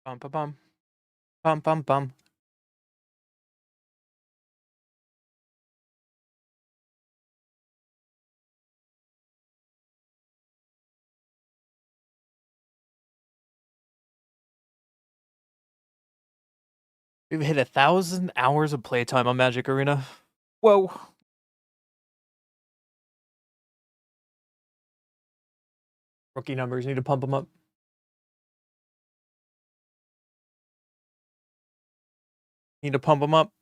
Bum bum bum. Bum bum bum. We've hit 1,000 hours of playtime on Magic Arena. Whoa. Rookie numbers, need to pump them up. Need to pump them up.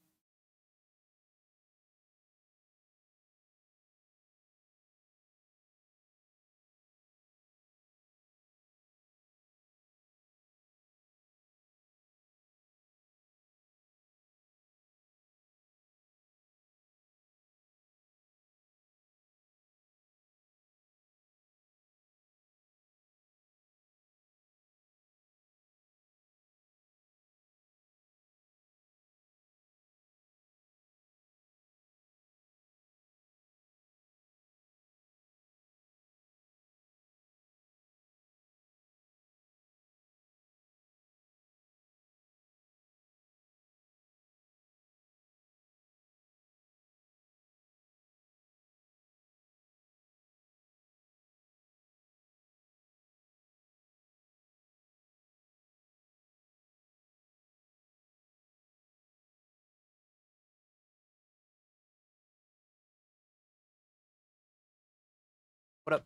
What up?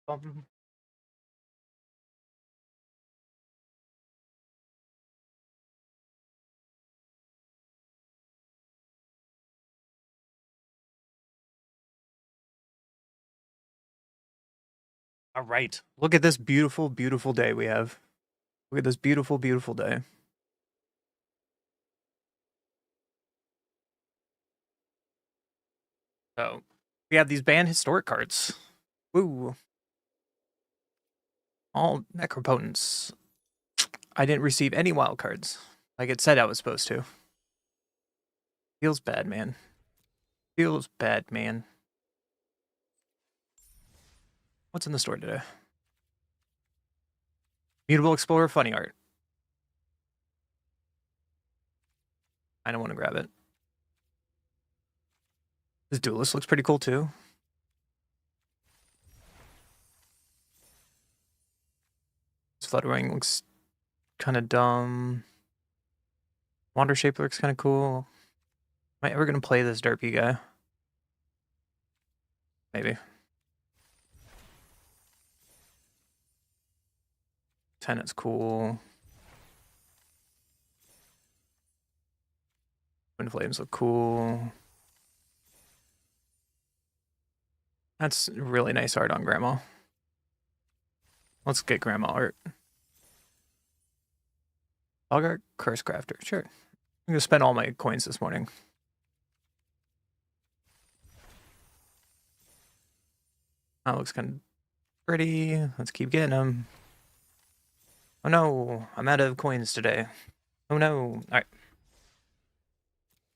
Bum. All right. Look at this beautiful, beautiful day we have. Look at this beautiful, beautiful day. So we have these banned historic cards. Woo. All necropotents. I didn't receive any wild cards. Like it said I was supposed to. Feels bad, man. Feels bad, man. What's in the store today? Mutable Explorer funny art. I don't want to grab it. This Duelist looks pretty cool too. This Fluttering looks kind of dumb. Wander Shape looks kind of cool. Am I ever going to play this derpy guy? Maybe. Tenant's cool. Twin Flames look cool. That's really nice art on Grandma. Let's get Grandma art. Bogart Curse Crafter. Sure. I'm going to spend all my coins this morning. That looks kind of pretty. Let's keep getting them. Oh no, I'm out of coins today. Oh no. All right.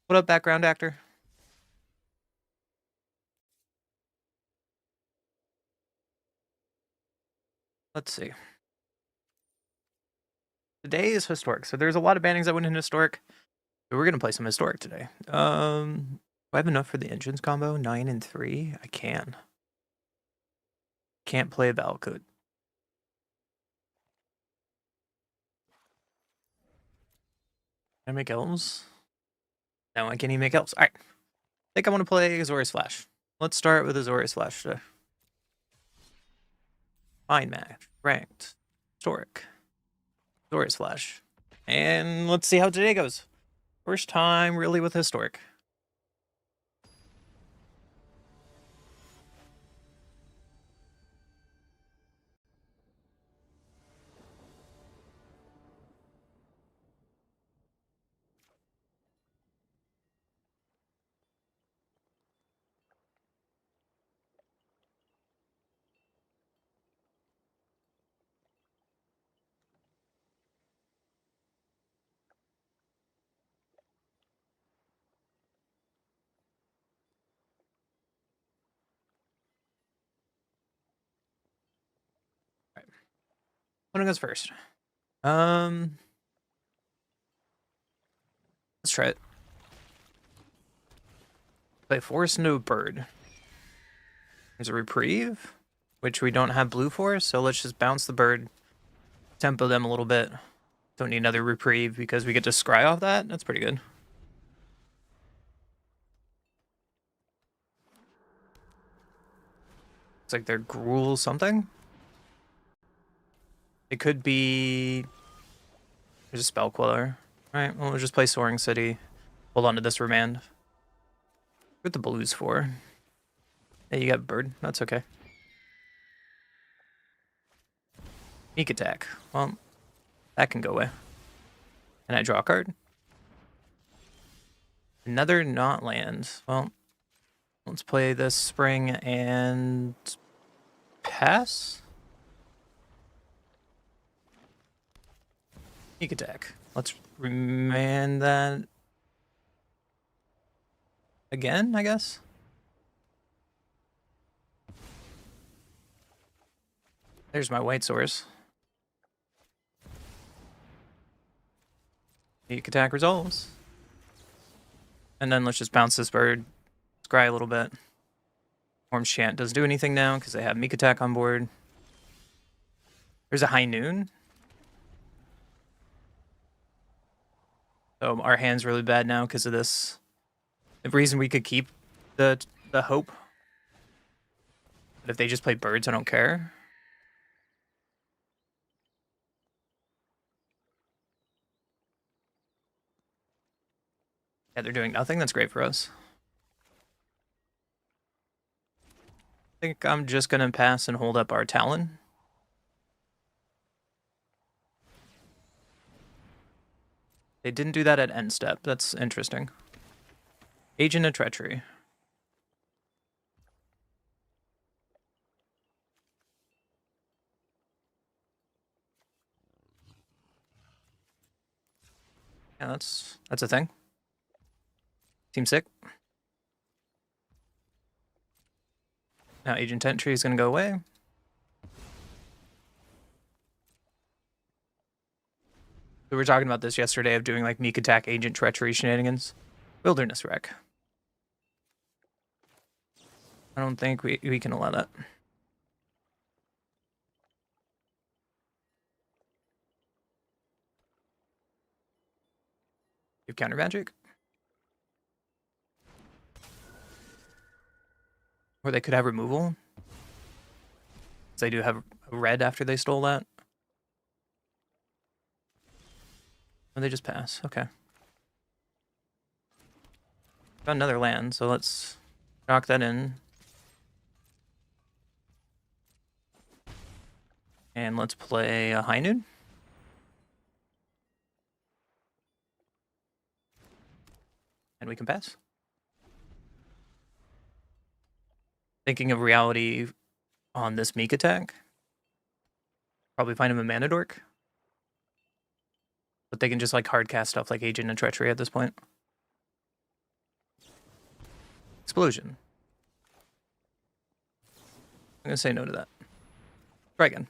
What up, background actor? Let's see. Today is historic, so there's a lot of bannings that went in historic. So we're gonna play some historic today. I have enough for the engines combo? 9 and 3? I can. Can't play a Valcode. Can I make elves? No, I can't even make elves. Alright. I think I want to play Azorius Flash. Let's start with Azorius Flash today. Fine match. Ranked. Historic. Azorius Flash. And let's see how today goes. First time really with Historic. Alright. One goes first. Let's try it. Play Force into a bird. There's a reprieve, which we don't have blue for, so let's just bounce the bird, tempo them a little bit. Don't need another reprieve because we get to scry off that. That's pretty good. It's like they're Gruul something. It could be... There's a spell queller. Alright, well, we'll just play Soaring City. Hold on to this remand. What the blues for? Hey, you got bird. That's okay. Sneak attack. Well, that can go away. Can I draw a card? Another not land. Well, let's play this spring and pass. Sneak attack. Let's remand that again, I guess. There's my white source. Sneak attack resolves. And then let's just bounce this bird. Scry a little bit. Form's Chant doesn't do anything now because they have Meek Attack on board. There's a High Noon. So our hand's really bad now because of this. The reason we could keep the hope. But if they just play birds, I don't care. Yeah, they're doing nothing. That's great for us. I think I'm just going to pass and hold up our Talon. They didn't do that at end step. That's interesting. Agent of Treachery. Yeah, that's a thing. Seems sick. Now Agent Entry is going to go away. We were talking about this yesterday of doing like Meek Attack, Agent Treachery shenanigans. Wilderness Wreck. I don't think we can allow that. You have counter magic. Or they could have removal. They do have a red after they stole that. Or they just pass. Okay. Got another land, so let's knock that in. And let's play a High Noon. And we can pass. Thinking of reality on this Meek Attack. Probably find him a Mana Dork. But they can just like hard cast stuff like Agent and Treachery at this point. Explosion. I'm gonna say no to that. Try again.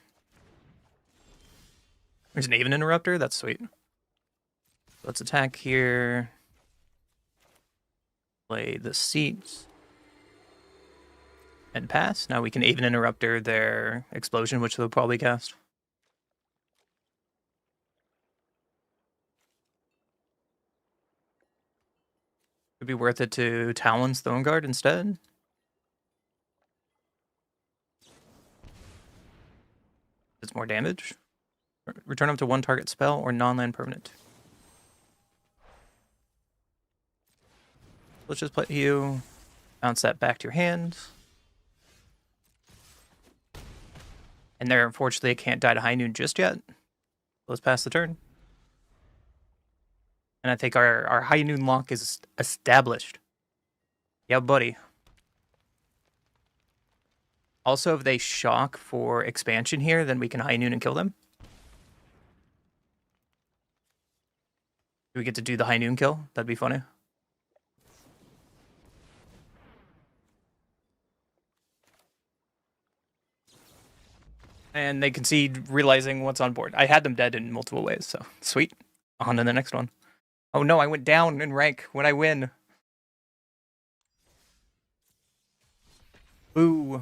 There's an Aven Interrupter. That's sweet. Let's attack here. Play the seats. And pass. Now we can even interrupter their explosion, which they'll probably cast. Would be worth it to Talon's Throne Guard instead. It's more damage. Return up to one target spell or non-land permanent. Let's just put you, bounce that back to your hand. And there, unfortunately, it can't die to High Noon just yet. Let's pass the turn. And I think our High Noon lock is established. Yeah, buddy. Also, if they shock for expansion here, then we can High Noon and kill them. Do we get to do the High Noon kill? That'd be funny. And they concede, realizing what's on board. I had them dead in multiple ways, so sweet. On to the next one. Oh no, I went down in rank when I win. Boo.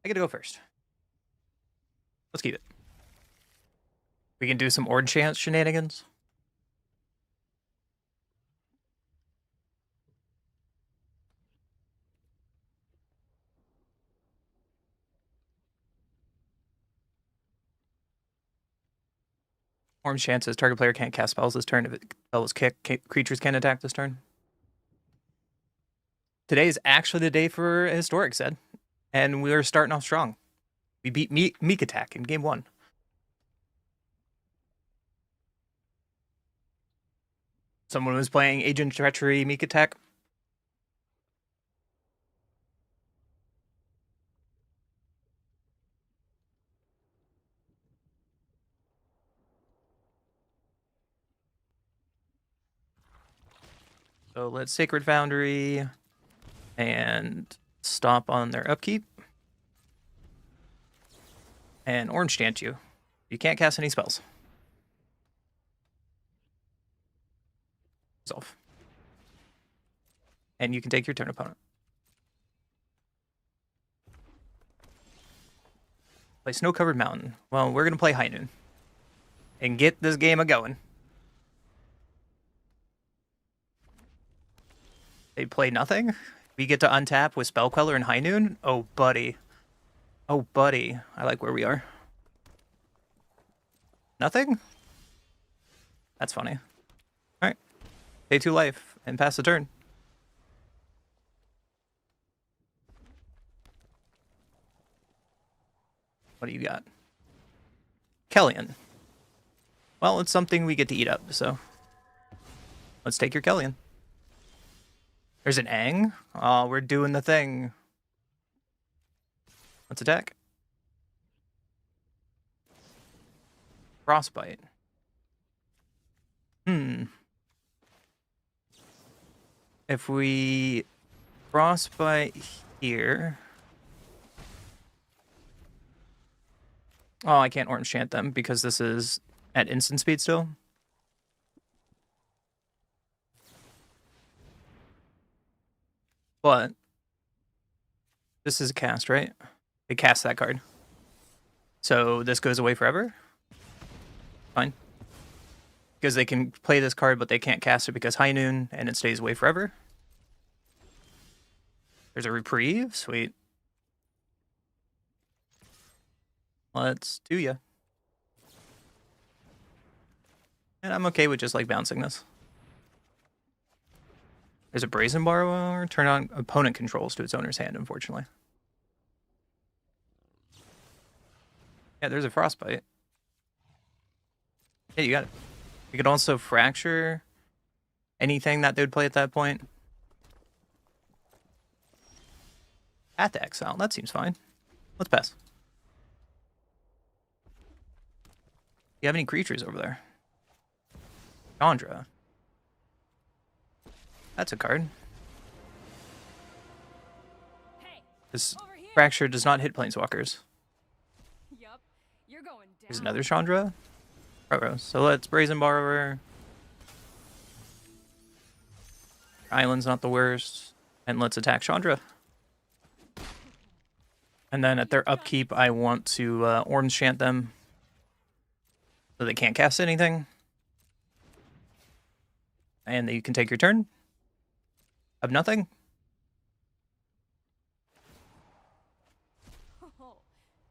I get to go first. Let's keep it. We can do some Ord Chance shenanigans. Orange Chance says target player can't cast spells this turn. If it spells kick, creatures can attack this turn. Today is actually the day for Historic, said. And we're starting off strong. We beat Meek Attack in game 1. Someone was playing Agent Treachery Meek Attack. So let's Sacred Foundry and stop on their upkeep. And Orange Chant you. You can't cast any spells. Resolve. And you can take your turn, opponent. Play Snow-Covered Mountain. Well, we're going to play High Noon. And get this game a-going. They play nothing? We get to untap with Spell Queller and High Noon? Oh, buddy. Oh, buddy. I like where we are. Nothing? That's funny. Alright. Pay 2 life and pass the turn. What do you got? Kellyan. Well, it's something we get to eat up, so let's take your Kellyan. There's an Aang. Oh, we're doing the thing. Let's attack. Frostbite. If we Frostbite here. Oh, I can't Orange Chant them because this is at instant speed still. But this is a cast, right? They cast that card. So this goes away forever? Fine. Because they can play this card, but they can't cast it because High Noon, and it stays away forever. There's a reprieve. Sweet. Let's do ya. And I'm okay with just like bouncing this. There's a Brazen Borrower. Turn on opponent controls to its owner's hand, unfortunately. Yeah, there's a Frostbite. Yeah, you got it. You could also Fracture anything that they would play at that point. Path to Exile. That seems fine. Let's pass. You have any creatures over there? Chandra. That's a card. This fracture does not hit planeswalkers. Yup, you're going down. There's another Chandra. So let's Brazen Borrower. Island's not the worst. And let's attack Chandra. And then at their upkeep, I want to Orange Chant them. So they can't cast anything. And you can take your turn. Of nothing.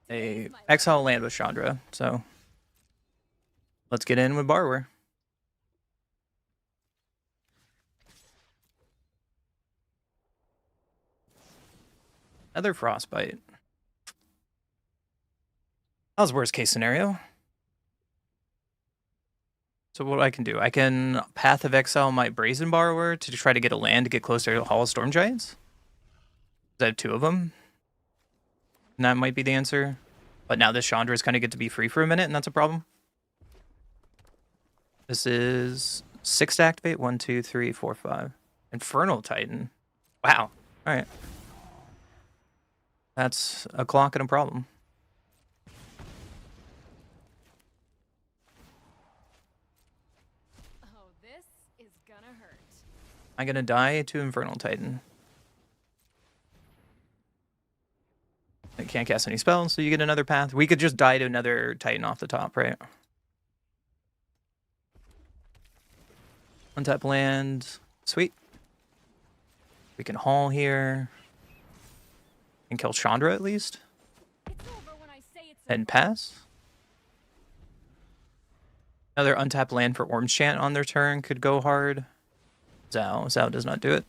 They exile land with Chandra, so let's get in with Borrower. Another Frostbite. That was worst case scenario. So what I can do, I can Path of Exile my Brazen Borrower to try to get a land to get closer to Hall of Storm Giants. I have 2 of them. And that might be the answer. But now this Chandra is kind of get to be free for a minute, and that's a problem. This is 6 to activate. 1, 2, 3, 4, 5. Infernal Titan. Wow. All right. That's a clock and a problem. Oh, this is gonna hurt. I'm gonna die to Infernal Titan. I can't cast any spells, so you get another path. We could just die to another Titan off the top, right? Untap land. Sweet. We can haul here. And kill Chandra at least. It's over when I say it's And pass. Another untap land for Orange Chant on their turn could go hard. Zao does not do it.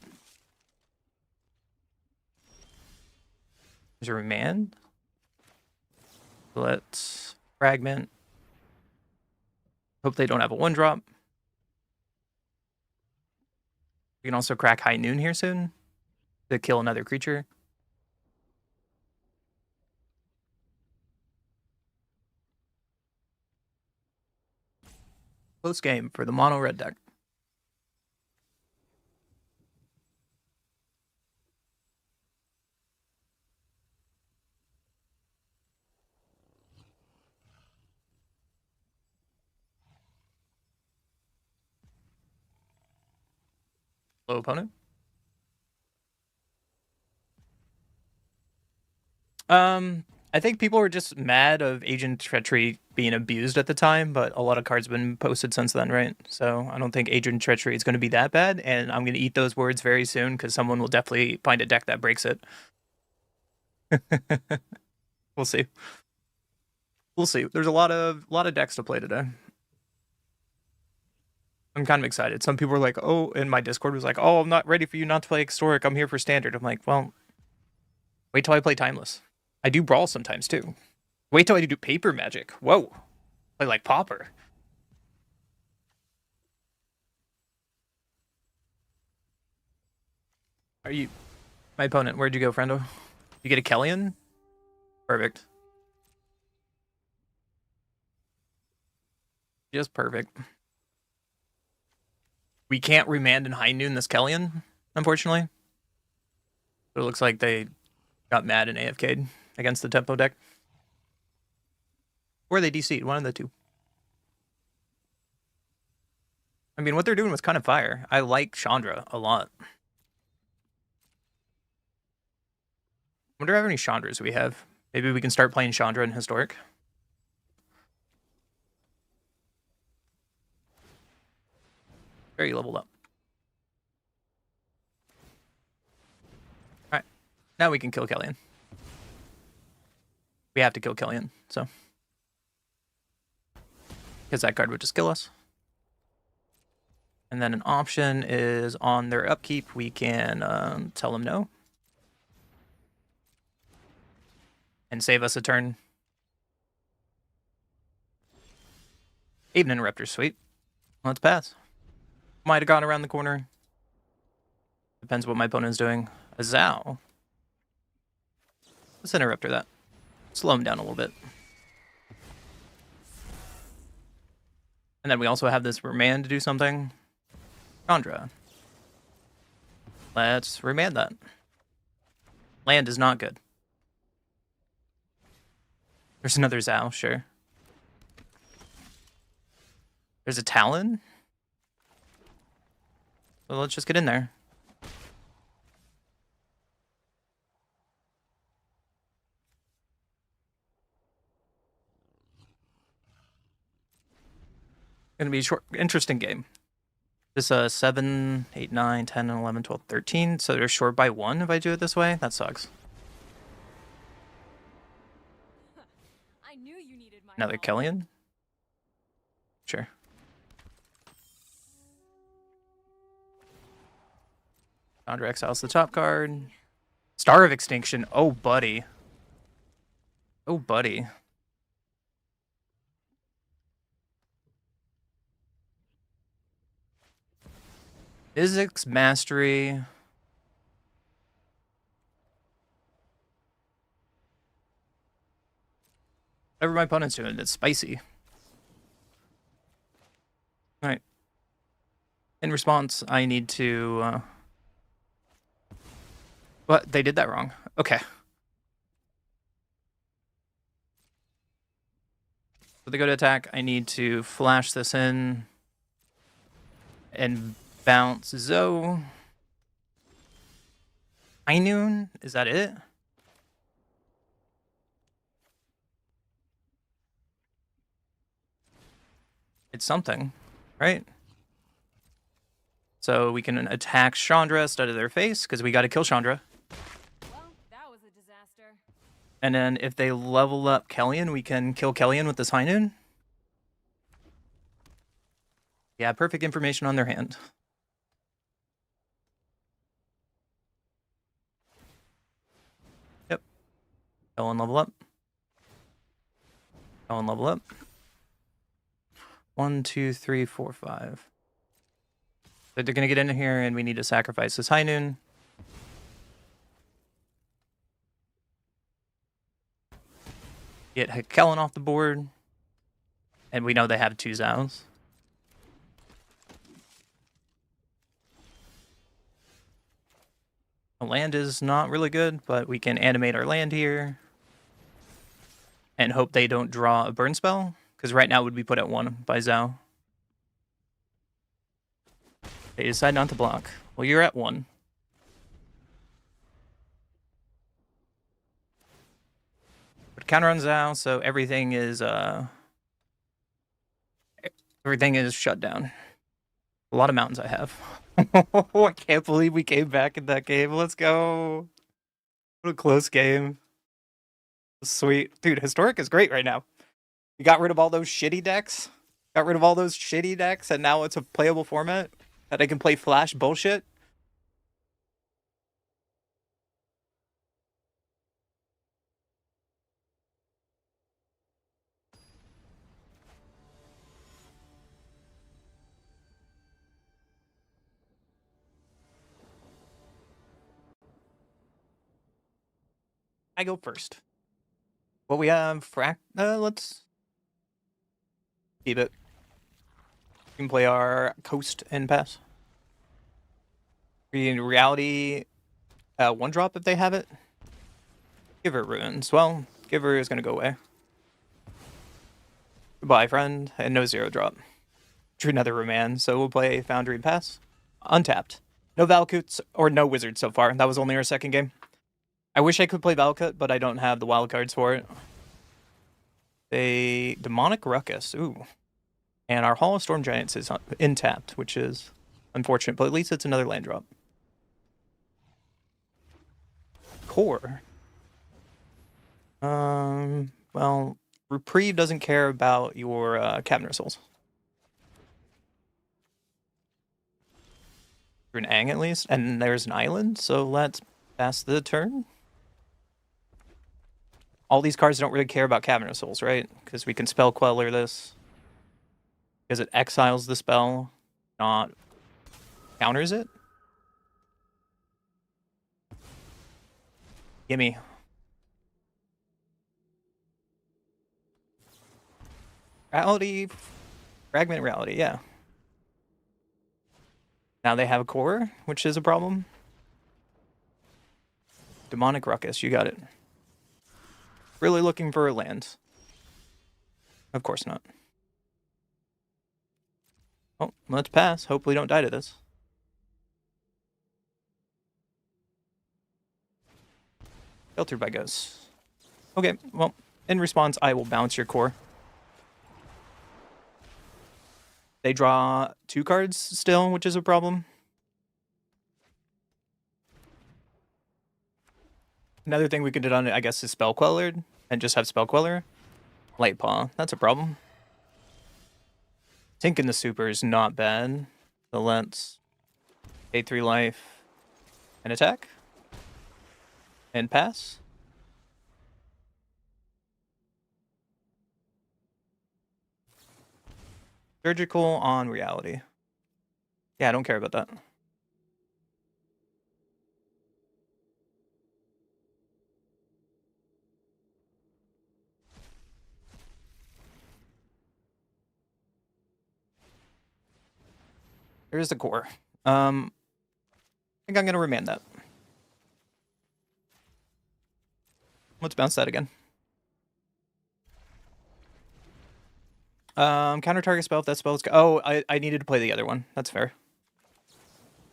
There's a remand. Let's fragment. Hope they don't have a 1-drop. We can also crack High Noon here soon to kill another creature. Close game for the mono red deck. Low opponent. I think people were just mad of Agent Treachery being abused at the time, but a lot of cards have been posted since then, right? So I don't think Agent Treachery is going to be that bad, and I'm going to eat those words very soon because someone will definitely find a deck that breaks it. We'll see. We'll see. There's a lot of decks to play today. I'm kind of excited. Some people were like, "Oh," in my Discord was like, "Oh, I'm not ready for you not to play Historic. I'm here for Standard." I'm like, "Well, wait till I play Timeless. I do Brawl sometimes too. Wait till I do Paper Magic. Whoa, play like Pauper." Are you my opponent? Where'd you go, friendo? You get a Kellyan? Perfect. Just perfect. We can't remand in High Noon this Kellyan, unfortunately. But it looks like they got mad and AFK'd against the tempo deck. Or they DC'd, one of the two. I mean, what they're doing was kind of fire. I like Chandra a lot. Wonder how many Chandras we have. Maybe we can start playing Chandra in Historic. Very leveled up. Alright. Now we can kill Kellyan. We have to kill Kellyan, so. Because that card would just kill us. And then an option is on their upkeep, we can tell them no. And save us a turn. Even Interrupter's sweet. Let's pass. Might have gone around the corner. Depends what my opponent's doing. A Zao. Let's Interrupter that. Slow him down a little bit. And then we also have this remand to do something. Chandra. Let's remand that. Land is not good. There's another Zhao, sure. There's a Talon. Well, let's just get in there. Gonna be a short, interesting game. This 7, 8, 9, 10, 11, 12, 13. So they're short by 1 if I do it this way. That sucks. I knew you needed my Another help. Killian? Sure. Chandra exiles the top card. Star of Extinction. Oh, buddy. Oh, buddy. Physics Mastery. Whatever my opponent's doing, it's spicy. Alright. In response, I need to... What? They did that wrong. Okay. So they go to attack. I need to flash this in. And bounce Zoe. Noon? Is that it? It's something, right? So we can attack Chandra instead of their face, because we got to kill Chandra. Well, that was a disaster. And then if they level up Kellyan, we can kill Kellyan with this High Noon. Yeah, perfect information on their hand. Yep. Kellyan level up. Kellyan level up. 1, 2, 3, 4, 5. So they're going to get in here, and we need to sacrifice this High Noon. Get Kellen off the board. And we know they have 2 Zhaos. The land is not really good, but we can animate our land here. And hope they don't draw a burn spell. Because right now it would be put at 1 by Zhao. They decide not to block. Well, you're at 1. But counter on Zhao, so everything is shut down. A lot of mountains I have. I can't believe we came back in that game. Let's go. What a close game. Sweet. Dude, Historic is great right now. We got rid of all those shitty decks. And now it's a playable format that I can play Flash bullshit. I go first. Well, we have let's keep it. We can play our Coast and pass. In reality, 1-drop if they have it. Giver ruins. Well, Giver is gonna go away. Goodbye, friend, and no 0-drop. Drew another Remand, so we'll play Foundry and pass. Untapped. No Valakut's or no Wizard so far. That was only our second game. I wish I could play Valakut, but I don't have the wildcards for it. A Demonic Ruckus. Ooh. And our Hall of Storm Giants is intapped, which is unfortunate, but at least it's another land drop. Core. Well, Reprieve doesn't care about your Cabinet Souls. For an Ang at least, and there's an island, so let's pass the turn. All these cards don't really care about Cabinet Souls, right? Because we can spell Queller this. Because it exiles the spell, not counters it. Gimme. Reality. Fragment Reality, yeah. Now they have a core, which is a problem. Demonic Ruckus, you got it. Really looking for a land. Of course not. Oh, let's pass. Hopefully don't die to this. Filtered by ghosts. Okay, well, in response, I will bounce your core. They draw 2 cards still, which is a problem. Another thing we could have done, I guess, is Spell Queller and just have Spell Queller. Light Paw, that's a problem. Tink in the super is not bad. So let's pay 3 life and attack. And pass. Surgical on reality. Yeah, I don't care about that. There's the core. I think I'm gonna remand that. Let's bounce that again. Counter target spell if that spell's oh, I needed to play the other one. That's fair.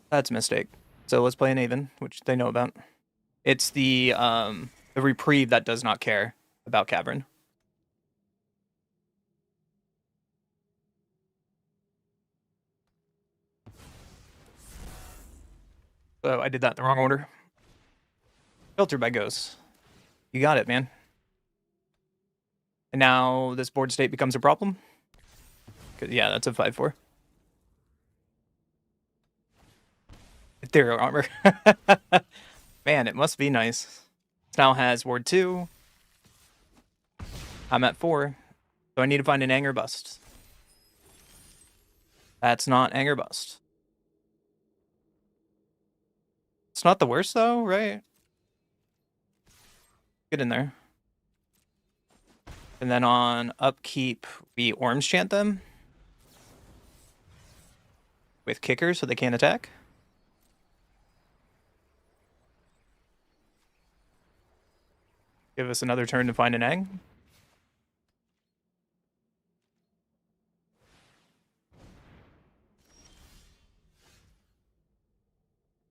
That's a mistake. So let's play an Aven, which they know about. It's the reprieve that does not care about Cavern. Oh, I did that in the wrong order. Filtered by ghosts. You got it, man. And now this board state becomes a problem. Yeah, that's a 5/4. Ethereal armor. Man, it must be nice. This now has ward 2. I'm at 4. So I need to find an Anger Bust. That's not Anger Bust. It's not the worst though, right? Get in there. And then on upkeep, we Orange Chant them. With Kicker so they can't attack. Give us another turn to find an egg.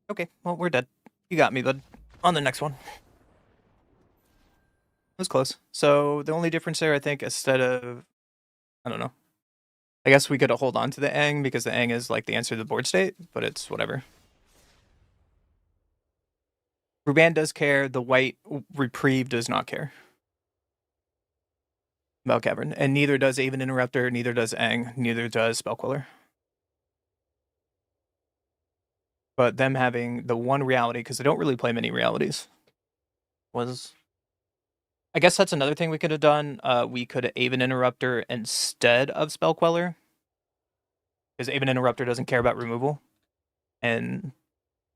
Okay, well, we're dead. You got me, bud. On the next one. It was close. So the only difference there, I think, instead of... I don't know. I guess we could hold on to the Aang because the Aang is like the answer to the board state, but it's whatever. Ruban does care. The white reprieve does not care about Cavern. And neither does Aven Interrupter, neither does Aang, neither does Spellquiller. But them having the one reality, because they don't really play many realities, was... I guess that's another thing we could have done. We could have Aven Interrupter instead of Spell Queller. Because Aven Interrupter doesn't care about removal. And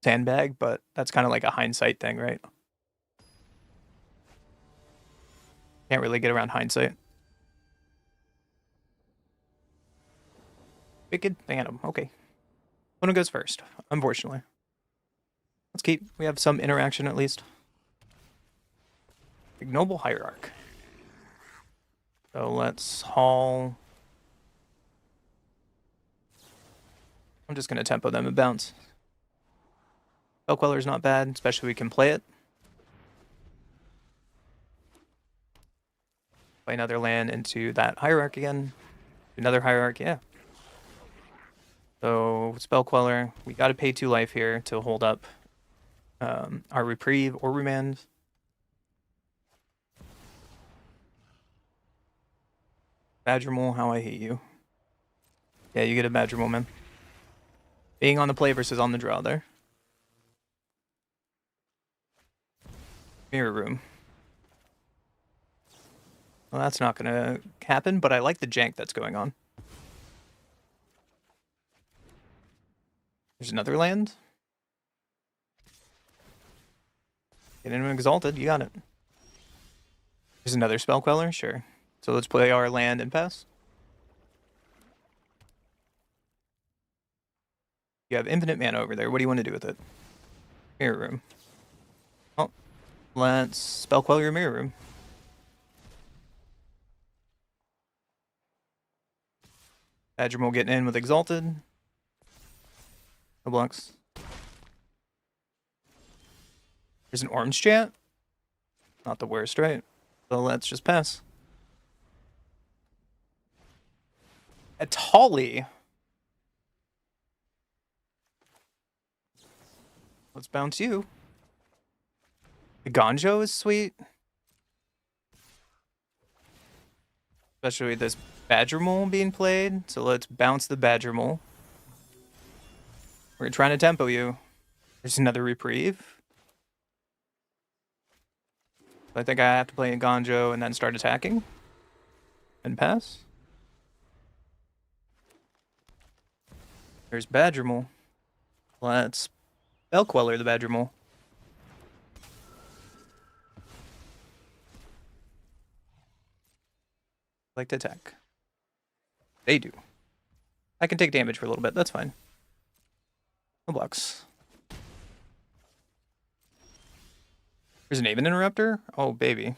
Sandbag, but that's kind of like a hindsight thing, right? Can't really get around hindsight. Wicked Phantom, okay. One goes first, unfortunately. Let's keep, we have some interaction at least. Ignoble Hierarch. So let's haul. I'm just going to tempo them and bounce. Spellqueller's not bad, especially we can play it. Play another land into that Hierarch again. Another Hierarch, yeah. So Spellqueller, we got to pay 2 life here to hold up our reprieve or remand. Badgermole, how I hate you. Yeah, you get a Badgermole, man. Being on the play versus on the draw there. Mirror Room. Well, that's not going to happen, but I like the jank that's going on. There's another land. Get him exalted, you got it. There's another spell queller, sure. So let's play our land and pass. You have infinite mana over there. What do you want to do with it? Mirror Room. Oh, Let's spell quell your mirror room. Badgermole getting in with Exalted. No blocks. There's an orange chant. Not the worst, right? So let's just pass. A Tolly. Let's bounce you. The Gonjo is sweet. Especially with this Badgermole being played. So let's bounce the Badgermole. We're trying to tempo you. There's another reprieve. I think I have to play a Gonjo and then start attacking. And pass. There's Badgermole. Let's Spell Queller the Badgermole. Like to attack. They do. I can take damage for a little bit, that's fine. No blocks. There's an Aven Interrupter? Oh, baby.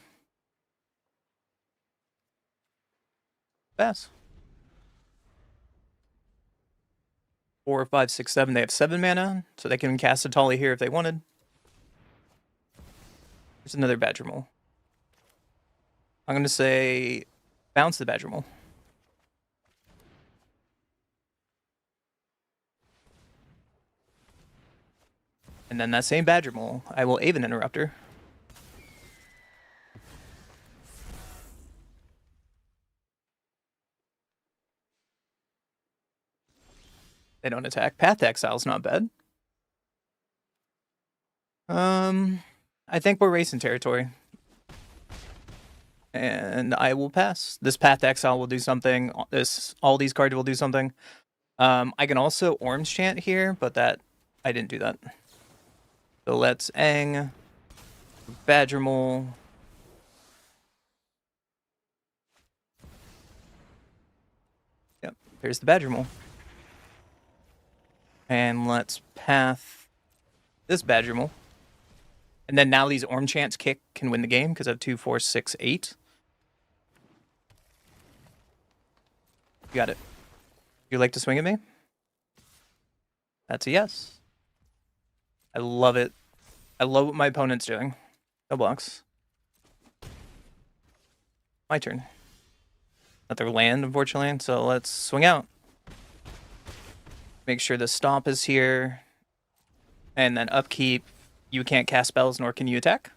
Pass. 4, 5, 6, 7. They have 7 mana, so they can cast a Tolly here if they wanted. There's another Badgermole. I'm going to say bounce the Badgermole. And then that same Badgermole, I will Aven Interrupter. They don't attack. Path Exile's not bad. I think we're racing territory. And I will pass. This Path Exile will do something. All these cards will do something. I can also Orange Chant here, but I didn't do that. So let's Aang, Badgermole. Yep, there's the Badgermole. And let's Path this Badgermole. And then now these Orange Chants can win the game because I have 2, 4, 6, 8. You got it. You like to swing at me? That's a yes. I love it. I love what my opponent's doing. No blocks. My turn. Not their land, unfortunately, so let's swing out. Make sure the stomp is here. And then upkeep. You can't cast spells, nor can you attack.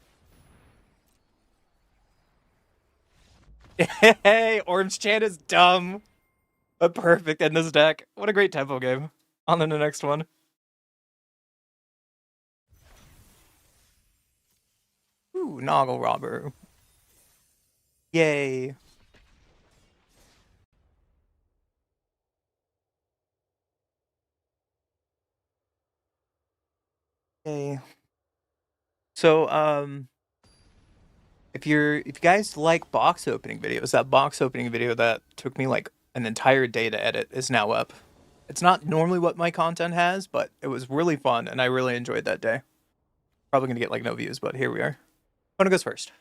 Hey, Orange Chant is dumb. But perfect in this deck. What a great tempo game. On to the next one. Ooh, Noggle Robber. Yay. Yay. So, if you guys like box opening videos, that box opening video that took me like an entire day to edit is now up. It's not normally what my content has, but it was really fun and I really enjoyed that day. Probably gonna get like no views, but here we are. Who goes first?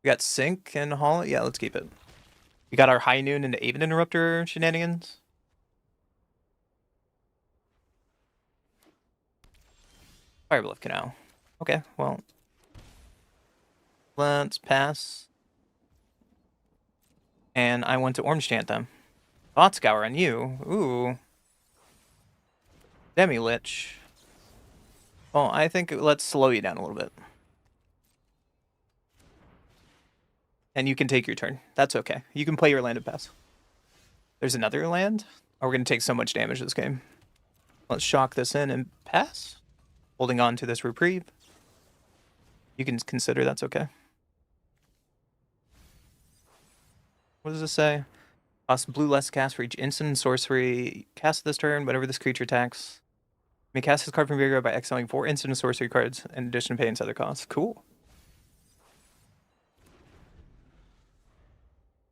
We got Sync and Hall. Yeah, let's keep it. We got our High Noon and Aven Interrupter shenanigans. Firebluff Canal. Okay, well. Let's pass. And I went to Orange Chant them. Thought Scour on you. Ooh. Demi-Lich. Well, I think let's slow you down a little bit. And you can take your turn. That's okay. You can play your land and pass. There's another land? Oh, we're going to take so much damage this game. Let's shock this in and pass. Holding on to this reprieve. You can consider that's okay. What does this say? Cost blue less cast for each instant and sorcery. Cast this turn, whenever this creature attacks. You may cast this card from your graveyard by exiling 4 instant and sorcery cards, in addition to paying its other costs. Cool.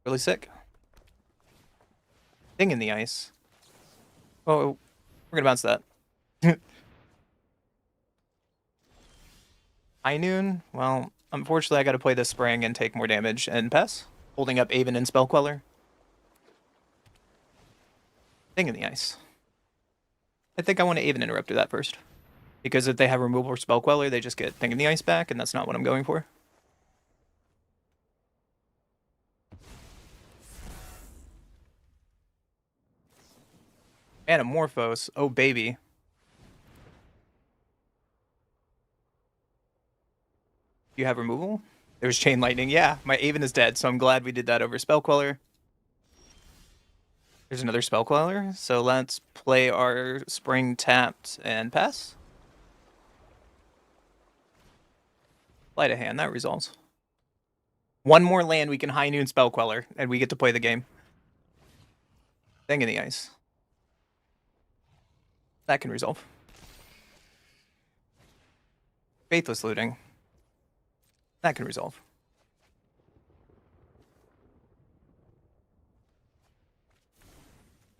Really sick. Thing in the ice. Oh, we're gonna bounce that. High Noon? Well, unfortunately I gotta play this Spring and take more damage and pass. Holding up Aven and Spell Queller. Thing in the Ice. I think I want to Aven Interrupter that first. Because if they have removal or Spell Queller, they just get Thing in the Ice back, and that's not what I'm going for. Anamorphose. Oh, baby. You have removal? There's Chain Lightning. Yeah, my Aven is dead, so I'm glad we did that over Spell Queller. There's another Spell Queller, so let's play our Spring tapped and pass. Light a hand, that resolves. One more land, we can High Noon Spell Queller, and we get to play the game. Thing in the Ice. That can resolve. Faithless Looting. That can resolve.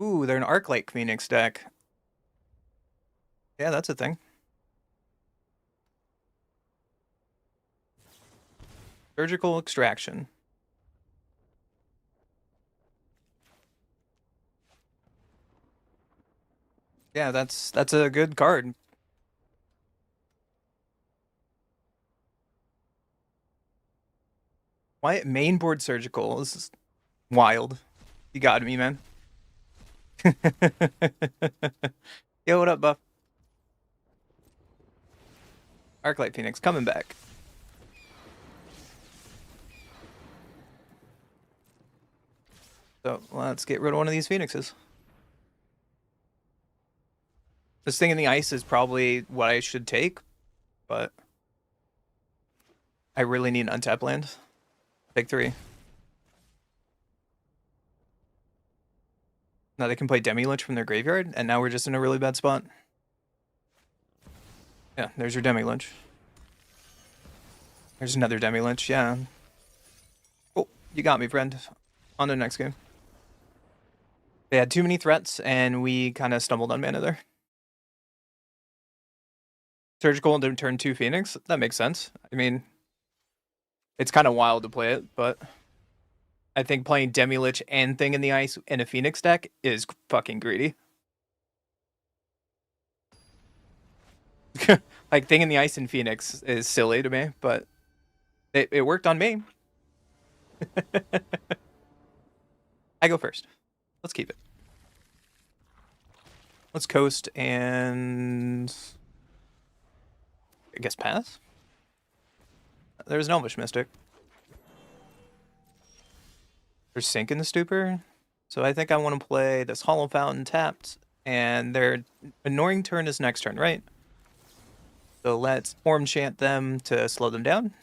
Ooh, they're an Arclight Phoenix deck. Yeah, that's a thing. Surgical Extraction. Yeah, that's a good card. Why main board Surgical? This is wild. You got me, man. Yo, what up, Buff? Arclight Phoenix coming back. So let's get rid of one of these Phoenixes. This Thing in the Ice is probably what I should take, but I really need an untap land. Take 3. Now they can play Demi-Lich from their graveyard, and now we're just in a really bad spot. Yeah, there's your Demi-Lich. There's another Demi-Lich, yeah. Oh, you got me, friend. On to the next game. They had too many threats, and we kind of stumbled on mana there. Surgical into turn 2 Phoenix? That makes sense. I mean, it's kind of wild to play it, but I think playing Demi-Lich and Thing in the Ice in a Phoenix deck is fucking greedy. Like, Thing in the Ice in Phoenix is silly to me, but it worked on me. I go first. Let's keep it. Let's coast and I guess pass. There's an Elvish Mystic. There's Sink in the Stupor. So I think I want to play this Hollow Fountain tapped, and their annoying turn is next turn, right? So let's Form Chant them to slow them down.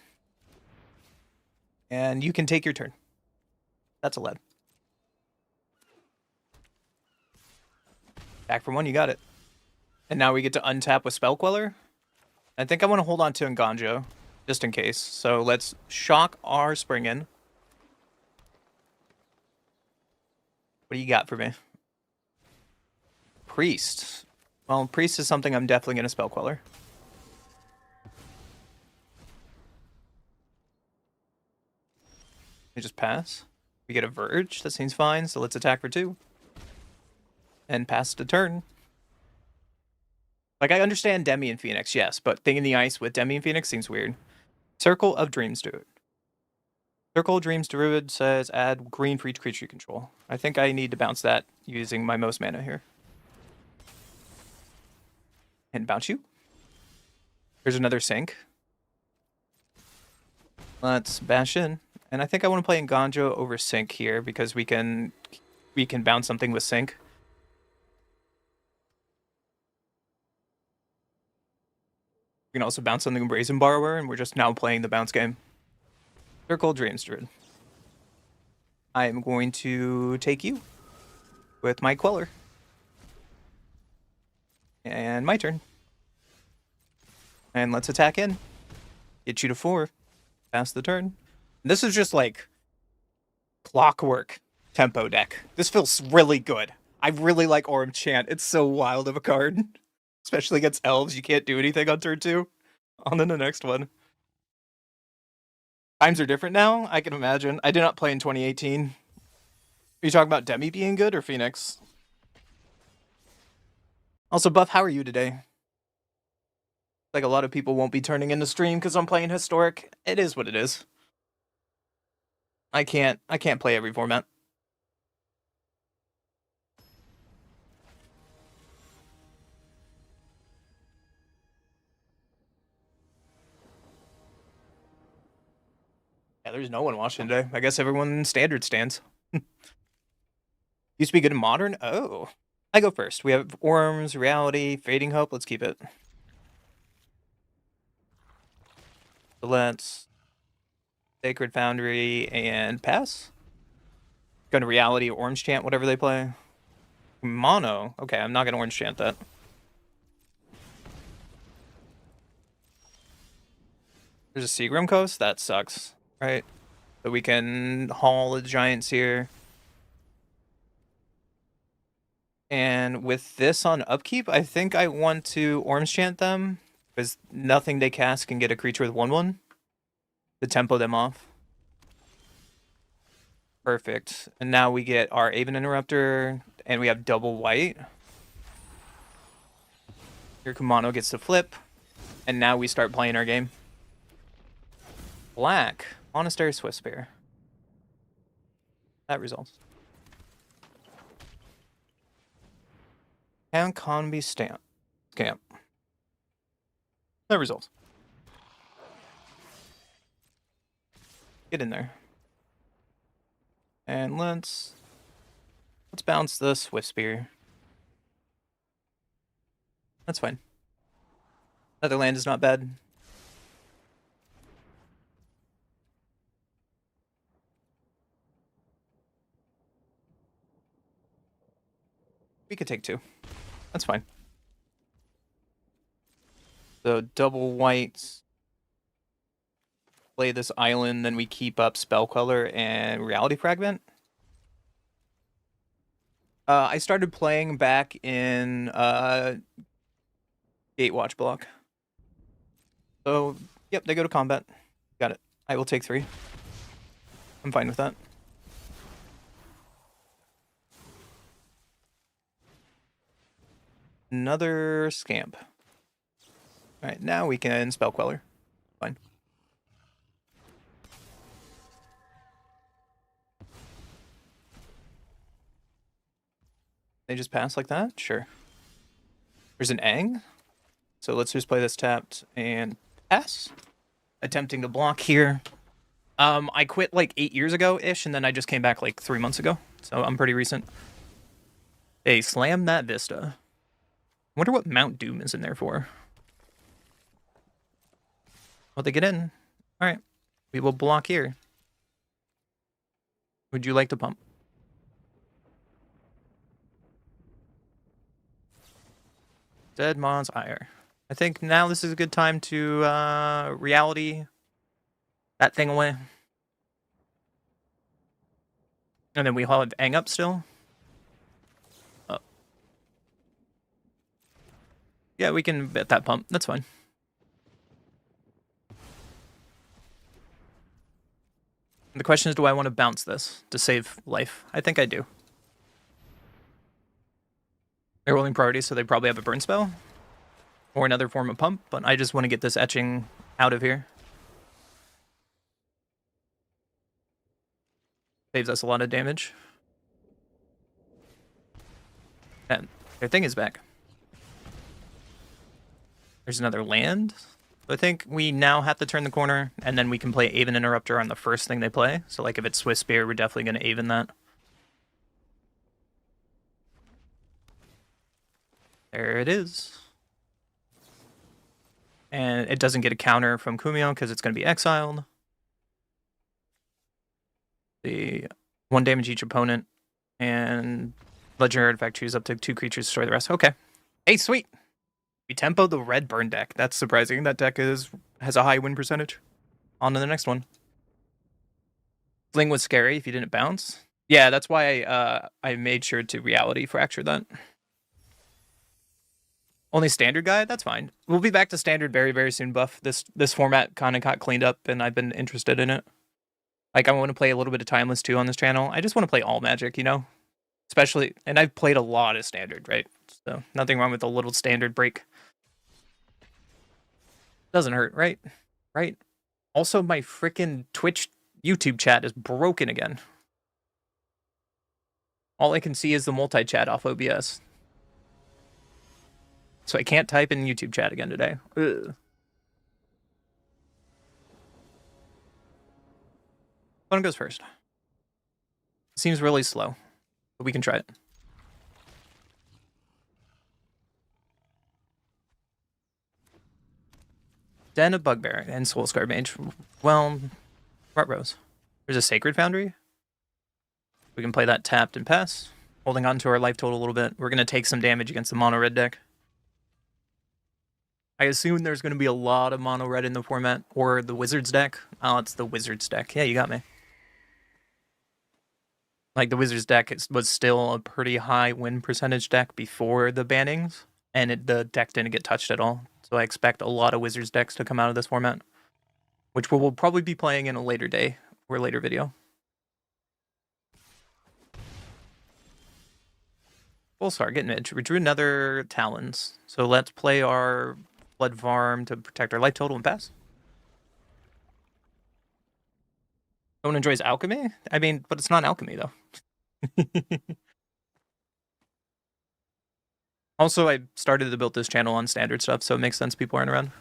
And you can take your turn. That's a lead. Back from 1, you got it. And now we get to untap with Spell Queller. I think I want to hold on to Nganjo, just in case. So let's shock our Spring in. What do you got for me? Priest. Well, Priest is something I'm definitely going to Spell Queller. We just pass. We get a Verge. That seems fine. So let's attack for 2. And pass the turn. Like, I understand Demi and Phoenix, yes, but Thing in the Ice with Demi and Phoenix seems weird. Circle of Dreams Druid. Circle of Dreams Druid says add green for each creature you control. I think I need to bounce that using my most mana here. And bounce you. There's another Sink. Let's bash in. And I think I want to play Nganjo over Sink here because we can bounce something with Sink. We can also bounce something with Brazen Borrower, and we're just now playing the bounce game. Circle Dreams Druid. I am going to take you with my Queller. And my turn. And let's attack in. Get you to 4. Pass the turn. This is just like clockwork tempo deck. This feels really good. I really like Orm Chant. It's so wild of a card. Especially against elves. You can't do anything on turn 2. On to the next one. Times are different now, I can imagine. I did not play in 2018. Are you talking about Demi being good or Phoenix? Also, Buff, how are you today? Like a lot of people won't be turning in the stream because I'm playing historic. It is what it is. I can't play every format. Yeah, there's no one watching today. I guess everyone in standard stands. Used to be good in modern? Oh. I go first. We have Orms, Reality, Fading Hope. Let's keep it. So let's Sacred Foundry and pass. Go to Reality, Orange Chant, whatever they play. Mono. Okay, I'm not gonna Orange Chant that. There's a Seagram Coast? That sucks. Right. So we can haul the Giants here. And with this on upkeep, I think I want to Orange Chant them. Because nothing they cast can get a creature with 1/1. To tempo them off. Perfect. And now we get our Aven Interrupter, and we have double white. Your Kumano gets to flip, and now we start playing our game. Black. Monastery Swiftspear. That results. And Conby Stamp. Scamp. That results. Get in there. And let's bounce the Swiftspear. That's fine. Another land is not bad. We could take 2. That's fine. So double whites. Play this island, then we keep up Spell Queller and Reality Fragment. I started playing back in Gatewatch block. So, yep, they go to combat. Got it. I will take 3. I'm fine with that. Another Scamp. Alright, now we can Spell Queller. Fine. They just pass like that? Sure. There's an Aang. So let's just play this tapped and pass. Attempting to block here. I quit like 8 years ago-ish, and then I just came back like 3 months ago. So I'm pretty recent. Hey, slam that Vista. Wonder what Mount Doom is in there for. Well, they get in. Alright. We will block here. Would you like to pump? Dead Mon's Ire. I think now this is a good time to reality that thing away. And then we have Aang up still. Oh. Yeah, we can bet that pump. That's fine. The question is, do I want to bounce this to save life? I think I do. They're rolling priorities, so they probably have a burn spell. Or another form of pump, but I just want to get this etching out of here. Saves us a lot of damage. And their thing is back. There's another land. So I think we now have to turn the corner, and then we can play Aven Interrupter on the first thing they play. So like if it's Swiss Spear, we're definitely going to Aven that. There it is. And it doesn't get a counter from Kumio because it's going to be exiled. The 1 damage each opponent. And Legendary Artifact choose up to 2 creatures, destroy the rest. Okay. Hey, sweet. We tempoed the red burn deck. That's surprising. That deck has a high win percentage. On to the next one. Fling was scary if you didn't bounce. Yeah, that's why I made sure to reality fracture that. Only standard guy? That's fine. We'll be back to standard very, very soon, Buff. This format kind of got cleaned up, and I've been interested in it. Like, I want to play a little bit of Timeless too on this channel. I just want to play all Magic, you know? Especially, and I've played a lot of standard, right? So, nothing wrong with a little standard break. Doesn't hurt, right? Right? Also, my freaking Twitch YouTube chat is broken again. All I can see is the multi-chat off OBS. So I can't type in YouTube chat again today. Ugh. One goes first. Seems really slow, but we can try it. Den of Bugbear and Soulscar Mage. Well, Rose. There's a Sacred Foundry. We can play that tapped and pass. Holding on to our life total a little bit. We're going to take some damage against the mono red deck. I assume there's going to be a lot of mono red in the format. Or the Wizards deck. Oh, it's the Wizards deck. Yeah, you got me. Like, the Wizards deck was still a pretty high win percentage deck before the bannings. And the deck didn't get touched at all. So I expect a lot of Wizards decks to come out of this format. Which we'll probably be playing in a later day or a later video. Pulsar, get mid. We drew another Talons. So let's play our Blood Farm to protect our life total and pass. No one enjoys Alchemy? I mean, but it's not Alchemy, though. Also, I started to build this channel on standard stuff, so it makes sense people aren't around.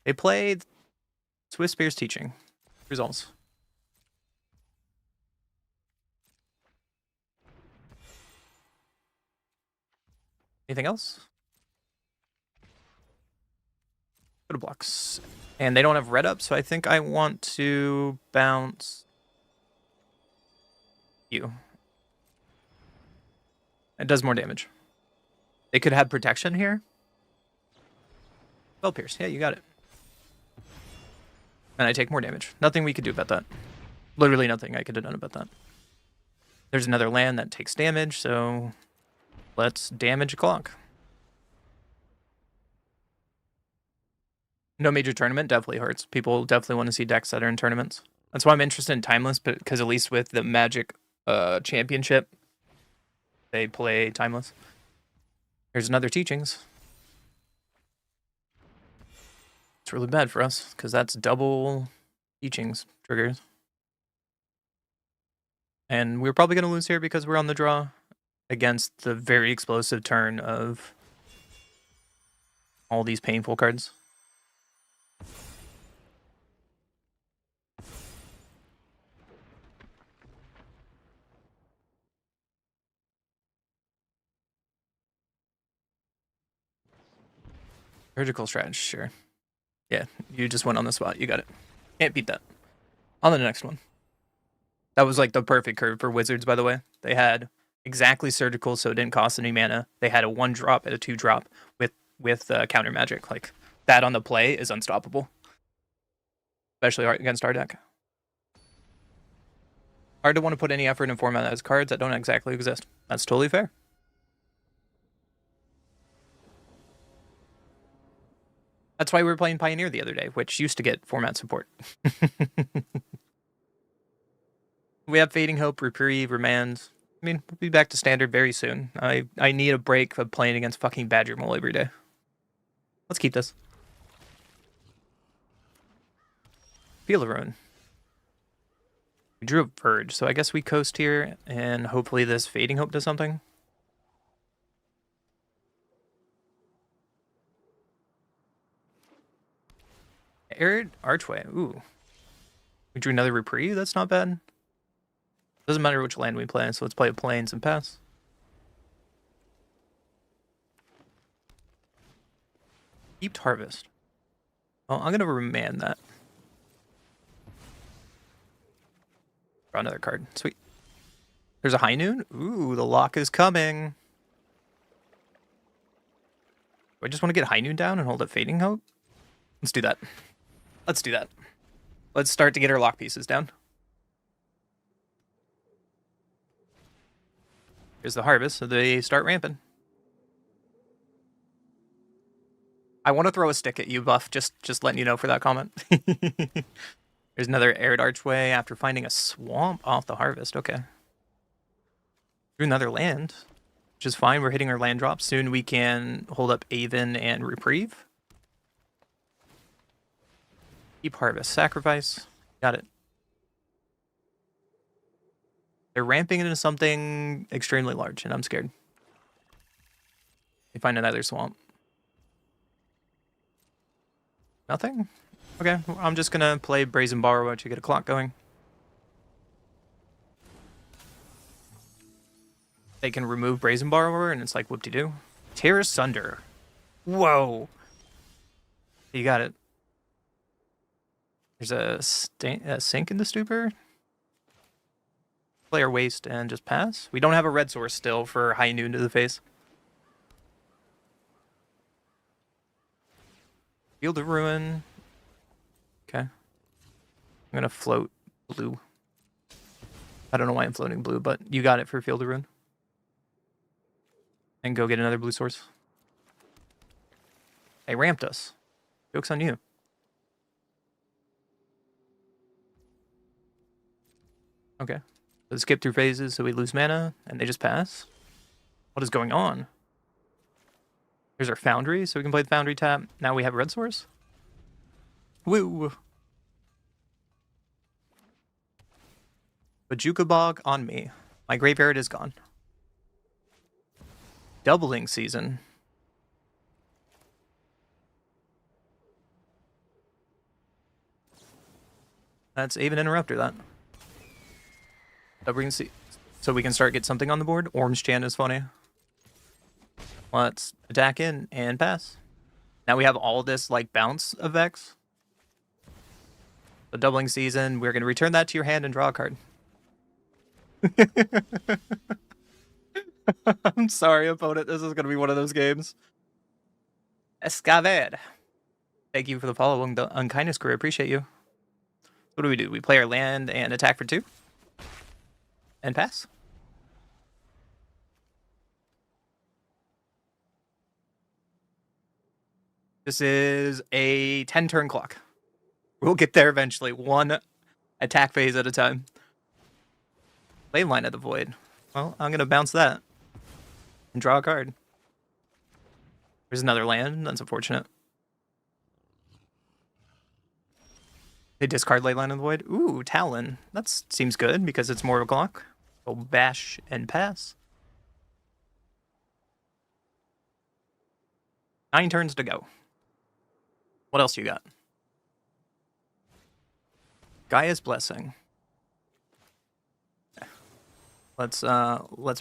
They played Swift Spear's Teaching. Results. Anything else? Go to blocks. And they don't have red up, so I think I want to bounce you. It does more damage. They could have protection here. Well, Pierce. Yeah, you got it. And I take more damage. Nothing we could do about that. Literally nothing I could have done about that. There's another land that takes damage, so let's damage a clock. No major tournament definitely hurts. People definitely want to see decks that are in tournaments. That's why I'm interested in Timeless, because at least with the Magic Championship, they play Timeless. Here's another Teachings. It's really bad for us, because that's double Teachings triggers. And we're probably going to lose here because we're on the draw against the very explosive turn of all these painful cards. Surgical strategy, sure. Yeah, you just went on the spot. You got it. Can't beat that. On the next one. That was like the perfect curve for Wizards, by the way. They had exactly surgical, so it didn't cost any mana. They had a 1-drop and a 2-drop with counter magic. Like, that on the play is unstoppable. Especially against our deck. Hard to want to put any effort in format that has cards that don't exactly exist. That's totally fair. That's why we were playing Pioneer the other day, which used to get format support. We have Fading Hope, Reprieve, Remand. I mean, we'll be back to standard very soon. I need a break of playing against fucking Badger Mole every day. Let's keep this. Feel the Ruin. We drew a Verge, so I guess we coast here, and hopefully this Fading Hope does something. Arid Archway. Ooh. We drew another Reprieve. That's not bad. Doesn't matter which land we play, so let's play Plains and pass. Steeped Harvest. Well, I'm going to remand that. Draw another card. Sweet. There's a High Noon. Ooh, the lock is coming. Do I just want to get High Noon down and hold up Fading Hope? Let's do that. Let's do that. Let's start to get our lock pieces down. Here's the Harvest, so they start ramping. I want to throw a stick at you, Buff. Just letting you know for that comment. There's another arid archway after finding a swamp off the harvest. Okay. Through another land, which is fine. We're hitting our land drop. Soon we can hold up Avon and Reprieve. Keep harvest. Sacrifice. Got it. They're ramping into something extremely large, and I'm scared. They find another swamp. Nothing? Okay, I'm just gonna play Brazen Borrower to get a clock going. They can remove Brazen Borrower, and it's like whoop-de-doo. Tear Asunder. Whoa! You got it. There's a sink in the stupor. Player waste and just pass. We don't have a red source still for high noon to the face. Field of Ruin. Okay. I'm gonna float blue. I don't know why I'm floating blue, but you got it for Field of Ruin. And go get another blue source. They ramped us. Joke's on you. Okay. So skip through phases so we lose mana, and they just pass. What is going on? Here's our Foundry, so we can play the Foundry tap. Now we have red source. Woo! Bajuka Bog on me. My graveyard is gone. Doubling season. That's Avon Interrupter, that. Doubling season. So we can start get something on the board. Orange Chan is funny. Let's attack in and pass. Now we have all this like bounce effects. The doubling season, we're going to return that to your hand and draw a card. I'm sorry, opponent. This is going to be one of those games. Escaver. Thank you for the follow, Unkindness Crew. Appreciate you. What do? We play our land and attack for 2. And pass. This is a 10-turn clock. We'll get there eventually. One attack phase at a time. Leyline of the Void. Well, I'm going to bounce that. And draw a card. There's another land. That's unfortunate. They discard Leyline of the Void. Ooh, Talon. That seems good because it's more of a clock. So bash and pass. 9 turns to go. What else you got? Gaia's Blessing. Let's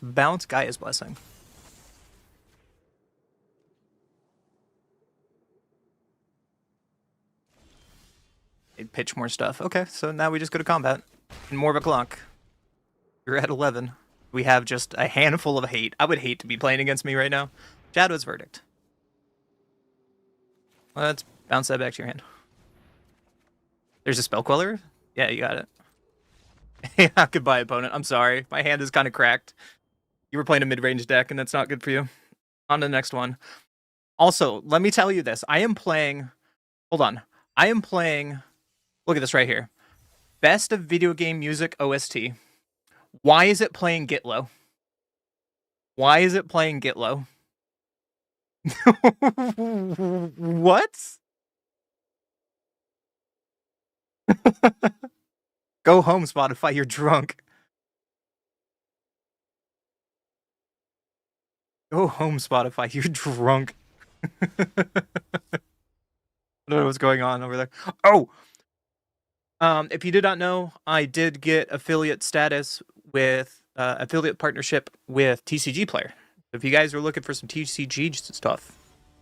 bounce Gaia's Blessing. They'd pitch more stuff. Okay, so now we just go to combat. And more of a clock. You're at 11. We have just a handful of hate. I would hate to be playing against me right now. Jadwa's Verdict. Let's bounce that back to your hand. There's a Spell Queller? Yeah, you got it. Yeah, goodbye, opponent. I'm sorry. My hand is kind of cracked. You were playing a mid-range deck, and that's not good for you. On to the next one. Also, let me tell you this. I am playing... Hold on. I am playing... Look at this right here. Best of Video Game Music OST. Why is it playing Get Low? Why is it playing Get Low? What? Go home, Spotify. You're drunk. Go home, Spotify. You're drunk. I don't know what's going on over there. Oh! If you did not know, I did get affiliate status with affiliate partnership with TCG Player. If you guys are looking for some TCG stuff,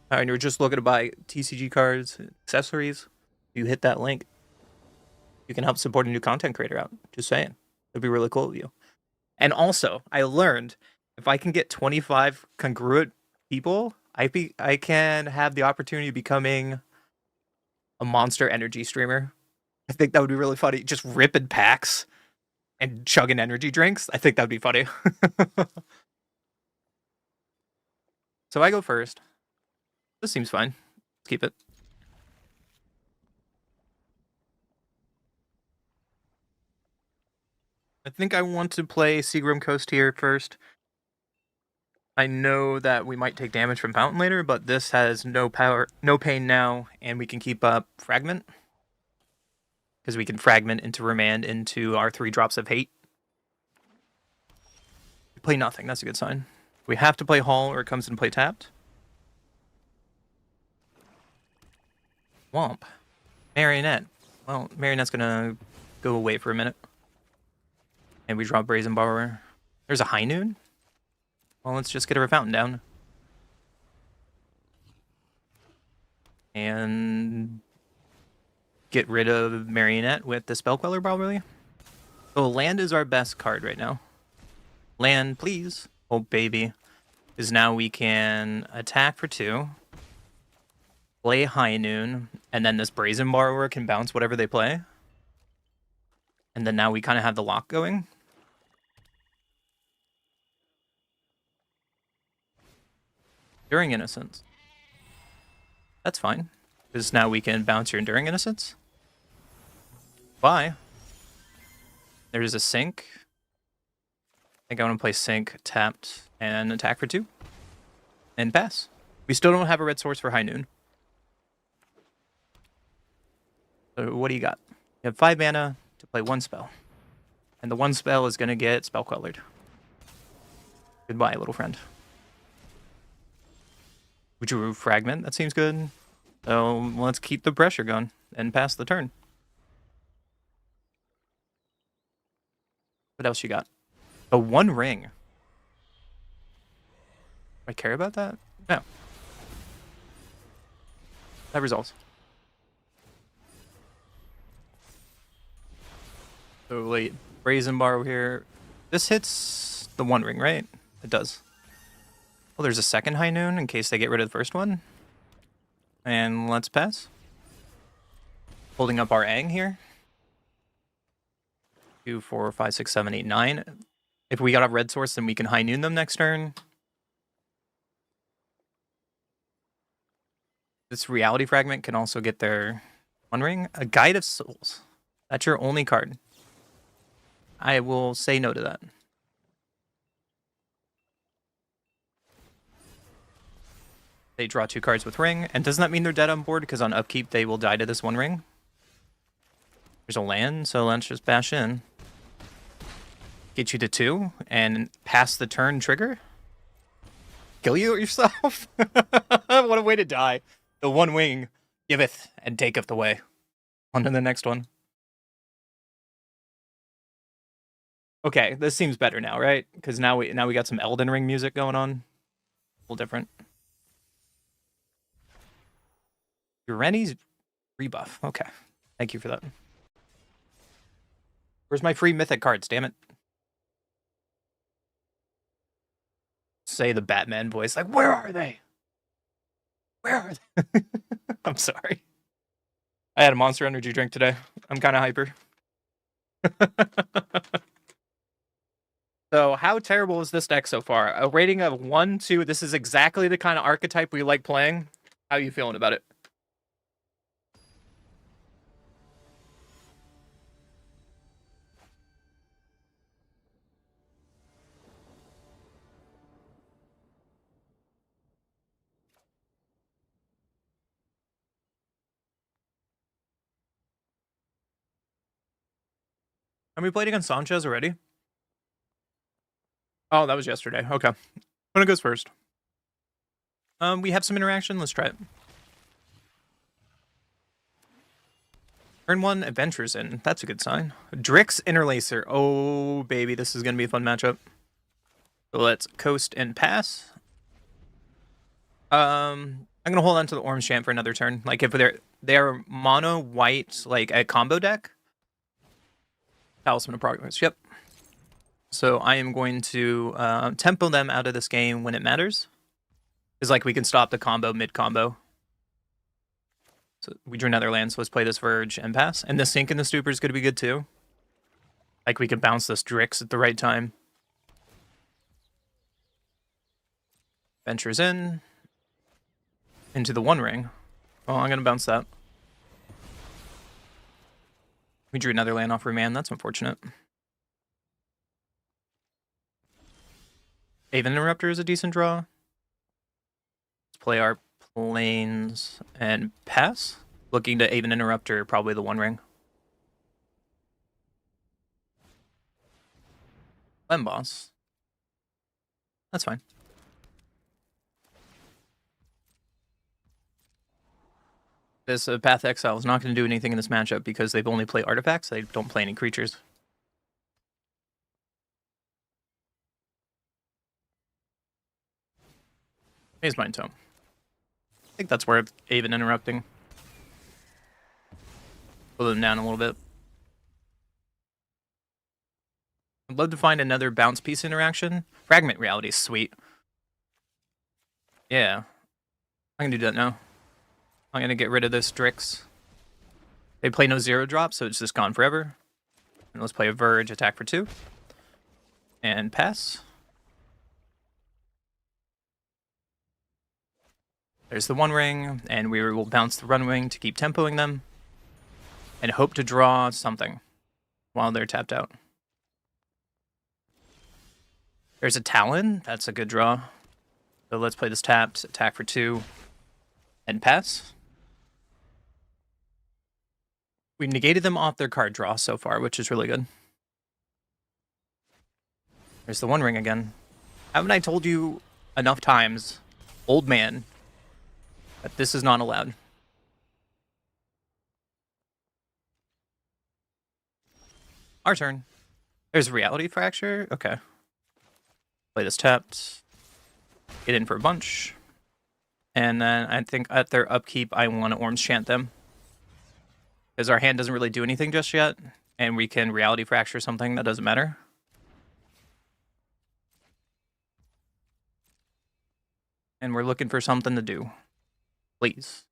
and you're just looking to buy TCG cards, accessories, you hit that link. You can help support a new content creator out. Just saying. It'd be really cool of you. And also, I learned if I can get 25 congruent people, I can have the opportunity of becoming a Monster Energy streamer. I think that would be really funny. Just ripping packs and chugging energy drinks. I think that would be funny. So I go first. This seems fine. Let's keep it. I think I want to play Seagram Coast here first. I know that we might take damage from Fountain later, but this has no power, no pain now, and we can keep up Fragment. Because we can Fragment into Remand into our 3 drops of hate. We play nothing, that's a good sign. We have to play Hall or it comes into play tapped. Womp. Marionette. Well, Marionette's gonna go away for a minute. And we draw Brazen Borrower. There's a High Noon? Well, let's just get our Fountain down. And get rid of Marionette with the Spell Queller, probably. So land is our best card right now. Land, please. Oh, baby. Because now we can attack for 2. Play High Noon. And then this Brazen Borrower can bounce whatever they play. And then now we kind of have the lock going. Enduring Innocence. That's fine. Because now we can bounce your Enduring Innocence. Bye. There's a Sync. I think I want to play Sync, tapped, and attack for 2. And pass. We still don't have a red source for High Noon. So what do you got? You have 5 mana to play 1 spell. And the 1 spell is going to get Spell Quellered. Goodbye, little friend. We drew Fragment. That seems good. So let's keep the pressure going and pass the turn. What else you got? A 1 ring. Do I care about that? No. That resolves. So wait, Brazen Borrow here. This hits the 1 ring, right? It does. Well, there's a second High Noon in case they get rid of the first one. And let's pass. Holding up our Aang here. 2, 4, 5, 6, 7, 8, 9. If we got a red source, then we can High Noon them next turn. This Reality Fragment can also get their 1 ring. A Guide of Souls. That's your only card. I will say no to that. They draw 2 cards with ring, and doesn't that mean they're dead on board? Because on upkeep, they will die to this 1 ring. There's a land, so let's just bash in. Get you to 2, and pass the turn trigger? Kill you yourself? What a way to die. The 1 wing giveth and taketh away. On to the next one. Okay, this seems better now, right? Because now we got some Elden Ring music going on. A little different. Ureni's rebuff. Okay. Thank you for that. Where's my free mythic cards, damn it? Say the Batman voice, like, where are they? Where are they? I'm sorry. I had a Monster Energy drink today. I'm kind of hyper. So how terrible is this deck so far? A rating of 1, 2. This is exactly the kind of archetype we like playing. How are you feeling about it? Have we played against Sanchez already? Oh, that was yesterday. Okay. When it goes first. We have some interaction. Let's try it. Turn 1, Adventures in. That's a good sign. Drix Interlacer. Oh, baby. This is going to be a fun matchup. So let's coast and pass. I'm going to hold on to the Orange Champ for another turn. Like, if they're mono white, like a combo deck. Talisman of Progress. Yep. So I am going to tempo them out of this game when it matters. Because, like, we can stop the combo mid-combo. So we drew another land, so let's play this Verge and pass. And the Sink in the Stupor is going to be good, too. Like, we can bounce this Drix at the right time. Ventures in. Into the 1 ring. Oh, I'm gonna bounce that. We drew another land off Remand. That's unfortunate. Haven Interrupter is a decent draw. Let's play our planes and pass. Looking to Haven Interrupter, probably the One Ring. Boss. That's fine. This Path Exile is not going to do anything in this matchup because they've only played artifacts. They don't play any creatures. Here's Mind Tome. I think that's worth Haven Interrupting. Pull them down a little bit. I'd love to find another bounce piece interaction. Fragment Reality is sweet. Yeah. I'm going to do that now. I'm going to get rid of this Strix. They play no 0-drop, so it's just gone forever. And let's play a Verge, attack for 2. And pass. There's the One Ring, and we will bounce the Run Ring to keep tempoing them. And hope to draw something while they're tapped out. There's a Talon. That's a good draw. So let's play this tapped, attack for 2, and pass. We've negated them off their card draw so far, which is really good. There's the One Ring again. Haven't I told you enough times, old man, that this is not allowed? Our turn. There's Reality Fracture. Okay. Play this tapped. Get in for a bunch. And then I think at their upkeep, I want to Orm's Chant them. Because our hand doesn't really do anything just yet. And we can Reality Fracture something. That doesn't matter. And we're looking for something to do. Please.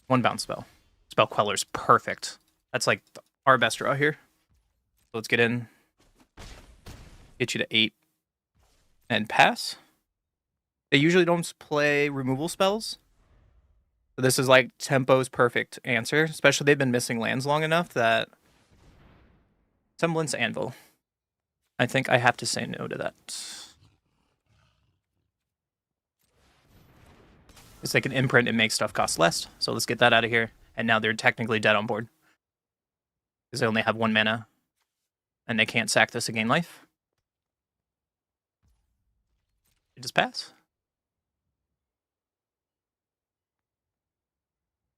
One bounce spell. Spell Queller's perfect. That's like our best draw here. So let's get in. Get you to 8. And pass. They usually don't play removal spells. So this is like Tempo's perfect answer. Especially they've been missing lands long enough that... Semblance Anvil. I think I have to say no to that. Because they can imprint and make stuff cost less. So let's get that out of here. And now they're technically dead on board. Because they only have 1 mana. And they can't sack this to gain life. It just pass.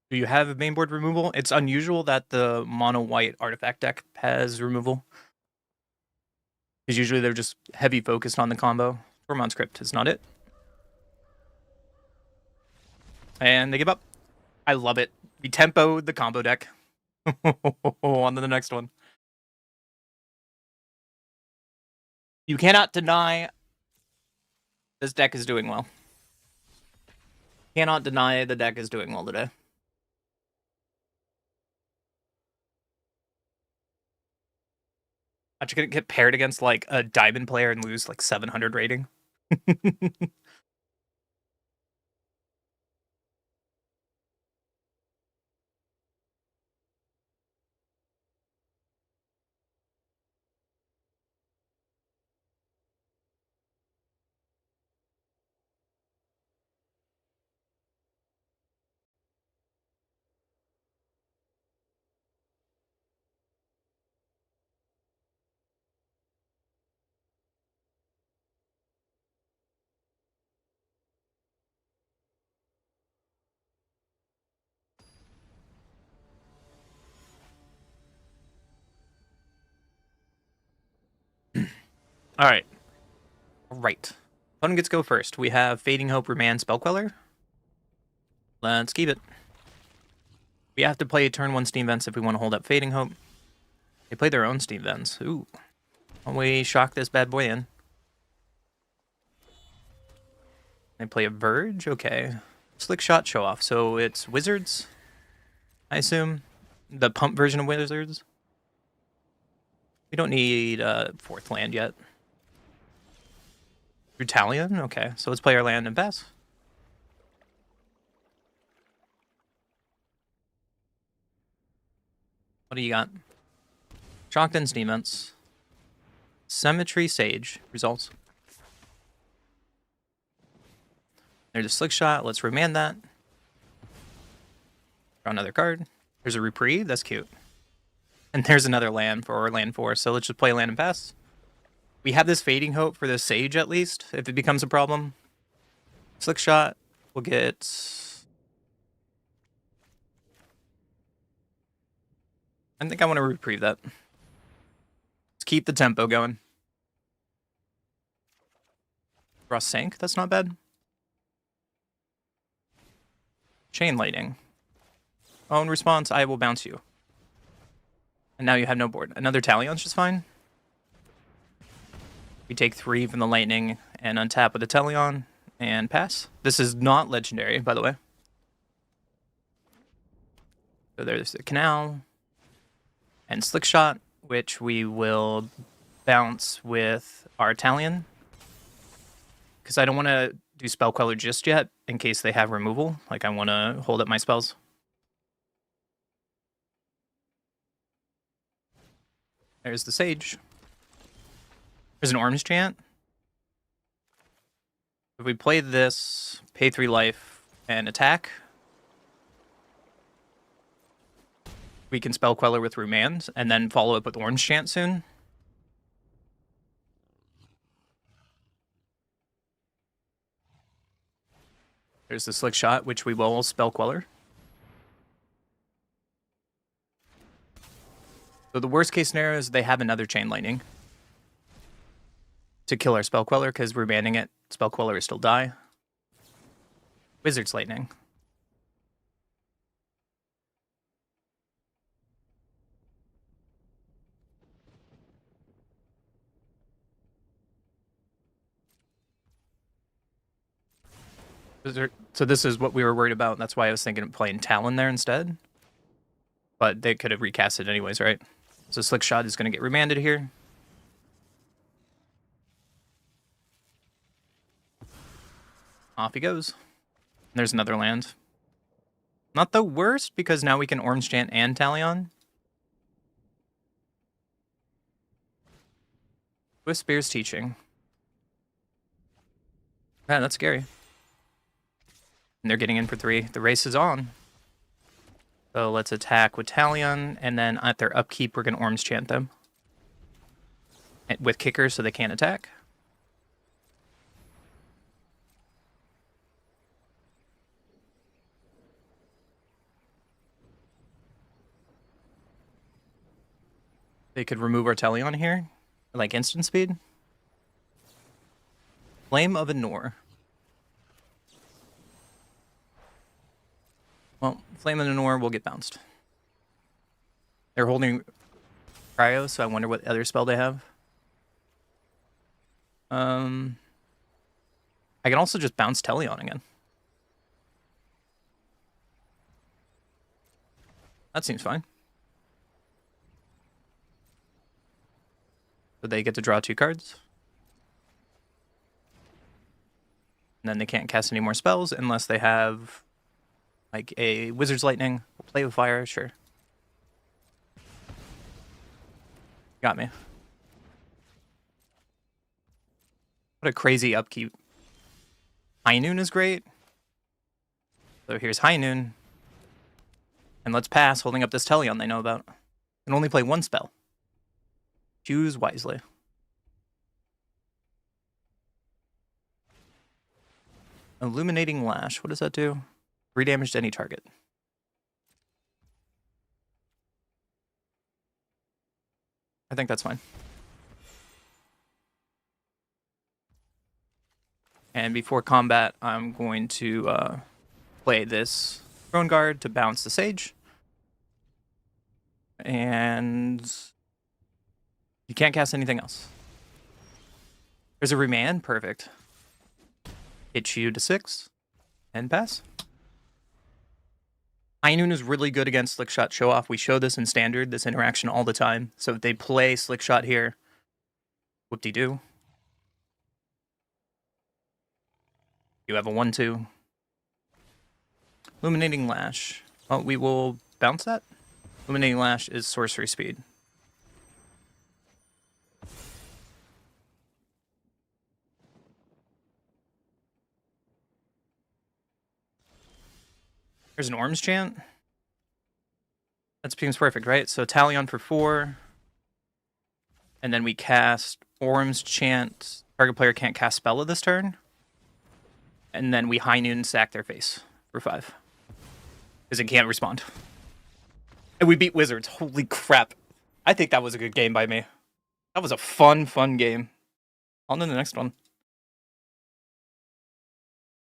Do you have a mainboard removal? It's unusual that the mono-white artifact deck has removal. Because usually they're just heavy focused on the combo. Tormod's Crypt is not it. And they give up. I love it. We tempoed the combo deck. On to the next one. You cannot deny this deck is doing well. Cannot deny the deck is doing well today. I'm just gonna get paired against like a diamond player and lose like 700 rating. All right. Opponent gets to go first. We have Fading Hope, Remand, Spellqueller. Let's keep it. We have to play turn 1 Steam Vents if we want to hold up Fading Hope. They play their own Steam Vents. Ooh. Why don't we shock this bad boy in? They play a Verge? Okay. Slick Shot Show Off. So it's Wizards, I assume. The pump version of Wizards. We don't need a 4th land yet. Brutalion? Okay, so let's play our land and pass. What do you got? Shockton's defense. Symmetry Sage results. There's a slick shot. Let's remand that. Draw another card. There's a reprieve. That's cute. And there's another land for land 4. So let's just play land and pass. We have this fading hope for the Sage at least, if it becomes a problem. Slick shot. We'll get... I think I want to reprieve that. Let's keep the tempo going. Draw Sank. That's not bad. Chain Lightning. Oh, in response, I will bounce you. And now you have no board. Another Talion's just fine. We take 3 from the Lightning and untap with a Talion and pass. This is not legendary, by the way. So there's the Canal and Slick Shot, which we will bounce with our Talion. Because I don't want to do Spell Queller just yet, in case they have removal. Like, I want to hold up my spells. There's the Sage. There's an Orange Chant. If we play this, pay 3 life, and attack, we can Spell Queller with Remand, and then follow up with Orange Chant soon. There's the Slick Shot, which we will Spell Queller. So the worst case scenario is they have another Chain Lightning to kill our Spell Queller, because remanding it, Spell Queller is still die. Wizard's Lightning. So this is what we were worried about. That's why I was thinking of playing Talon there instead. But they could have recast it anyways, right? So Slick Shot is going to get remanded here. Off he goes. There's another land. Not the worst, because now we can Orange Chant and Talion. With Spear's Teaching. Man, that's scary. And they're getting in for 3. The race is on. So let's attack with Talion, and then at their upkeep, we're going to Orange Chant them. With kickers so they can't attack. They could remove our Talion here, like instant speed. Flame of Anor. Well, Flame of Anor will get bounced. They're holding Cryo, so I wonder what other spell they have. I can also just bounce Talion again. That seems fine. So they get to draw 2 cards. And then they can't cast any more spells unless they have like a Wizard's Lightning. We'll play with fire, sure. Got me. What a crazy upkeep. High Noon is great. So here's High Noon. And let's pass, holding up this Talion they know about. And only play 1 spell. Choose wisely. Illuminating Lash. What does that do? 3 damage to any target. I think that's fine. And before combat, I'm going to play this Throne Guard to bounce the Sage. And you can't cast anything else. There's a Remand. Perfect. Hit you to 6 and pass. High Noon is really good against Slick Shot Show Off. We show this in Standard, this interaction all the time. So if they play Slick Shot here, whoop-de-doo. You have a 1-2. Illuminating Lash. Well, we will bounce that. Illuminating Lash is sorcery speed. There's an Orm's Chant. That seems perfect, right? So Talion for 4. And then we cast Orm's Chant. Target player can't cast Spell of this turn. And then we High Noon sack their face for 5. Because it can't respond. And we beat Wizards. Holy crap. I think that was a good game by me. That was a fun game. On to the next one.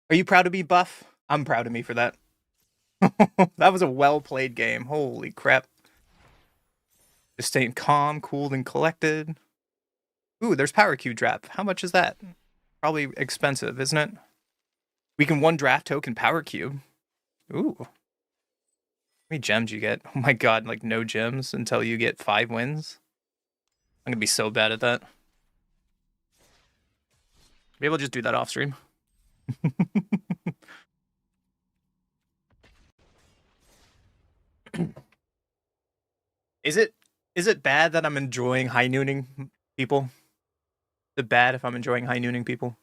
Are you proud of me, Buff? I'm proud of me for that. That was a well-played game. Holy crap. Just staying calm, cool, and collected. Ooh, there's Power Cube Drop. How much is that? Probably expensive, isn't it? We can 1 draft token Power Cube. Ooh. How many gems you get? Oh my god, like no gems until you get 5 wins. I'm gonna be so bad at that. Maybe I'll just do that off stream. Is it bad that I'm enjoying high nooning people? Is it bad if I'm enjoying high nooning people?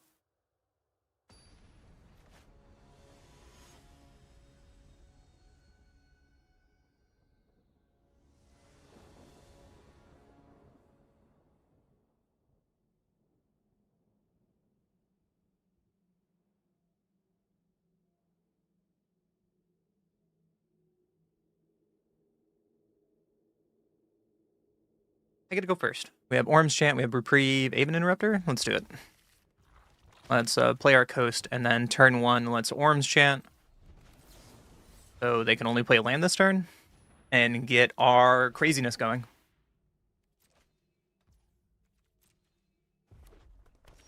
I get to go first. We have Orm's Chant, we have Reprieve, Aven Interrupter. Let's do it. Let's play our coast, and then turn 1, let's Orm's Chant. So they can only play land this turn, and get our craziness going.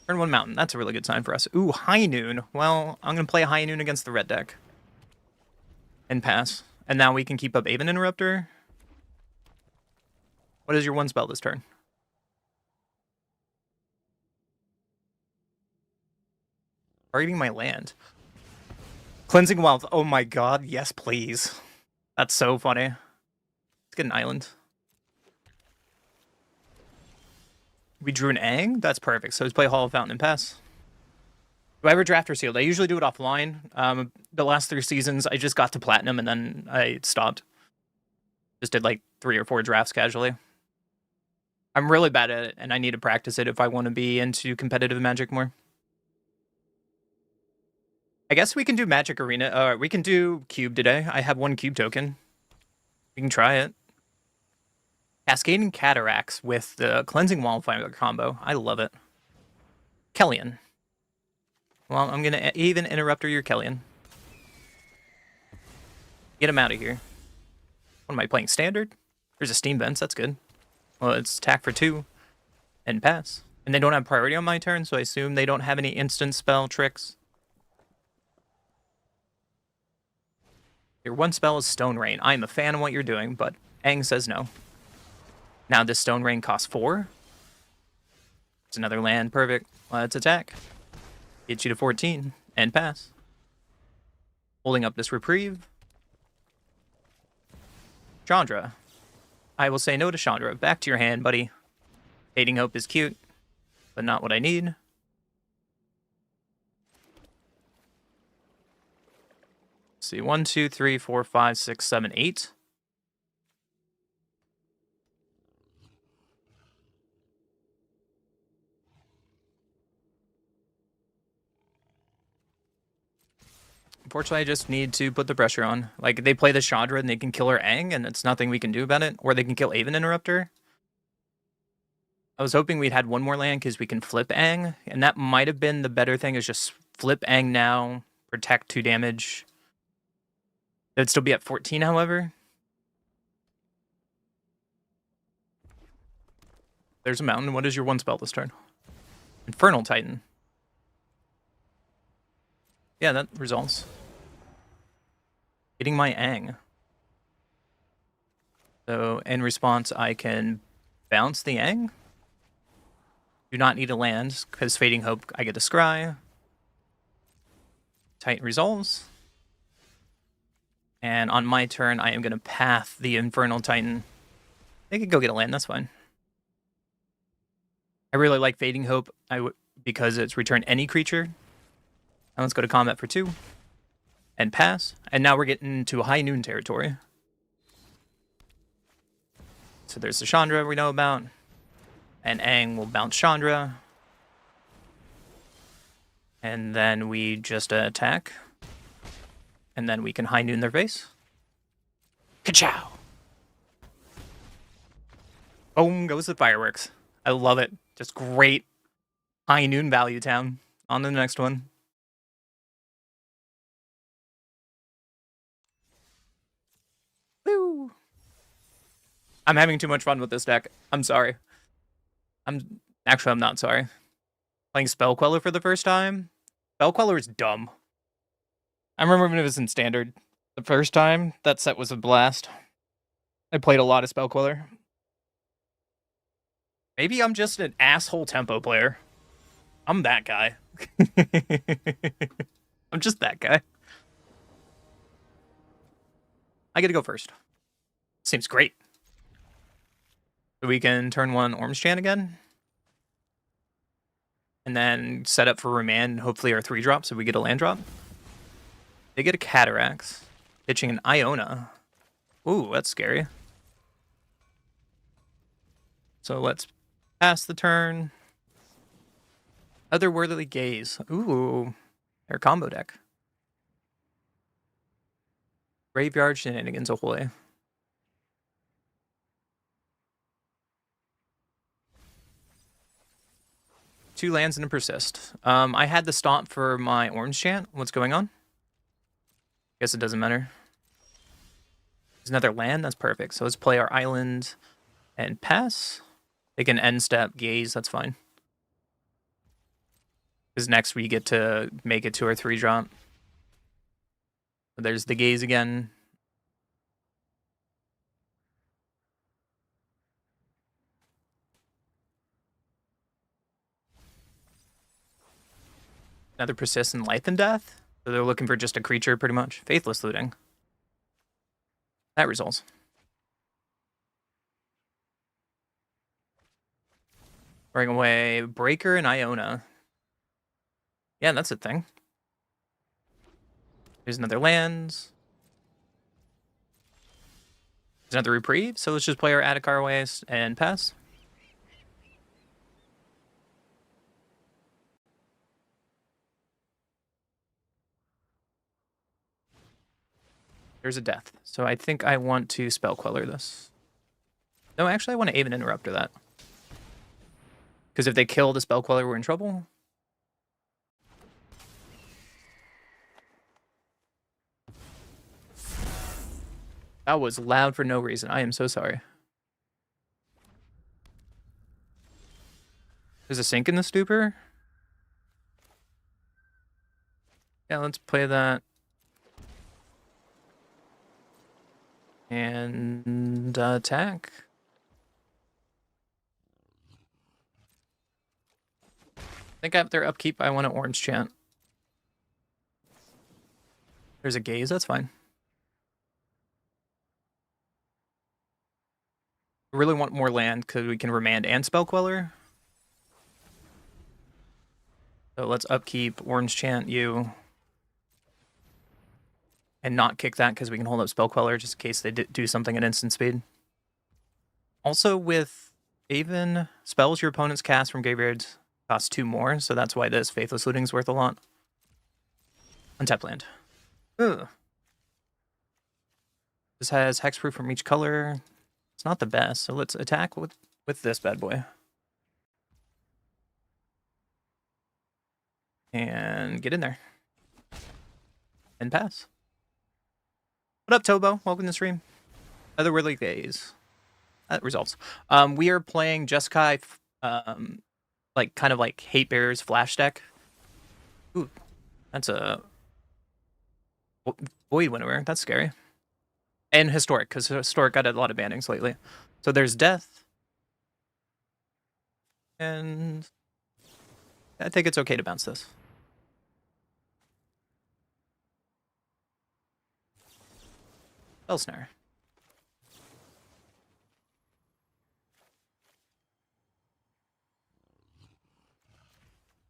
Turn 1 Mountain, that's a really good sign for us. Ooh, High Noon. Well, I'm going to play High Noon against the red deck. And pass. And now we can keep up Aven Interrupter. What is your 1 spell this turn? Targeting my land. Cleansing Wealth. Oh my god, yes please. That's so funny. Let's get an island. We drew an Aang? That's perfect. So let's play Hall of Fountain and pass. Do I ever draft or sealed? I usually do it offline. The last 3 seasons, I just got to Platinum and then I stopped. Just did like 3 or 4 drafts casually. I'm really bad at it, and I need to practice it if I want to be into competitive Magic more. I guess we can do Magic Arena. We can do Cube today. I have 1 Cube token. We can try it. Cascading Cataracts with the Cleansing Wildfire combo. I love it. Kellyan. Well, I'm going to even Interrupter your Kellyan. Get him out of here. What am I playing? Standard? There's a Steam Vents. That's good. Well, it's attack for 2 and pass. And they don't have priority on my turn, so I assume they don't have any instant spell tricks. Your 1 spell is Stone Rain. I'm a fan of what you're doing, but Aang says no. Now this Stone Rain costs 4. It's another land. Perfect. Let's attack. Get you to 14 and pass. Holding up this Reprieve. Chandra. I will say no to Chandra. Back to your hand, buddy. Fading Hope is cute, but not what I need. Let's see, 1, 2, 3, 4, 5, 6, 7, 8. Unfortunately, I just need to put the pressure on. Like, they play the Chandra and they can kill her Aang, and it's nothing we can do about it. Or they can kill Aven Interrupter. I was hoping we'd had 1 more land because we can flip Aang, and that might have been the better thing, is just flip Aang now, protect 2 damage. It'd still be at 14, however. There's a mountain. What is your 1 spell this turn? Infernal Titan. Yeah, that resolves. Getting my Aang. So, in response, I can bounce the Aang. Do not need a land, because Fading Hope, I get to scry. Titan resolves. And on my turn, I am going to path the Infernal Titan. They could go get a land, that's fine. I really like Fading Hope because it's return any creature. Now let's go to combat for 2. And pass. And now we're getting to high noon territory. So there's the Chandra we know about. And Aang will bounce Chandra. And then we just attack. And then we can high noon their face. Ka-chow! Boom goes the fireworks. I love it. Just great high noon value town. On to the next one. Woo! I'm having too much fun with this deck. I'm sorry. I'm not sorry. Playing Spell Queller for the first time. Spell Queller is dumb. I remember when it was in Standard. The first time, that set was a blast. I played a lot of Spell Queller. Maybe I'm just an asshole tempo player. I'm that guy. I'm just that guy. I get to go first. Seems great. So we can turn 1 Orange Chan again. And then set up for Remand and hopefully our 3-drop so we get a land drop. They get a Cataracts. Pitching an Iona. Ooh, that's scary. So let's pass the turn. Otherworldly Gaze. Ooh, their combo deck. Graveyard Shenanigans Ahoy. Two lands and a persist. I had the stomp for my Orange Chant. What's going on? Guess it doesn't matter. There's another land. That's perfect. So let's play our island and pass. They can end step, gaze. That's fine. Because next we get to make it to our 3-drop. There's the gaze again. Another persistent life and death. So they're looking for just a creature, pretty much. Faithless Looting. That results. Bring away Breaker and Iona. Yeah, that's a thing. There's another lands. There's another reprieve. So let's just play our Adhikar ways and pass. There's a death. So I think I want to Spell Queller this. No, actually I want to Aven Interrupter that. Because if they kill the Spell Queller, we're in trouble. That was loud for no reason. I am so sorry. There's a sink in the stupor. Yeah, let's play that. And attack. I think after upkeep, I want an Orange Chant. There's a gaze, that's fine. I really want more land because we can Remand and Spell Queller. So let's upkeep Orange Chant you. And not kick that because we can hold up Spell Queller just in case they do something at instant speed. Also with Aven, spells your opponents cast from graveyards cost 2 more, so that's why this Faithless Looting is worth a lot. Untap land. Ugh. This has hexproof from each color. It's not the best, so let's attack with this bad boy. And get in there. And pass. What up, Tobo? Welcome to the stream. Otherworldly Gaze. That results. We are playing Jeskai, like kind of like Hate Bearer's Flash deck. Ooh, that's a Void Winnower. That's scary. And Historic, because Historic got a lot of bannings lately. So there's Death. And I think it's okay to bounce this. Spell Snare.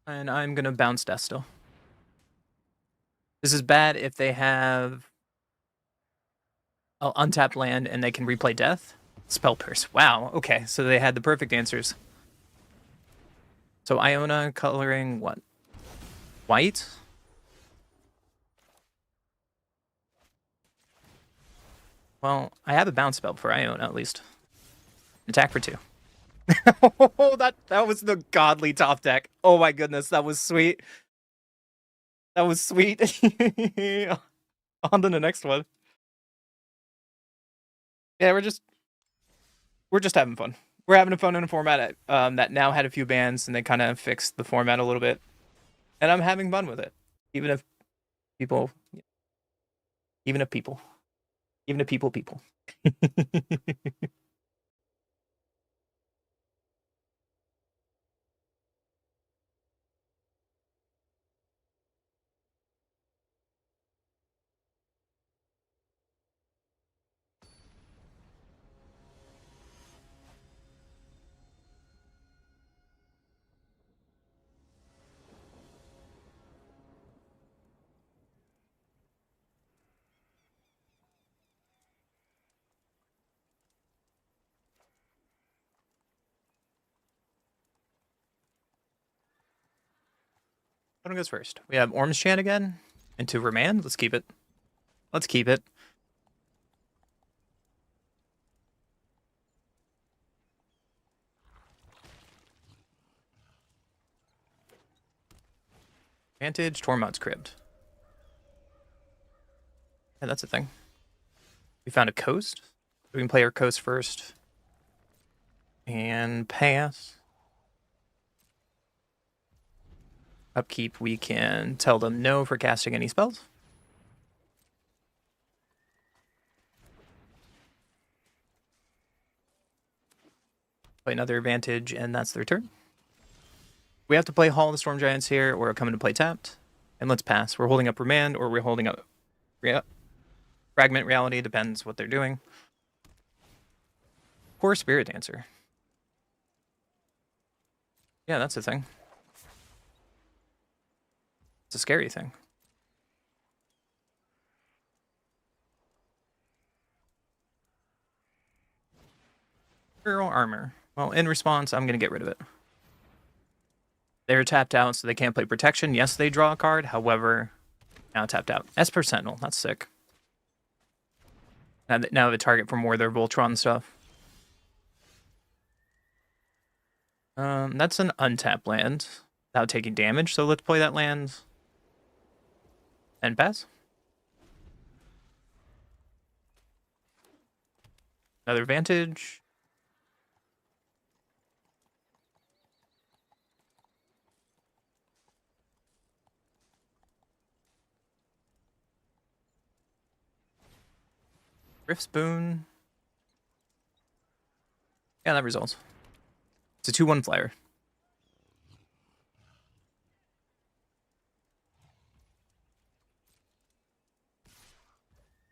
And I'm gonna bounce Death still. This is bad if they have untapped land and they can replay Death. Spell Pierce. Wow, okay, so they had the perfect answers. So Iona coloring what? White? Well, I have a bounce spell for Iona at least. Attack for 2. Oh, that was the godly top deck. Oh my goodness, that was sweet. That was sweet. On to the next one. Yeah, we're just having fun. We're having fun in a format that now had a few bans, and they kind of fixed the format a little bit. And I'm having fun with it, even if people. What goes first? We have Orm's Chant again into Remand. Let's keep it. Let's keep it. Advantage, Tormod's Crypt. Yeah, that's a thing. We found a coast. We can play our coast first. And pass. Upkeep, we can tell them no for casting any spells. Play another advantage, and that's their turn. We have to play Hall of the Storm Giants here, or come into play tapped. And let's pass. We're holding up Remand, or we're holding up Fragment Reality, depends what they're doing. Core Spirit Dancer. Yeah, that's a thing. It's a scary thing. Hero Armor. Well, in response, I'm going to get rid of it. They're tapped out, so they can't play Protection. Yes, they draw a card. However, now tapped out. Esper Sentinel. That's sick. Now the target for more of their Voltron stuff. That's an untapped land without taking damage, so let's play that land and pass. Another advantage. Rift's Boon. Yeah, that results. It's a 2/1 flyer.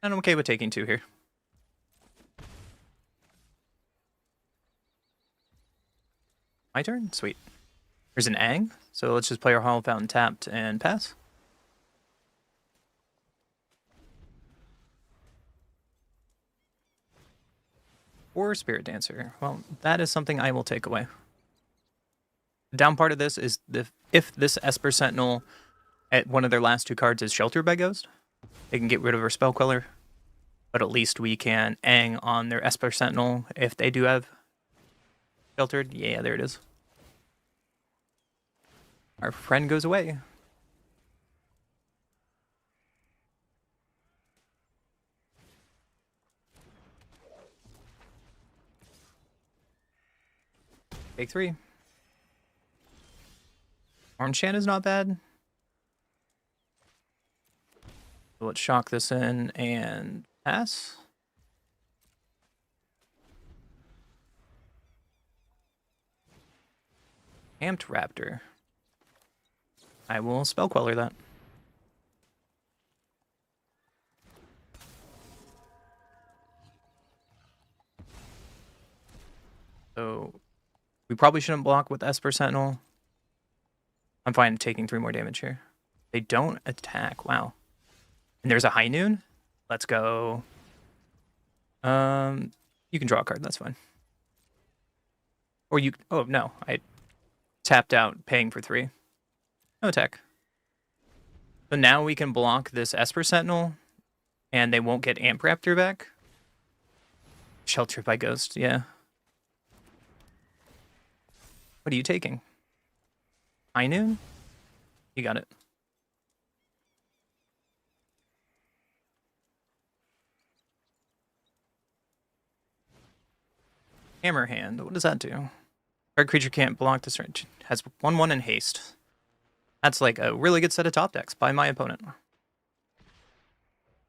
And I'm okay with taking 2 here. My turn? Sweet. There's an Ang, so let's just play our Hollow Fountain tapped and pass. Or Spirit Dancer. Well, that is something I will take away. The down part of this is if this Esper Sentinel at one of their last 2 cards is Sheltered by Ghost, they can get rid of our Spell Queller. But at least we can Ang on their Esper Sentinel if they do have Sheltered. Yeah, there it is. Our friend goes away. Take 3. Orange Shan is not bad. So let's shock this in and pass. Amped Raptor. I will Spell Queller that. We probably shouldn't block with Esper Sentinel. I'm fine taking 3 more damage here. They don't attack. Wow. And there's a High Noon. Let's go. You can draw a card. That's fine. Or you... Oh, no. I tapped out paying for 3. No attack. So now we can block this Esper Sentinel, and they won't get Amp Raptor back. Sheltered by Ghost, yeah. What are you taking? High Noon? You got it. Hammer Hand, what does that do? Target creature can't block this range. Has 1/1 and haste. That's like a really good set of top decks by my opponent.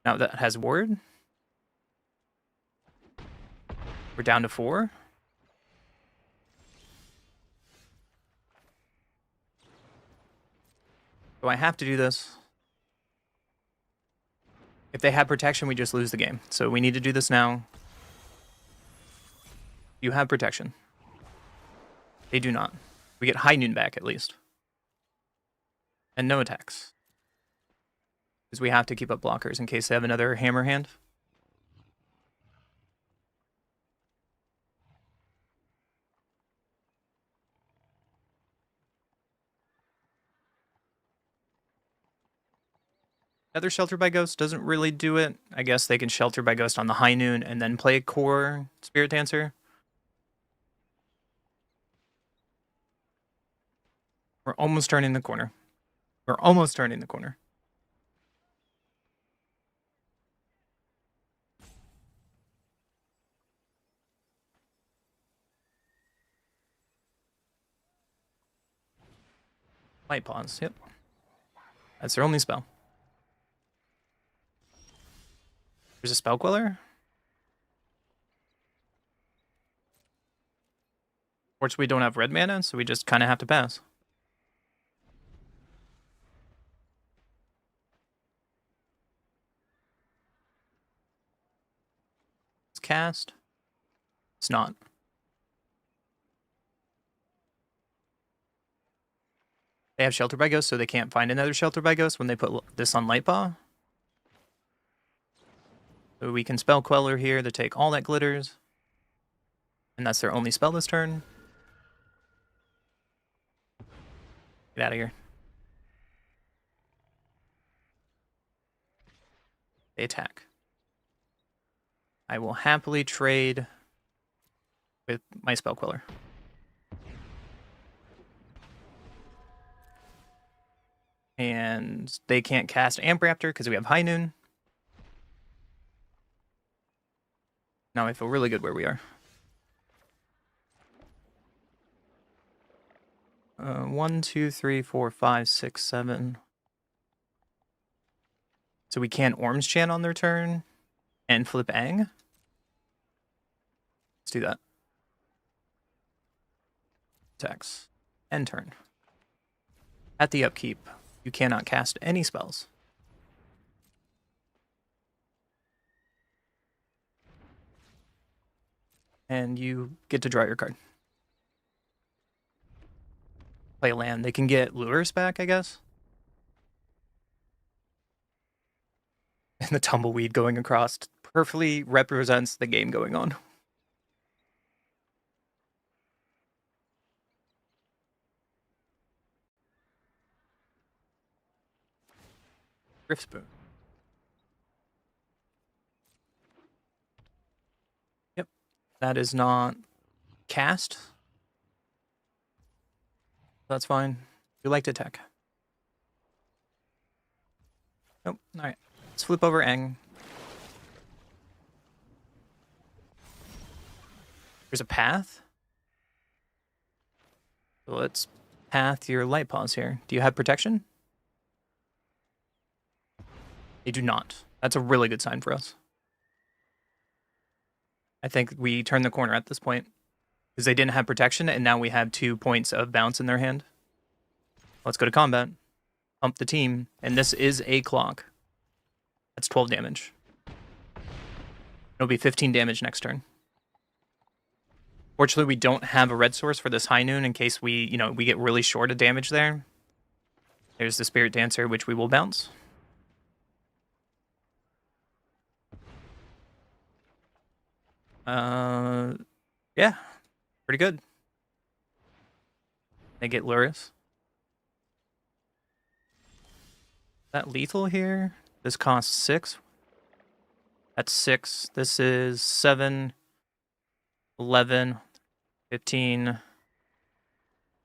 Now that has ward. We're down to 4. Do I have to do this? If they have protection, we just lose the game. So we need to do this now. You have protection. They do not. We get High Noon back at least. And no attacks. Because we have to keep up blockers in case they have another Hammer Hand. Another Shelter by Ghost doesn't really do it. I guess they can Shelter by Ghost on the High Noon and then play a core Spirit Dancer. We're almost turning the corner. We're almost turning the corner. Light Pause, yep. That's their only spell. There's a Spell Queller. Fortunately, we don't have red mana, so we just kind of have to pass. It's cast. It's not. They have Shelter by Ghost, so they can't find another Shelter by Ghost when they put this on Lightpaw. So we can Spell Queller here to take all that glitters. And that's their only spell this turn. Get out of here. They attack. I will happily trade with my Spell Queller. And they can't cast Amp Raptor because we have High Noon. Now I feel really good where we are. 1, 2, 3, 4, 5, 6, 7. So we can't Orm's Chant on their turn and flip Aang. Let's do that. Attacks. End turn. At the upkeep, you cannot cast any spells. And you get to draw your card. Play a land. They can get Lures back, I guess. And the tumbleweed going across perfectly represents the game going on. Rift Spoon. Yep. That is not cast. That's fine. We like to attack. Nope. Alright. Let's flip over Aang. There's a path. So let's path your Light Paws here. Do you have protection? They do not. That's a really good sign for us. I think we turn the corner at this point. Because they didn't have protection, and now we have 2 points of bounce in their hand. Let's go to combat. Pump the team. And this is a clock. That's 12 damage. It'll be 15 damage next turn. Fortunately, we don't have a red source for this high noon in case we get really short of damage there. There's the Spirit Dancer, which we will bounce. Yeah, pretty good. They get Luris. That lethal here? This costs 6. That's 6. This is 7, 11, 15,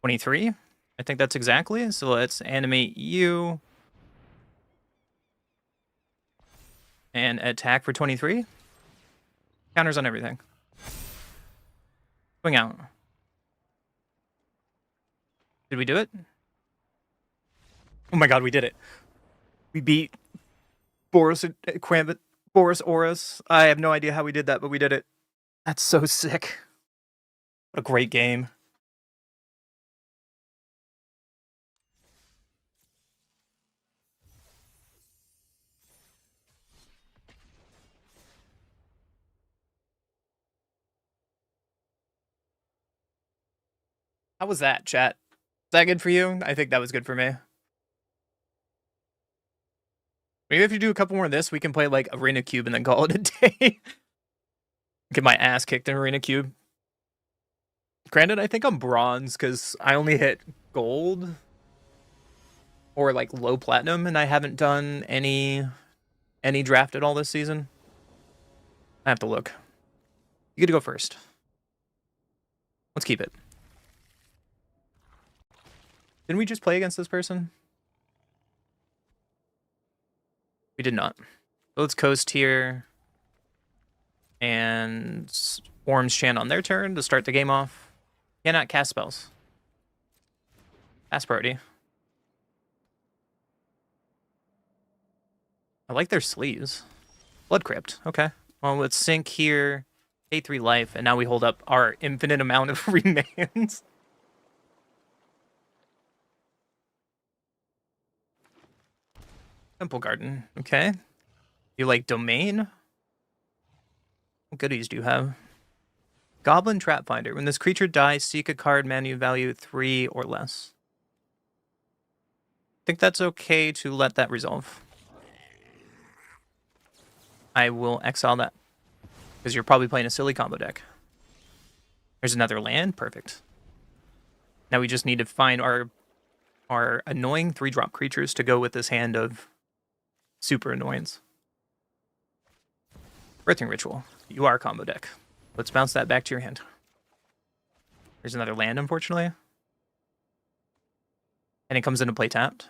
23. I think that's exactly. So let's animate you. And attack for 23. Counters on everything. Swing out. Did we do it? Oh my god, we did it. We beat Boris Quambit, Boris Oris. I have no idea how we did that, but we did it. That's so sick. What a great game. How was that, chat? Is that good for you? I think that was good for me. Maybe if you do a couple more of this, we can play like Arena Cube and then call it a day. Get my ass kicked in Arena Cube. Granted, I think I'm bronze because I only hit gold or like low platinum, and I haven't done any draft at all this season. I have to look. You get to go first. Let's keep it. Didn't we just play against this person? We did not. So let's coast here. And Worms Chant on their turn to start the game off. Cannot cast spells. Pass priority. I like their sleeves. Blood Crypt. Okay. Well, let's sink here. Pay 3 life, and now we hold up our infinite amount of remands. Temple Garden. Okay. You like Domain? What goodies do you have? Goblin Trap Finder. When this creature dies, seek a card mana value 3 or less. I think that's okay to let that resolve. I will exile that. Because you're probably playing a silly combo deck. There's another land. Perfect. Now we just need to find our annoying 3-drop creatures to go with this hand of super annoyance. Birthing Ritual. You are a combo deck. Let's bounce that back to your hand. There's another land, unfortunately. And it comes into play tapped.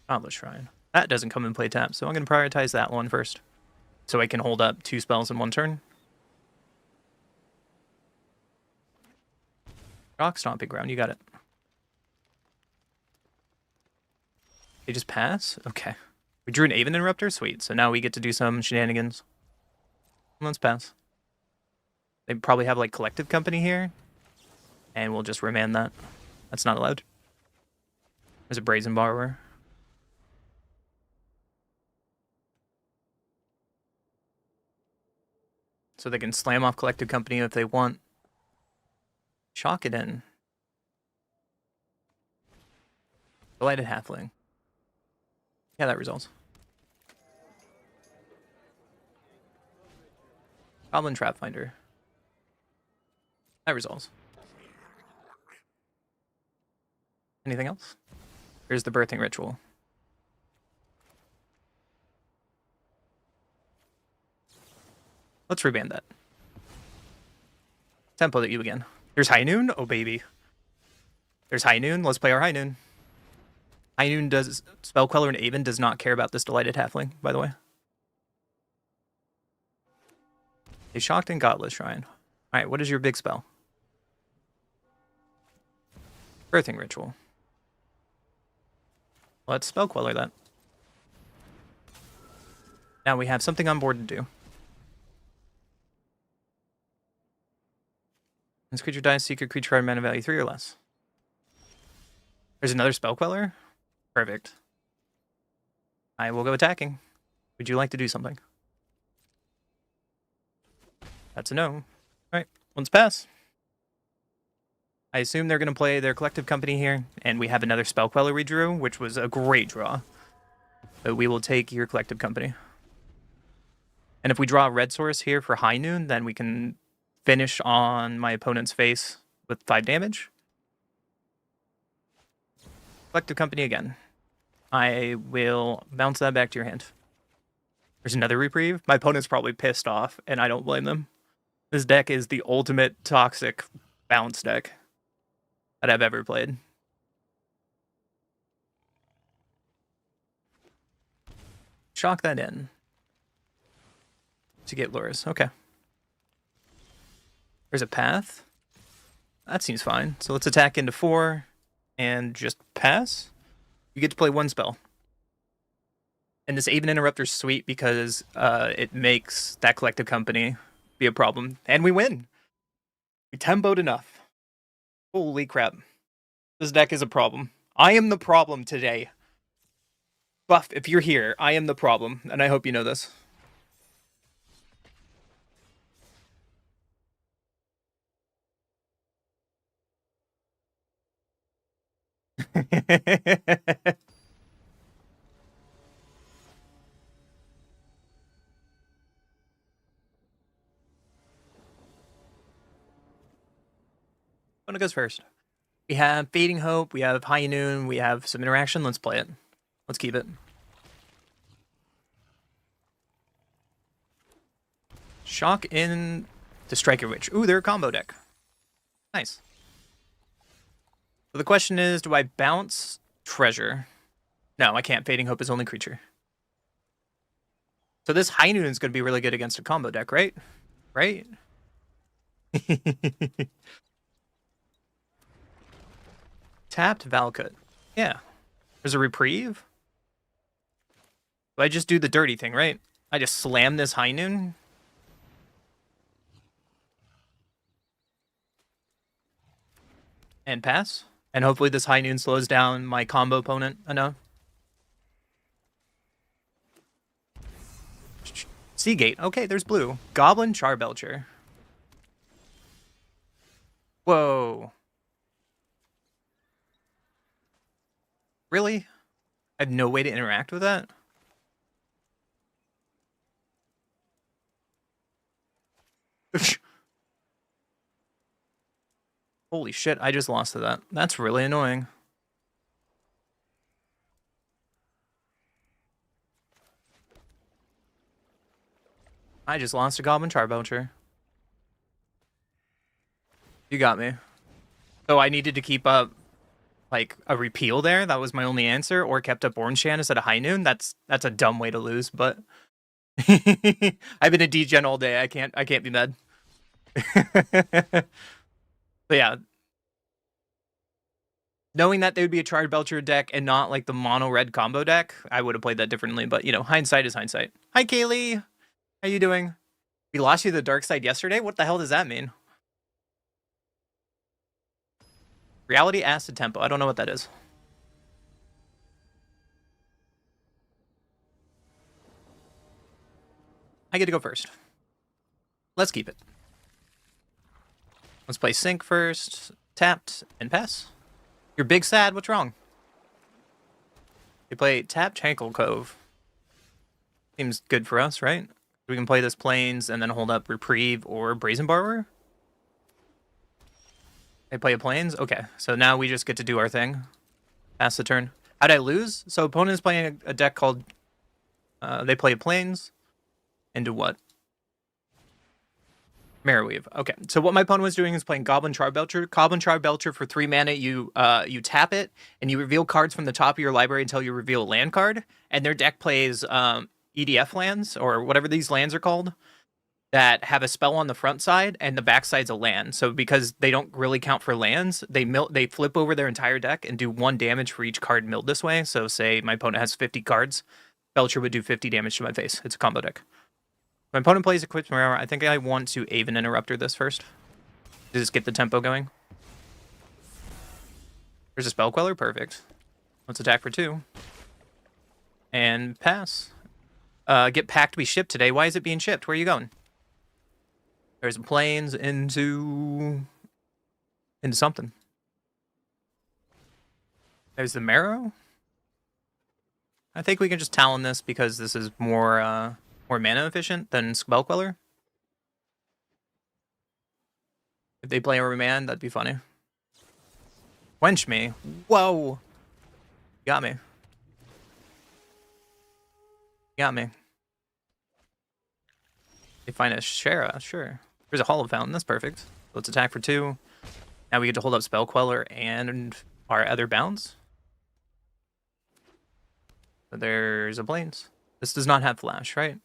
Gauntlet Shrine. That doesn't come in play tapped, so I'm going to prioritize that one first. So I can hold up 2 spells in 1 turn. Rock Stomping Ground, you got it. They just pass? Okay. We drew an Aven Interrupter? Sweet. So now we get to do some shenanigans. Let's pass. They probably have like Collective Company here. And we'll just remand that. That's not allowed. There's a Brazen Borrower. So they can slam off Collective Company if they want. Chalk it in. Delighted Halfling. Yeah, that resolves. Goblin Trap Finder. That resolves. Anything else? Here's the Birthing Ritual. Let's reband that. Tempo at you again. There's High Noon? Oh, baby. There's High Noon. Let's play our High Noon. High Noon does... Spell Queller and Aven does not care about this Delighted Halfling, by the way. They shocked and Godless Shrine. Alright, what is your big spell? Birthing Ritual. Let's Spell Queller that. Now we have something on board to do. This creature dies, secret creature card mana value 3 or less. There's another Spell Queller? Perfect. I will go attacking. Would you like to do something? That's a no. All right, let's pass. I assume they're going to play their collective company here, and we have another Spell Queller we drew, which was a great draw. But we will take your collective company. And if we draw a red source here for High Noon, then we can finish on my opponent's face with 5 damage. Collective company again. I will bounce that back to your hand. There's another reprieve. My opponent's probably pissed off, and I don't blame them. This deck is the ultimate toxic bounce deck that I've ever played. Shock that in to get lures. Okay. There's a path. That seems fine. So let's attack into 4 and just pass. You get to play 1 spell. And this Aven Interrupter's sweet because it makes that collective company be a problem. And we win. We tempoed enough. Holy crap. This deck is a problem. I am the problem today. Buff, if you're here, I am the problem. And I hope you know this. One goes first. We have Fading Hope, we have High Noon, we have some interaction. Let's play it. Let's keep it. Shock in the Striker Witch. Ooh, they're a combo deck. Nice. So the question is, do I bounce Treasure? No, I can't. Fading Hope is only creature. So this High Noon is going to be really good against a combo deck, right? Right? Tapped Valakut. Yeah. There's a reprieve. So I just do the dirty thing, right? I just slam this High Noon. And pass. And hopefully this High Noon slows down my combo opponent enough. Seagate. Okay, there's blue. Goblin Charbelcher. Whoa. Really? I have no way to interact with that? Holy shit, I just lost to that. That's really annoying. I just lost a Goblin Charbelcher. You got me. So I needed to keep up like a repeal there. That was my only answer, or kept up Orange Shan instead of High Noon. That's a dumb way to lose, but I've been a degen all day. I can't be mad. But yeah. Knowing that they would be a Charbelcher deck and not like the mono red combo deck, I would have played that differently, but you know, hindsight is hindsight. Hi Kaylee. How you doing? We lost you to the dark side yesterday? What the hell does that mean? Reality Acid Tempo. I don't know what that is. I get to go first. Let's keep it. Let's play Sync first. Tapped and pass. You're big sad. What's wrong? We play Tapped Hankle Cove. Seems good for us, right? We can play this Plains and then hold up Reprieve or Brazen Borrower. They play a Plains? Okay, so now we just get to do our thing. Pass the turn. How'd I lose? So opponent is playing a deck called... they play Plains. Into what? Marrowweave. Okay, so what my opponent was doing is playing Goblin Charbelcher. Goblin Charbelcher for 3 mana, you tap it, and you reveal cards from the top of your library until you reveal a land card. And their deck plays EDF lands, or whatever these lands are called, that have a spell on the front side, and the back side's a land. So because they don't really count for lands, they flip over their entire deck and do 1 damage for each card milled this way. So say my opponent has 50 cards, Belcher would do 50 damage to my face. It's a combo deck. My opponent plays Equipped Mirror. I think I want to Aven Interrupter this first. To just get the tempo going. There's a Spell Queller. Perfect. Let's attack for 2. And pass. Get packed to be shipped today. Why is it being shipped? Where are you going? There's planes into something. There's the marrow. I think we can just talon this because this is more mana efficient than Spell Queller. If they play a remand, that'd be funny. Quench me. Whoa. Got me. Got me. They find a Shara, sure. There's a Hollow Fountain, that's perfect. Let's attack for 2. Now we get to hold up Spell Queller and our other bounds. So there's a Plains. This does not have Flash, right?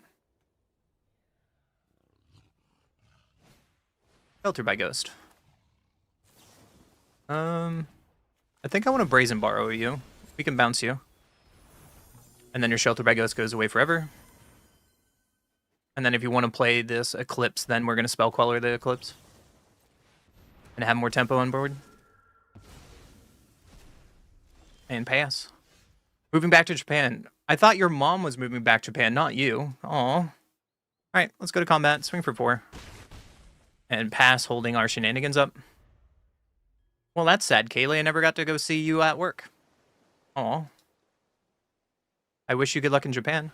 Shelter by Ghost. I think I want to Brazen Borrow you. We can bounce you. And then your Shelter by Ghost goes away forever. And then if you want to play this Eclipse, then we're going to Spell Queller the Eclipse. And have more tempo on board. And pass. Moving back to Japan. I thought your mom was moving back to Japan, not you. Aw. Alright, let's go to combat. Swing for 4. And pass, holding our shenanigans up. Well, that's sad, Kaylee. I never got to go see you at work. Aw. I wish you good luck in Japan.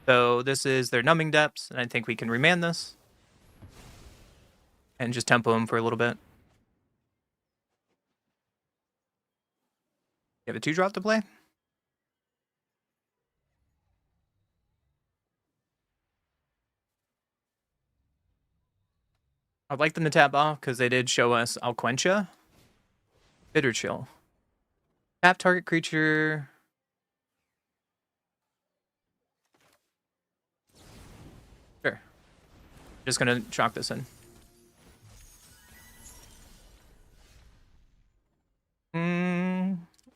So this is their Numbing Depths, and I think we can remand this. And just tempo them for a little bit. You have a 2-drop to play? I'd like them to tap off because they did show us Alquentia. Bitter Chill. Tap target creature. Sure. Just gonna chalk this in.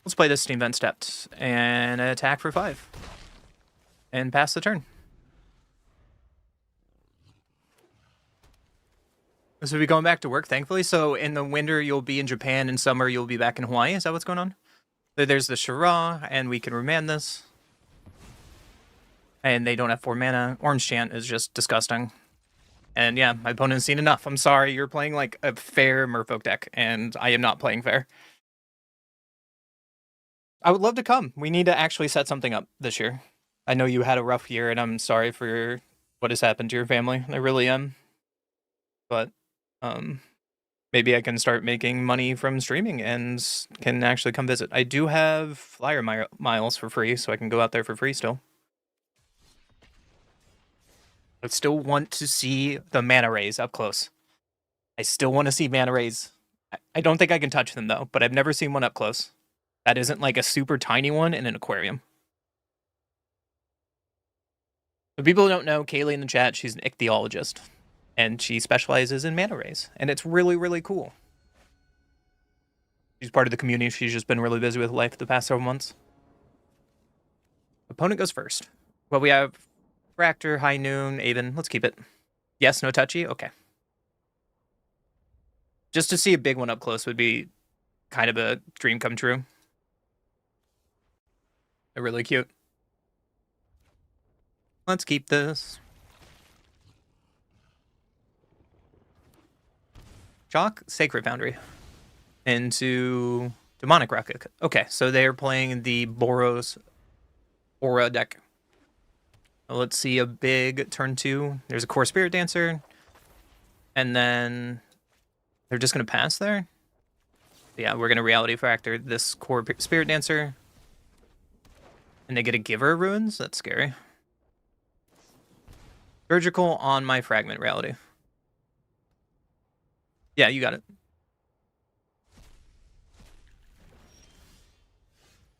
Let's play this Steam Vent Stepped and attack for 5. And pass the turn. This will be going back to work, thankfully. So in the winter, you'll be in Japan. In summer, you'll be back in Hawaii. Is that what's going on? So there's the Shara, and we can remand this. And they don't have 4 mana. Orange Chant is just disgusting. And yeah, my opponent's seen enough. I'm sorry, you're playing like a fair Merfolk deck, and I am not playing fair. I would love to come. We need to actually set something up this year. I know you had a rough year, and I'm sorry for what has happened to your family. I really am. But maybe I can start making money from streaming and can actually come visit. I do have flyer miles for free, so I can go out there for free still. I still want to see the mana rays up close. I still want to see mana rays. I don't think I can touch them though, but I've never seen one up close. That isn't like a super tiny one in an aquarium. For people who don't know, Kaylee in the chat, she's an ichthyologist. And she specializes in mana rays. And it's really, really cool. She's part of the community. She's just been really busy with life the past several months. Opponent goes first. Well, we have Fractor, High Noon, Aven. Let's keep it. Yes, no touchy? Okay. Just to see a big one up close would be kind of a dream come true. They're really cute. Let's keep this. Chalk, Sacred Foundry. Into Demonic Rocket. Okay, so they're playing the Boros Aura deck. Let's see a big turn 2. There's a Core Spirit Dancer. And then they're just going to pass there. Yeah, we're going to Reality Factor this Core Spirit Dancer. And they get a Giver Ruins? That's scary. Surgical on my Fragment Reality. Yeah, you got it.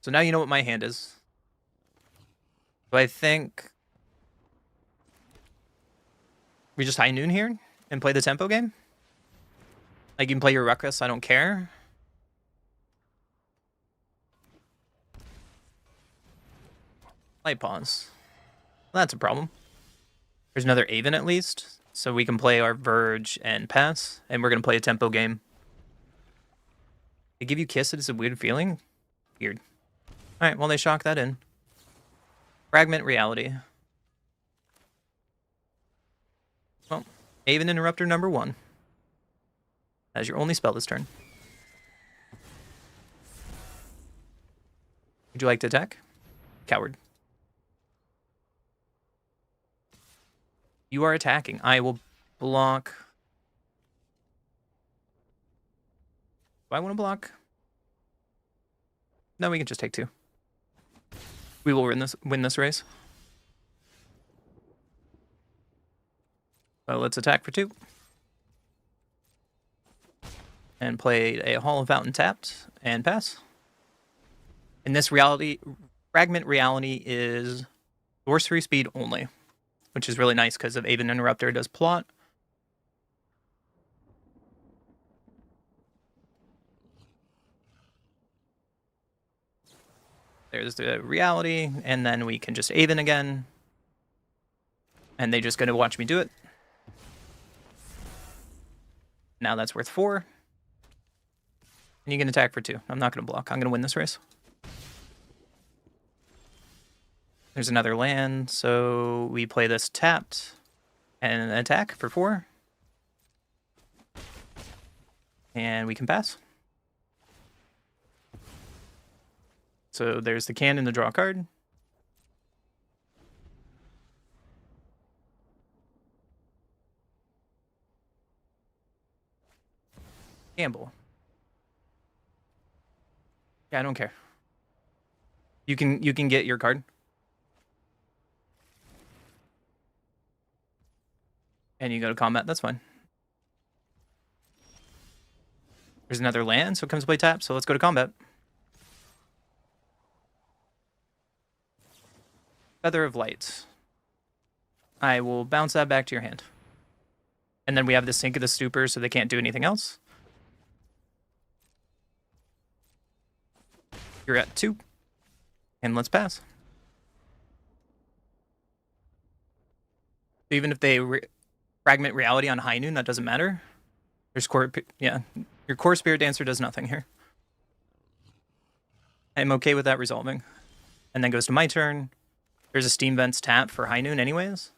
So now you know what my hand is. So I think we just High Noon here and play the tempo game. Like you can play your Ruckus, I don't care. Light Pawns. Well, that's a problem. There's another Aven at least. So we can play our Verge and pass. And we're going to play a tempo game. They give you Kiss, it is a weird feeling. Weird. Alright, well they shock that in. Fragment Reality. Well, Aven Interrupter number 1. As your only spell this turn. Would you like to attack? Coward. You are attacking. I will block. Do I want to block? No, we can just take 2. We will win this race. So let's attack for 2. And play a Hall of Fountain tapped and pass. In this fragment reality is sorcery speed only, which is really nice because of Aven Interrupter does plot. There's the reality, and then we can just Aven again. And they just gonna watch me do it. Now that's worth 4. And you can attack for 2. I'm not gonna block. I'm gonna win this race. There's another land, so we play this tapped and attack for 4. And we can pass. So there's the cannon to draw a card. Gamble. Yeah, I don't care. You can get your card. And you go to combat, that's fine. There's another land, so it comes to play tap, so let's go to combat. Feather of Light. I will bounce that back to your hand. And then we have the Sink of the Stupor, so they can't do anything else. You're at 2. And let's pass. Even if they fragment reality on High Noon, that doesn't matter. There's your core Spirit Dancer does nothing here. I'm okay with that resolving. And then goes to my turn. There's a Steam Vents tap for High Noon anyways.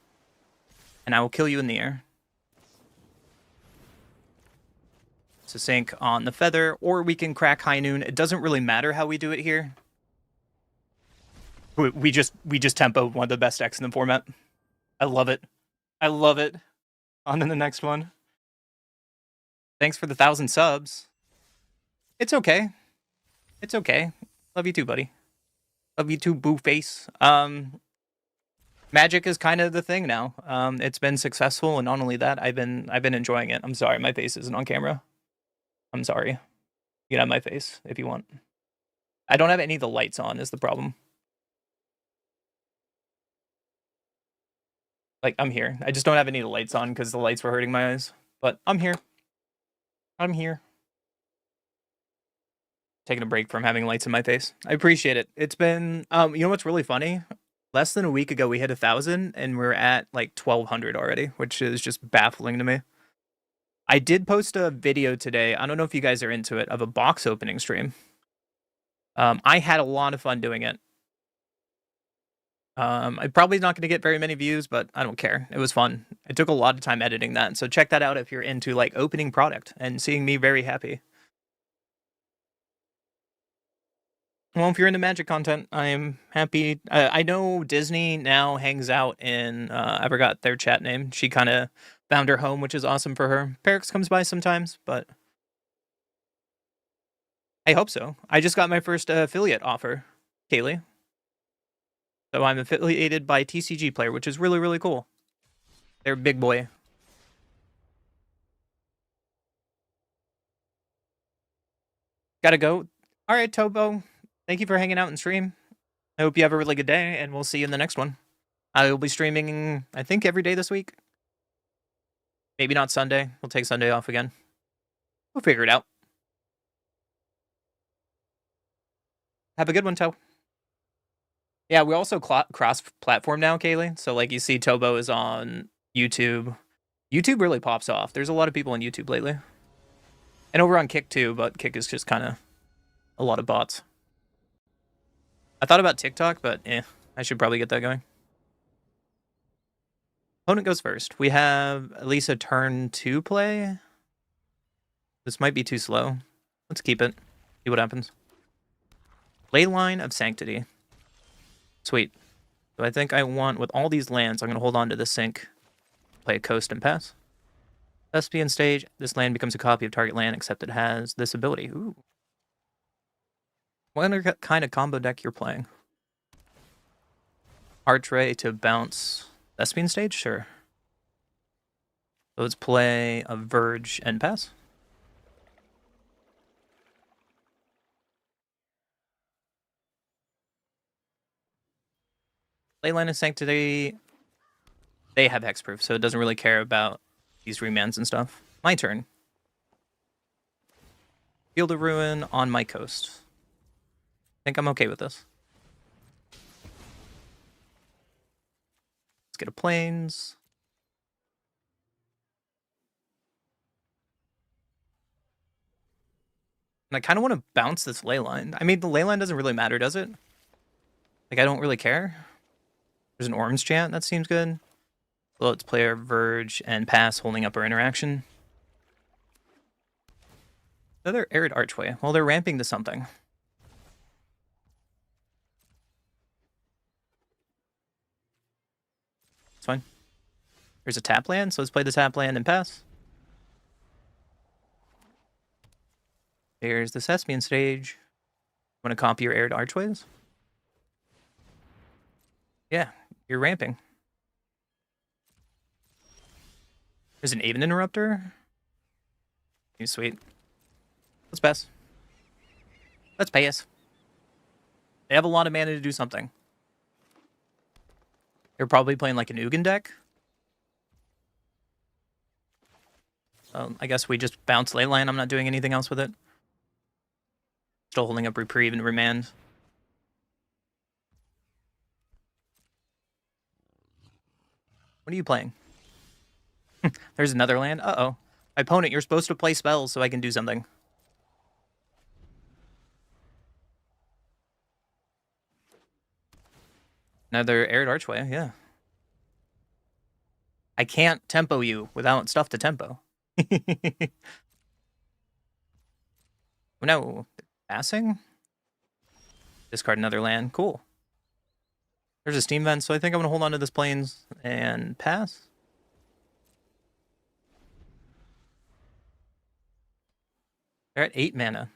And I will kill you in the air. So Sink on the Feather, or we can crack High Noon. It doesn't really matter how we do it here. We just tempo one of the best decks in the format. I love it. I love it. On to the next one. Thanks for the 1,000 subs. It's okay. It's okay. Love you too, buddy. Love you too, boo face. Magic is kind of the thing now. It's been successful, and not only that, I've been enjoying it. I'm sorry, my face isn't on camera. I'm sorry. You can have my face if you want. I don't have any of the lights on is the problem. Like, I'm here. I just don't have any of the lights on because the lights were hurting my eyes. But I'm here. I'm here. Taking a break from having lights in my face. I appreciate it. It's been, you know what's really funny? Less than a week ago, we hit 1,000, and we're at like 1,200 already, which is just baffling to me. I did post a video today. I don't know if you guys are into it, of a box opening stream. I had a lot of fun doing it. I'm probably not going to get very many views, but I don't care. It was fun. It took a lot of time editing that. So check that out if you're into like opening product and seeing me very happy. Well, if you're into Magic content, I'm happy. I know Disney now hangs out in, I forgot their chat name. She kind of found her home, which is awesome for her. Perix comes by sometimes, but I hope so. I just got my first affiliate offer, Kaylee. So I'm affiliated by TCG Player, which is really, really cool. They're big boy. Gotta go. All right, Tobo. Thank you for hanging out and stream. I hope you have a really good day, and we'll see you in the next one. I will be streaming, I think, every day this week. Maybe not Sunday. We'll take Sunday off again. We'll figure it out. Have a good one, Toe. Yeah, we also cross-platform now, Kaylee. So, like, you see Tobo is on YouTube. YouTube really pops off. There's a lot of people on YouTube lately. And over on Kick, too, but Kick is just kind of a lot of bots. I thought about TikTok, but I should probably get that going. Opponent goes first. We have at least a turn to play. This might be too slow. Let's keep it. See what happens. Leyline of Sanctity. Sweet. So I think I want, with all these lands, I'm going to hold on to the sink. Play a coast and pass. Thespian stage. This land becomes a copy of target land, except it has this ability. Ooh. What kind of combo deck you're playing? Archray to bounce Thespian stage? Sure. So let's play a Verge and pass. Leyline of Sanctity. They have hexproof, so it doesn't really care about these remands and stuff. My turn. Field of Ruin on my coast. I think I'm okay with this. Let's get a Plains. And I kind of want to bounce this Leyline. I mean, the Leyline doesn't really matter, does it? Like, I don't really care. There's an Orange Chant. That seems good. So let's play our Verge and pass, holding up our interaction. Another Arid Archway. Well, they're ramping to something. It's fine. There's a tap land, so let's play the tap land and pass. There's the Thespian stage. Want to copy your Arid Archways? Yeah, you're ramping. There's an Aven Interrupter. Sweet. Let's pass. Let's pass. They have a lot of mana to do something. They're probably playing like an Ugin deck. I guess we just bounce Leyline. I'm not doing anything else with it. Still holding up Reprieve and Remand. What are you playing? There's another land. Uh-oh. My opponent, you're supposed to play spells so I can do something. Another Arid Archway, yeah. I can't tempo you without stuff to tempo. No. Passing? Discard another land. Cool. There's a Steam Vent, so I think I'm going to hold on to this Plains and pass. They're at 8 mana.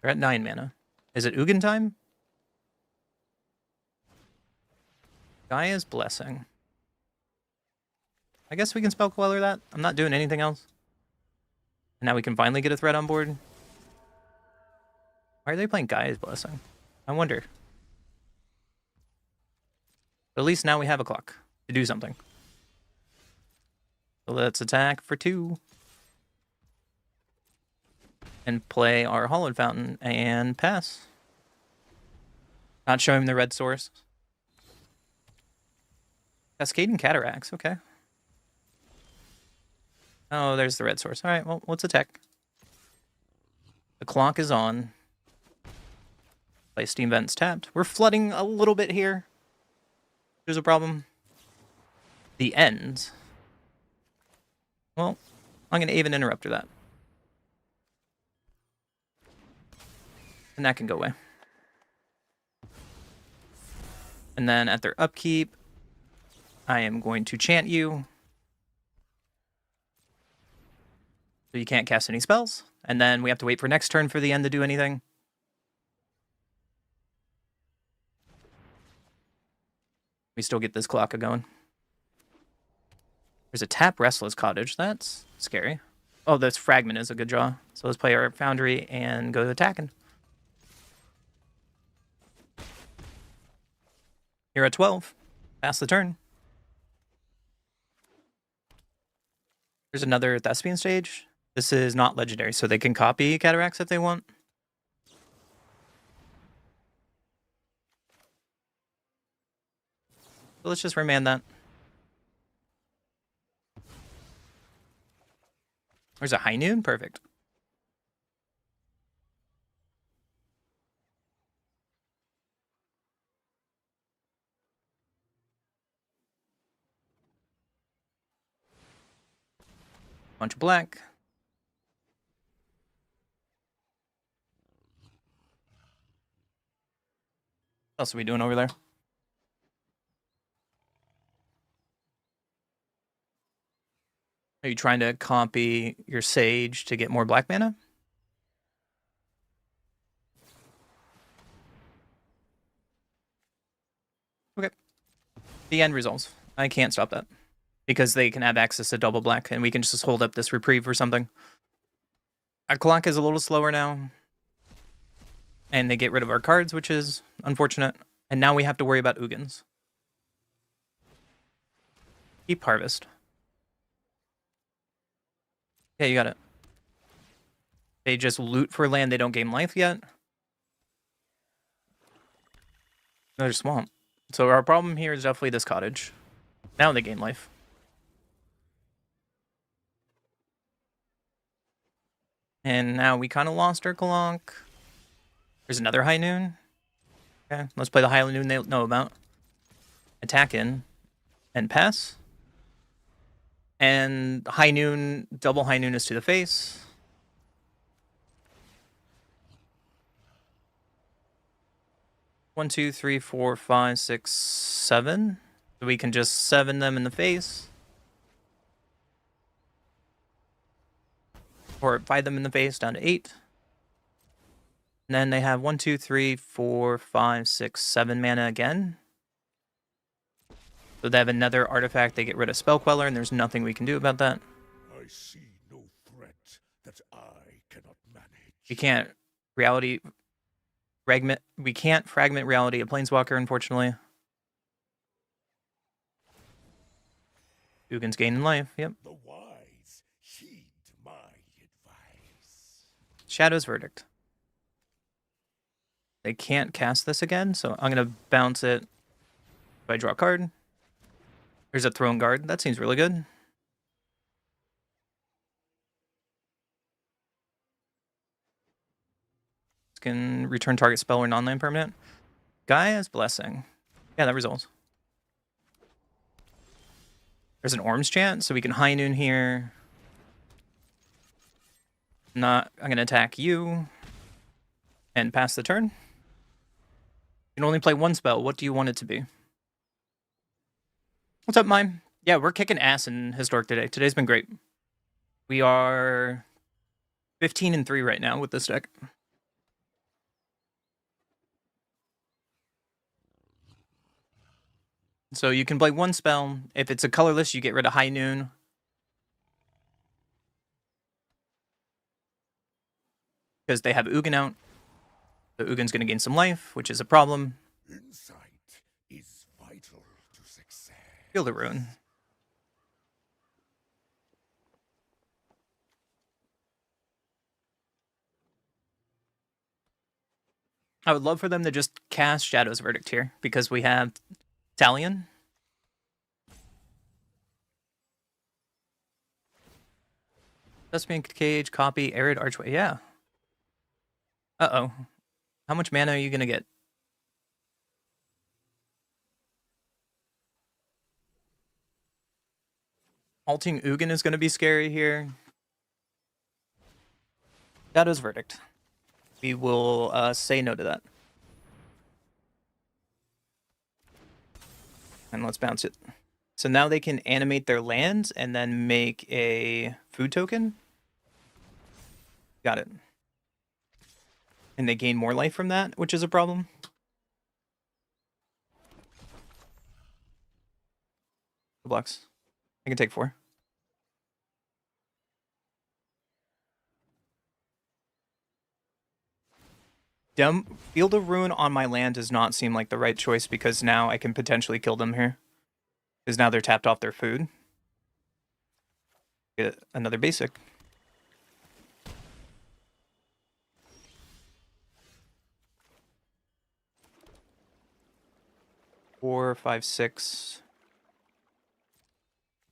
They're at 9 mana. Is it Ugin time? Gaia's Blessing. I guess we can Spell Queller that. I'm not doing anything else. And now we can finally get a threat on board. Why are they playing Gaia's Blessing? I wonder. But at least now we have a clock to do something. So let's attack for 2. And play our Hollowed Fountain and pass. Not showing the red source. Cascading Cataracts, okay. Oh, there's the red source. Alright, well, let's attack. The clock is on. Play Steam Vents tapped. We're flooding a little bit here. There's a problem. The end. Well, I'm going to Aven Interrupter that. And that can go away. And then at their upkeep, I am going to chant you. So you can't cast any spells. And then we have to wait for next turn for the end to do anything. We still get this clock going. There's a tap Restless Cottage. That's scary. Oh, this Fragment is a good draw. So let's play our Foundry and go attacking. You're at 12. Pass the turn. There's another Thespian stage. This is not legendary, so they can copy Cataracts if they want. So let's just remand that. There's a High Noon? Perfect. Bunch of black. What else are we doing over there? Are you trying to copy your sage to get more black mana? Okay. The end results. I can't stop that. Because they can have access to double black, and we can just hold up this reprieve or something. Our clock is a little slower now. And they get rid of our cards, which is unfortunate. And now we have to worry about Ugins. Keep harvest. Yeah, you got it. They just loot for land, they don't gain life yet. Another swamp. So our problem here is definitely this cottage. Now they gain life. And now we kind of lost our clock. There's another high noon. Okay, let's play the high noon they know about. Attack in. And pass. And high noon, double high noon is to the face. One, two, three, four, five, six, seven. So we can just 7 them in the face. Or 5 them in the face down to 8. And then they have 1, 2, 3, 4, 5, 6, 7 mana again. So they have another artifact. They get rid of Spell Queller, and there's nothing we can do about that. I see no threat that I cannot manage. We can't fragment reality a Planeswalker, unfortunately. Ugins gaining life, yep. The wise heed my advice. Shadow's Verdict. They can't cast this again, so I'm going to bounce it if I draw a card. There's a Throne Guard. That seems really good. Can return target spell or non-land permanent. Gaia's Blessing. Yeah, that results. There's an Orm's Chant, so we can high noon here. I'm going to attack you and pass the turn. You can only play one spell. What do you want it to be? What's up, Mime? Yeah, we're kicking ass in Historic today. Today's been great. We are 15-3 right now with this deck. So you can play one spell. If it's a colorless, you get rid of High Noon. Because they have Ugin out. The Ugin's going to gain some life, which is a problem. Insight is vital to success. Feel the Rune. I would love for them to just cast Shadow's Verdict here, because we have Talion. Thespian Cage, copy, Arid Archway. Yeah. Uh-oh. How much mana are you going to get? Alting Ugin is going to be scary here. Shadow's Verdict. We will say no to that. And let's bounce it. So now they can animate their lands and then make a food token. Got it. And they gain more life from that, which is a problem. Blocks. I can take 4. Field of Ruin on my land does not seem like the right choice because now I can potentially kill them here. Because now they're tapped off their food. Get another basic. Four, 5, 6.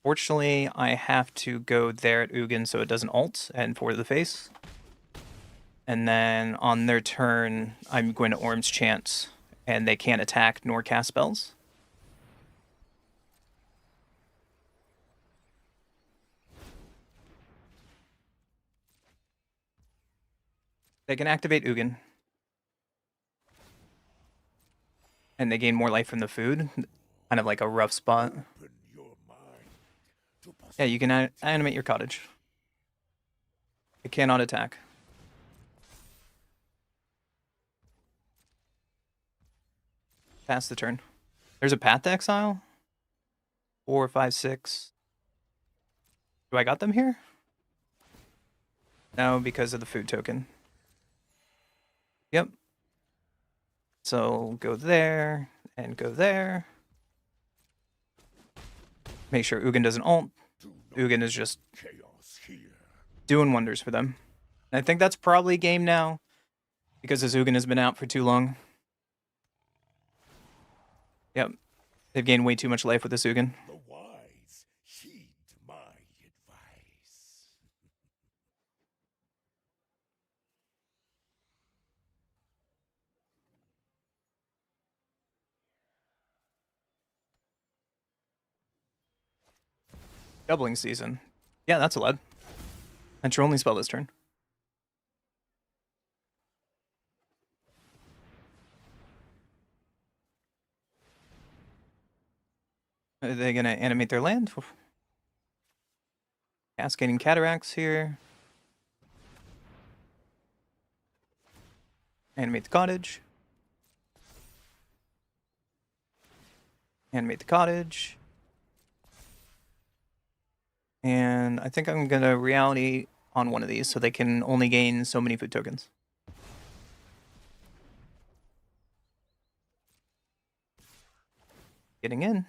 Fortunately, I have to go there at Ugin so it doesn't ult and 4 to the face. And then on their turn, I'm going to Orm's Chant, and they can't attack nor cast spells. They can activate Ugin. And they gain more life from the food. Kind of like a rough spot. Open your mind to Yeah, you can animate your cottage. It cannot attack. Pass the turn. There's a path to exile. 4, 5, 6. Do I got them here? No, because of the food token. Yep. So go there and go there. Make sure Ugin doesn't ult. Ugin is just chaos here. doing wonders for them. And I think that's probably game now because this Ugin has been out for too long. Yep. They've gained way too much life with this Ugin. The wise heed my advice. Doubling season. Yeah, that's allowed. That's your only spell this turn. Are they going to animate their land? Cascading Cataracts here. Animate the cottage. Animate the cottage. And I think I'm going to reality on one of these so they can only gain so many food tokens. Getting in.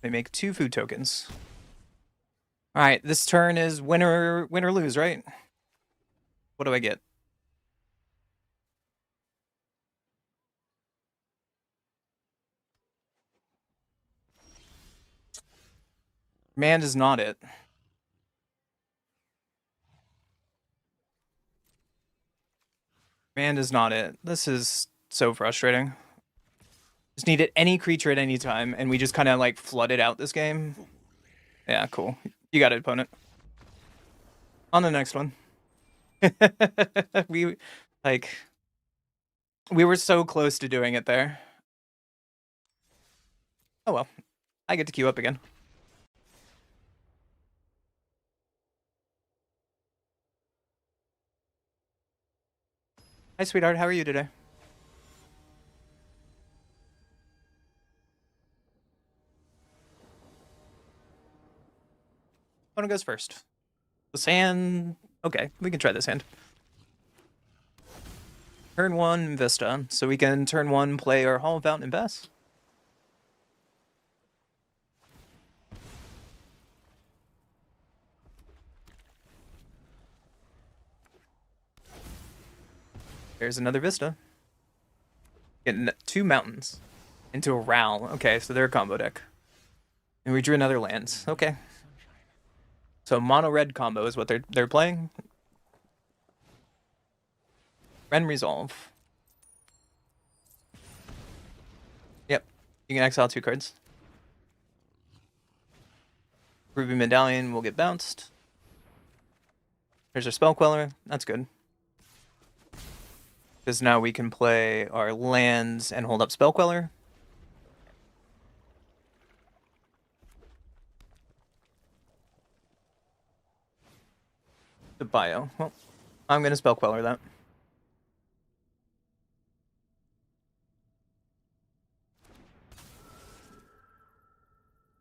They make 2 food tokens. All right, this turn is win or lose, right? What do I get? Command is not it. Command is not it. This is so frustrating. Just needed any creature at any time, and we just kind of like flooded out this game. Yeah, cool. You got it, opponent. On the next one. we were so close to doing it there. Oh well. I get to queue up again. Hi, sweetheart. How are you today? Opponent goes first. This hand. Okay, we can try this hand. Turn 1, Vista. So we can turn 1 play our Hall of Fountain and Bess. There's another Vista. Getting 2 mountains into a Ral. Okay, so they're a combo deck. And we drew another lands. Okay. So mono red combo is what they're playing. Ren Resolve. Yep. You can exile 2 cards. Ruby Medallion will get bounced. There's our Spell Queller. That's good. Because now we can play our lands and hold up Spell Queller. The bio. Well, I'm going to Spell Queller that.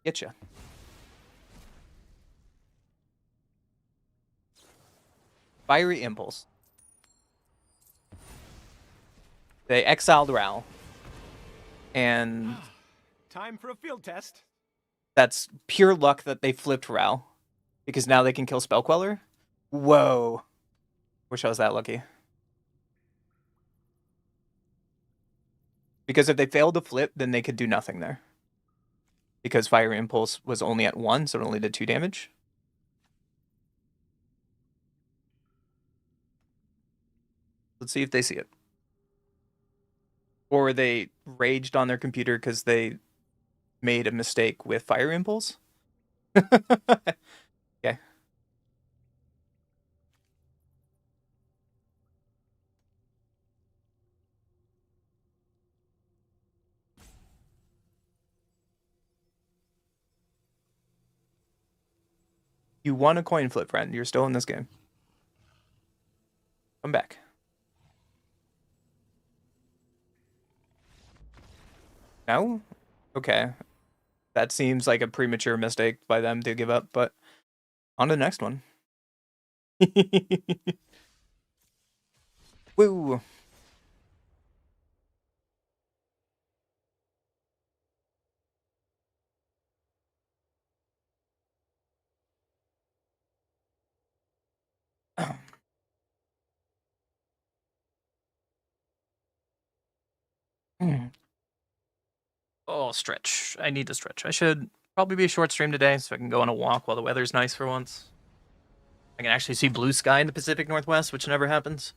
Getcha. Fiery Impulse. They exiled Ral. And Time for a field test. that's pure luck that they flipped Ral. Because now they can kill Spell Queller. Whoa. Wish I was that lucky. Because if they failed to flip, then they could do nothing there. Because Fire Impulse was only at 1, so it only did 2 damage. Let's see if they see it. Or they raged on their computer because they made a mistake with Fire Impulse. Okay. You won a coin flip, friend. You're still in this game. Come back. No? Okay. That seems like a premature mistake by them to give up, but on to the next one. Woo! Oh, stretch. I need to stretch. I should probably be a short stream today so I can go on a walk while the weather's nice for once. I can actually see blue sky in the Pacific Northwest, which never happens.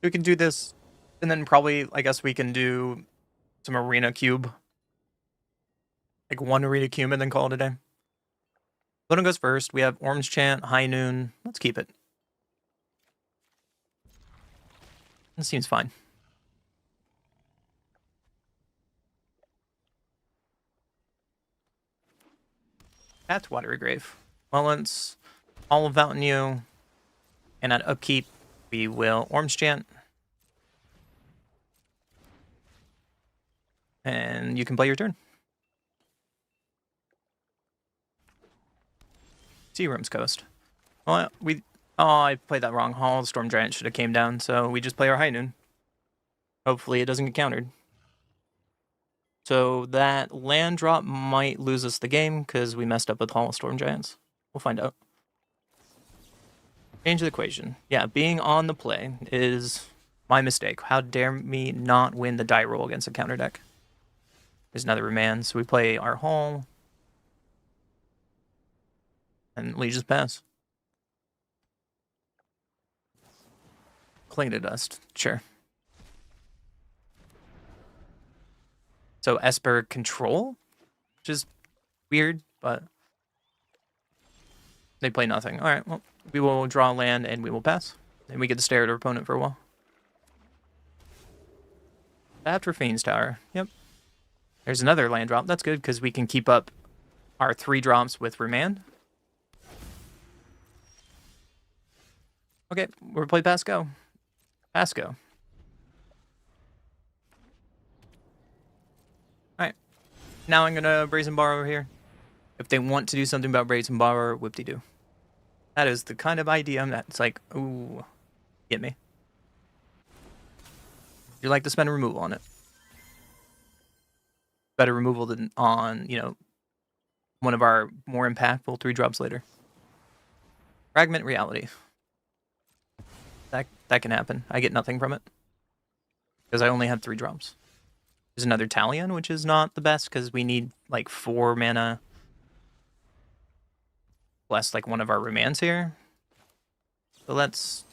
We can do this, and then probably, I guess we can do some arena cube. Like one arena cube and then call it a day. Luna goes first. We have Orange Chant, High Noon. Let's keep it. This seems fine. At Watery Grave. Well, it's all of Mountain You. And at Upkeep, we will Orange Chant. And you can play your turn. Searoom's Coast. Well, I played that wrong. Hall Storm Giant should have came down, so we just play our High Noon. Hopefully it doesn't get countered. So that land drop might lose us the game because we messed up with Hall of Storm Giants. We'll find out. Change the equation. Yeah, being on the play is my mistake. How dare me not win the die roll against a counter deck? There's another remand, so we play our Hall. And Legion's Pass. Cling to Dust, sure. So Esper Control, which is weird, but they play nothing. All right, well, we will draw land and we will pass. And we get to stare at our opponent for a while. After Fiend's Tower, yep. There's another land drop. That's good because we can keep up our 3 drops with Remand. Okay, we'll play Pasco. Pasco. Alright. Now I'm gonna Brazen Bar over here. If they want to do something about Brazen Bar, whoop-de-doo. That is the kind of idea that's like, ooh, get me. You like to spend a removal on it. Better removal than on, you know, one of our more impactful 3 drops later. Fragment Reality. That can happen. I get nothing from it. Because I only have 3 drops. There's another Talion, which is not the best because we need like 4 mana. Plus like one of our remands here. So let's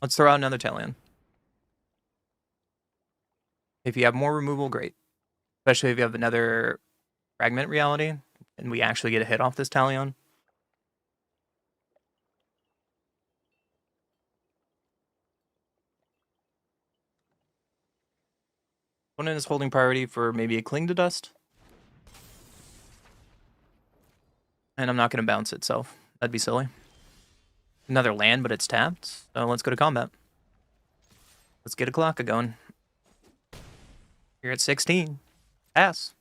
throw out another Talion. If you have more removal, great. Especially if you have another Fragment Reality and we actually get a hit off this Talion. Opponent is holding priority for maybe a Cling to Dust. And I'm not going to bounce itself. That'd be silly. Another land, but it's tapped. So let's go to combat. Let's get a clock going. You're at 16. Pass.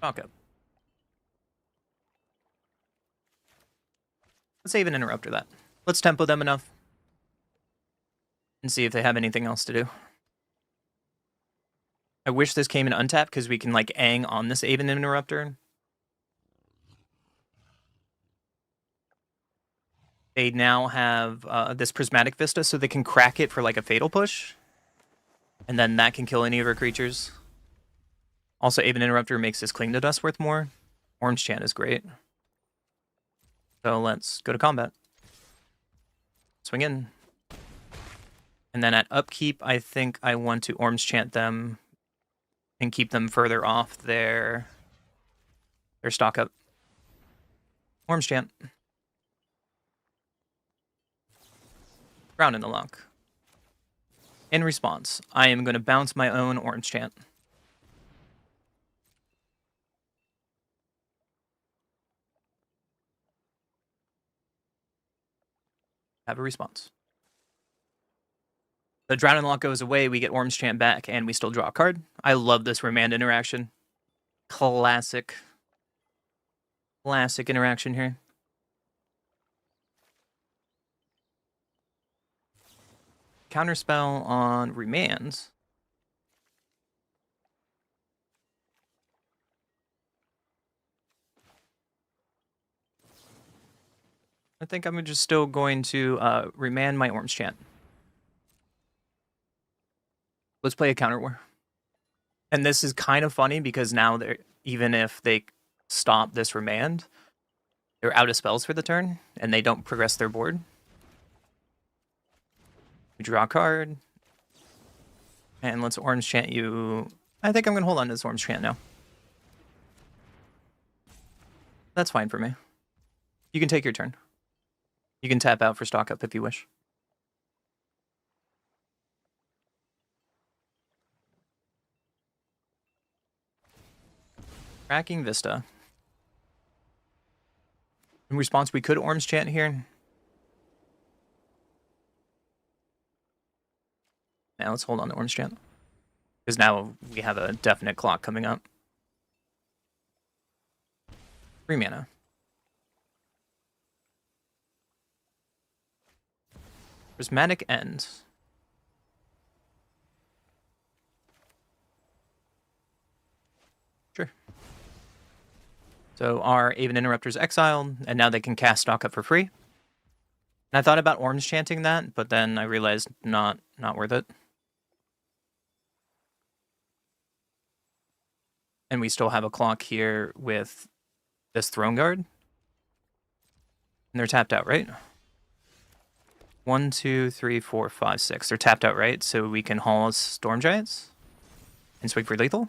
Okay. Let's save an interrupter that. Let's tempo them enough. And see if they have anything else to do. I wish this came in untap because we can like Aang on this Aven Interrupter. They now have this Prismatic Vista so they can crack it for like a Fatal Push. And then that can kill any of our creatures. Also, Aven Interrupter makes this Cling to Dust worth more. Orange Chant is great. So let's go to combat. Swing in. And then at upkeep, I think I want to Orange Chant them and keep them further off their stock up. Orange chant. Ground in the lock. In response, I am going to bounce my own orange chant. Have a response. The drown and lock goes away, we get orange chant back, and we still draw a card. I love this remand interaction. Classic interaction here. Counterspell on remands. I think I'm just still going to remand my orange chant. Let's play a counter war. And this is kind of funny because now they're, even if they stop this remand, they're out of spells for the turn and they don't progress their board. We draw a card. And let's orange chant you. I think I'm going to hold on to this orange chant now. That's fine for me. You can take your turn. You can tap out for stock up if you wish. Cracking Vista. In response, we could orange chant here. Now let's hold on to orange chant. Because now we have a definite clock coming up. 3 mana. Prismatic End. Sure. So our Aven Interrupter's exiled, and now they can cast stock up for free. And I thought about orange chanting that, but then I realized not worth it. And we still have a clock here with this Throne Guard. And they're tapped out, right? 1, 2, 3, 4, 5, 6. They're tapped out, right? So we can haul Storm Giants and swing for lethal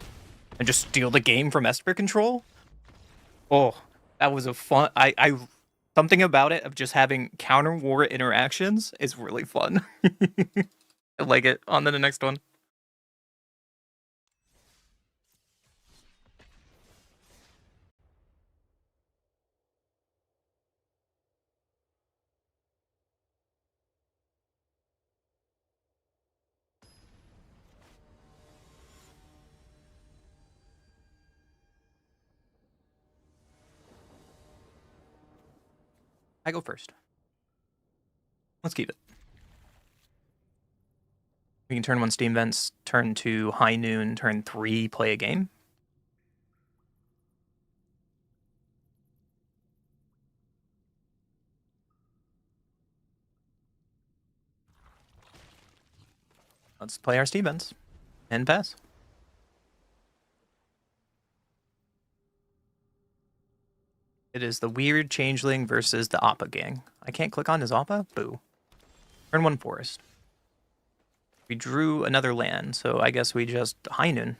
and just steal the game from Esper control. Oh, that was a fun. I something about it of just having counter war interactions is really fun. I like it. On to the next one. I go first. Let's keep it. We can turn 1 Steam Vents, turn 2 High Noon, turn 3 play a game. Let's play our Steam Vents and pass. It is the weird changeling versus the Appa gang. I can't click on his Appa? Boo. Turn 1 forest. We drew another land, so I guess we just High Noon.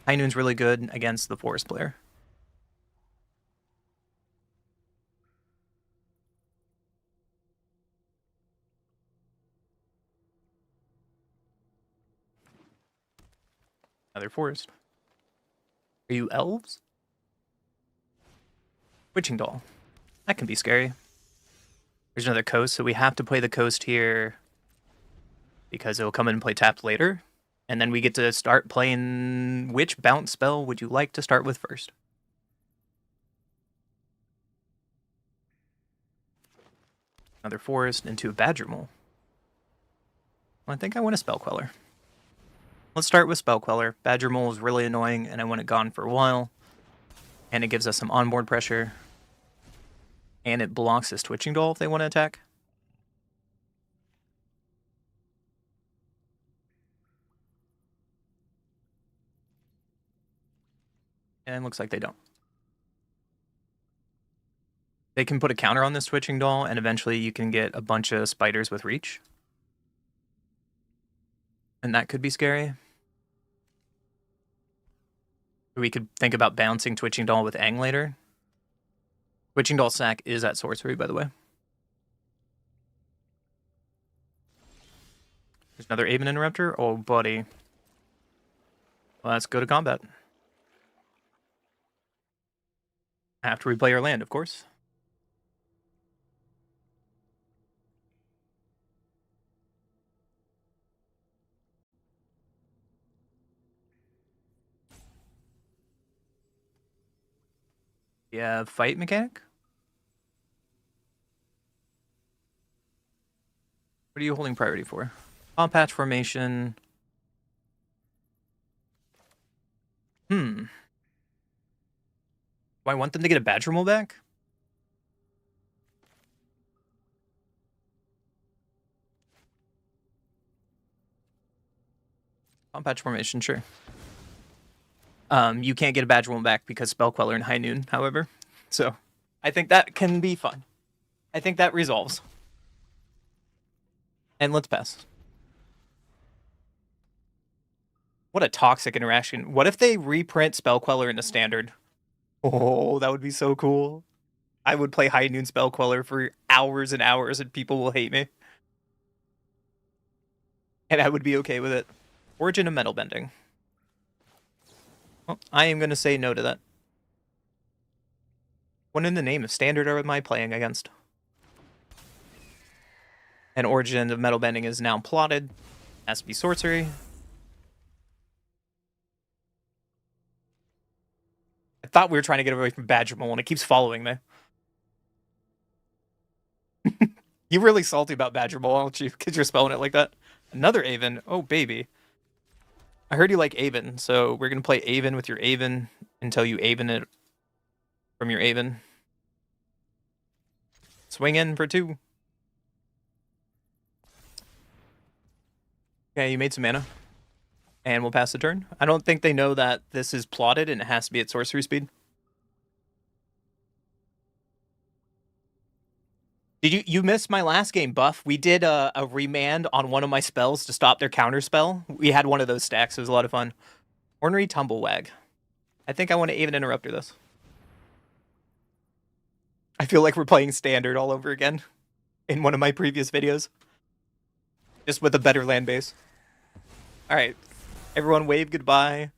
High Noon's really good against the forest player. Another forest. Are you elves? Witching Doll. That can be scary. There's another coast, so we have to play the coast here because it'll come in and play tapped later. And then we get to start playing which bounce spell would you like to start with first? Another forest into a Badger Mole. Well, I think I want a Spell Queller. Let's start with Spell Queller. Badger Mole is really annoying, and I want it gone for a while. And it gives us some onboard pressure. And it blocks this Twitching Doll if they want to attack. And looks like they don't. They can put a counter on this Twitching Doll, and eventually you can get a bunch of spiders with reach. And that could be scary. We could think about bouncing Twitching Doll with Aang later. Twitching Doll sack is at sorcery, by the way. There's another Aven Interrupter. Oh, buddy. Well, let's go to combat. After we play our land, of course. Yeah, fight mechanic? What are you holding priority for? Bomb patch formation. Do I want them to get a badge removal back? Bomb patch formation, sure. You can't get a badge removal back because Spell Queller and High Noon, however. So, I think that can be fun. I think that resolves. And let's pass. What a toxic interaction. What if they reprint Spell Queller into Standard? Oh, that would be so cool. I would play High Noon Spell Queller for hours and hours and people will hate me. And I would be okay with it. Origin of Metal Bending. Well, I am going to say no to that. What in the name of Standard am I playing against? And Origin of Metal Bending is now plotted. Has to be sorcery. I thought we were trying to get away from Badgermole and it keeps following me. You're really salty about Badgermole, aren't you? Because you're spelling it like that. Another Aven. Oh, baby. I heard you like Aven, so we're going to play Aven with your Aven until you Aven it from your Aven. Swing in for 2. Okay, you made some mana. And we'll pass the turn. I don't think they know that this is plotted and it has to be at sorcery speed. Did you miss my last game, Buff? We did a remand on one of my spells to stop their counter spell. We had one of those stacks. It was a lot of fun. Ornery Tumblewag. I think I want to even interrupter this. I feel like we're playing Standard all over again in one of my previous videos. Just with a better land base. Alright. Everyone wave goodbye.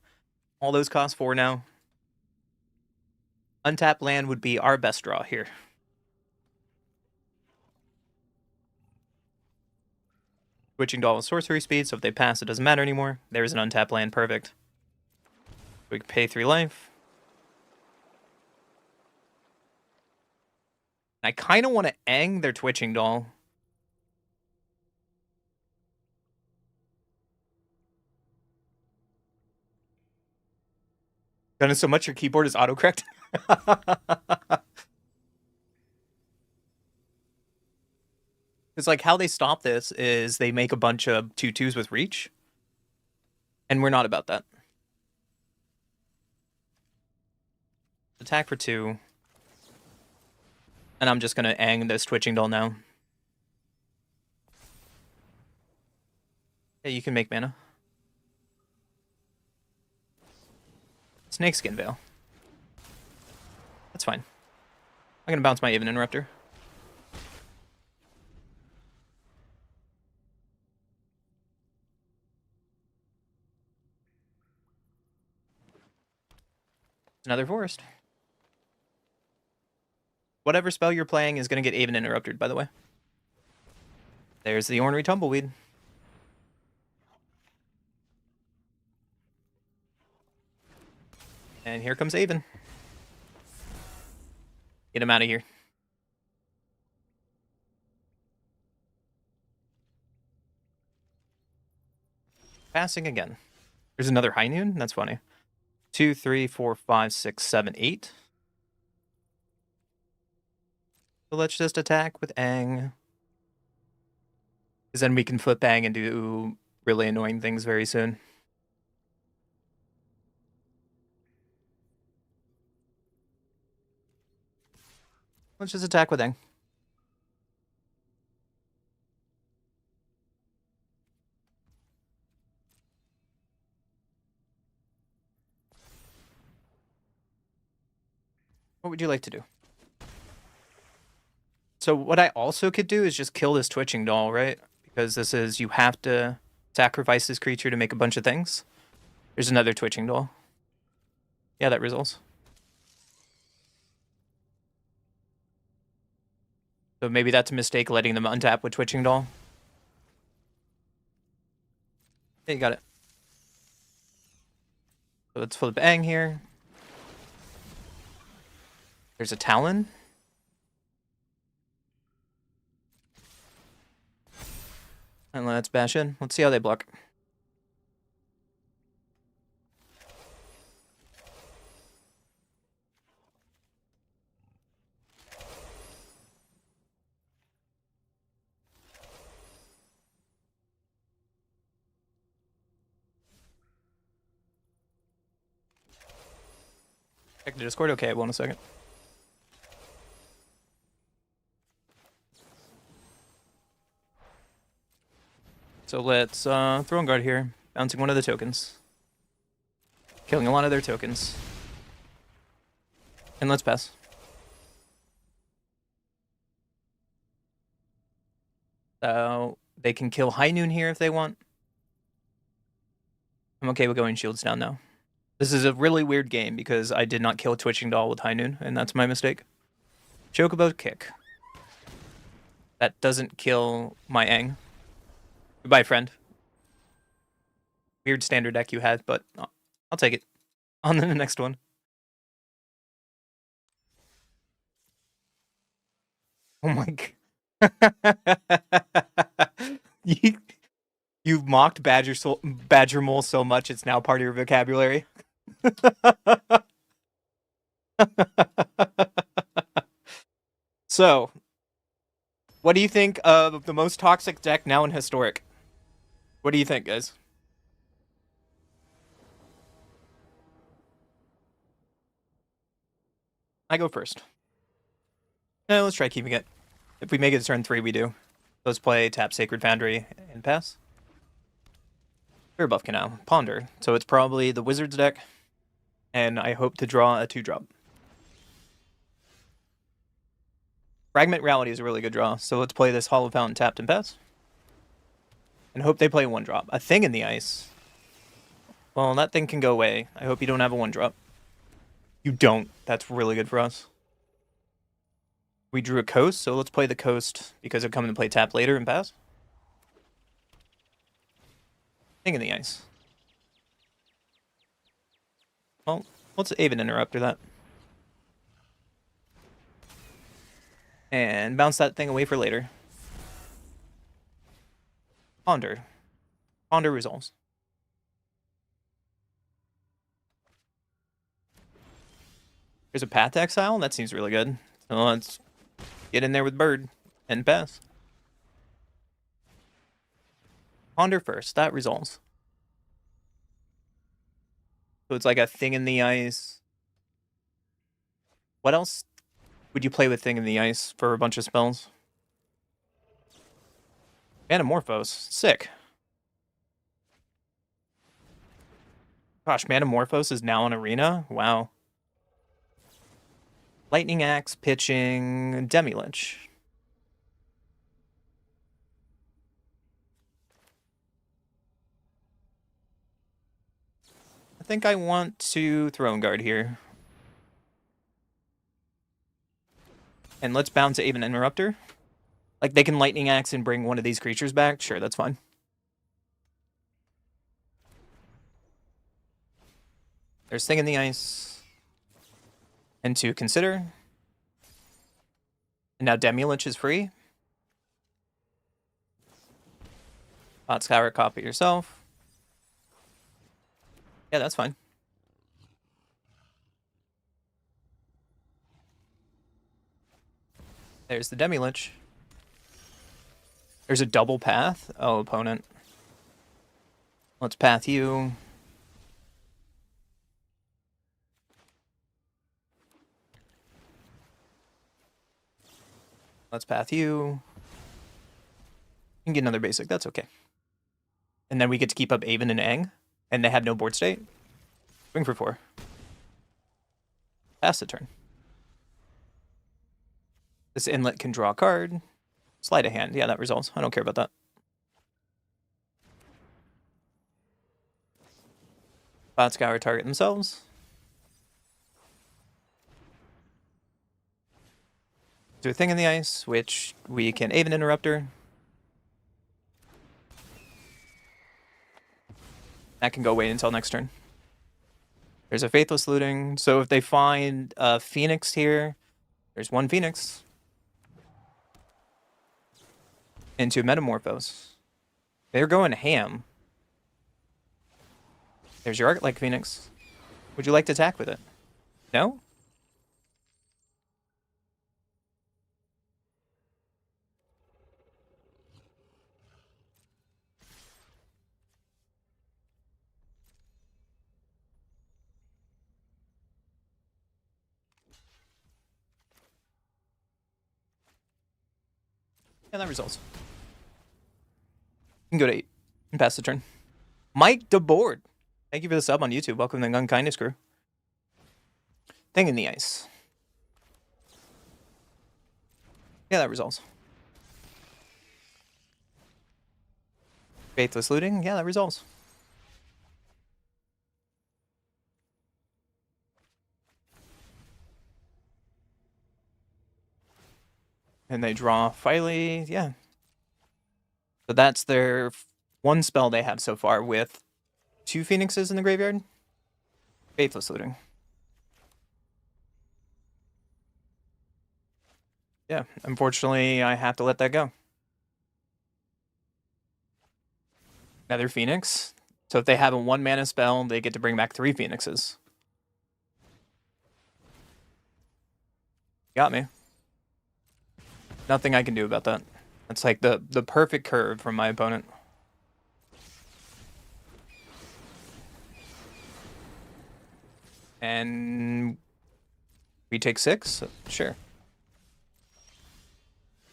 All those cost 4 now. Untapped land would be our best draw here. Switching to all with sorcery speed, so if they pass, it doesn't matter anymore. There's an untapped land, perfect. We can pay 3 life. I kind of want to Aang their Twitching Doll. Done it so much your keyboard is autocorrect. It's like how they stop this is they make a bunch of 2/2s with reach. And we're not about that. Attack for 2. And I'm just going to Aang this Twitching Doll now. Yeah, you can make mana. Snakeskin Veil. That's fine. I'm going to bounce my Aven Interrupter. Another forest. Whatever spell you're playing is going to get Aven interrupted, by the way. There's the Ornery Tumbleweed. And here comes Aven. Get him out of here. Passing again. There's another High Noon? That's funny. 2, 3, 4, 5, 6, 7, 8. So let's just attack with Aang. Because then we can flip Aang and do really annoying things very soon. Let's just attack with Aang. would you like to do? So what I also could do is just kill this twitching doll, right? Because this is, you have to sacrifice this creature to make a bunch of things. There's another twitching doll. Yeah, that resolves. So maybe that's a mistake, letting them untap with twitching doll. Yeah, you got it. So let's flip Aang here. There's a Talon. And let's bash in. Let's see how they block. Check the Discord. Okay, 1 second. So let's Throne Guard here, bouncing one of the tokens. Killing a lot of their tokens. And let's pass. So they can kill High Noon here if they want. I'm okay with going shields down now. This is a really weird game because I did not kill a Twitching Doll with High Noon, and that's my mistake. Chocobo kick. That doesn't kill my Aang. Goodbye, friend. Weird standard deck you had, but I'll take it. On to the next one. Oh my god. You've mocked Badger Mole so much it's now part of your vocabulary. So, what do you think of the most toxic deck now in Historic? What do you think, guys? I go first. Let's try keeping it. If we make it to turn 3, we do. Let's play tap Sacred Foundry and pass. Fair buff Canal. Ponder. So it's probably the Wizards deck. And I hope to draw a 2-drop. Fragment Reality is a really good draw. So let's play this Hollow Fountain tapped and pass. And hope they play 1-drop. A Thing in the Ice. Well, that thing can go away. I hope you don't have a 1-drop. You don't. That's really good for us. We drew a Coast, so let's play the Coast because it'll come into play tap later and pass. Thing in the Ice. Well, let's Aven Interrupter that. And bounce that thing away for later. Ponder. Ponder resolves. There's a Path to Exile? That seems really good. So let's get in there with Bird and pass. Ponder first. That resolves. So it's like a Thing in the Ice. What else would you play with Thing in the Ice for a bunch of spells? Manamorphose. Sick. Gosh, Manamorphose is now in Arena? Wow. Lightning Axe, pitching, Demi-Lich. I think I want to Throne Guard here. And let's bounce Aven Interrupter. Like, they can Lightning Axe and bring one of these creatures back? Sure, that's fine. There's Thing in the Ice. And to consider. And now Demi-Lich is free. Hot Scour, copy yourself. Yeah, that's fine. There's the Demi-Lich. There's a double path. Oh, opponent. Let's path you. Let's path you. You can get another basic. That's okay. And then we get to keep up Aven and Aang. And they have no board state. Swing for 4. Pass the turn. This inlet can draw a card. Sleight of hand. Yeah, that resolves. I don't care about that. Cloud Scour target themselves. Do a thing in the ice, which we can Aven Interrupter. That can go away until next turn. There's a Faithless Looting. So if they find a Phoenix here, there's one Phoenix. Into Metamorphose. They're going ham. There's your Arc-like Phoenix. Would you like to attack with it? No? Yeah, that results. You can go to 8 and pass the turn. Mike DeBoard. Thank you for the sub on YouTube. Welcome to the Unkindness crew. Thing in the ice. Yeah, that resolves. Faithless Looting. Yeah, that resolves. And they draw Filey. Yeah. So that's their one spell they have so far with 2 Phoenixes in the graveyard. Faithless Looting. Yeah, unfortunately, I have to let that go. Another Phoenix. So if they have a 1-mana spell, they get to bring back 3 Phoenixes. Got me. Nothing I can do about that. That's like the perfect curve from my opponent. And we take 6? Sure.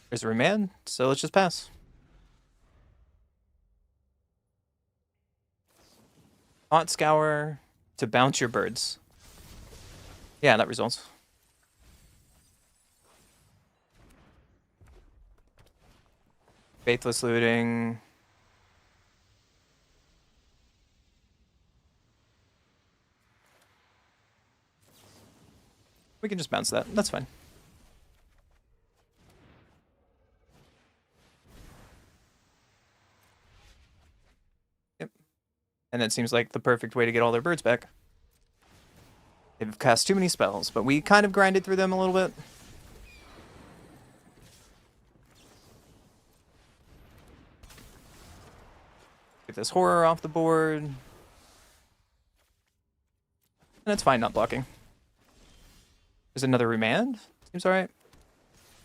There's a remand, so let's just pass. Hot Scour to bounce your birds. Yeah, that results. Faithless Looting. We can just bounce that. That's fine. Yep. And it seems like the perfect way to get all their birds back. They've cast too many spells, but we kind of grinded through them a little bit. Get this horror off the board. And it's fine not blocking. There's another remand. Seems alright.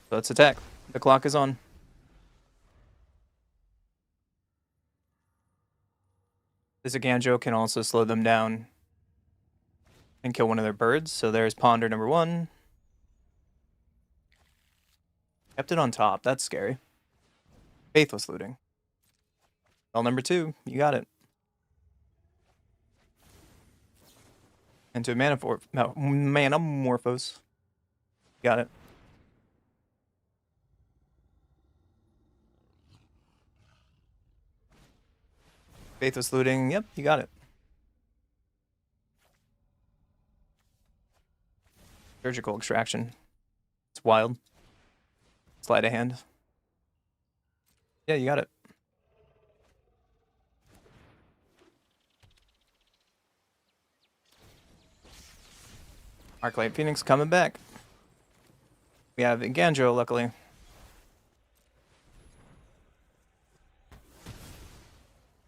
So let's attack. The clock is on. This Aganjo can also slow them down and kill one of their birds. So there's Ponder number 1. Kept it on top. That's scary. Faithless Looting. Spell number 2. You got it. Into a Manamorphose. Got it. Faithless Looting. Yep, you got it. Surgical Extraction. It's wild. Sleight of hand. Yeah, you got it. Arclight Phoenix coming back. We have Ganjo, luckily.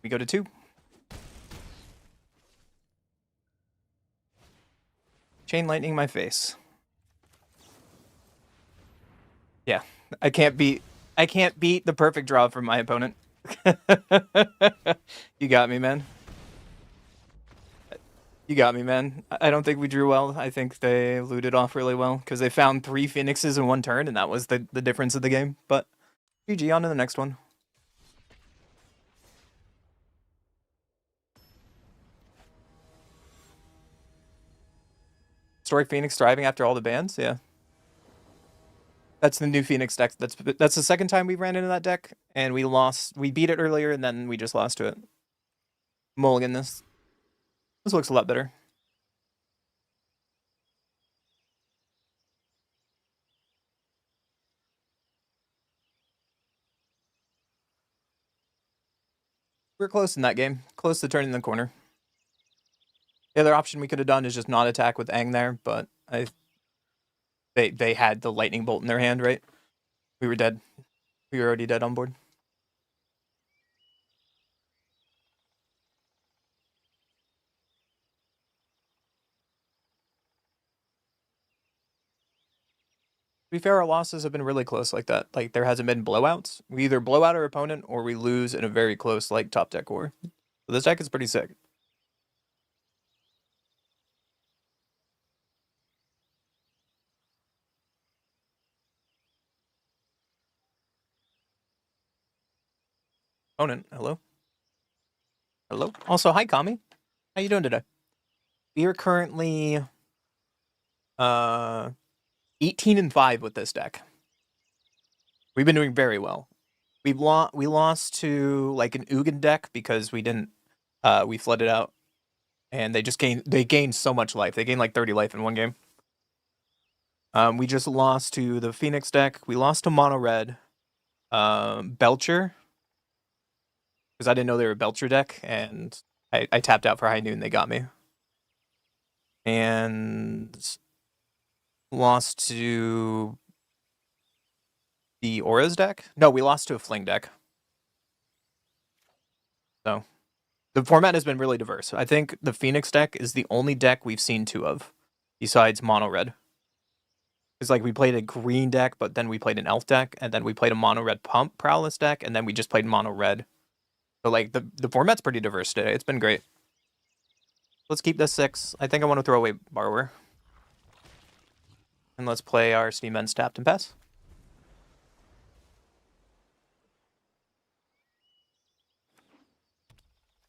We go to 2. Chain Lightning my face. Yeah, I can't beat the perfect draw from my opponent. You got me, man. You got me, man. I don't think we drew well. I think they looted off really well because they found 3 Phoenixes in 1 turn, and that was the difference of the game. But GG, on to the next one. Historic Phoenix thriving after all the bans? Yeah. That's the new Phoenix deck. That's the second time we ran into that deck, and we lost. We beat it earlier, and then we just lost to it. Mulligan this. This looks a lot better. We're close in that game. Close to turning the corner. The other option we could have done is just not attack with Aang there, but they had the lightning bolt in their hand, right? We were dead. We were already dead on board. To be fair, our losses have been really close like that. Like, there hasn't been blowouts. We either blow out our opponent or we lose in a very close, like, top deck war. So this deck is pretty sick. Opponent, hello? Hello? Also, hi, Kami. How you doing today? We are currently 18-5 with this deck. We've been doing very well. We lost to like an Ugin deck because we didn't we flooded out, and they gained so much life. They gained like 30 life in one game. We just lost to the Phoenix deck. We lost to Mono Red, Belcher, because I didn't know they were a Belcher deck, and I tapped out for High Noon. They got me, and lost to the Auras deck. No, we lost to a Fling deck. So the format has been really diverse. I think the Phoenix deck is the only deck we've seen two of, besides Mono Red. It's like we played a green deck, but then we played an elf deck, and then we played a Mono Red Pump Prowess deck, and then we just played Mono Red. So like the format's pretty diverse today. It's been great. Let's keep this 6. I think I want to throw away Borrower. And let's play our Steam Ends tapped and pass.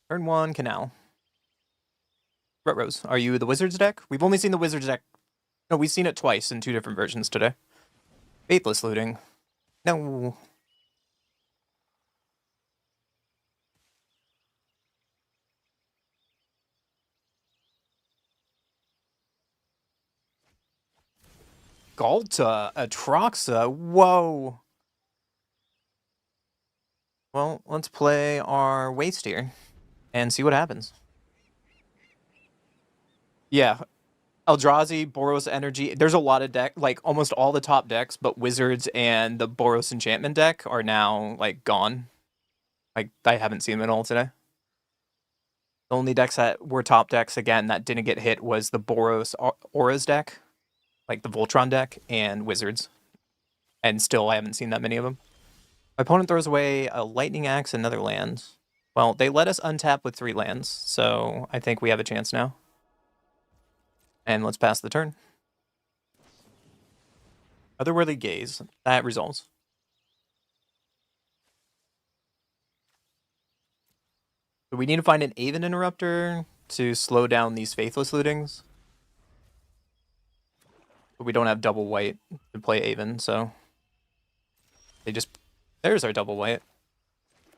Turn 1, Canal. Rose, are you the Wizards deck? We've only seen the Wizards deck. No, we've seen it twice in 2 different versions today. Faithless Looting. No. Galta, Atroxa, whoa. Well, let's play our Waste here and see what happens. Yeah, Eldrazi, Boros Energy. There's a lot of deck, like almost all the top decks, but Wizards and the Boros Enchantment deck are now like gone. Like I haven't seen them at all today. The only decks that were top decks again that didn't get hit was the Boros Auras deck, like the Voltron deck, and Wizards. And still, I haven't seen that many of them. My opponent throws away a Lightning Axe and another land. Well, they let us untap with 3 lands, so I think we have a chance now. And let's pass the turn. Otherworldly Gaze. That resolves. So we need to find an Aven Interrupter to slow down these Faithless Lootings. But we don't have double white to play Aven, so... There's our double white.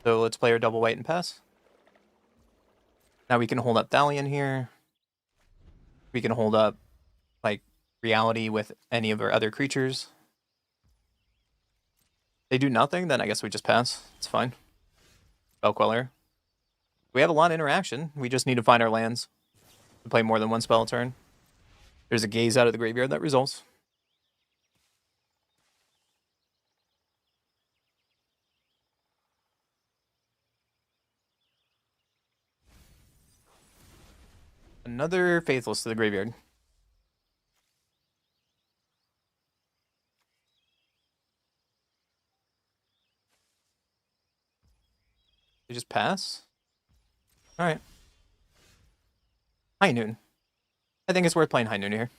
So let's play our double white and pass. Now we can hold up Thalion here. We can hold up, like, Reality with any of our other creatures. They do nothing, then I guess we just pass. It's fine. Spell Queller. We have a lot of interaction. We just need to find our lands to play more than 1 spell a turn. There's a Gaze out of the graveyard that results. Another Faithless to the graveyard. They just pass? Alright. High Noon. I think it's worth playing High Noon here.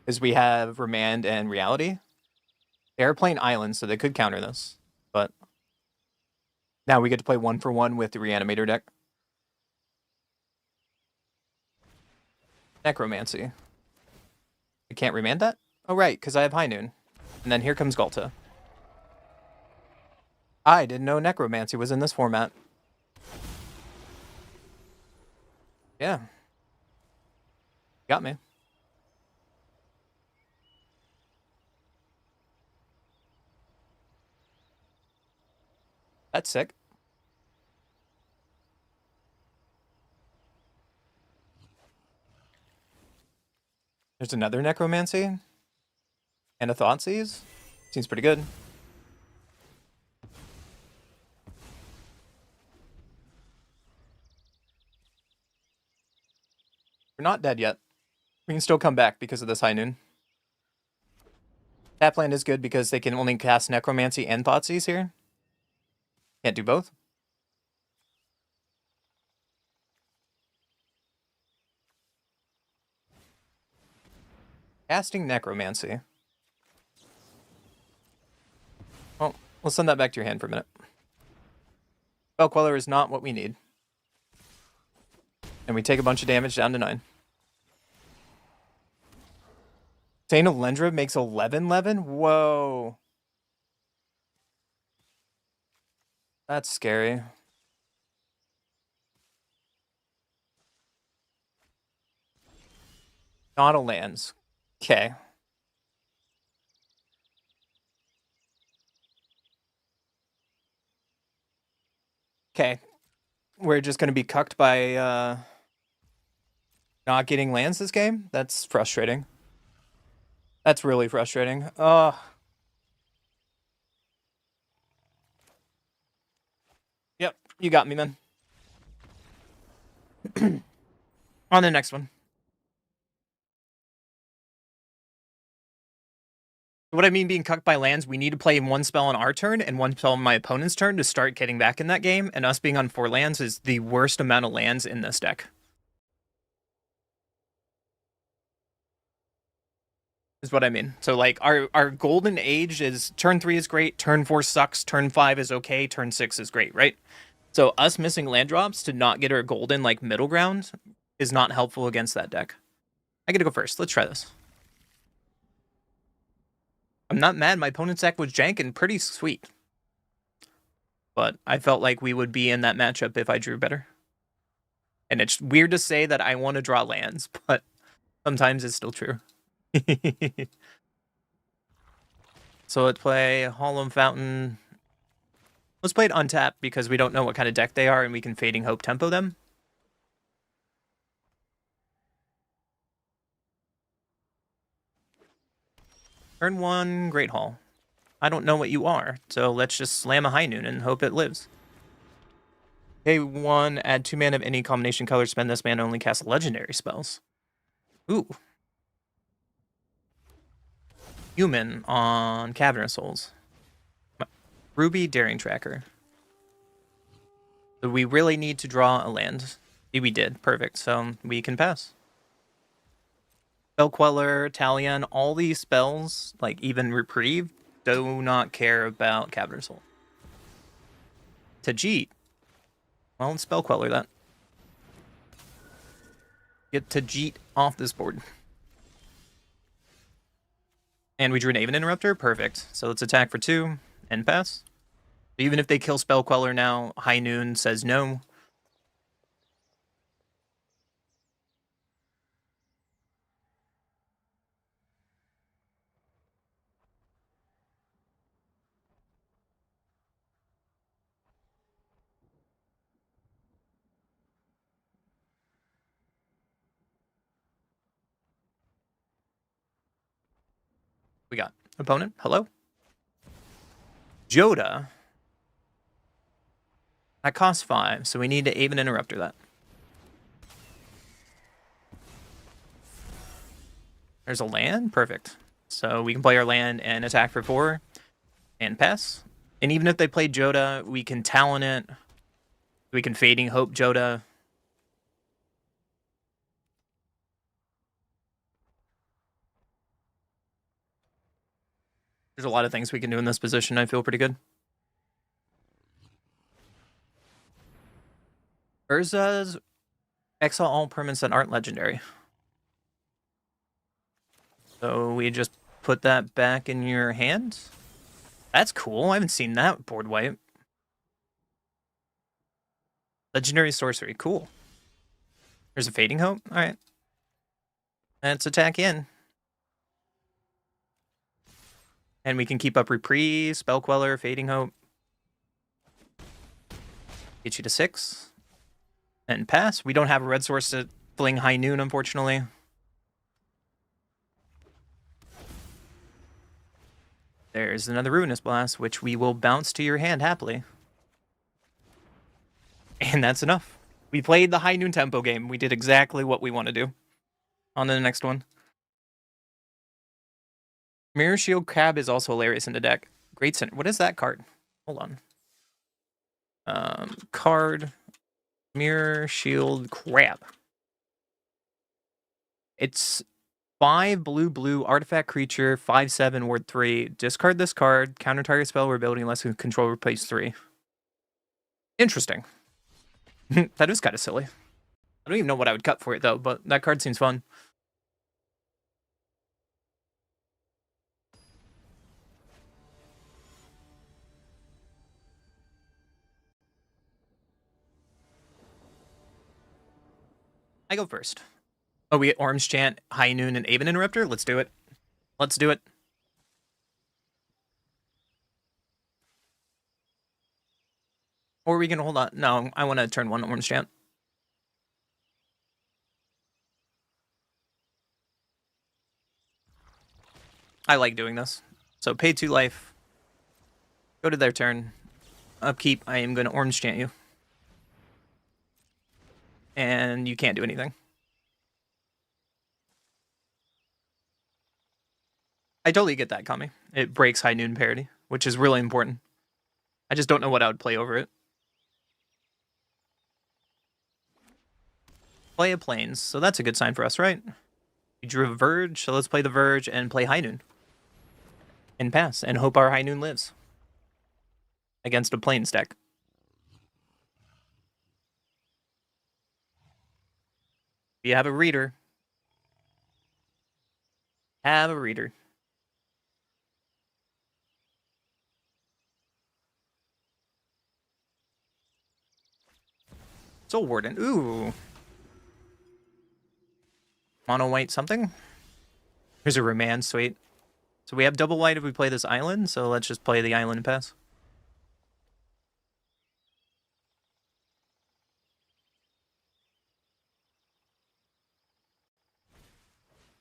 Because we have Remand and Reality. They are playing Islands, so they could counter this. But now we get to play 1-for-1 with the Reanimator deck. Necromancy. I can't remand that? Oh, right, because I have High Noon. And then here comes Galta. I didn't know Necromancy was in this format. Yeah. Got me. That's sick. There's another Necromancy. And a Thoughtseize. Seems pretty good. We're not dead yet. We can still come back because of this High Noon. Tapland is good because they can only cast Necromancy and Thoughtseize here. Can't do both. Casting Necromancy. Well, we'll send that back to your hand for a minute. Spell Queller is not what we need. And we take a bunch of damage down to 9. Saint of Lendra makes 11-11? Whoa. That's scary. Not a lands. Okay. Okay. We're just going to be cucked by not getting lands this game? That's frustrating. That's really frustrating. Yep, you got me, man. On the next one. What I mean being cucked by lands, we need to play one spell on our turn and one spell on my opponent's turn to start getting back in that game, and us being on 4 lands is the worst amount of lands in this deck. Is what I mean. So like our golden age is turn 3 is great, turn 4 sucks, turn 5 is okay, turn 6 is great, right? So us missing land drops to not get our golden like middle ground is not helpful against that deck. I get to go first. Let's try this. I'm not mad. My opponent's deck was jank and pretty sweet. But I felt like we would be in that matchup if I drew better. And it's weird to say that I want to draw lands, but sometimes it's still true. So let's play Hollow Fountain. Let's play it untapped because we don't know what kind of deck they are and we can Fading Hope tempo them. Turn 1, Great Hall. I don't know what you are, so let's just slam a High Noon and hope it lives. Okay, 1, add 2 mana of any combination color, spend this mana, only cast legendary spells. Ooh. Human on Cavern of Souls. Ruby Daring Tracker. So we really need to draw a land. We did. Perfect. So we can pass. Spell Queller, Talion, all these spells, like even Reprieve, do not care about Cavern of Souls. Tajit. Well, let's Spell Queller that. Get Tajit off this board. And we drew an Aven Interrupter? Perfect. So let's attack for 2 and pass. Even if they kill Spell Queller now, High Noon says no. We got opponent. Hello? Joda. That costs 5, so we need to Aven Interrupter that. There's a land? Perfect. So we can play our land and attack for 4 and pass. And even if they play Joda, we can Talon it. We can Fading Hope Joda. There's a lot of things we can do in this position. I feel pretty good. Urza's exile all permanents that aren't legendary. So we just put that back in your hand. That's cool. I haven't seen that board wipe. Legendary sorcery. Cool. There's a Fading Hope. All right. Let's attack in. And we can keep up Reprise, Spell Queller, Fading Hope. Get you to 6. And pass. We don't have a red source to fling High Noon, unfortunately. There's another Ruinous Blast, which we will bounce to your hand happily. And that's enough. We played the High Noon tempo game. We did exactly what we want to do. On to the next one. Mirror Shield Crab is also hilarious in the deck. Great center. What is that card? Hold on. Card. Mirror Shield Crab. It's 5 blue artifact creature, 5/7 ward 3. Discard this card. Counter target spell or ability unless you control replace 3. Interesting. That is kind of silly. I don't even know what I would cut for it though, but that card seems fun. I go first. Oh, we get Orange Chant, High Noon, and Aven Interrupter? Let's do it. Let's do it. Or are we gonna hold on? No, I want to turn 1 Orange Chant. I like doing this. So pay 2 life. Go to their turn. Upkeep, I am going to Orange Chant you. And you can't do anything. I totally get that, Kami. It breaks High Noon parity, which is really important. I just don't know what I would play over it. Play a Plains, so that's a good sign for us, right? We drew a Verge, so let's play the Verge and play High Noon. And pass, and hope our High Noon lives. Against a Plains deck. You have a reader. Have a reader. Soul Warden. Ooh. Mono white something. Here's a Remand. Sweet. So we have double white if we play this island. So let's just play the island and pass.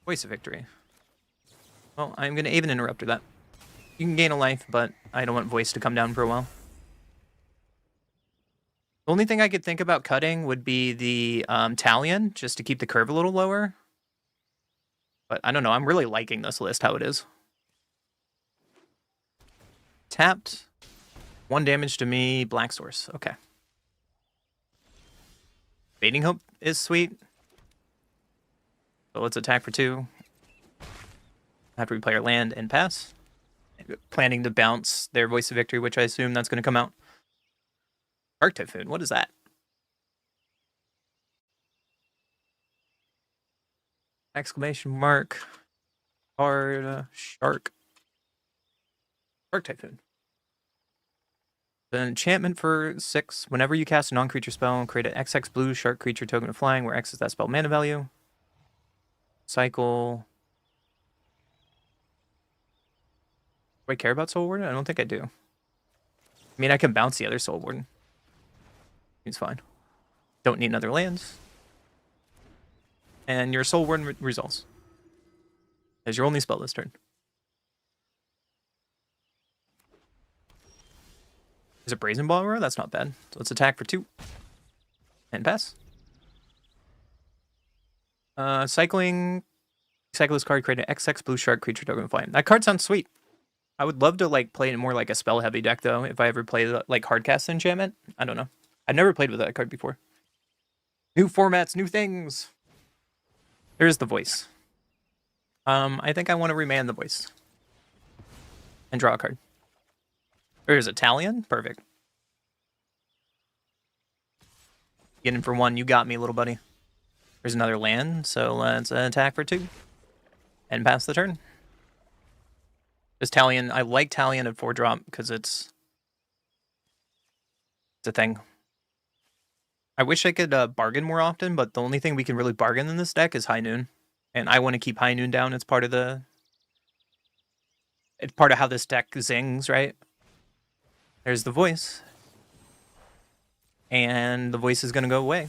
Voice of Victory. Well, I'm going to Aven Interrupter that. You can gain a life, but I don't want Voice to come down for a while. The only thing I could think about cutting would be the Talion, just to keep the curve a little lower. But I don't know. I'm really liking this list, how it is. Tapped. 1 damage to me. Black Source. Okay. Fading Hope is sweet. So let's attack for 2. After we play our land and pass. Planning to bounce their Voice of Victory, which I assume that's going to come out. Shark Typhoon, what is that? Exclamation mark. Card. Shark. Shark Typhoon. An enchantment for 6. Whenever you cast a non-creature spell, create an XX blue shark creature token of flying, where X is that spell mana value. Cycle. Do I care about Soul Warden? I don't think I do. I mean, I can bounce the other Soul Warden. Seems fine. Don't need another lands. And your Soul Warden resolves. As your only spell this turn. There's a Brazen Ball Aurora? That's not bad. So let's attack for 2. And pass. Cycling. Cycle this card, create an XX blue shark creature token of flying. That card sounds sweet. I would love to like play it more like a spell heavy deck though, if I ever play like hardcast enchantment. I don't know. I've never played with that card before. New formats, new things. There's the Voice. I think I want to remand the Voice. And draw a card. There's a Talion? Perfect. Get in for 1. You got me, little buddy. There's another land, so let's attack for 2. And pass the turn. This Talion, I like Talion at 4-drop because it's a thing. I wish I could bargain more often, but the only thing we can really bargain in this deck is High Noon. And I want to keep High Noon down. It's part of how this deck zings, right? There's the voice. And the voice is going to go away.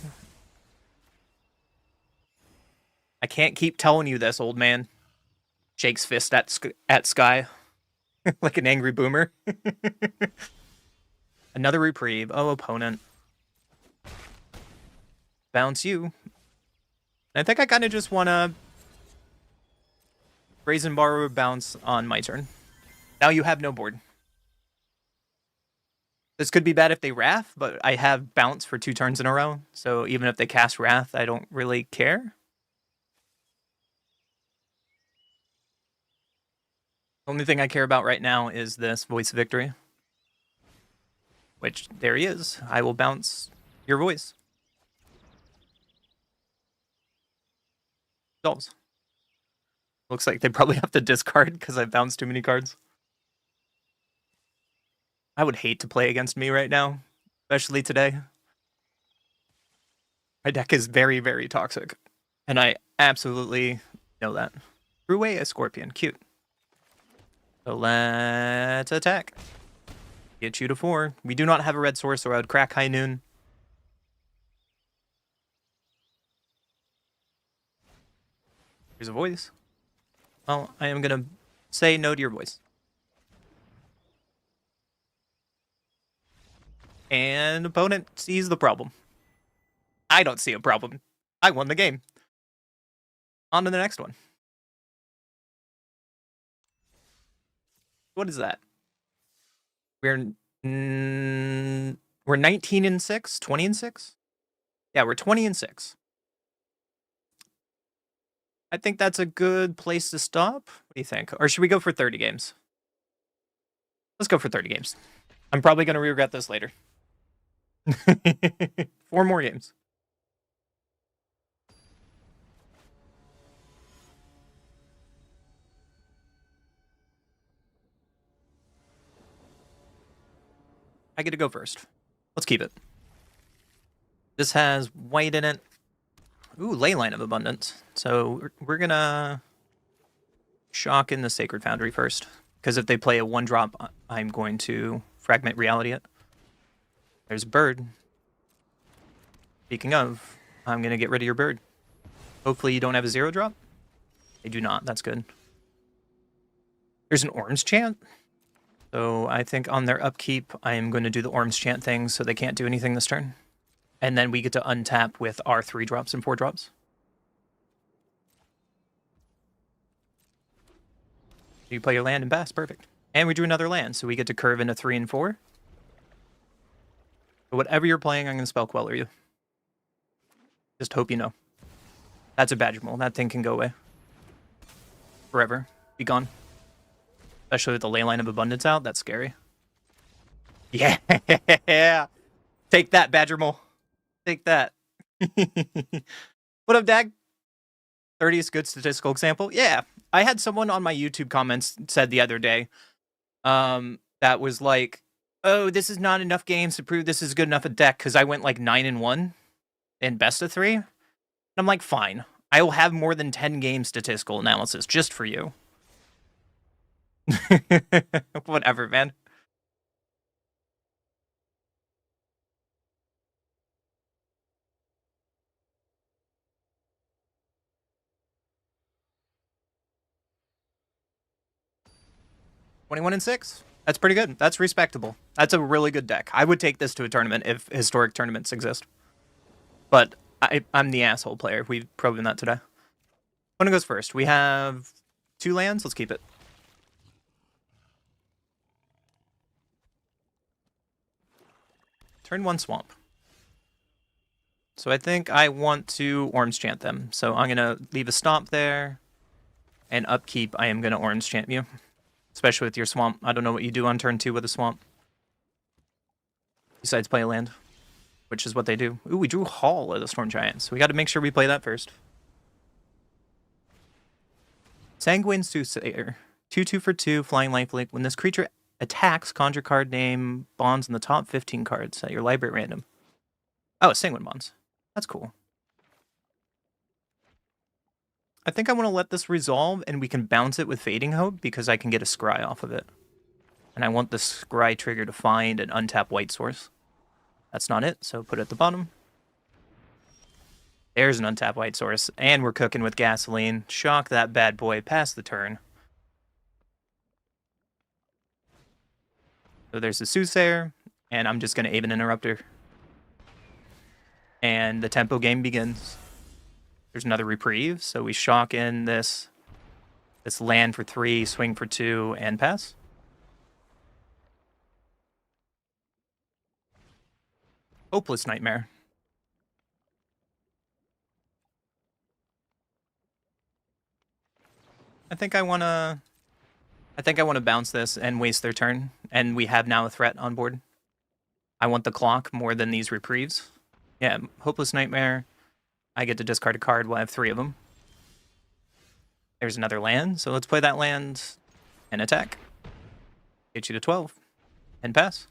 I can't keep telling you this, old man. Shakes fist at Sky. Like an angry boomer. Another reprieve. Oh, opponent. Bounce you. I think I kind of just want to Brazen Borrower bounce on my turn. Now you have no board. This could be bad if they Wrath, but I have bounce for 2 turns in a row. So even if they cast Wrath, I don't really care. Only thing I care about right now is this Voice of Victory. Which, there he is. I will bounce your voice. Solves. Looks like they probably have to discard because I bounced too many cards. I would hate to play against me right now, especially today. My deck is very, very toxic, and I absolutely know that. Threw away a Scorpion. Cute. So let's attack. Get you to 4. We do not have a red source, so I would crack High Noon. Here's a voice. Well, I am going to say no to your voice. And opponent sees the problem. I don't see a problem. I won the game. On to the next one. What is that? We're 19-6, 20-6. Yeah, we're 20-6. I think that's a good place to stop. What do you think? Or should we go for 30 games? Let's go for 30 games. I'm probably going to regret this later. 4 more games. I get to go first. Let's keep it. This has white in it. Ooh, Leyline of Abundance. So we're gonna shock in the Sacred Foundry first. Because if they play a 1-drop, I'm going to Fragment Reality it. There's a bird. Speaking of, I'm gonna get rid of your bird. Hopefully you don't have a 0-drop. They do not, that's good. There's an Orange Chant. So I think on their upkeep, I am going to do the Orange Chant thing so they can't do anything this turn. And then we get to untap with our 3-drops and 4-drops. You play your land and pass, perfect. And we drew another land, so we get to curve into 3 and 4. But whatever you're playing, I'm going to spell Queller you. Just hope you know. That's a Badger Mole. That thing can go away. Forever. Be gone. Especially with the Leyline of Abundance out, that's scary. Yeah! Take that, Badger Mole. Take that. What up, Dag? 30 is good statistical example. Yeah, I had someone on my YouTube comments said the other day that was like, oh, this is not enough games to prove this is good enough a deck because I went like 9-1 in best of 3. And I'm like, fine. I will have more than 10 game statistical analysis just for you. Whatever, man. (21-6). That's pretty good. That's respectable. That's a really good deck. I would take this to a tournament if historic tournaments exist. But I'm the asshole player. We've proven that today. One goes first. We have 2 lands. Let's keep it. Turn 1 swamp. So I think I want to Orange Chant them. So I'm going to leave a stomp there. And upkeep, I am going to Orange Chant you. Especially with your swamp. I don't know what you do on turn 2 with a swamp. Besides play a land. Which is what they do. Ooh, we drew Hall of the Storm Giants. So we got to make sure we play that first. Sanguine Soothsayer. 2/2 for 2, flying lifelink. When this creature attacks, conjure card name bonds in the top 15 cards at your library at random. Oh, it's Sanguine Bonds. That's cool. I think I want to let this resolve, and we can bounce it with Fading Hope because I can get a Scry off of it. And I want the Scry trigger to find an untapped white source. That's not it, so put it at the bottom. There's an untapped white source, and we're cooking with gasoline. Shock that bad boy past the turn. So there's the Soothsayer, and I'm just going to Aven Interrupter. And the tempo game begins. There's another reprieve, so we shock in this land for 3, swing for 2, and pass. Hopeless Nightmare. I think I want to bounce this and waste their turn, and we have now a threat on board. I want the clock more than these reprieves. Yeah, Hopeless Nightmare. I get to discard a card. We'll have 3 of them. There's another land, so let's play that land and attack. Get you to 12 and pass.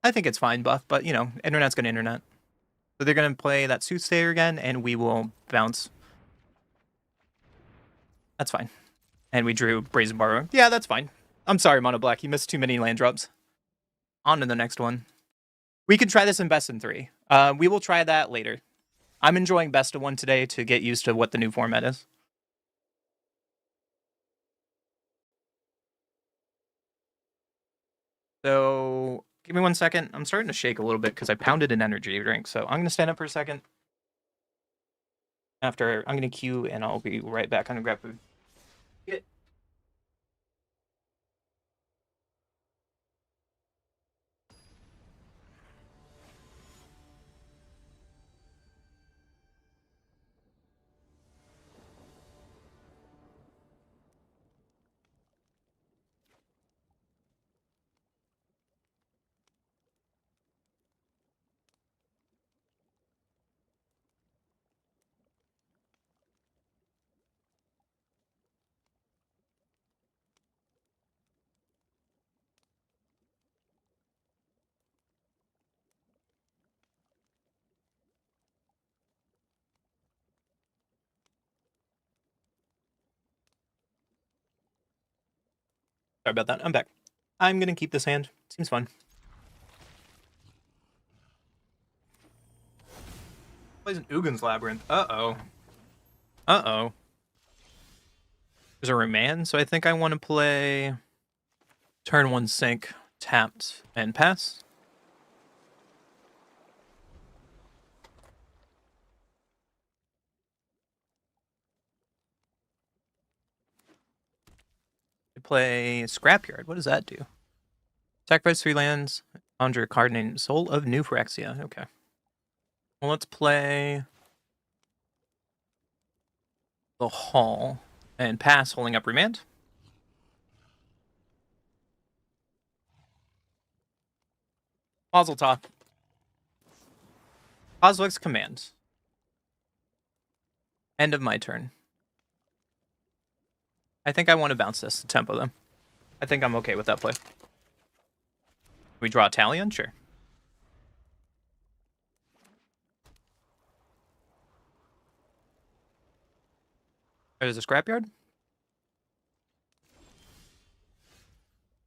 I think it's fine, buff, but, you know, internet's going to internet. So they're going to play that Soothsayer again, and we will bounce. That's fine. And we drew Brazen Borrower. Yeah, that's fine. I'm sorry, Mono Black. You missed too many land drops. On to the next one. We can try this in best in 3. We will try that later. I'm enjoying best of 1 today to get used to what the new format is. So, give me 1 second. I'm starting to shake a little bit because I pounded an energy drink. So, I'm going to stand up for a second. After, I'm going to queue and I'll be right back. I'm going to grab food. Sorry about that. I'm back. I'm going to keep this hand. Seems fun. Plays an Ugin's Labyrinth. Uh-oh. Uh-oh. There's a Remand, so I think I want to play turn 1 sync, tapped, and pass. I play Scrapyard. What does that do? Sacrifice 3 lands, conjure a card named Soul of New Phyrexia. Okay. Well, let's play the Hall and pass, holding up Remand. Mazel tov. Kozilek's Command. End of my turn. I think I want to bounce this to tempo them. I think I'm okay with that play. We draw Talion? Sure. There's a Scrapyard.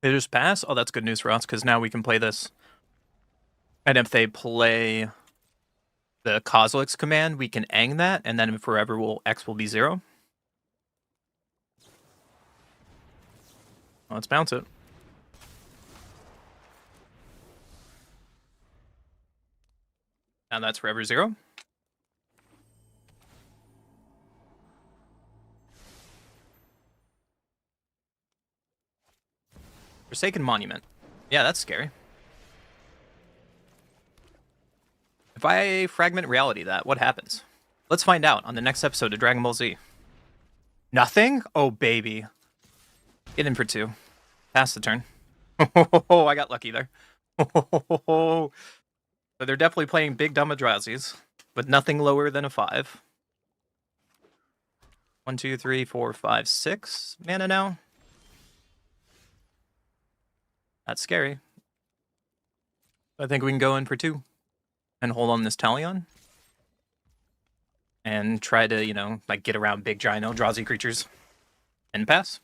They just pass? Oh, that's good news for us, because now we can play this. And if they play the Kozilek's Command, we can Aang that, and then forever X will be 0. Let's bounce it. And that's forever 0. Forsaken Monument. Yeah, that's scary. If I fragment reality that, what happens? Let's find out on the next episode of Dragon Ball Z. Nothing? Oh, baby. Get in for 2. Pass the turn. Oh, I got lucky there. So they're definitely playing big dumb Eldrazi's, but nothing lower than a 5. 1, 2, 3, 4, 5, 6 mana now. That's scary. I think we can go in for 2 and hold on this Talion. And try to, you know, like get around big giant Eldrazi creatures. And pass.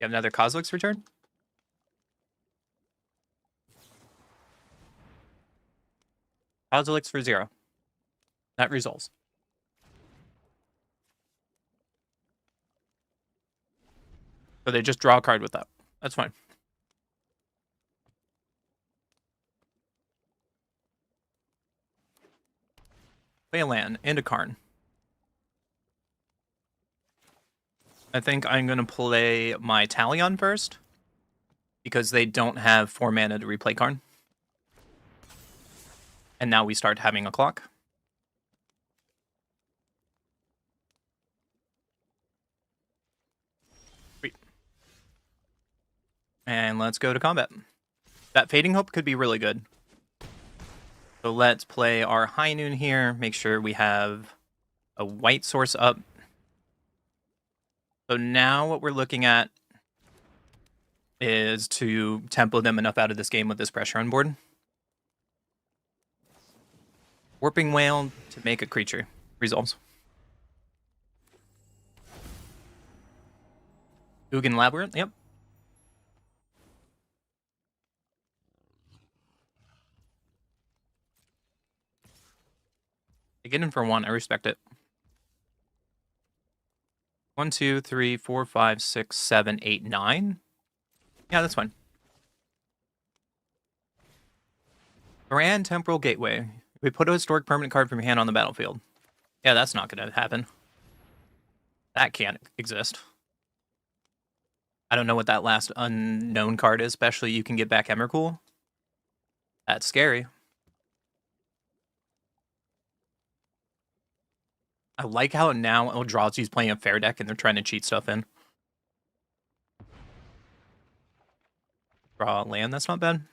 You have another Kozilek's return? Kozilek's for 0. That resolves. So they just draw a card with that. That's fine. Play a land and a Karn. I think I'm going to play my Talion first. Because they don't have 4 mana to replay Karn. And now we start having a clock. Sweet. And let's go to combat. That Fading Hope could be really good. So let's play our High Noon here. Make sure we have a white source up. So now what we're looking at is to tempo them enough out of this game with this pressure on board. Warping Whale to make a creature. Resolves. Ugin Labyrinth, yep. They get in for 1, I respect it. 1, 2, 3, 4, 5, 6, 7, 8, 9. Yeah, that's fine. Grand Temporal Gateway. We put a historic permanent card from your hand on the battlefield. Yeah, that's not going to happen. That can't exist. I don't know what that last unknown card is, especially you can get back Emrakul. That's scary. I like how now Eldrazi's playing a fair deck and they're trying to cheat stuff in. Draw land, that's not bad.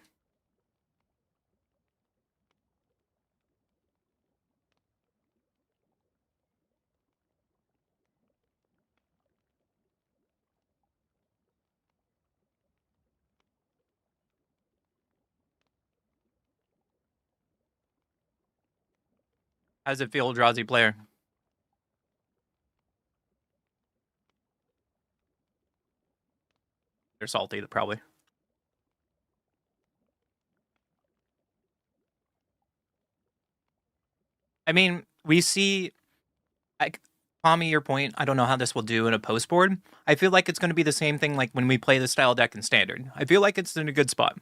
How does it feel, Eldrazi player? They're salty, probably. I mean, we see, like, Tommy, your point, I don't know how this will do in a post board. I feel like it's going to be the same thing like when we play the style deck in Standard. I feel like it's in a good spot.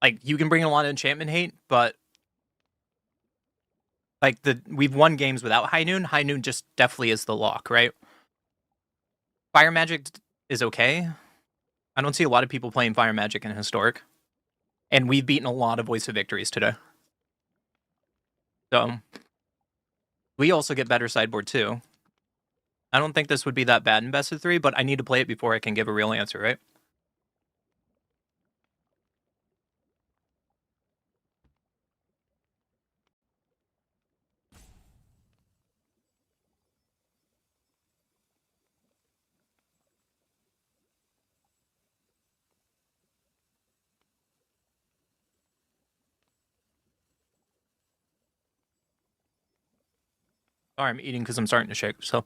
Like, you can bring a lot of enchantment hate, but like we've won games without High Noon. High Noon just definitely is the lock, right? Fire Magic is okay. I don't see a lot of people playing Fire Magic in Historic. And we've beaten a lot of Voice of Victories today. So, we also get better sideboard too. I don't think this would be that bad in best of 3, but I need to play it before I can give a real answer, right? Sorry, I'm eating because I'm starting to shake, so.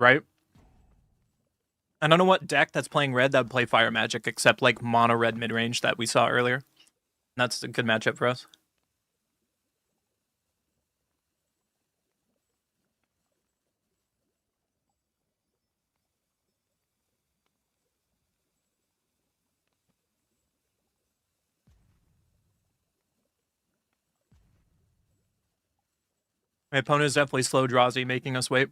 Right? I don't know what deck that's playing red that would play Fire Magic, except like mono red mid range that we saw earlier. That's a good matchup for us. My opponent is definitely slow Drazi, making us wait.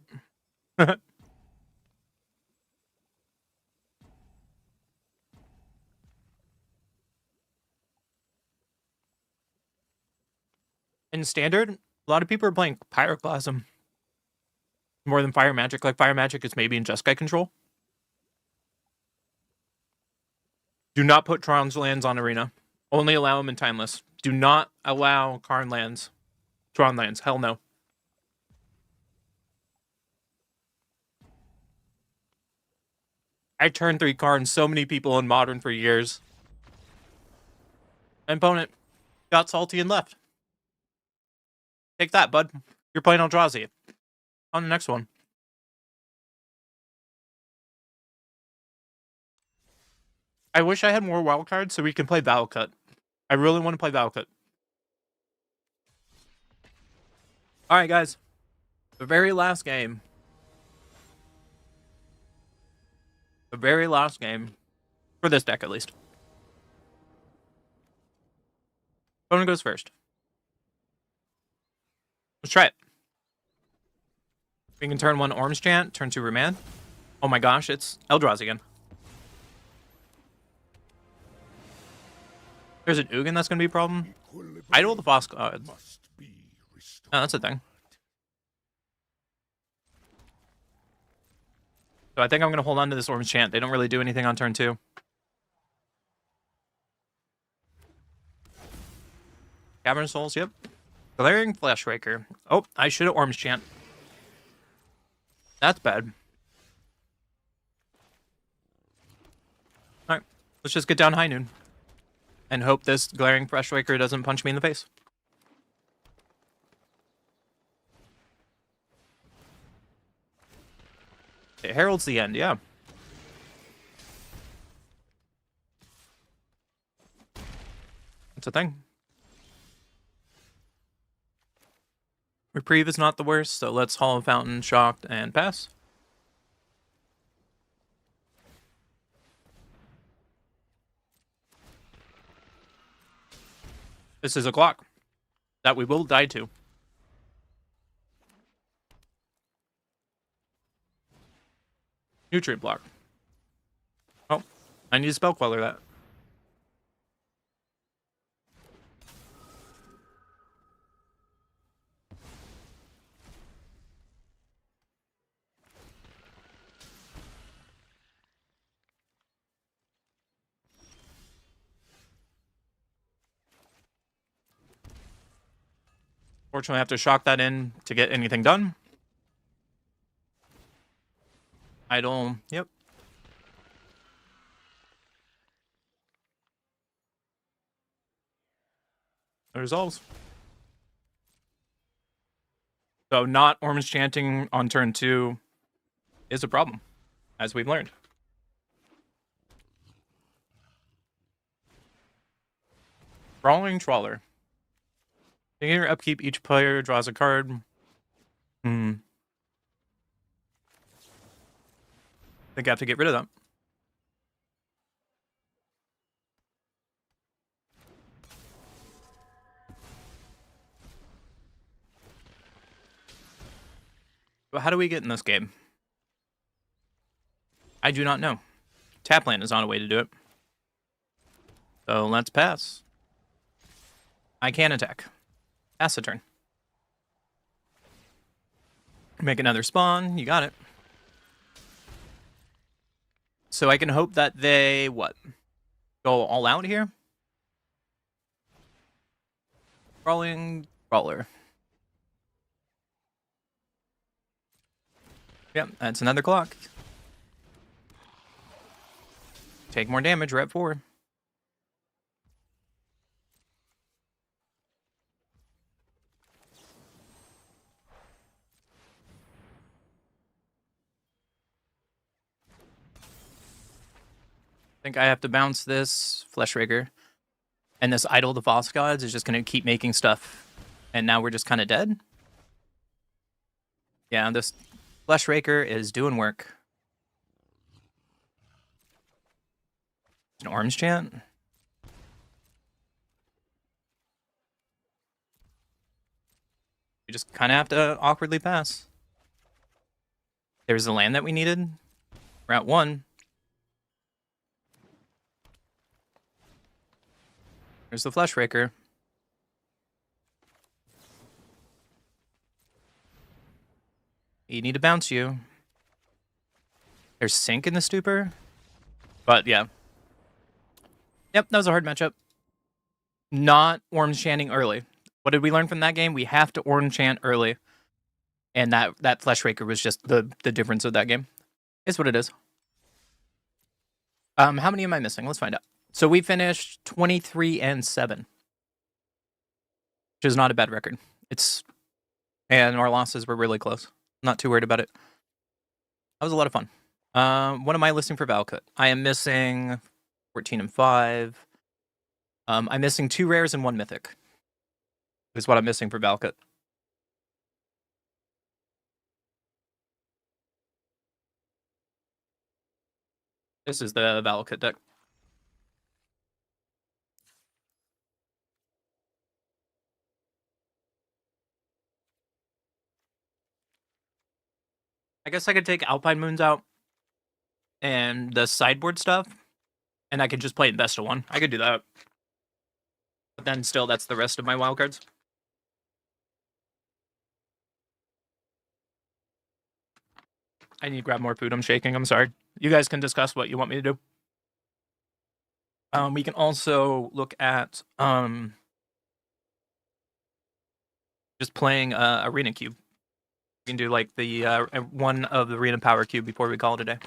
In Standard, a lot of people are playing Pyroclasm more than Fire Magic. Like, Fire Magic is maybe in Jeskai control. Do not put Tron's lands on Arena. Only allow them in Timeless. Do not allow Karn lands. Tron lands. Hell no. I turned 3 Karn so many people in Modern for years. My opponent got salty and left. Take that, bud. You're playing Eldrazi. On the next one. I wish I had more wild cards so we can play Battle Cut. I really want to play Battle Cut. Alright, guys. The very last game. The very last game. For this deck, at least. Opponent goes first. Let's try it. We can turn 1 Orm's Chant, turn 2 Remand. Oh my gosh, it's Eldrazi again. There's an Ugin that's going to be a problem. Idle the Boss Gods. Oh, that's a thing. So I think I'm going to hold on to this Orm's Chant. They don't really do anything on turn 2. Cavern Souls, yep. Glaring Fleshraker. Oh, I should have Orm's Chant. That's bad. Alright, let's just get down High Noon. And hope this Glaring Fleshraker doesn't punch me in the face. It heralds the end, yeah. That's a thing. Reprieve is not the worst, so let's Hollow Fountain, Shocked, and pass. This is a clock that we will die to. Nutrient block. Oh, I need to spell queller that. Fortunately, I have to shock that in to get anything done. Idle, yep. It resolves. So not Orm's Chanting on turn 2 is a problem, as we've learned. Brawling Trawler. Beginning your upkeep, each player draws a card. I think I have to get rid of that. But how do we get in this game? I do not know. Tapland is on a way to do it. So let's pass. I can attack. Pass a turn. Make another spawn. You got it. So I can hope that they, what? Go all out here? Brawling Brawler. Yep, that's another clock. Take more damage, we're at 4. I think I have to bounce this Fleshraker. And this Idol the Boss Gods is just going to keep making stuff. And now we're just kind of dead. Yeah, this Fleshraker is doing work. An Orange Chant. We just kind of have to awkwardly pass. There's the land that we needed. We're at 1. There's the Fleshraker. You need to bounce you. There's Sink in the Stupor. But yeah. Yep, that was a hard matchup. Not orange chanting early. What did we learn from that game? We have to orange chant early. And that Flesh Raker was just the difference of that game. It's what it is. How many am I missing? Let's find out. So we finished 23-7, which is not a bad record. And our losses were really close. Not too worried about it. That was a lot of fun. What am I missing for Valkut? I am missing 14 and 5. I'm missing 2 rares and 1 mythic. Is what I'm missing for Valkut. This is the Valakut deck. I guess I could take Alpine Moons out and the sideboard stuff, and I could just play in best of 1. I could do that. But then still, that's the rest of my wildcards. I need to grab more food. I'm shaking. I'm sorry. You guys can discuss what you want me to do. We can also look at just playing Arena Cube. We can do like the one of the Arena Power Cube before we call it a day.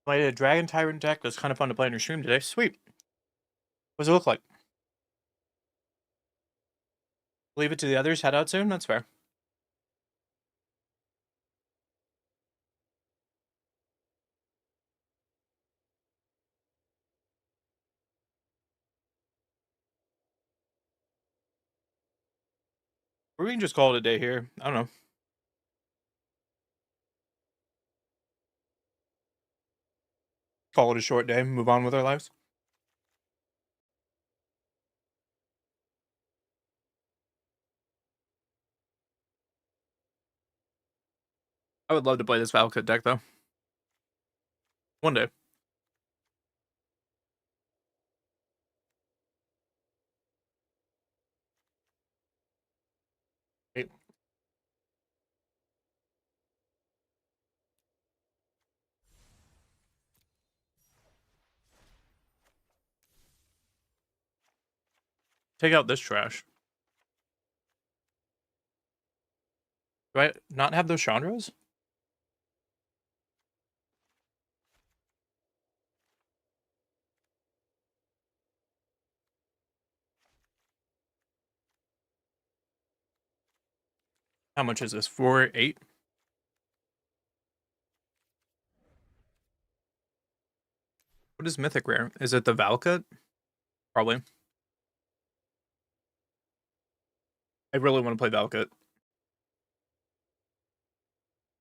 Played a Dragon Tyrant deck. It was kind of fun to play on your stream today. Sweet. What does it look like? Leave it to the others. Head out soon. That's fair. Or we can just call it a day here. I don't know. Call it a short day. Move on with our lives. I would love to play this Valakut deck though. One day. Hey. Take out this trash. Do I not have those Chandras? How much is this? 4, 8? What is Mythic Rare? Is it the Valakut? Probably. I really want to play Valakut.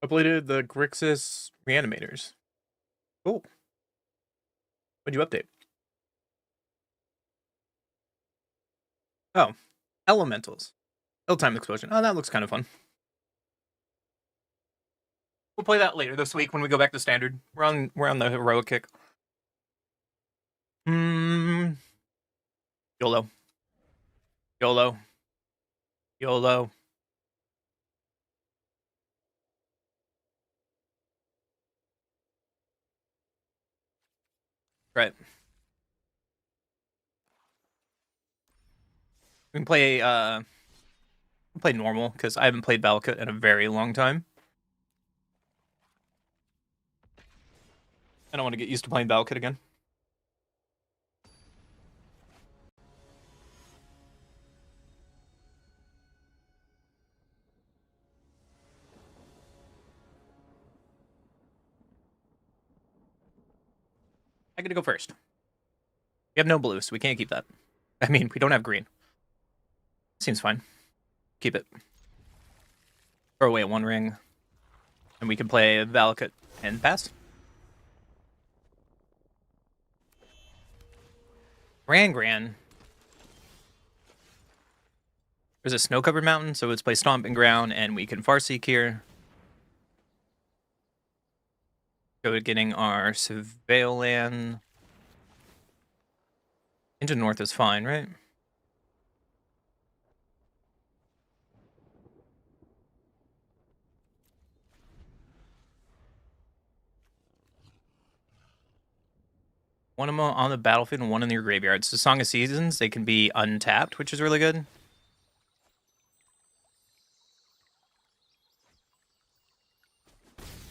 I played the Grixis Reanimators. Cool. What'd you update? Oh, elementals. Ill-timed explosion. Oh, that looks kind of fun. We'll play that later this week when we go back to standard. We're on the heroic kick. YOLO. YOLO. YOLO. Right. We can play normal because I haven't played Valakut in a very long time. I don't want to get used to playing Valakut again. I get to go first. We have no blue, so we can't keep that. I mean, we don't have green. Seems fine. Keep it. Throw away a one ring. And we can play Valakut and pass. Gran. There's a snow-covered mountain, so let's play Stomping Ground, and we can Farseek here. Go to getting our Surveil land. Into north is fine, right? One of them on the battlefield and one in your graveyard. So Song of Seasons, they can be untapped, which is really good.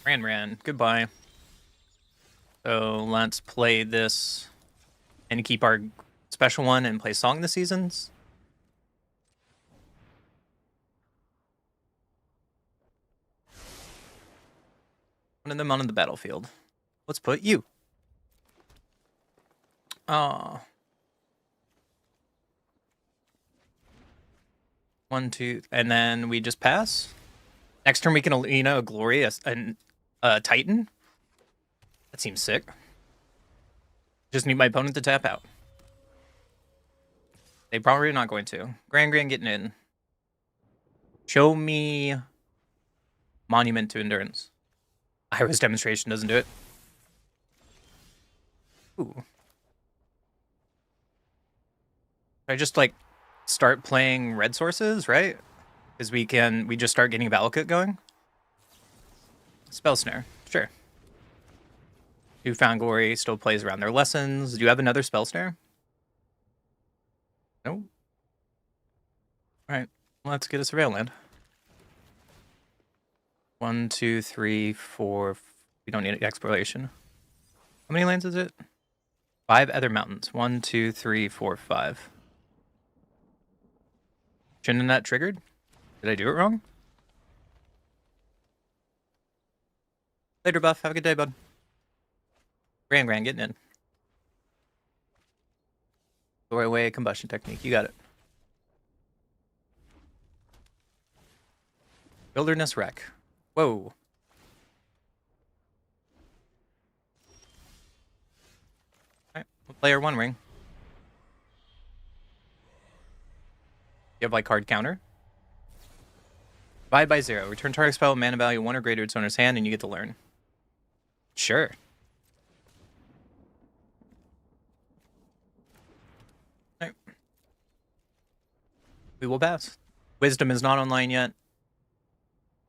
Ran. Goodbye. So let's play this and keep our special one and play Song of the Seasons. One of them on the battlefield. Let's put you. Oh. 1, 2, and then we just pass. Next turn we can Alina a Glory, a Titan. That seems sick. Just need my opponent to tap out. They probably are not going to. Gran getting in. Show me Monument to Endurance. Iris Demonstration doesn't do it. Ooh. I just like start playing red sources, right? Because we just start getting Valakut going. Spell Snare, sure. Newfound Glory still plays around their lessons. Do you have another Spell Snare? No. Alright, let's get a Surveil land. 1, 2, 3, 4. We don't need exploration. How many lands is it? 5 other mountains. 1, 2, 3, 4, 5. Shouldn't that triggered? Did I do it wrong? Later, Buff. Have a good day, bud. Gran getting in. Doorway combustion technique. You got it. Wilderness wreck. Whoa. Alright, we'll play our one ring. You have like card counter. Divide by 0. Return target spell, mana value 1 or greater to its owner's hand, and you get to learn. Sure. Alright. We will pass. Wisdom is not online yet.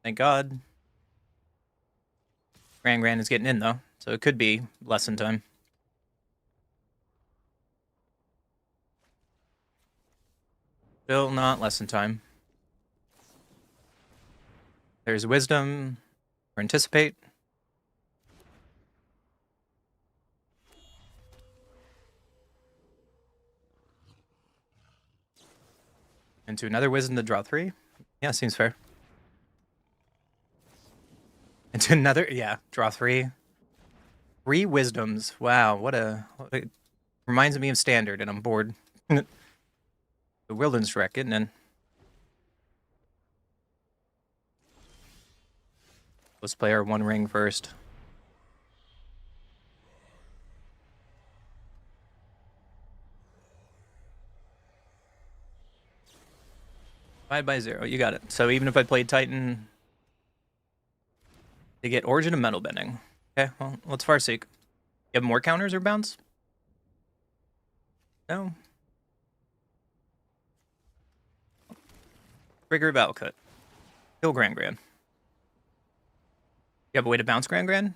Thank God. Gran is getting in, though, so it could be lesson time. Still not lesson time. There's Wisdom or Anticipate. Into another Wisdom to draw 3. Yeah, seems fair. Into another, yeah, draw 3. 3 Wisdoms. Wow, what it reminds me of Standard, and I'm bored. The Wilderness Wreck, getting in. Let's play our one ring first. Divide by 0. You got it. So even if I played Titan, they get Origin of Metal Bending. Okay, well, let's Farseek. You have more counters or bounce? No. Trigger Valcut. Kill Grand Grand. You have a way to bounce Grand Grand?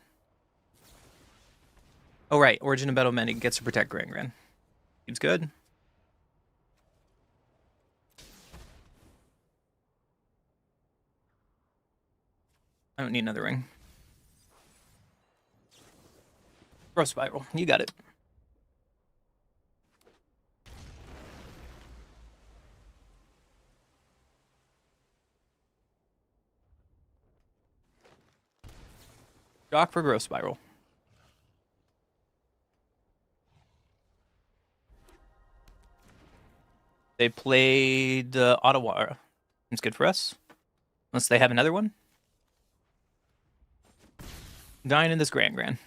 Oh, right. Origin of Metal Bending gets to protect Grand Grand. Seems good. I don't need another ring. Growth Spiral. You got it. Dock for Growth Spiral. They played Ottawa. It's good for us. Unless they have another one. Dying in this Grand Grand.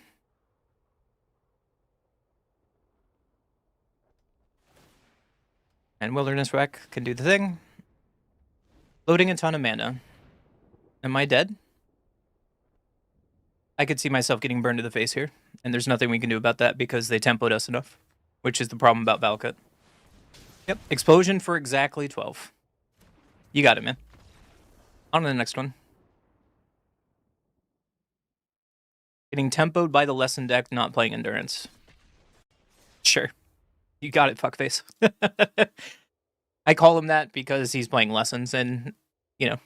And Wilderness Wreck can do the thing. Loading a ton of mana. Am I dead? I could see myself getting burned to the face here. And there's nothing we can do about that because they tempoed us enough. Which is the problem about Valcut. Yep. Explosion for exactly 12. You got it, man. On to the next one. Getting tempoed by the lesson deck, not playing Endurance. Sure. You got it, fuckface. I call him that because he's playing Lessons and, you know.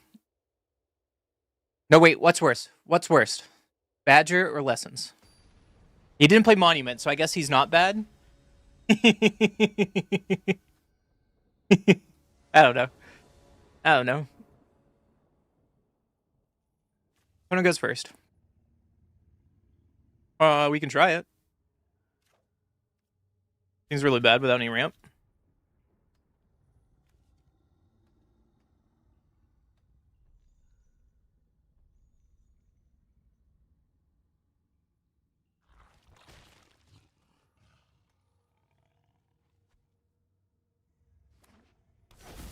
No, wait, what's worse? What's worst? Badger or Lessons? He didn't play Monument, so I guess he's not bad. I don't know. I don't know. Who goes first? We can try it. Seems really bad without any ramp.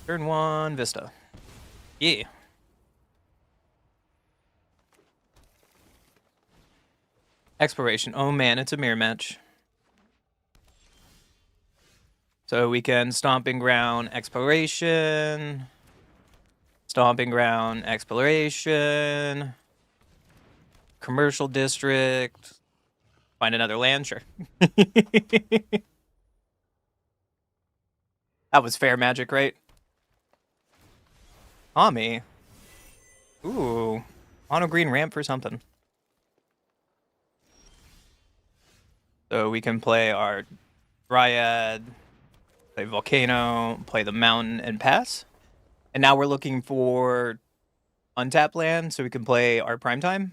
Turn 1, Vista. Yeah. Exploration. Oh man, it's a mirror match. So we can Stomping Ground, Exploration. Stomping Ground, Exploration. Commercial District. Find another land, sure. That was fair magic, right? Tommy. Ooh. Mono green ramp for something. So we can play our Dryad, play Volcano, play the Mountain, and pass. And now we're looking for untap land so we can play our Primetime.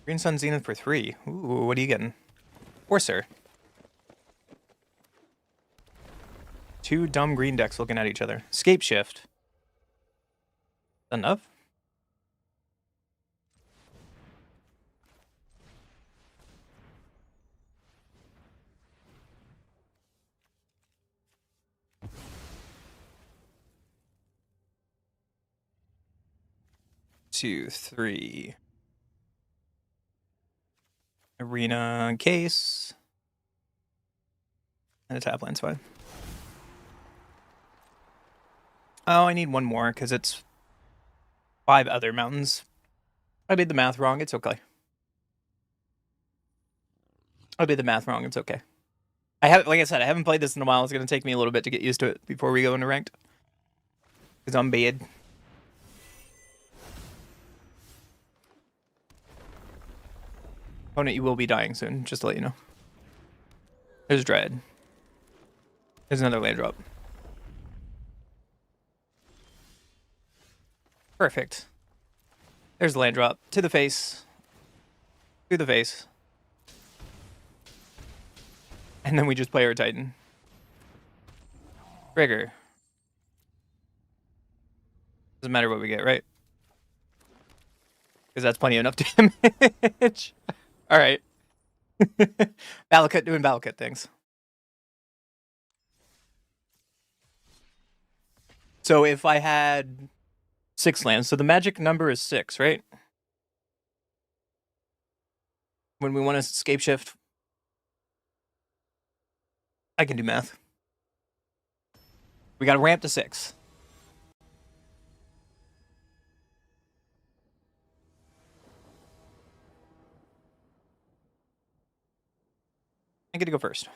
Green Sun Zenith for 3. Ooh, what are you getting? Forcer. 2 dumb green decks looking at each other. Scape Shift. Enough? Two, 3. Arena case. And a tap land's fine. Oh, I need one more because it's 5 other mountains. I did the math wrong. It's okay. I did the math wrong. It's okay. Like I said, I haven't played this in a while. It's going to take me a little bit to get used to it before we go into ranked. Because I'm bad. Opponent, you will be dying soon, just to let you know. There's Dread. There's another land drop. Perfect. There's the land drop. To the face. To the face. And then we just play our Titan. Trigger. Doesn't matter what we get, right? Because that's plenty enough damage. Alright. Valakut doing Valakut things. So if I had 6 lands, so the magic number is 6, right? When we want to escape shift, I can do math. We got to ramp to 6. I get to go first.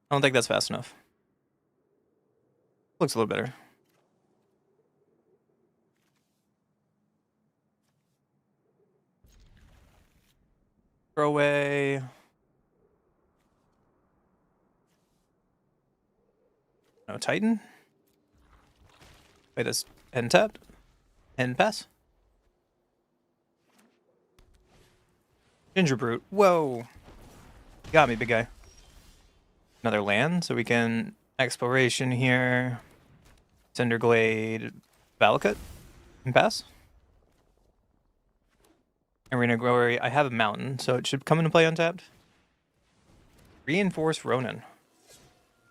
I don't think that's fast enough. Looks a little better. Throw away. No Titan. Play this end tapped. End pass. Ginger Brute. Whoa. You got me, big guy. Another land, so we can exploration here. Cinderglade, Valakut, and pass. Arena Glory. I have a mountain, so it should come into play untapped. Reinforce Ronin.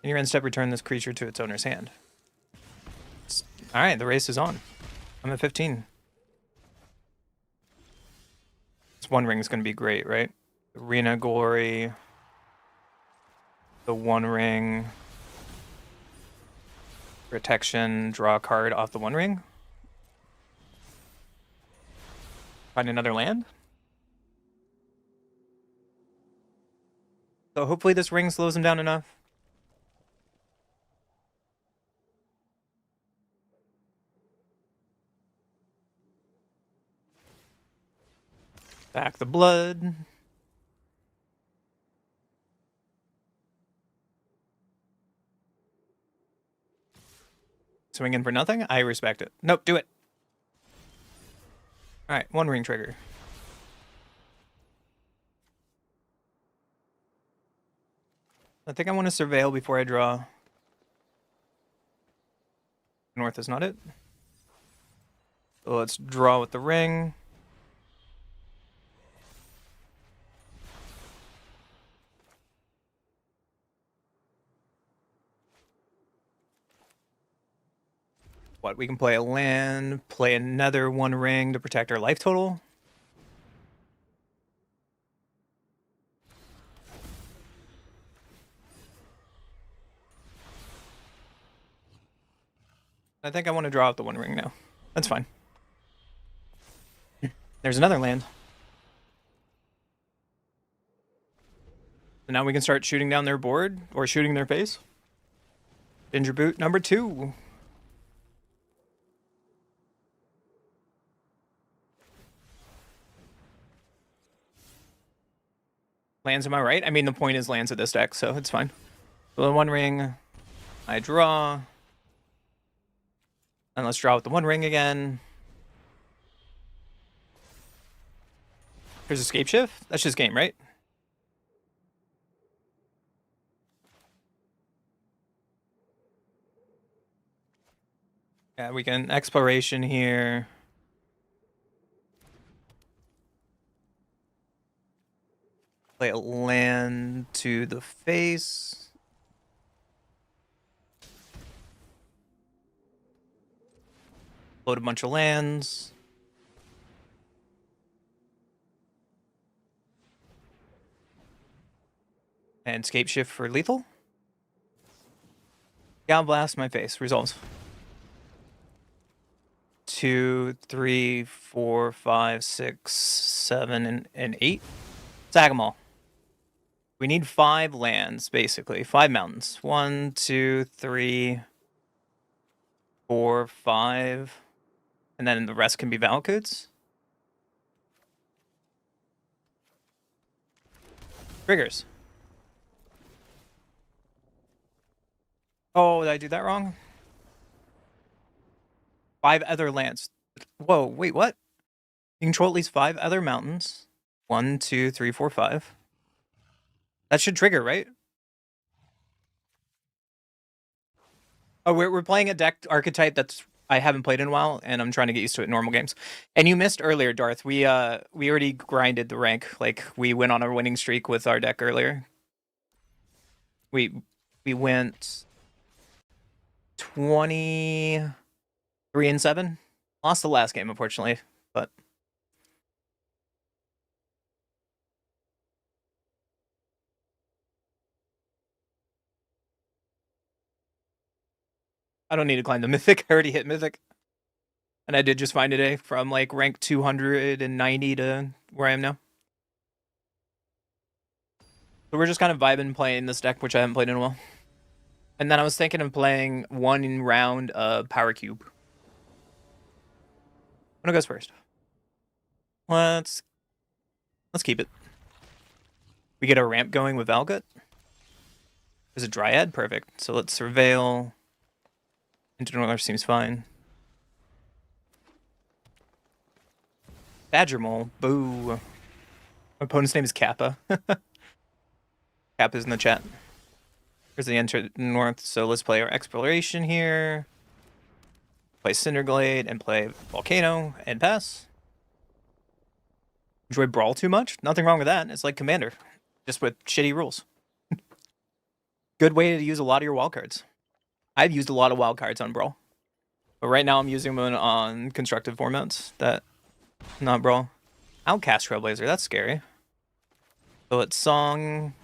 In your end step, return this creature to its owner's hand. Alright, the race is on. I'm at 15. This One Ring is going to be great, right? Arena Glory. The One Ring. Protection. Draw a card off the One Ring. Find another land. So hopefully this ring slows him down enough. Back the blood. Swinging for nothing? I respect it. Nope, do it. Alright, One Ring trigger. I think I want to surveil before I draw. North is not it. So let's draw with the ring. What, we can play a land, play another One Ring to protect our life total. I think I want to draw out the One Ring now. That's fine. There's another land. So now we can start shooting down their board, or shooting their face. Ginger Boot number 2. Lands, am I right? I mean, the point is lands of this deck, so it's fine. So the One Ring, I draw. And let's draw with the One Ring again. Here's Escape Shift. That's just game, right? Yeah, we can exploration here. Play a land to the face. Load a bunch of lands. And Escape Shift for lethal. Gal Blast my face. Resolves. 2, 3, 4, 5, 6, 7, and 8. Sag them all. We need 5 lands, basically. 5 mountains. 1, 2, 3, 4, 5. And then the rest can be Valakuts. Triggers. Oh, did I do that wrong? 5 other lands. Whoa, wait, what? You control at least 5 other mountains. 1, 2, 3, 4, 5. That should trigger, right? Oh, we're playing a deck archetype that's I haven't played in a while, and I'm trying to get used to it in normal games. And you missed earlier, Darth. We already grinded the rank. Like we went on a winning streak with our deck earlier. We went 23-7. Lost the last game, unfortunately, but I don't need to climb the mythic. I already hit mythic. And I did just fine today from like rank 290 to where I am now. So we're just kind of vibing playing this deck, which I haven't played in a while. And then I was thinking of playing 1 round of Power Cube. What goes first? Let's keep it. We get our ramp going with Valgut. There's a Dryad, perfect. So let's Surveil. Internorth seems fine. Badger Mole, boo. My opponent's name is Kappa. Kappa's in the chat. Here's the Enter North, so let's play our Exploration here. Play Cinderglade and play Volcano and pass. Enjoy Brawl too much? Nothing wrong with that. It's like Commander, just with shitty rules. Good way to use a lot of your wildcards. I've used a lot of wildcards on Brawl. But right now I'm using them on constructive formats that not Brawl. Outcast Trailblazer, that's scary. So it's Song.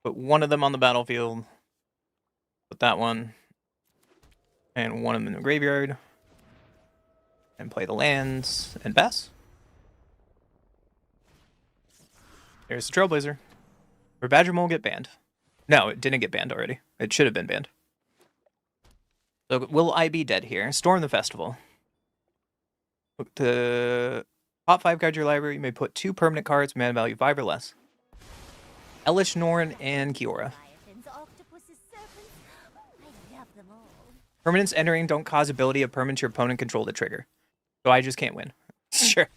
Put one of them on the battlefield. Put that one. And one of them in the graveyard. And play the lands and pass. There's the Trailblazer. Or Badger Mole get banned? No, it didn't get banned already. It should have been banned. So will I be dead here? Storm the Festival. Look to top 5 cards of your library. You may put 2 permanent cards, mana value 5 or less. Elish Norn and Kiora. Permanents entering don't cause ability of permanent your opponent control to trigger. So I just can't win. Sure.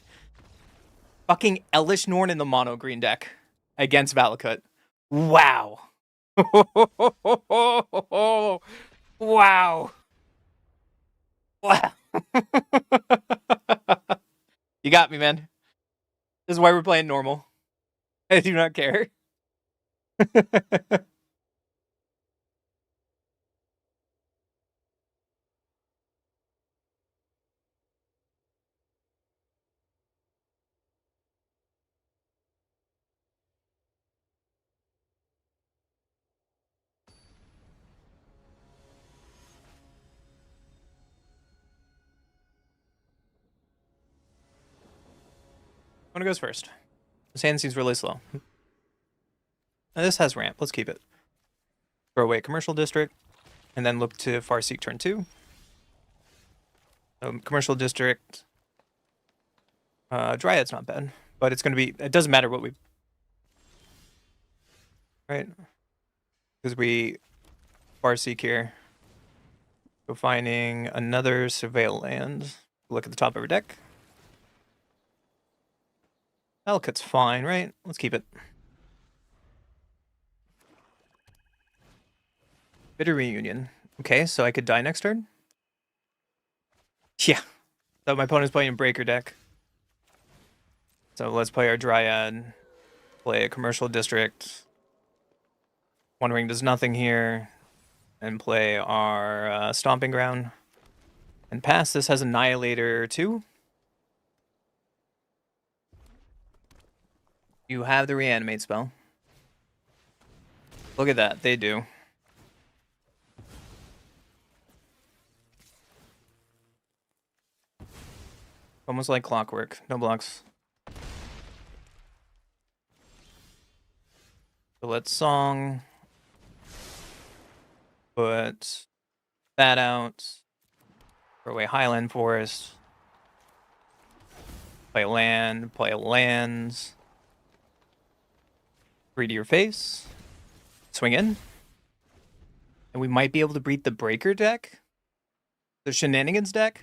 Fucking Elish Norn in the mono green deck against Valakut. Wow. Wow. Wow. You got me, man. This is why we're playing normal. I do not care. One goes first. This hand seems really slow. Now this has ramp. Let's keep it. Throw away Commercial District, and then look to Farseek turn 2. Commercial District. Dryad's not bad, but it's going to be... It doesn't matter what we... Right? Because we Farseek here. Go finding another Surveil land. Look at the top of our deck. Valakut's fine, right? Let's keep it. Bitter Reunion. Okay, so I could die next turn? Yeah. So my opponent's playing a Breaker deck. So let's play our Dryad. Play a Commercial District. One Ring does nothing here. And play our Stomping Ground. And pass. This has Annihilator 2. You have the Reanimate spell. Look at that. They do. Almost like clockwork. No blocks. So let's Song. Put that out. Throw away Highland Forest. Play a land. Play a lands. 3 to your face. Swing in. And we might be able to beat the Breaker deck. The shenanigans deck?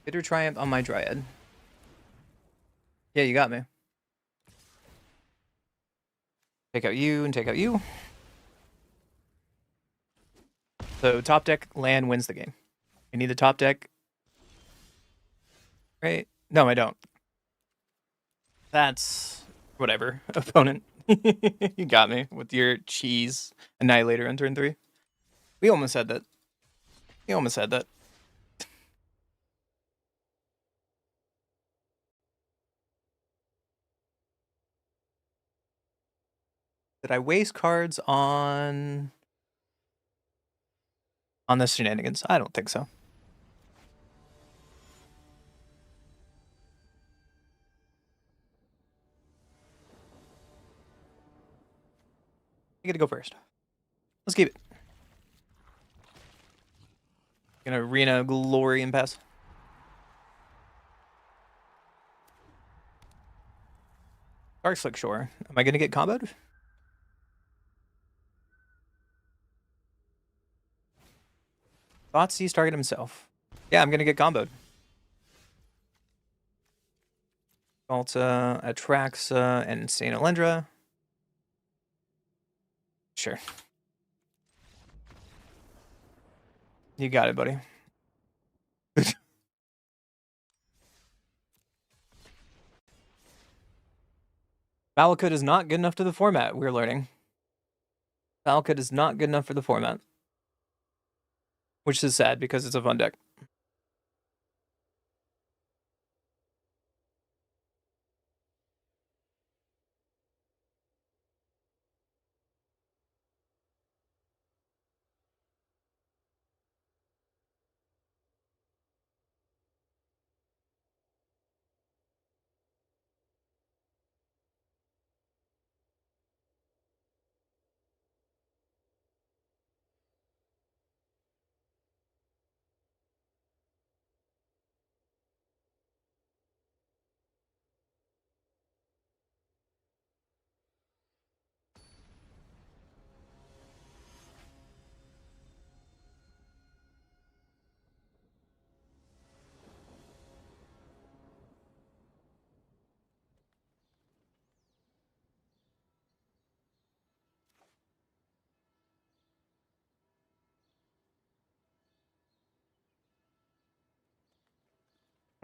Bitter Triumph on my Dryad. Yeah, you got me. Take out you and take out you. So top deck land wins the game. You need the top deck. Right? No, I don't. That's whatever, opponent. You got me with your cheese annihilator on turn 3. We almost had that. We almost had that. Did I waste cards on the shenanigans? I don't think so. You get to go first. Let's keep it. Gonna Arena Glory and pass. Dark Slick Shore. Am I gonna get comboed? Thoughtseize target himself. Yeah, I'm gonna get comboed. Alta, Atraxa, and Saint Alendra. Sure. You got it, buddy. Valakut is not good enough to the format, we're learning. Valakut is not good enough for the format. Which is sad because it's a fun deck.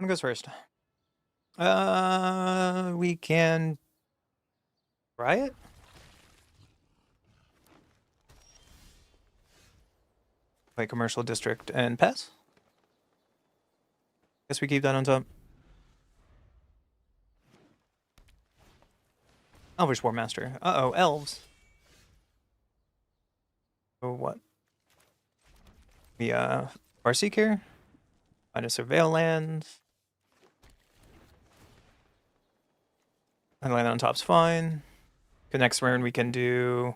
One goes first. We can try it. Play Commercial District and pass. Guess we keep that on top. Elvish War Master. Uh-oh, elves. Oh, what? We, Farseek here. Find a Surveil land. And land on top's fine. The next turn we can do...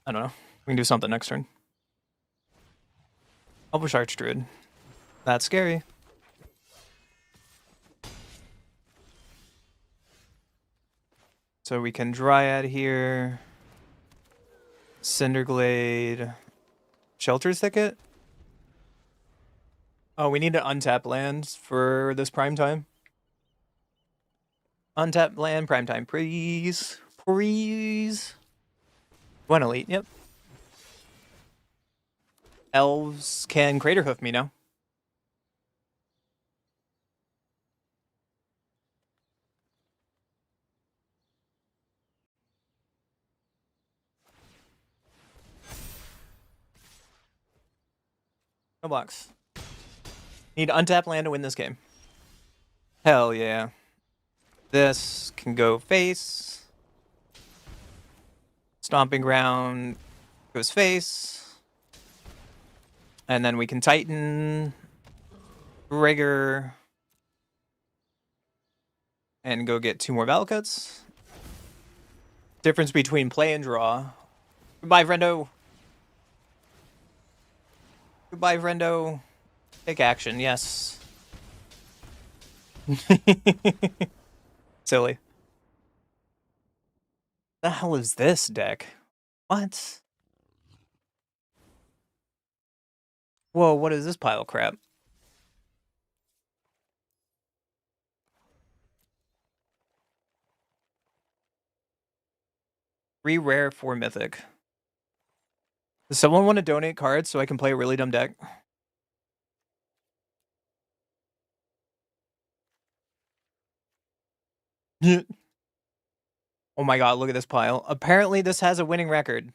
I don't know. We can do something next turn. Elvish Archdruid. That's scary. So we can Dryad here. Cinderglade. Shelter's Thicket. Oh, we need to untap lands for this prime time. Untap land, prime time, please. Please. One elite, yep. Elves can Craterhoof me now. No blocks. Need to untap land to win this game. Hell yeah. This can go face. Stomping Ground goes face. And then we can Titan. Rigor. And go get 2 more Valakuts. Difference between play and draw. Goodbye, friendo. Goodbye, friendo. Take action, yes. Silly. The hell is this deck? What? Whoa, what is this pile of crap? 3 rare, 4 mythic. Does someone want to donate cards so I can play a really dumb deck? Oh my god, look at this pile. Apparently this has a winning record.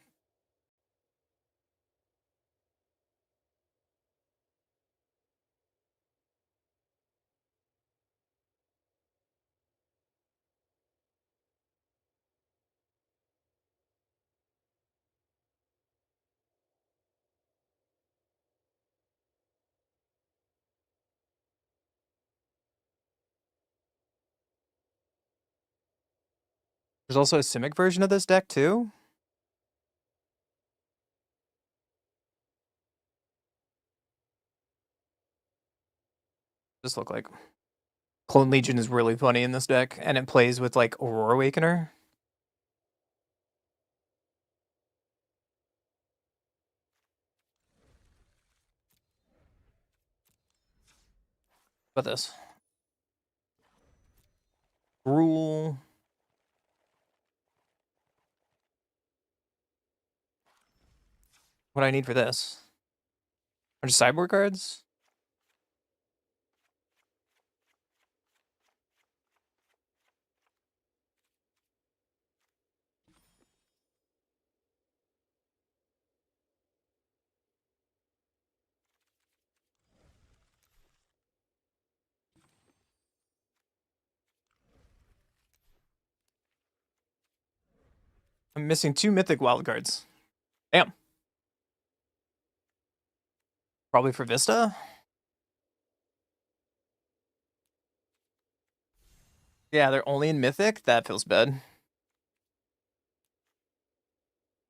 There's also a Simic version of this deck too. Just look like Clone Legion is really funny in this deck, and it plays with like Aurora Awakener. What this? Rule. What do I need for this? Are just sideboard cards? I'm missing 2 mythic wild cards. Damn. Probably for Vista? Yeah, they're only in mythic? That feels bad.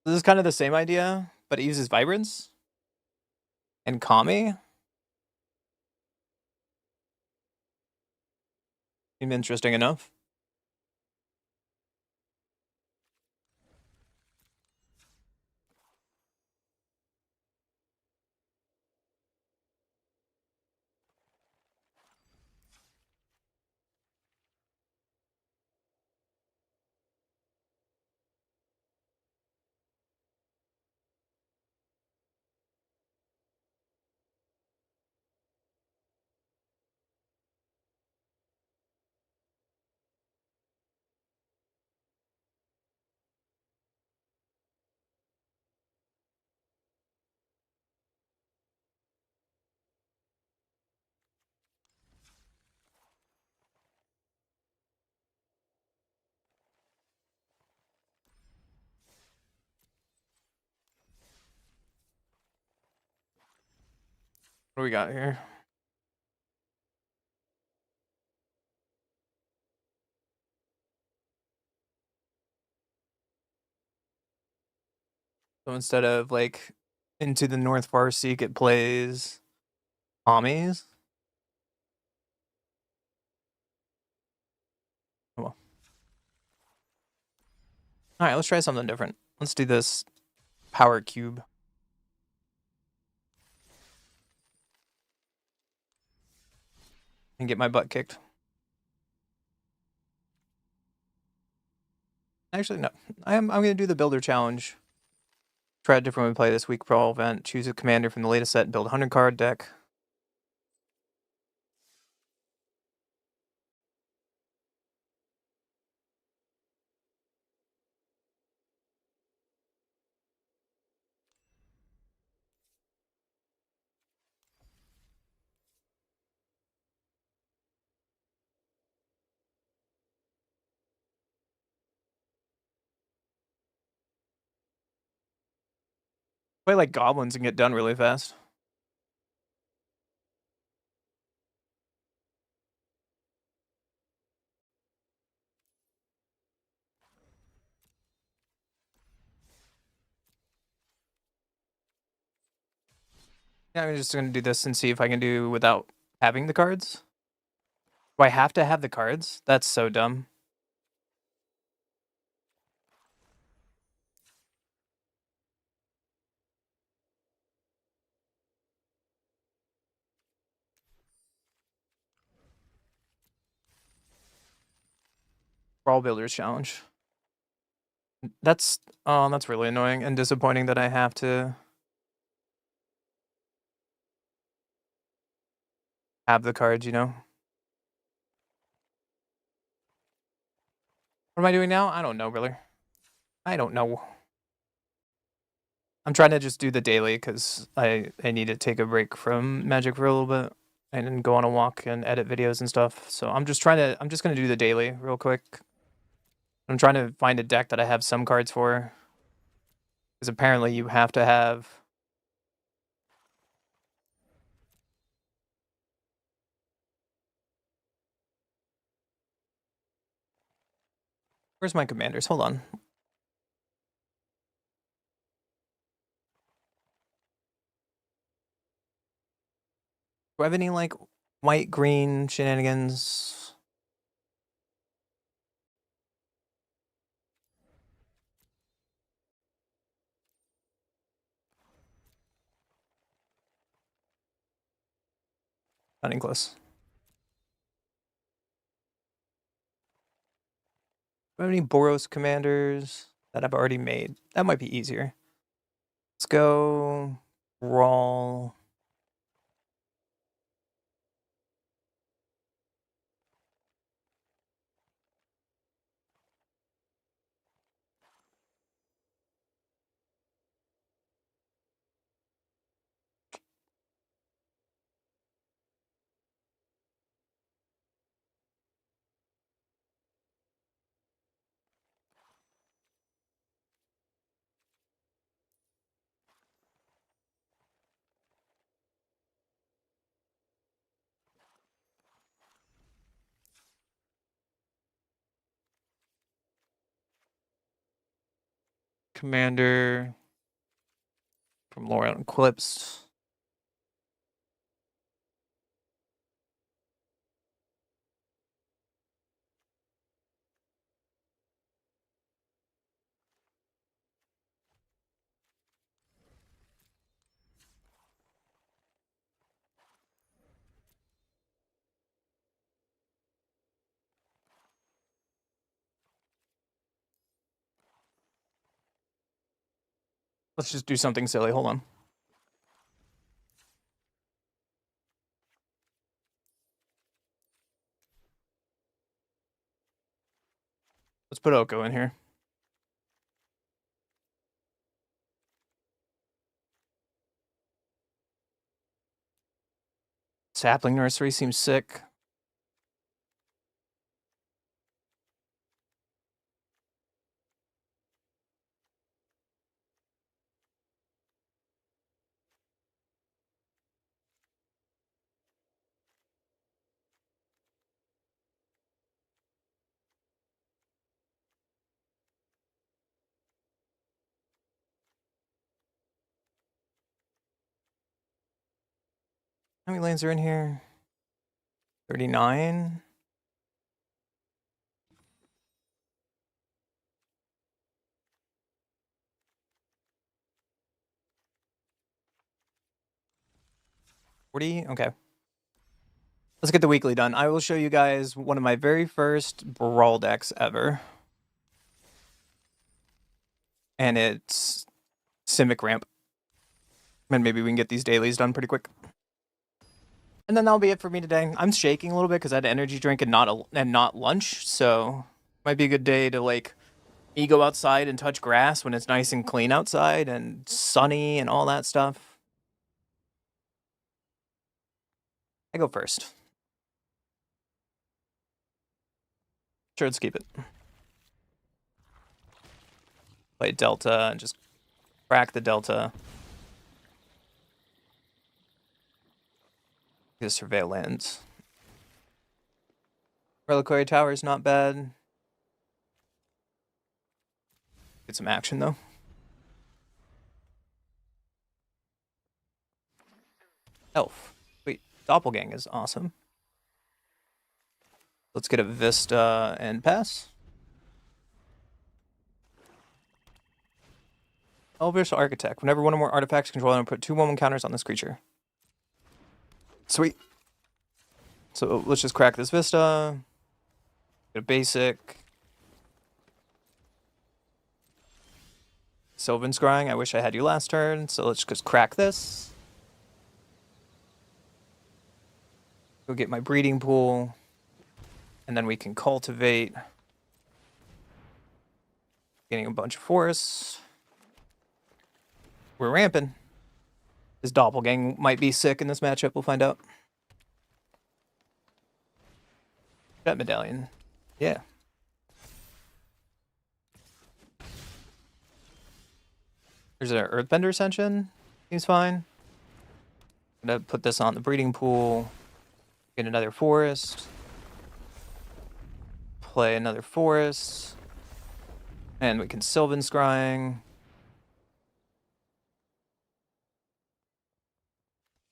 This is kind of the same idea, but it uses Vibrance and Kami. Seemed interesting enough. What do we got here? So instead of like Into the North Farseek, it plays Amis. Oh well. Alright, let's try something different. Let's do this power cube. And get my butt kicked. Actually, no. I'm gonna do the builder challenge. Try a different way to play this week pro event. Choose a commander from the latest set and build a 100 card deck. Play like goblins and get done really fast. Yeah, I'm just gonna do this and see if I can do without having the cards. Do I have to have the cards? That's so dumb. Brawl Builders challenge. That's really annoying and disappointing that I have to have the cards, you know? What am I doing now? I don't know, brother. I don't know. I'm trying to just do the daily because I need to take a break from Magic for a little bit and then go on a walk and edit videos and stuff. So I'm just gonna do the daily real quick. I'm trying to find a deck that I have some cards for. Because apparently you have to have... Where's my commanders? Hold on. Do I have any, like, white-green shenanigans? Not even close. Do I have any Boros commanders that I've already made? That might be easier. Let's go... Brawl... Commander... From L'Oreal Eclipse. Let's just do something silly. Hold on. Let's put Oko in here. Sapling Nursery seems sick. How many lanes are in here? 39. $40? Okay. Let's get the weekly done. I will show you guys one of my very first Brawl decks ever. And it's Simic Ramp. And maybe we can get these dailies done pretty quick. And then that'll be it for me today. I'm shaking a little bit because I had an energy drink and not lunch, so might be a good day to like me go outside and touch grass when it's nice and clean outside and sunny and all that stuff. I go first. Sure, let's keep it. Play Delta and just crack the Delta. The surveil lands. Reliquary Tower is not bad. Get some action though. Elf. Wait, Doppelgang is awesome. Let's get a Vista and pass. Elvish Architect. Whenever one or more artifacts control them, put 2/1/1 counters on this creature. Sweet. So let's just crack this Vista. Get a basic. Sylvan Scrying, I wish I had you last turn, so let's just crack this. Go get my breeding pool. And then we can cultivate. Getting a bunch of forests. We're ramping. His doppelgang might be sick in this matchup, we'll find out. Jet medallion. Yeah. There's an Earthbender Ascension. Seems fine. I'm gonna put this on the breeding pool. Get another forest. Play another forest. And we can Sylvan Scrying.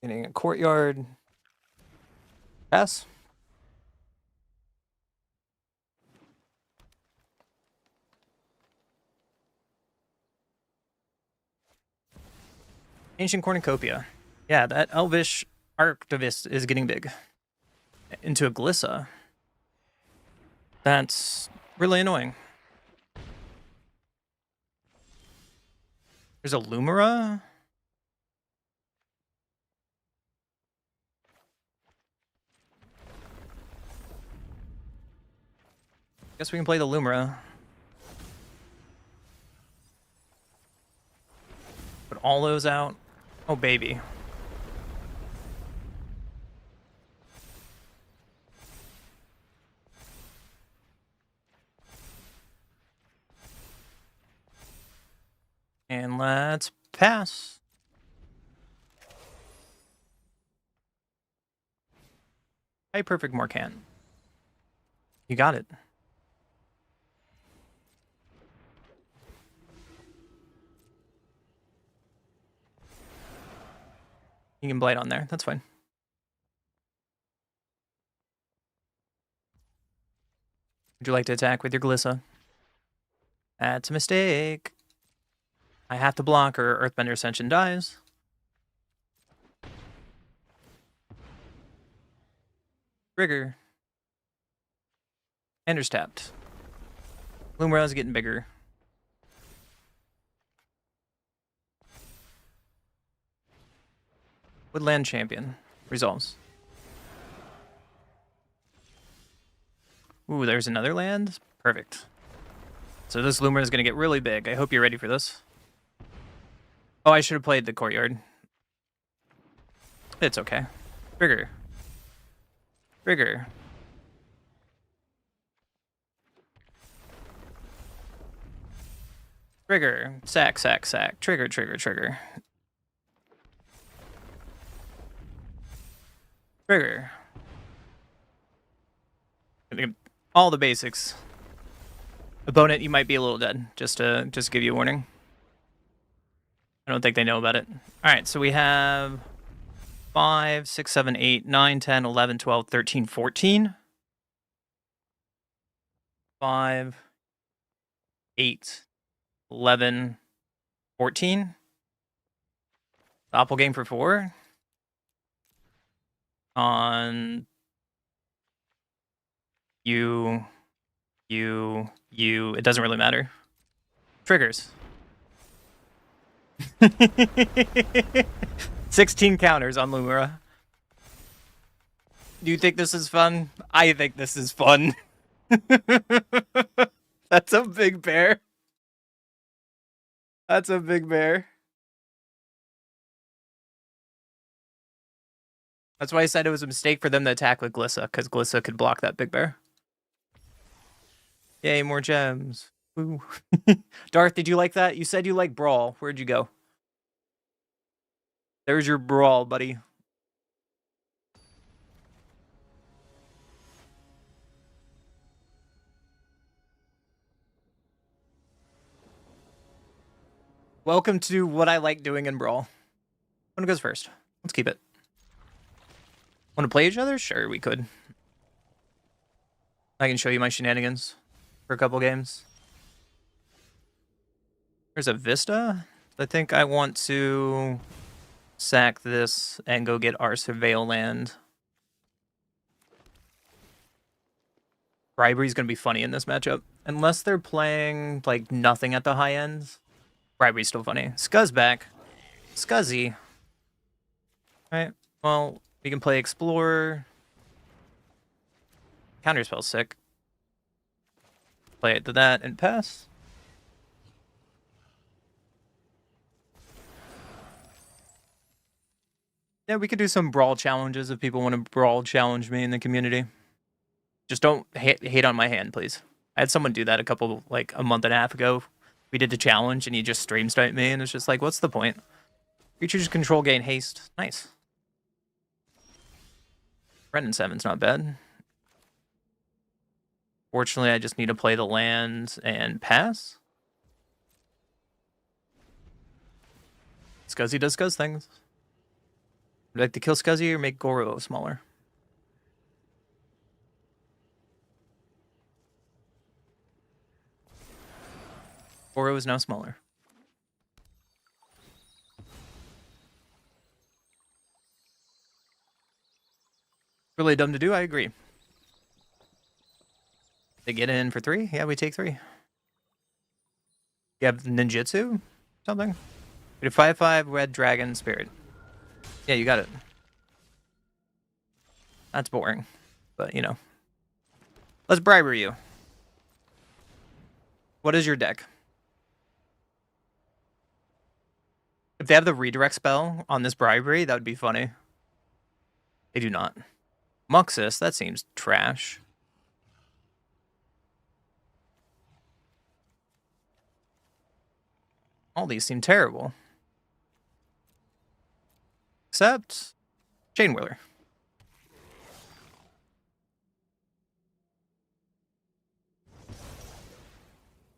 Getting a courtyard. Pass. Ancient Cornucopia. Yeah, that Elvish Arctivist is getting big. Into a Glissa. That's really annoying. There's a Lumira. Guess we can play the Lumira. Put all those out. Oh, baby. And let's pass. Hey, perfect Morcan. You got it. You can Blight on there. That's fine. Would you like to attack with your Glissa? That's a mistake. I have to block or Earthbender Ascension dies. Trigger. Ender's tapped. Lumira's getting bigger. Woodland Champion. Resolves. Ooh, there's another land? Perfect. So this Lumira is going to get really big. I hope you're ready for this. Oh, I should have played the courtyard. It's okay. Trigger. Trigger. Trigger. Sack, sack, sack. Trigger, trigger, trigger. Trigger. All the basics. Opponent, you might be a little dead. Just to give you a warning. I don't think they know about it. Alright, so we have 5, 6, 7, 8, 9, 10, 11, 12, 13, 14. 5, 8, 11, 14. Doppelgang for 4. On you. It doesn't really matter. Triggers. 16 counters on Lumira. Do you think this is fun? I think this is fun. That's a big bear. That's a big bear. That's why I said it was a mistake for them to attack with Glissa, because Glissa could block that big bear. Yay, more gems. Woo. Darth, did you like that? You said you like Brawl. Where'd you go? There's your Brawl, buddy. Welcome to what I like doing in Brawl. One goes first. Let's keep it. Want to play each other? Sure, we could. I can show you my shenanigans for a couple games. There's a Vista. I think I want to sack this and go get our Surveil land. Bribery's going to be funny in this matchup. Unless they're playing, like, nothing at the high end. Bribery's still funny. Scuzz back. Scuzzy. Alright, well, we can play Explorer. Counterspell's sick. Play it to that and pass. Yeah, we could do some brawl challenges if people want to brawl challenge me in the community. Just don't hate on my hand, please. I had someone do that a month and a half ago. We did the challenge and he just stream sniped me and it's just like, what's the point? Creatures control gain haste. Nice. Brendan 7's not bad. Fortunately, I just need to play the land and pass. Scuzzy does Scuzz things. Would you like to kill Scuzzy or make Goro smaller? Goro is now smaller. Really dumb to do, I agree. They get in for 3? Yeah, we take 3. You have ninjutsu? Something? We do 5/5 red dragon spirit. Yeah, you got it. That's boring. But, you know. Let's bribery you. What is your deck? If they have the redirect spell on this bribery, that would be funny. They do not. Muxus, that seems trash. All these seem terrible. Except Chain Whirler.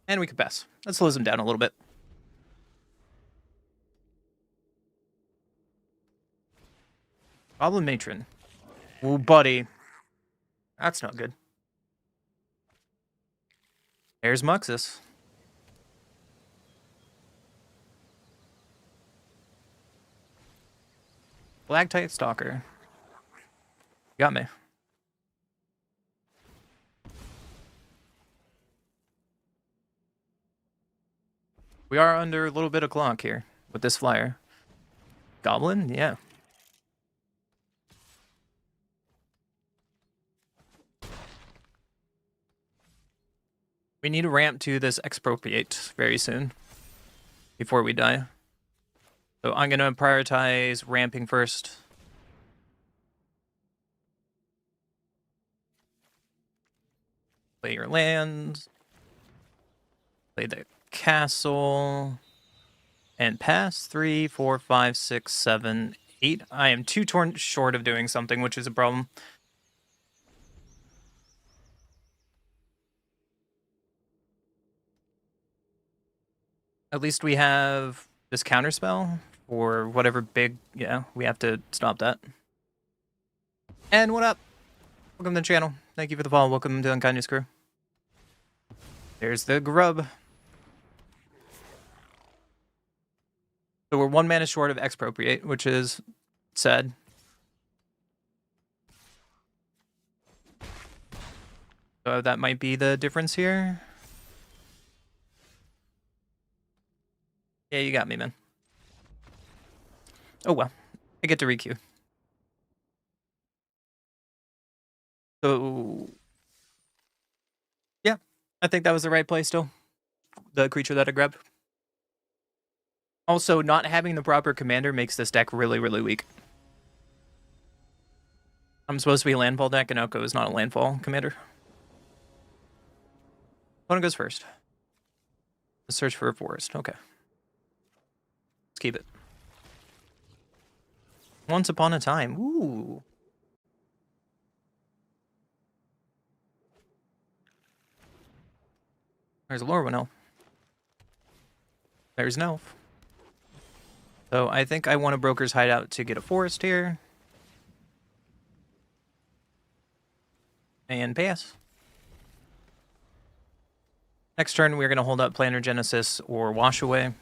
And we can pass. That slows him down a little bit. Goblin Matron. Ooh, buddy. That's not good. There's Muxus. Black-type Stalker. Got me. We are under a little bit of clock here with this flyer. Goblin? Yeah. We need to ramp to this expropriate very soon before we die. So I'm going to prioritize ramping first. Play your land. Play the castle. And pass 3, 4, 5, 6, 7, 8. I am 2 turns short of doing something, which is a problem. At least we have this counterspell or whatever big. Yeah, we have to stop that. And what up? Welcome to the channel. Thank you for the follow. Welcome to Unkindness Crew. There's the grub. So we're 1 mana short of expropriate, which is sad. So that might be the difference here. Yeah, you got me, man. Oh well, I get to requeue. So, yeah, I think that was the right play still. The creature that I grabbed. Also, not having the proper commander makes this deck really, really weak. I'm supposed to be a landfall deck, and Oko is not a landfall commander. Opponent goes first. Let's search for a forest. Okay. Let's keep it. Once upon a time. Ooh. There's a Lorwyn elf. There's an elf. So I think I want a Broker's Hideout to get a forest here. And pass. Next turn, we're going to hold up Planner Genesis or Wash Away.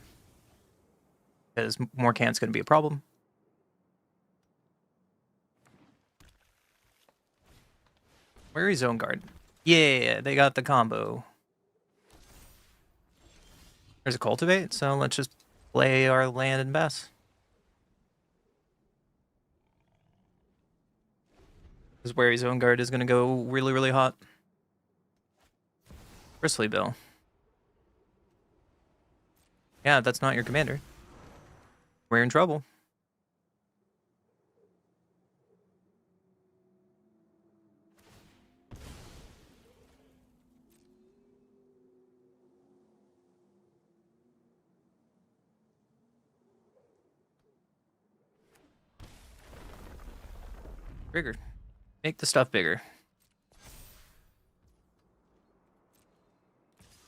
Because more can's going to be a problem. Where is Zone Guard? Yeah, they got the combo. There's a cultivate, so let's just play our land and pass. This is where his own guard is going to go really, really hot. Bristly Bill. Yeah, that's not your commander. We're in trouble. Bigger. Make the stuff bigger.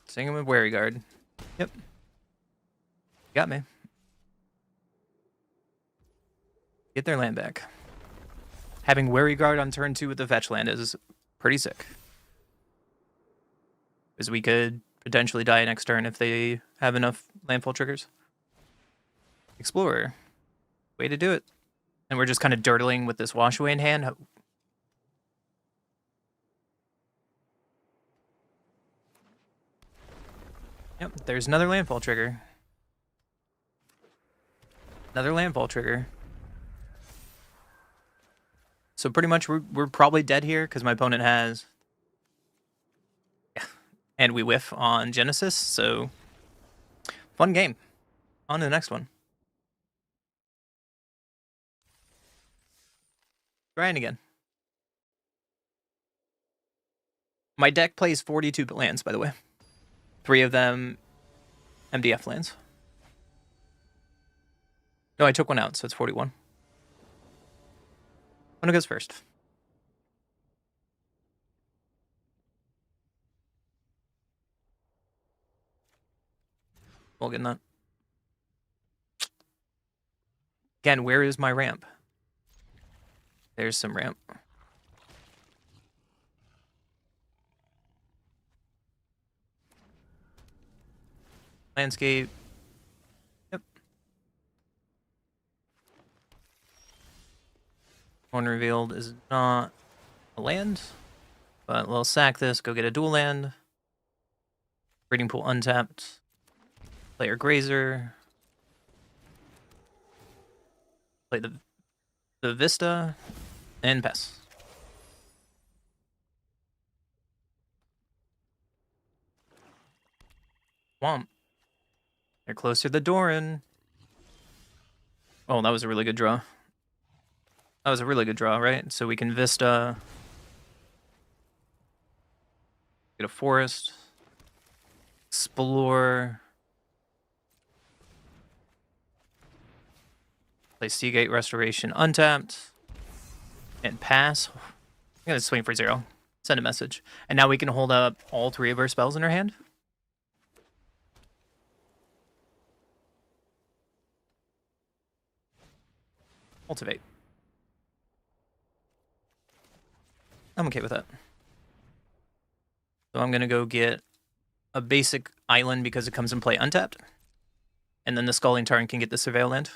Sing him with Wary Guard. Yep. Got me. Get their land back. Having Wary Guard on turn 2 with the fetch land is pretty sick. Because we could potentially die next turn if they have enough landfall triggers. Explorer. Way to do it. And we're just kind of dirtling with this wash away in hand. Yep, there's another landfall trigger. Another landfall trigger. So pretty much we're probably dead here because my opponent has... Yeah. And we whiff on Genesis, so... Fun game. On to the next one. Trying again. My deck plays 42 lands, by the way. 3 of them MDF lands. No, I took one out, so it's 41. One goes first. We'll get that. Again, where is my ramp? There's some ramp. Landscape. Yep. One revealed is not a land, but we'll sack this, go get a dual land. Breeding pool untapped. Player Grazer. Play the Vista and pass. Womp. They're closer to the Doran. Oh, that was a really good draw. That was a really good draw, right? So we can Vista. Get a forest. Explore. Play Seagate Restoration untapped. And pass. I'm going to swing for 0. Send a message. And now we can hold up all 3 of our spells in our hand. Cultivate. I'm okay with that. So I'm going to go get a basic island because it comes in play untapped. And then the Scalding Tarn can get the Surveil land.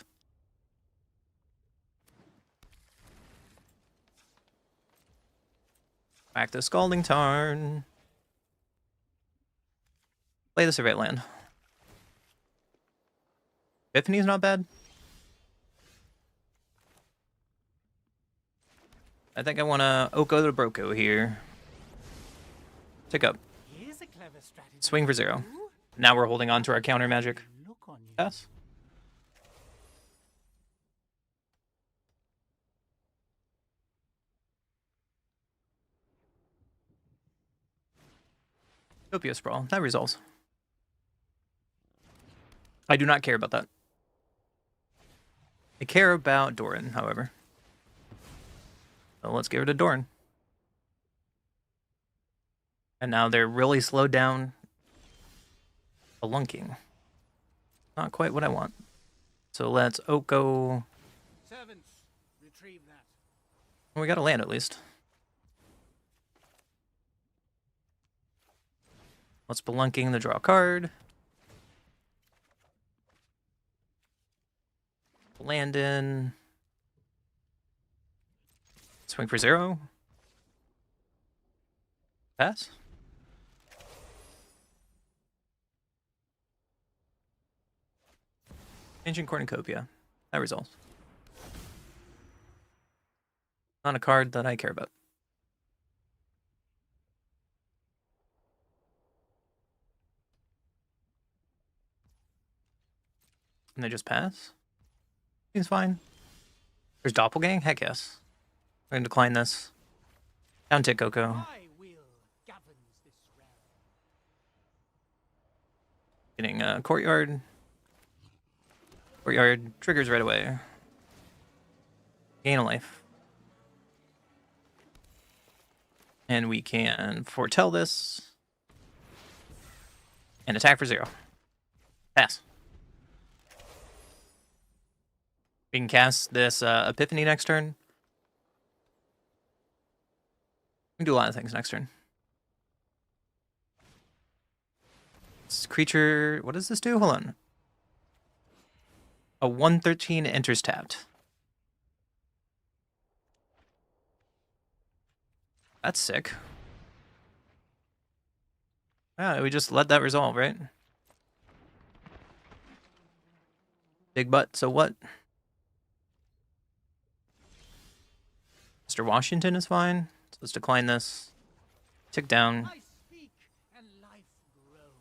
Back the Scalding Tarn. Play the Surveil land. Epiphany's not bad. I think I want to Oko the Broko here. Tick up. Here's a clever strategy. Swing for 0. Now we're holding on to our counter magic. Look on you. Pass. Utopia Sprawl. That resolves. I do not care about that. I care about Doran, however. So let's get rid of Doran. And now they're really slowed down. Spelunking. Not quite what I want. So let's Oko. Servants, retrieve that. Well, we got a land at least. Let's Spelunking the draw card. Land in. Swing for 0. Pass. Ancient Cornucopia. That resolves. Not a card that I care about. And they just pass? Seems fine. There's Doppelgang? Heck yes. We're gonna decline this. Down tick Coco. My will governs this realm. Getting a courtyard. Courtyard triggers right away. Gain a life. And we can foretell this. And attack for 0. Pass. We can cast this Epiphany next turn. We can do a lot of things next turn. This creature, what does this do? Hold on. A 1/13 enters tapped. That's sick. Yeah, we just let that resolve, right? Big butt, so what? Mr. Washington is fine. So let's decline this. Tick down. I speak and life grows.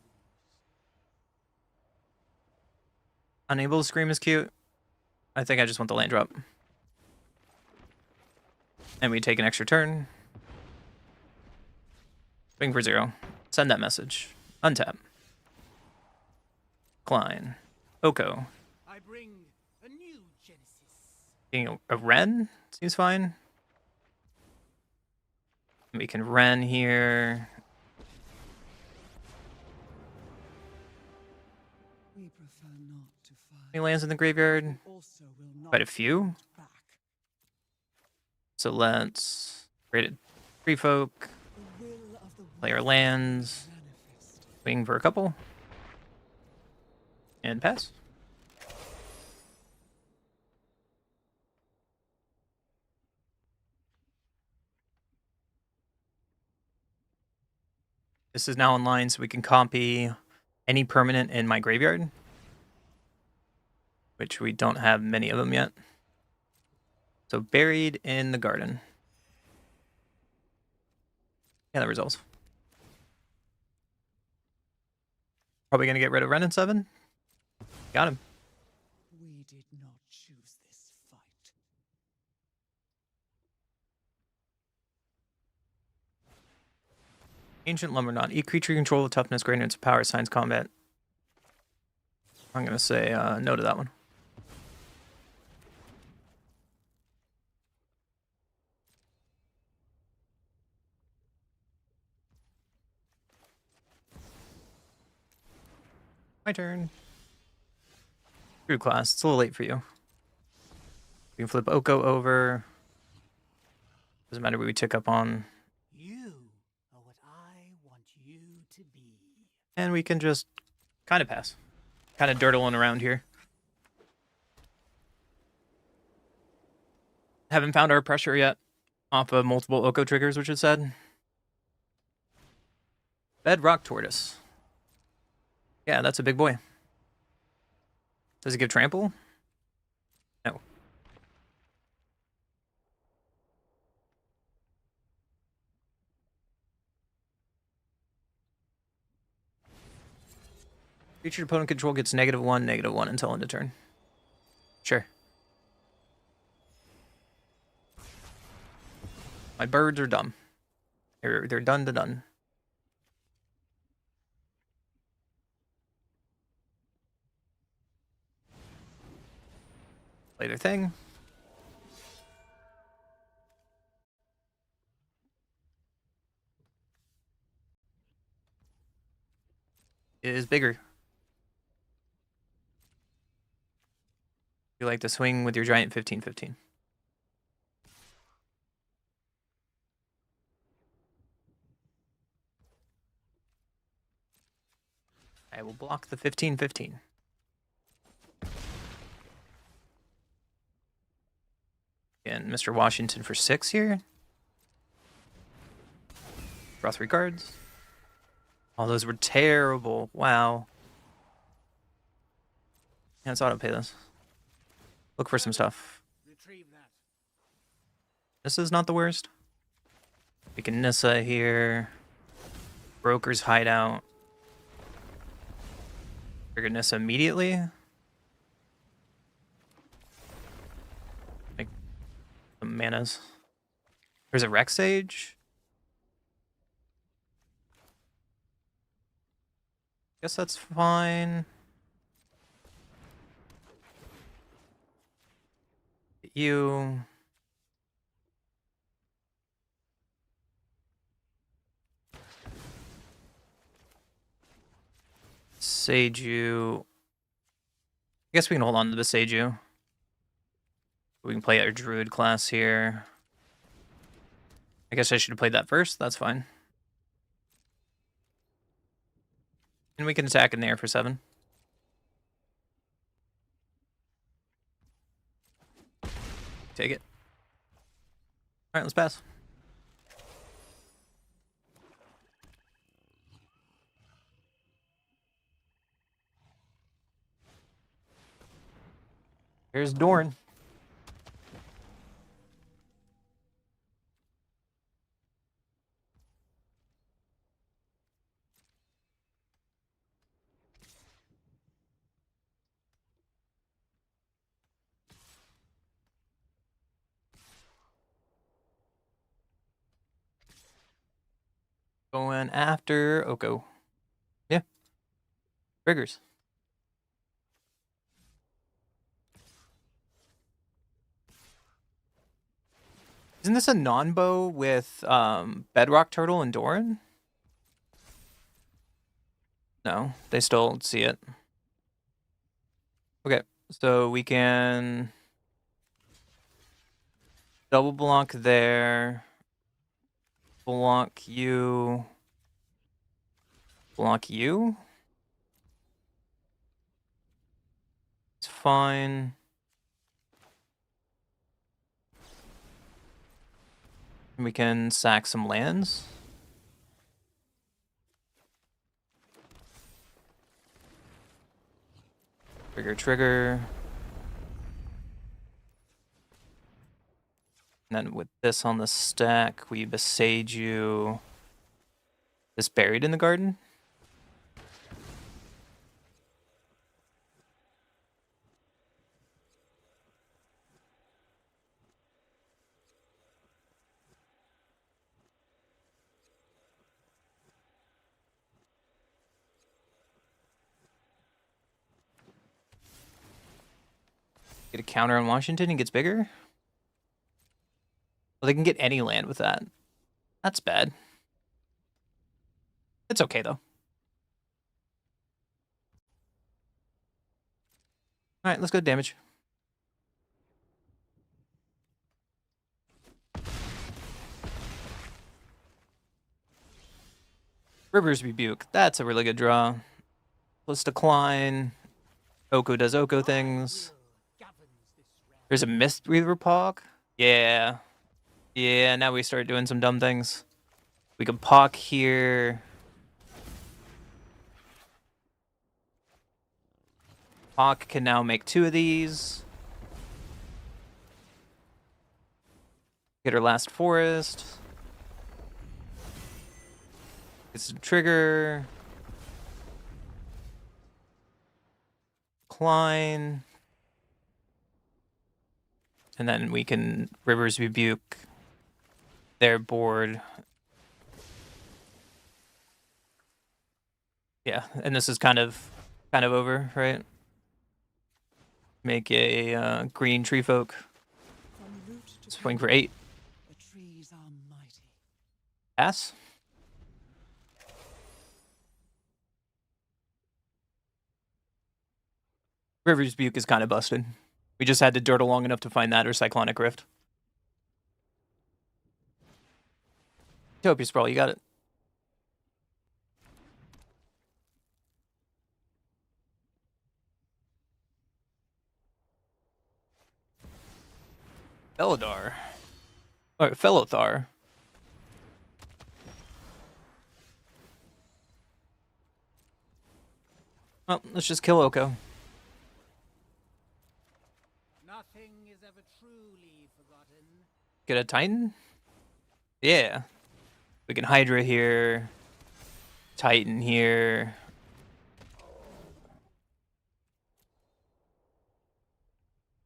Unable to scream is cute. I think I just want the land drop. And we take an extra turn. Swing for 0. Send that message. Untap. Decline. Oko. I bring a new genesis. Being a Ren seems fine. We can Ren here. We prefer not to fight. Any lands in the graveyard? Also will not Quite a few. back. So let's create a free folk. The will of the Play our world lands. manifest. Swing for a couple. And pass. This is now online, so we can copy any permanent in my graveyard. Which we don't have many of them yet. So buried in the garden. Yeah, that resolves. Probably gonna get rid of Ren in 7. Got him. We did not choose this fight. Ancient Lumberknot. Each creature you control with toughness greater than its power signs combat. I'm gonna say no to that one. My turn. True class. It's a little late for you. We can flip Oko over. Doesn't matter what we tick up on. You are what I want you to be. And we can just kind of pass. Kind of dirtling around here. Haven't found our pressure yet. Off of multiple Oko triggers, which is sad. Bedrock Tortoise. Yeah, that's a big boy. Does it give trample? No. Creature opponent control gets -1/-1 until end of turn. Sure. My birds are dumb. They're done to done. Play their thing. Is bigger. You like to swing with your giant 15/15. I will block the 15/15. And Mr. Washington for 6 here. Draw 3 cards. All those were terrible. Wow. Yeah, let's auto pay this. Look for some stuff. Retrieve that. This is not the worst. We can Nissa here. Broker's hideout. Trigger Nissa immediately. Like some manas. There's a Rex Sage. Guess that's fine. You. Seiju. I guess we can hold on to the Seiju. We can play our Druid class here. I guess I should have played that first. That's fine. And we can attack in there for 7. Take it. Alright, let's pass. Here's Dorn. Going after Oko. Yeah. Triggers. Isn't this a non-bow with Bedrock Turtle and Doran? No, they still see it. Okay, so we can double block there. Block you. Block you. It's fine. We can sack some lands. Trigger, trigger. And then with this on the stack, we besage you. This buried in the garden? Get a counter on Washington and gets bigger? Well, they can get any land with that. That's bad. It's okay, though. Alright, let's go damage. River's Rebuke. That's a really good draw. Plus decline. Oko does Oko things. There's a Mist Reaver Pog. Yeah. Yeah, now we start doing some dumb things. We can Pog here. Hawk can now make 2 of these. Get her last forest. It's a trigger. Decline. And then we can River's Rebuke their board. Yeah, and this is kind of over, right? Make a green tree folk. Swing for 8. The trees are mighty. Pass. River's Rebuke is kind of busted. We just had to dirtle long enough to find that or Cyclonic Rift. Utopia Sprawl, you got it. Felidar. Or Felothar. Well, let's just kill Oko. Get a Titan? Yeah. We can Hydra here. Titan here.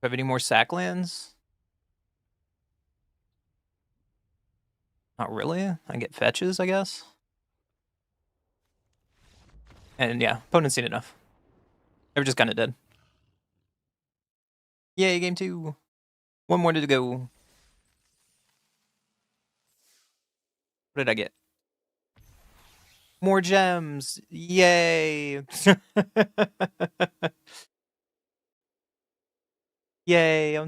Do I have any more sack lands? Not really. I get fetches, I guess. And yeah, opponent's seen enough. They were just kind of dead. Yay, game 2. One more to go. What did I get? More gems. Yay. Yay.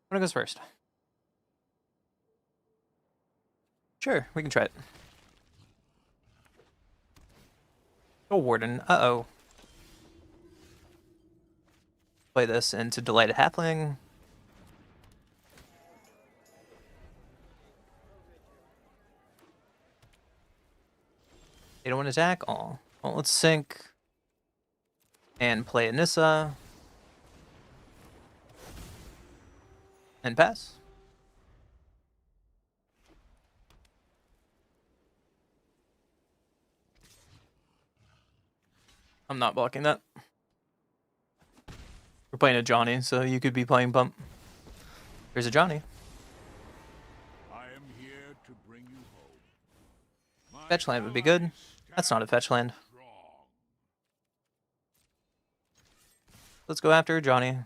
What goes first? Sure, we can try it. Oh, Warden. Uh-oh. Play this into Delighted Halfling. They don't want to attack? Oh. Well, let's sync. And play Anissa. And pass. I'm not blocking that. We're playing a Johnny, so you could be playing Bump. There's a Johnny. I am here to bring you home. My Fetch land would be good. allies That's not a fetch land. strong. Let's go after Johnny.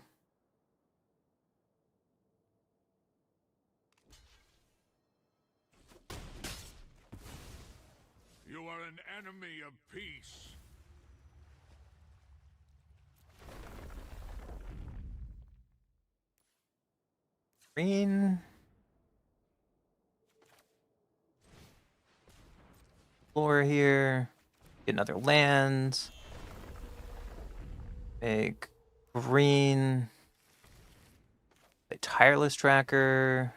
You are an enemy of peace. Green. Floor here. Get another land. Make green. A tireless tracker.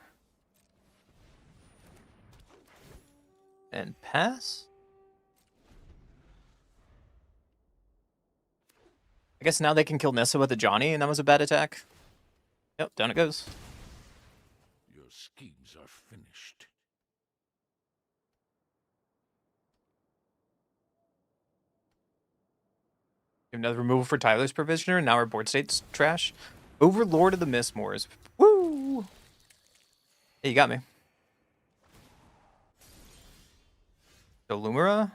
And pass? I guess now they can kill Nissa with a Johnny, and that was a bad attack. Yep, down it goes. Your schemes are finished. Another removal for Tyler's Provisioner, and now our board state's trash. Overlord of the Mistmoors. Woo! Hey, you got me. So Lumira?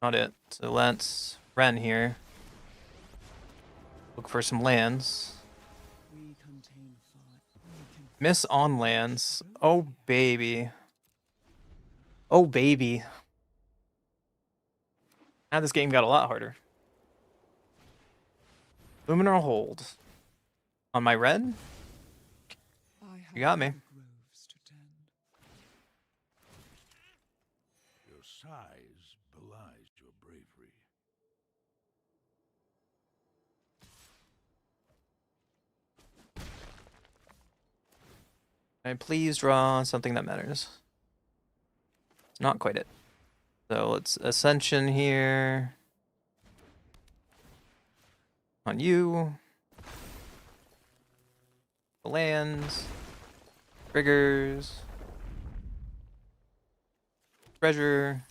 Not it. So let's Ren here. Look for some lands. Miss on lands. Oh, baby. Oh, baby. Now this game got a lot harder. Luminar hold. On my red? You got me. Your size belies your bravery. Can I please draw something that matters? It's not quite it. So let's Ascension here. On you. Lands. Triggers. Treasure. I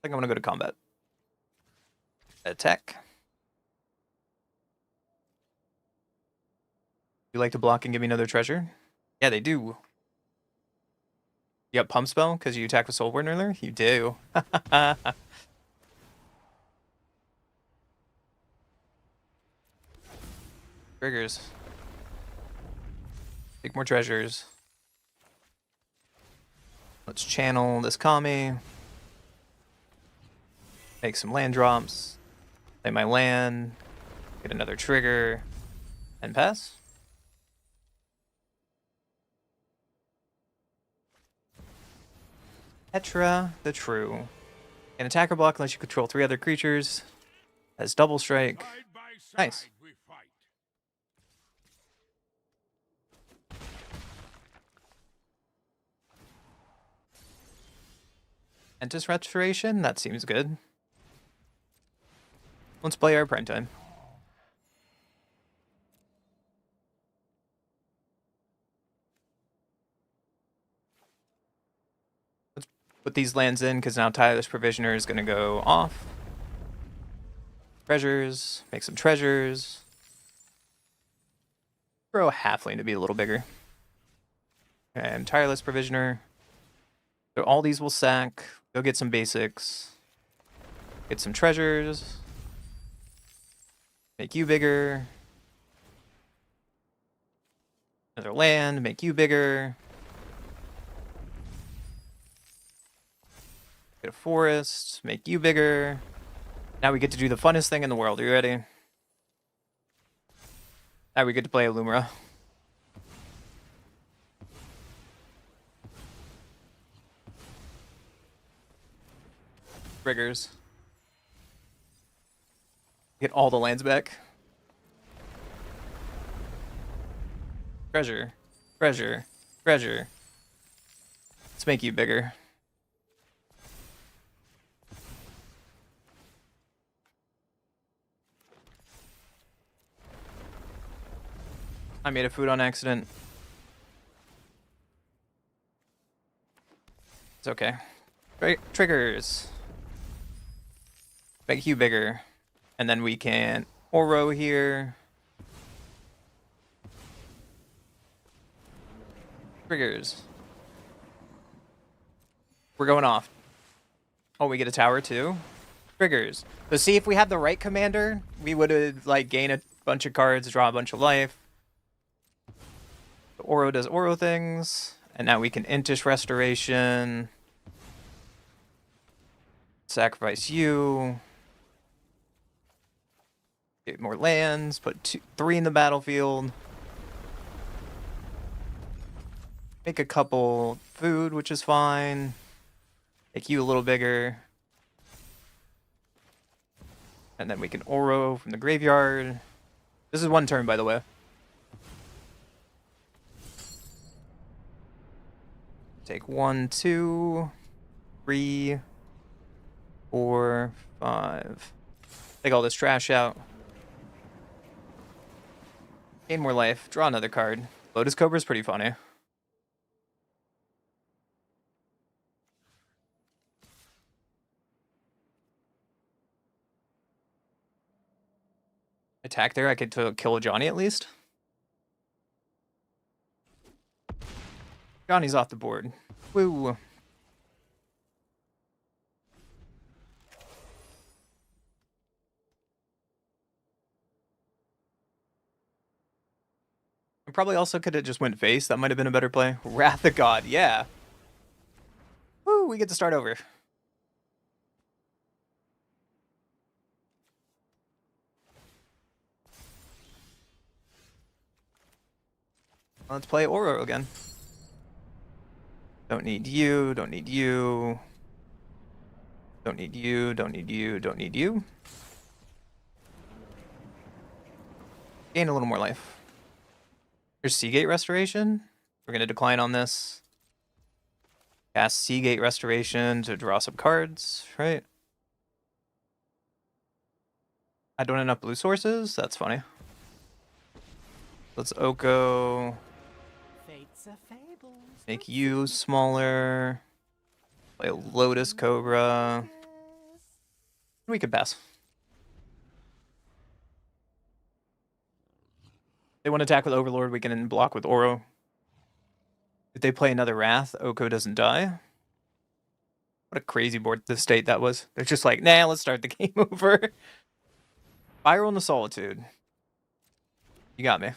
think I'm gonna go to combat. Attack. You like to block and give me another treasure? Yeah, they do. You got pump spell because you attacked with Soulborn earlier? You do. Triggers. Take more treasures. Let's channel this Kami. Make some land drops. Play my land. Get another trigger. And pass. Petra the True. An attacker block unless you control 3 other creatures. Has double strike. Side by side Nice. we fight. Ventus Restoration? That seems good. Let's play our prime time. Let's put these lands in because now Tireless Provisioner is going to go off. Treasures. Make some treasures. Grow a halfling to be a little bigger. And Tireless Provisioner. So all these will sack. Go get some basics. Get some treasures. Make you bigger. Another land. Make you bigger. Get a forest. Make you bigger. Now we get to do the funnest thing in the world. Are you ready? Now we get to play Illumina. Triggers. Get all the lands back. Treasure. Treasure. Treasure. Let's make you bigger. I made a food on accident. It's okay. Triggers. Make you bigger. And then we can Oro here. Triggers. We're going off. Oh, we get a tower too? Triggers. So see, if we had the right commander, we would have like gained a bunch of cards, draw a bunch of life. Oro does Oro things. And now we can Intish Restoration. Sacrifice you. Get more lands. Put 3 in the battlefield. Make a couple food, which is fine. Make you a little bigger. And then we can Oro from the graveyard. This is 1 turn, by the way. Take 1, 2, 3, 4, 5. Take all this trash out. Gain more life. Draw another card. Lotus Cobra is pretty funny. Attack there. I could kill Johnny at least. Johnny's off the board. Woo. I probably also could have just went face. That might have been a better play. Wrath of God. Yeah. Woo. We get to start over. Let's play Oro again. Don't need you, don't need you. Don't need you, don't need you, don't need you. Gain a little more life. Here's Seagate Restoration. We're going to decline on this. Cast Seagate Restoration to draw some cards, right? I don't have enough blue sources? That's funny. Let's Oko. Fates are fables. Make you smaller. Play a Lotus Cobra. We could pass. They want to attack with Overlord, we can block with Oro. If they play another Wrath, Oko doesn't die. What a crazy board the state that was. They're just like, nah, let's start the game over. Spiral into Solitude. You got me.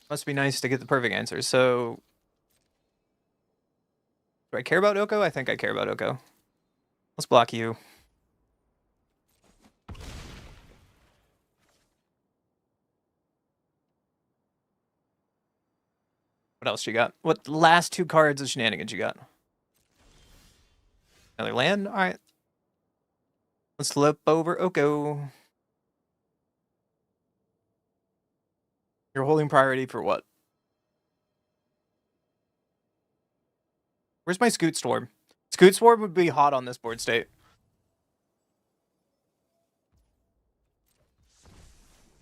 Must be nice to get the perfect answer. So, do I care about Oko? I think I care about Oko. Let's block you. What else you got? What last 2 cards of shenanigans you got? Another land? Alright. Let's flip over Oko. You're holding priority for what? Where's my Scoot Storm? Scoot Storm would be hot on this board state.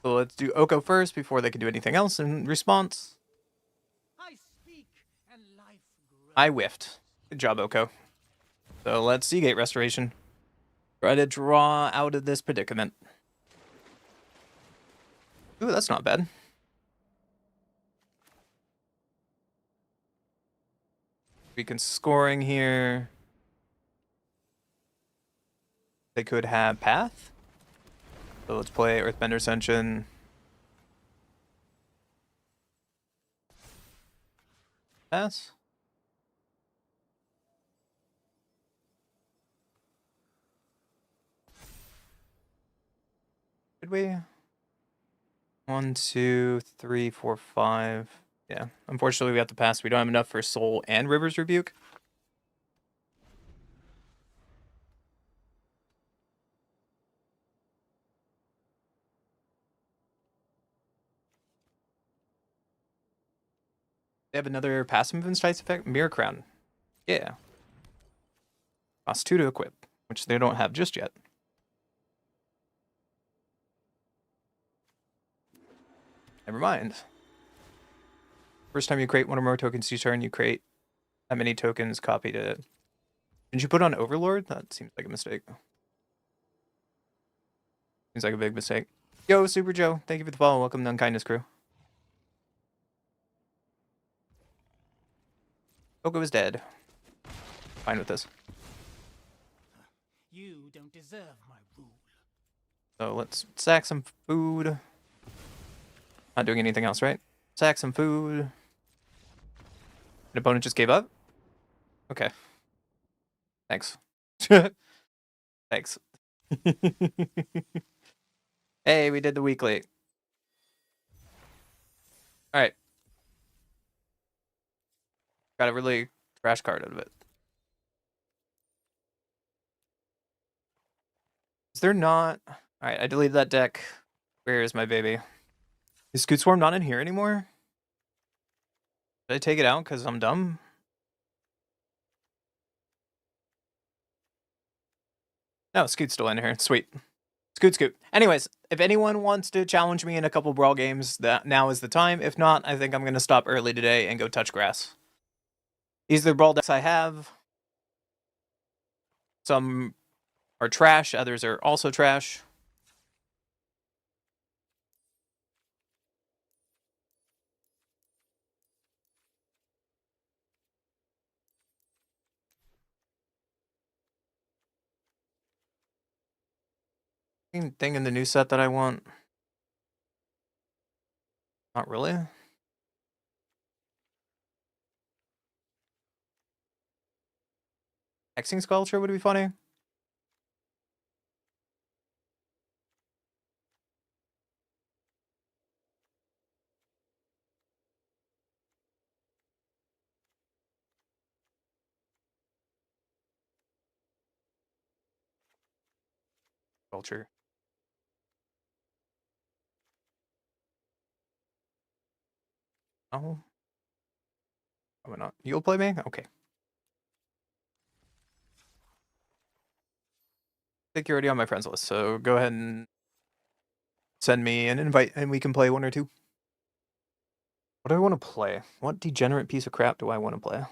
So let's do Oko first before they can do anything else in response. I speak and life grows. I whiffed. Good job, Oko. So let's Seagate Restoration. Try to draw out of this predicament. Ooh, that's not bad. We can scoring here. They could have Path. So let's play Earthbender Ascension. Pass. Did we? 1, 2, 3, 4, 5. Yeah. Unfortunately, we have to pass. We don't have enough for Soul and River's Rebuke. They have another passive insights effect? Mirror Crown. Yeah. Costs 2 to equip, which they don't have just yet. Never mind. First time you create one or more tokens each turn, you create that many tokens copied it. Didn't you put on Overlord? That seems like a mistake. Seems like a big mistake. Yo, Super Joe. Thank you for the follow. Welcome to Unkindness Crew. Oko is dead. Fine with this. You don't deserve my rule. So let's sack some food. Not doing anything else, right? Sack some food. An opponent just gave up? Okay. Thanks. Thanks. Hey, we did the weekly. Alright. Got a really trash card out of it. Is there not... Alright, I deleted that deck. Where is my baby? Is Scoot Swarm not in here anymore? Did I take it out because I'm dumb? No, Scoot's still in here. Sweet. Scoot. Anyways, if anyone wants to challenge me in a couple Brawl games, that now is the time. If not, I think I'm going to stop early today and go touch grass. These are the Brawl decks I have. Some are trash, others are also trash. Anything in the new set that I want? Not really. Hexing Sculpture would be funny. Culture. Oh. Probably not. You'll play me? Okay. I think you're already on my friends list, so go ahead and send me an invite and we can play 1 or 2. What do I want to play? What degenerate piece of crap do I want to play? Do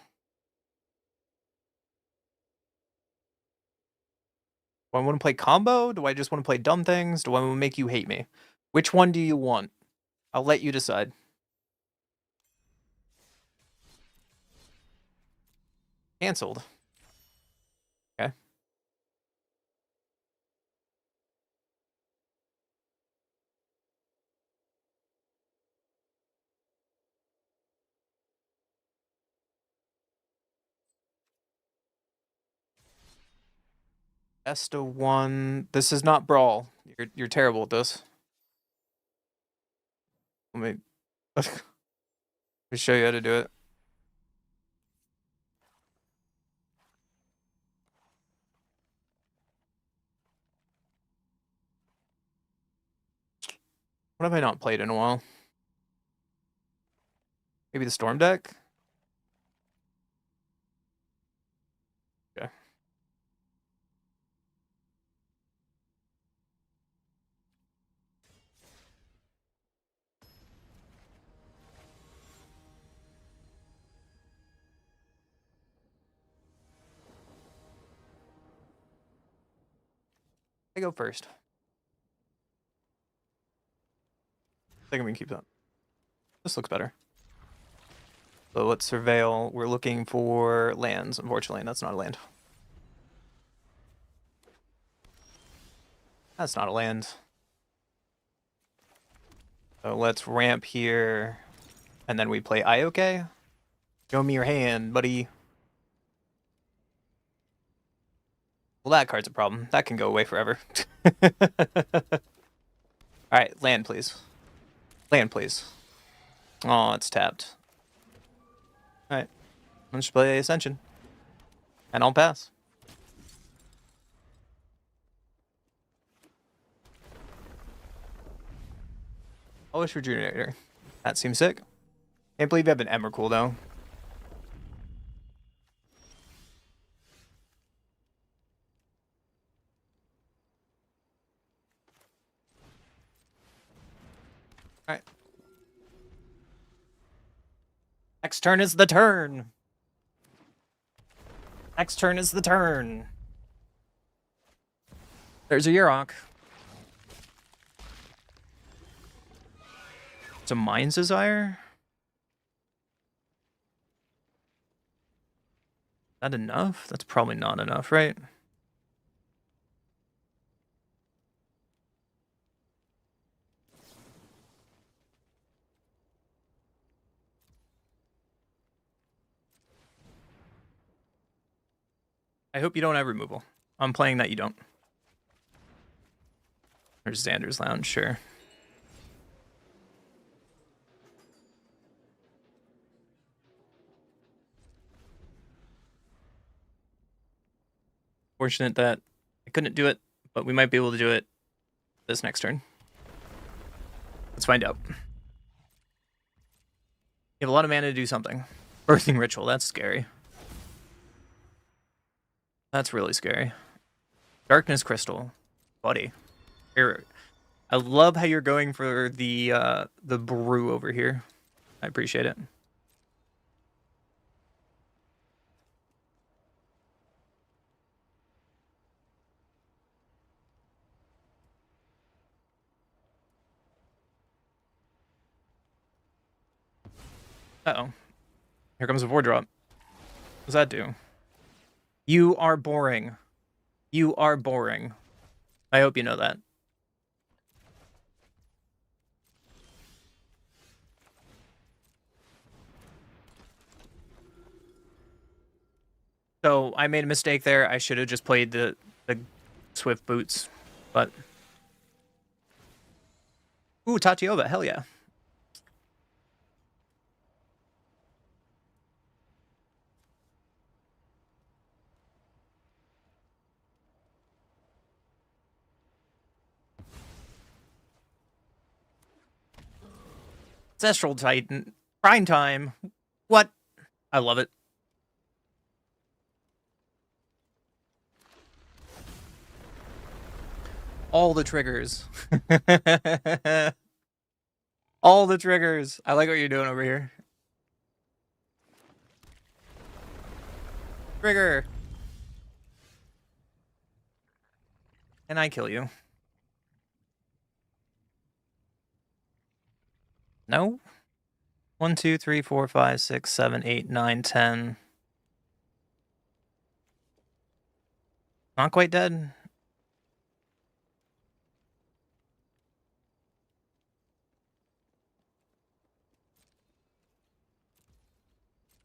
I want to play combo? Do I just want to play dumb things? Do I want to make you hate me? Which one do you want? I'll let you decide. Cancelled. Okay. Best of 1. This is not Brawl. You're terrible at this. Let me show you how to do it. What have I not played in a while? Maybe the Storm deck? Okay. I go first. I think we can keep that. This looks better. So let's surveil. We're looking for lands. Unfortunately, that's not a land. That's not a land. So let's ramp here. And then we play Ioke. Show me your hand, buddy. Well, that card's a problem. That can go away forever. Alright, land, please. Land, please. Oh, it's tapped. Alright. Let's play Ascension. And I'll pass. Polish Rejuvenator. That seems sick. Can't believe you have an Emrakul, though. Alright. Next turn is the turn. Next turn is the turn. There's a Yurok. It's a Mind's Desire? Is that enough? That's probably not enough, right? I hope you don't have removal. I'm playing that you don't. There's Xander's Lounge, sure. Fortunate that I couldn't do it, but we might be able to do it this next turn. Let's find out. You have a lot of mana to do something. Birthing Ritual, that's scary. That's really scary. Darkness Crystal. Buddy. I love how you're going for the brew over here. I appreciate it. Uh-oh. Here comes a 4-drop. What does that do? You are boring. You are boring. I hope you know that. So I made a mistake there. I should have just played the Swift Boots, but... Ooh, Tachioba, hell yeah. Ancestral Titan. Prime time. What? I love it. All the triggers. All the triggers. I like what you're doing over here. Trigger. Can I kill you? No? 1, 2, 3, 4, 5, 6, 7, 8, 9, 10. Not quite dead.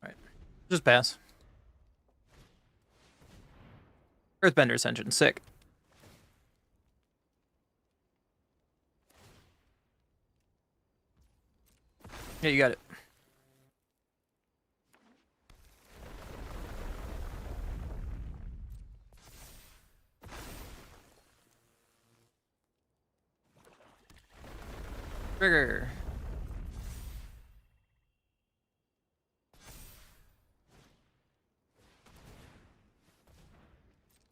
Alright. Just pass. Earthbender Ascension. Sick. Yeah, you got it. Trigger.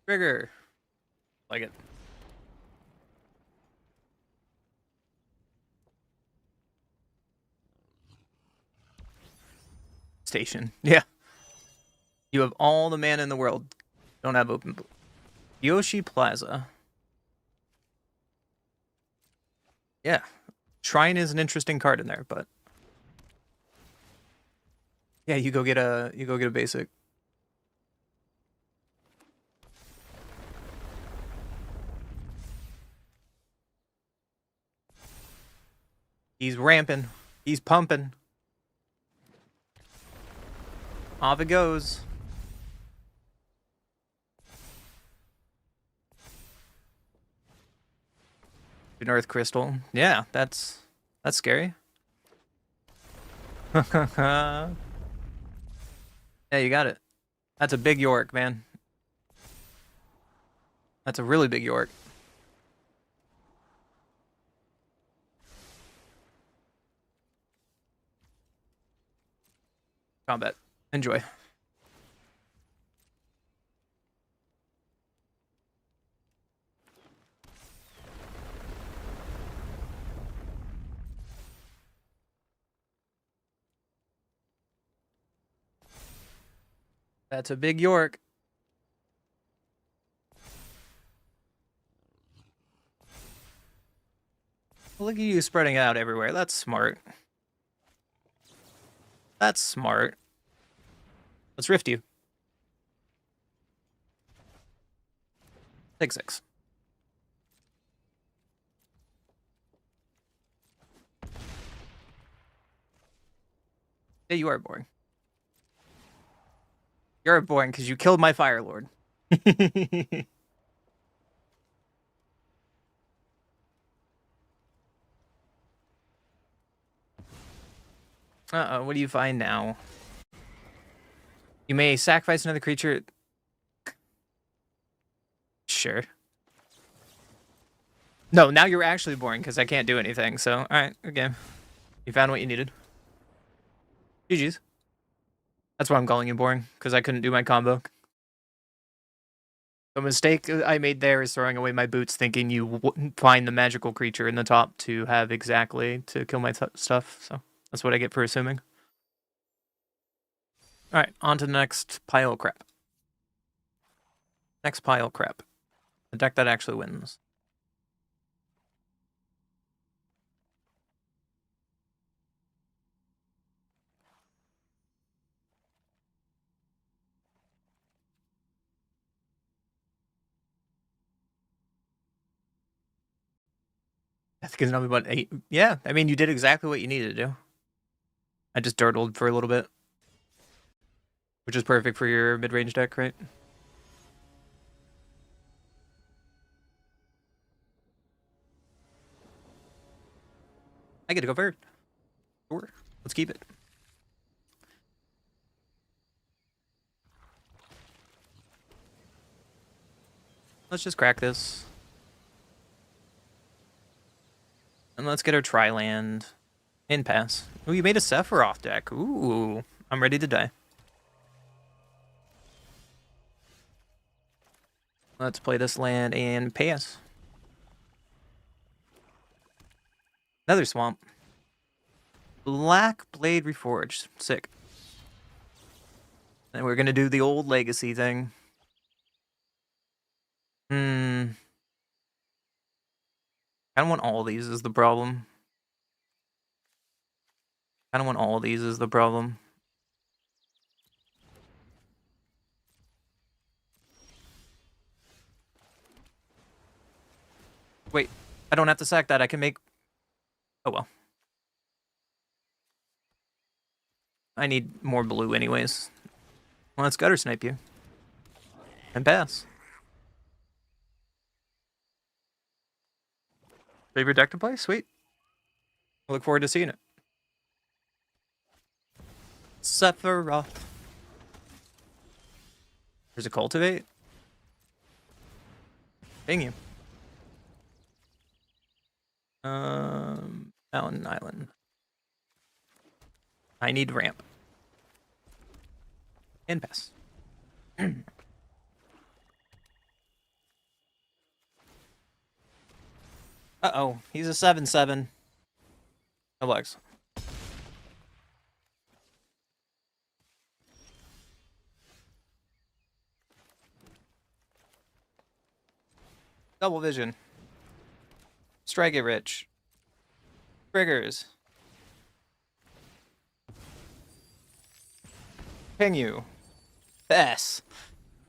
Trigger. Like it. Station. Yeah. You have all the mana in the world. Don't have open. Yoshi Plaza. Yeah. Shrine is an interesting card in there, but yeah, you go get a basic. He's ramping. He's pumping. Off it goes. An Earth Crystal. Yeah, that's scary. Yeah, you got it. That's a big York, man. That's a really big York. Combat. Enjoy. That's a big York. Look at you spreading it out everywhere. That's smart. That's smart. Let's rift you. 6/6. Yeah, you are boring. You're boring because you killed my Fire Lord. Uh-oh, what do you find now? You may sacrifice another creature. Sure. No, now you're actually boring because I can't do anything. So, alright, good game. You found what you needed. GG's. That's why I'm calling you boring, because I couldn't do my combo. The mistake I made there is throwing away my boots, thinking you wouldn't find the magical creature in the top to have exactly to kill my stuff. So that's what I get for assuming. Alright, on to the next pile of crap. Next pile of crap. The deck that actually wins. I think it's nothing but 8. Yeah, I mean, you did exactly what you needed to do. I just dirtled for a little bit. Which is perfect for your mid-range deck, right? I get to go first. Sure. Let's keep it. Let's just crack this. And let's get our Tri-land. In pass. Ooh, you made a Sephiroth deck. Ooh, I'm ready to die. Let's play this land and pass. Another swamp. Black Blade Reforged. Sick. And we're gonna do the old legacy thing. I don't want all these is the problem. I don't want all these is the problem. Wait, I don't have to sack that. I can make... Oh, well. I need more blue anyways. Well, let's gutter snipe you. And pass. Favorite deck to play? Sweet. I look forward to seeing it. Sephiroth. There's a cultivate. Ping you. Mountain Island. I need ramp. And pass. Uh-oh. He's a 7-7. No legs. Double vision. Strike it rich. Triggers. Ping you. S.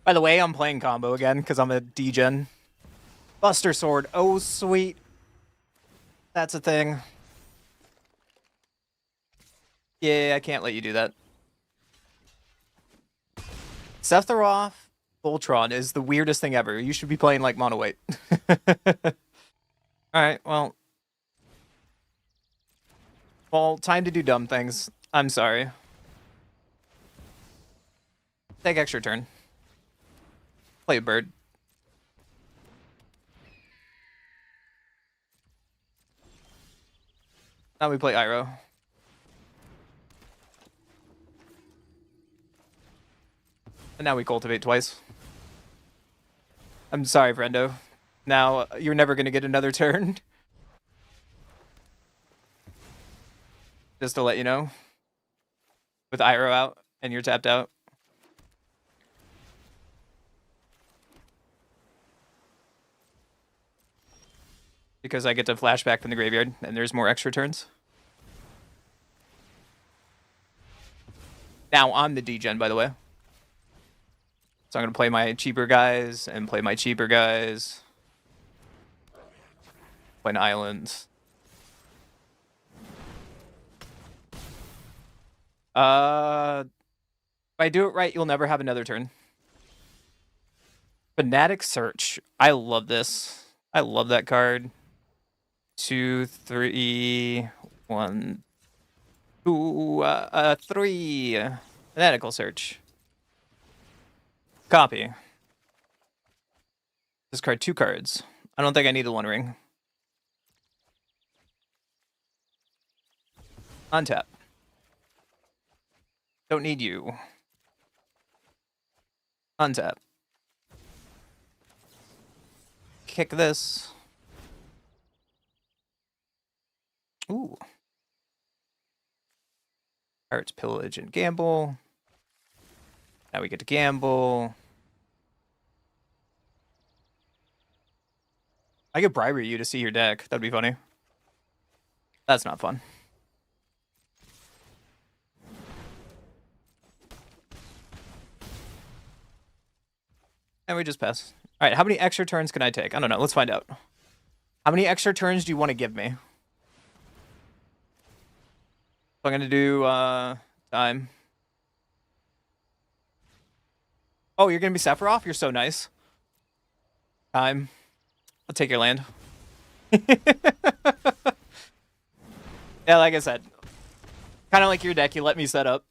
By the way, I'm playing combo again because I'm a degen. Buster Sword. Oh, sweet. That's a thing. Yeah, I can't let you do that. Sephiroth Voltron is the weirdest thing ever. You should be playing like mono weight. Alright, well. Well, time to do dumb things. I'm sorry. Take extra turn. Play a bird. Now we play Iroh. And now we cultivate twice. I'm sorry, friendo. Now, you're never going to get another turn. Just to let you know. With Iroh out, and you're tapped out. Because I get to flashback from the graveyard, and there's more extra turns. Now, I'm the degen, by the way. So I'm going to play my cheaper guys, and play my cheaper guys. Play an island. If I do it right, you'll never have another turn. Fanatic Search. I love this. I love that card. 2, 3, 1, 2, 3. Fanatical Search. Copy. Discard 2 cards. I don't think I need the One Ring. Untap. Don't need you. Untap. Kick this. Ooh. Pirates, Pillage, and Gamble. Now we get to gamble. I could bribe you to see your deck. That'd be funny. That's not fun. And we just pass. All right, how many extra turns can I take? I don't know. Let's find out. How many extra turns do you want to give me? So I'm going to do time. Oh, you're going to be Sephiroth? You're so nice. Time. I'll take your land. Yeah, like I said. Kind of like your deck, you let me set up.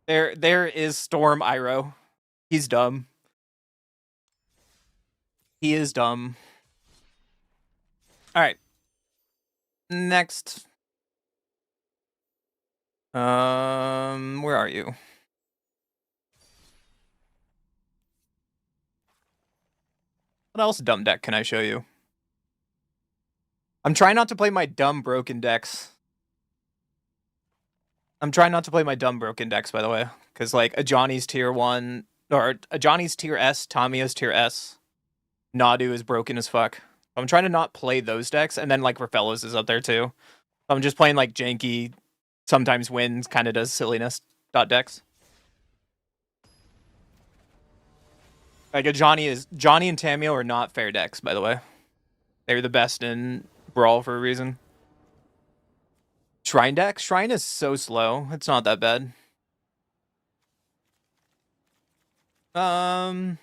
There is Storm Iroh. He's dumb. He is dumb. Alright. Next. Where are you? What else dumb deck can I show you? I'm trying not to play my dumb broken decks. I'm trying not to play my dumb broken decks, by the way. Because, like, a Johnny's tier 1... Or a Johnny's tier S, Tamiya's tier S. Nadu is broken as fuck. I'm trying to not play those decks. And then, like, Rafellos is up there, too. I'm just playing, like, janky, sometimes wins, kind of does silliness decks. Like, Johnny and Tamiya are not fair decks, by the way. They're the best in Brawl for a reason. Shrine deck? Shrine is so slow. It's not that bad. Let's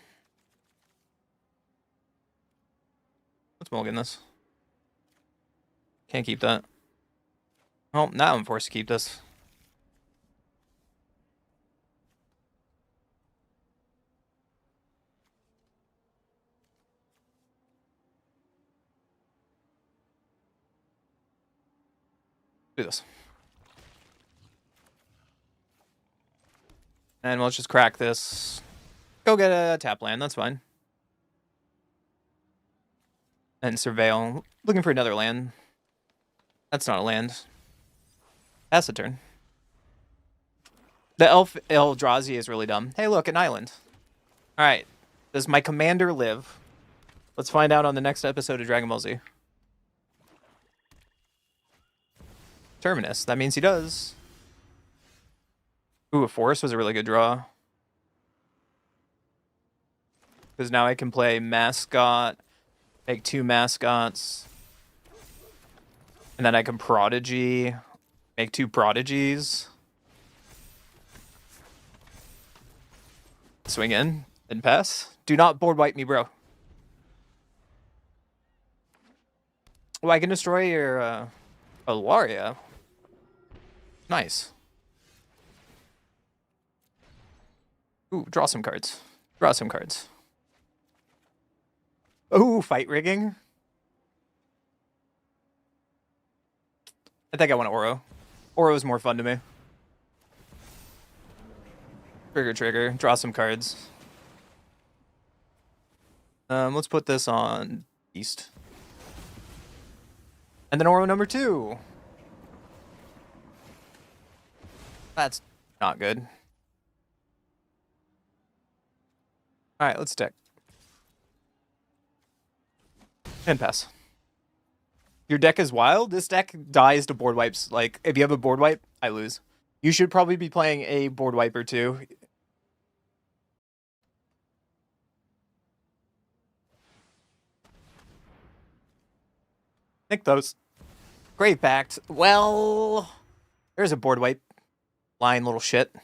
mulligan this. Can't keep that. Oh, now I'm forced to keep this. Do this. And let's just crack this. Go get a tap land, that's fine. And surveil. Looking for another land. That's not a land. Pass the turn. The Eldrazi is really dumb. Hey, look, an island. Alright. Does my commander live? Let's find out on the next episode of Dragon Ball Z. Terminus. That means he does. Ooh, a forest was a really good draw. Because now I can play mascot, make 2 mascots. And then I can prodigy, make 2 prodigies. Swing in and pass. Do not board wipe me, bro. Oh, I can destroy your Alaria. Nice. Ooh, draw some cards. Draw some cards. Ooh, fight rigging. I think I want Oro. Oro is more fun to me. Trigger. Draw some cards. Let's put this on East. And then Oro number 2. That's not good. Alright, let's deck. And pass. Your deck is wild? This deck dies to board wipes. Like, if you have a board wipe, I lose. You should probably be playing a board wipe or 2. Nick those. Great Pact. Well, there's a board wipe. Lying little shit.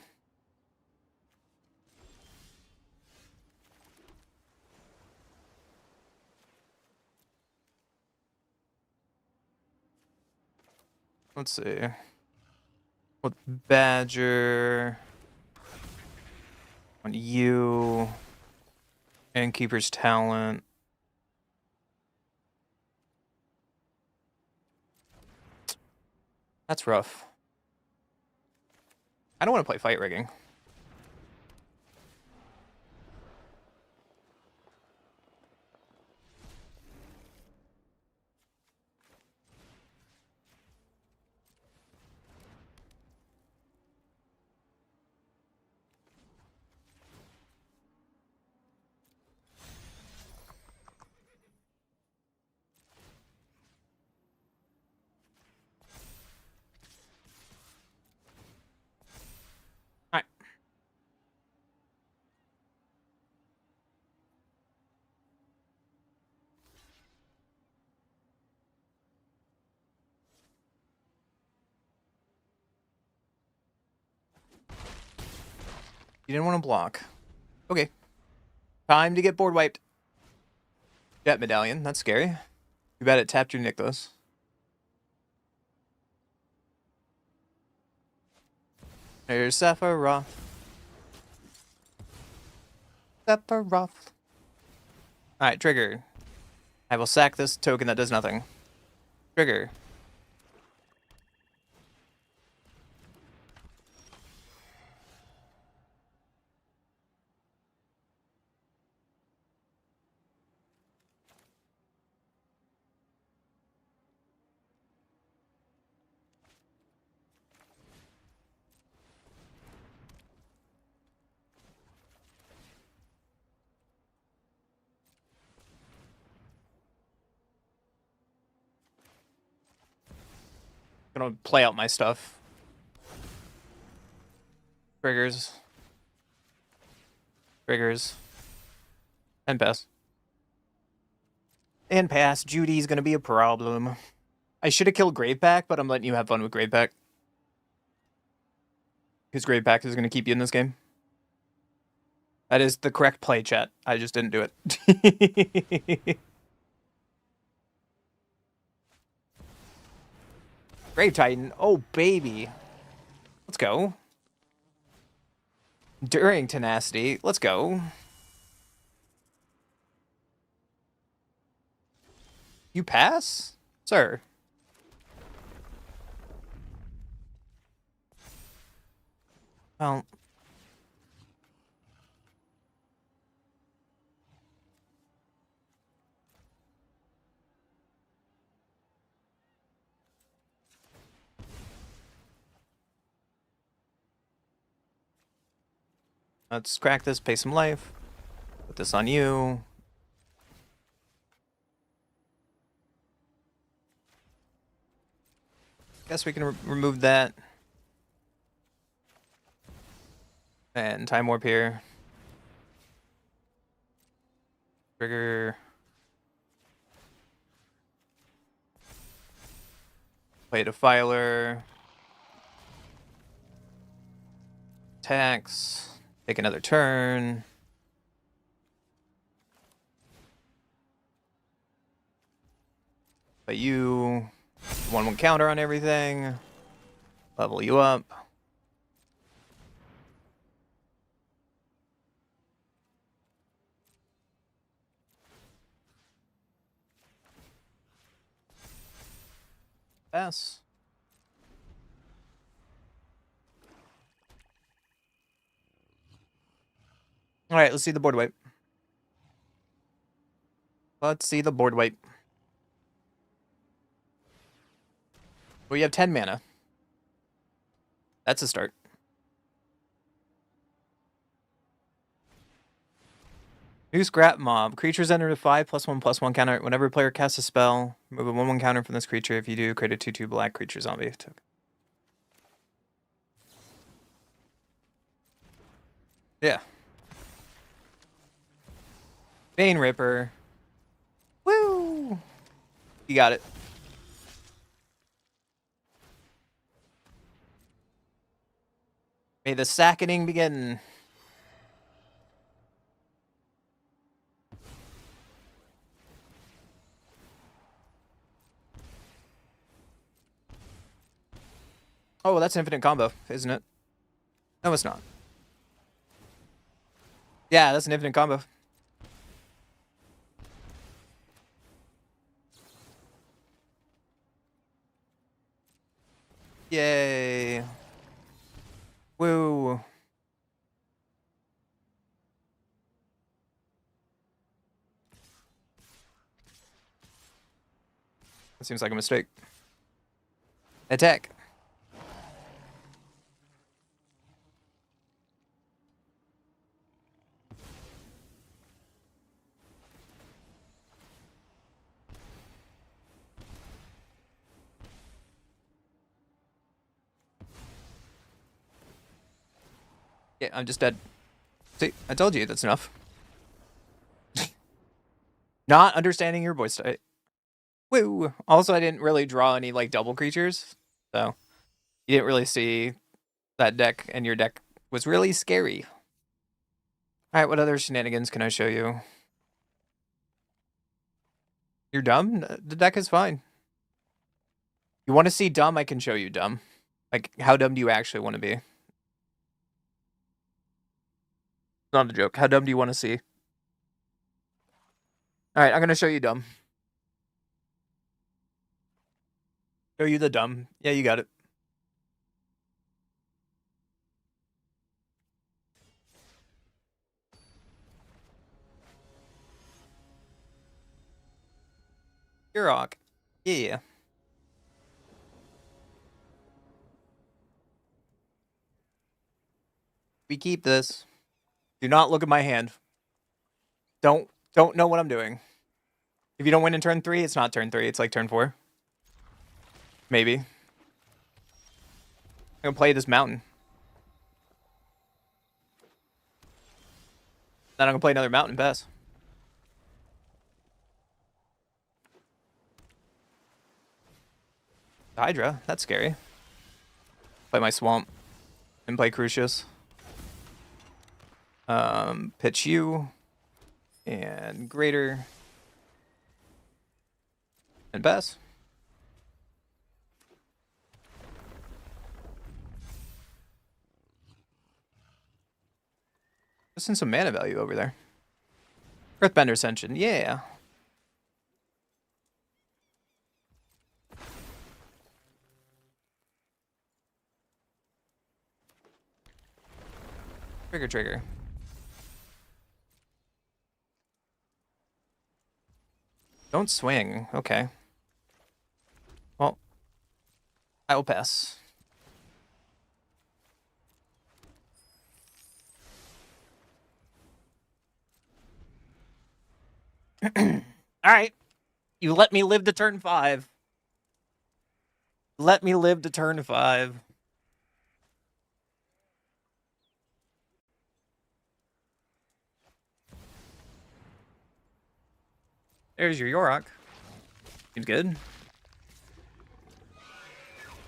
Let's see. With Badger. On you. And Keeper's Talent. That's rough. I don't want to play fight rigging. Alright. You didn't want to block. Okay. Time to get board wiped. Jet Medallion. That's scary. Too bad it tapped your Nykthos. There's Sephiroth. Sephiroth. Alright, trigger. I will sack this token that does nothing. Trigger. Gonna play out my stuff. Triggers. Triggers. And pass. And pass. Judy's gonna be a problem. I should have killed Graveback, but I'm letting you have fun with Graveback. Because Graveback is gonna keep you in this game. That is the correct play, chat. I just didn't do it. Grave Titan. Oh, baby. Let's go. During Tenacity. Let's go. You pass? Sir. Well, let's crack this, pay some life. Put this on you. Guess we can remove that. And time warp here. Trigger. Play Defiler. Attacks. Take another turn. But you 1/1 counter on everything. Level you up. Pass. All right, let's see the board wipe. Let's see the board wipe. We have 10 mana. That's a start. New scrap mob. Creatures enter the 5/1/1 counter. Whenever a player casts a spell, remove a 1/1 counter from this creature. If you do, create a 2/2 black creature zombie. Yeah. Bane Ripper. Woo! You got it. May the sackening begin. Oh, that's infinite combo, isn't it? No, it's not. Yeah, that's an infinite combo. Yay. Woo. That seems like a mistake. Attack. Yeah, I'm just dead. See, I told you that's enough. Not understanding your voice type. Woo. Also, I didn't really draw any like double creatures, so you didn't really see that deck, and your deck was really scary. All right, what other shenanigans can I show you? You're dumb? The deck is fine. You want to see dumb? I can show you dumb. Like, how dumb do you actually want to be? Not a joke. How dumb do you want to see? All right, I'm going to show you dumb. Show you the dumb. Yeah, you got it. Yurok. Yeah. We keep this. Do not look at my hand. Don't know what I'm doing. If you don't win in turn 3, it's not turn 3. It's like turn 4. Maybe. I'm gonna play this mountain. Then I'm gonna play another mountain pass. Hydra, that's scary. Play my swamp and play Crucius. Pitch you and Greater and pass. Just in some mana value over there. Earthbender Ascension, yeah. Trigger. Don't swing. Okay. Well, I will pass. Alright. You let me live to turn 5. Let me live to turn 5. There's your Yorok. Seems good.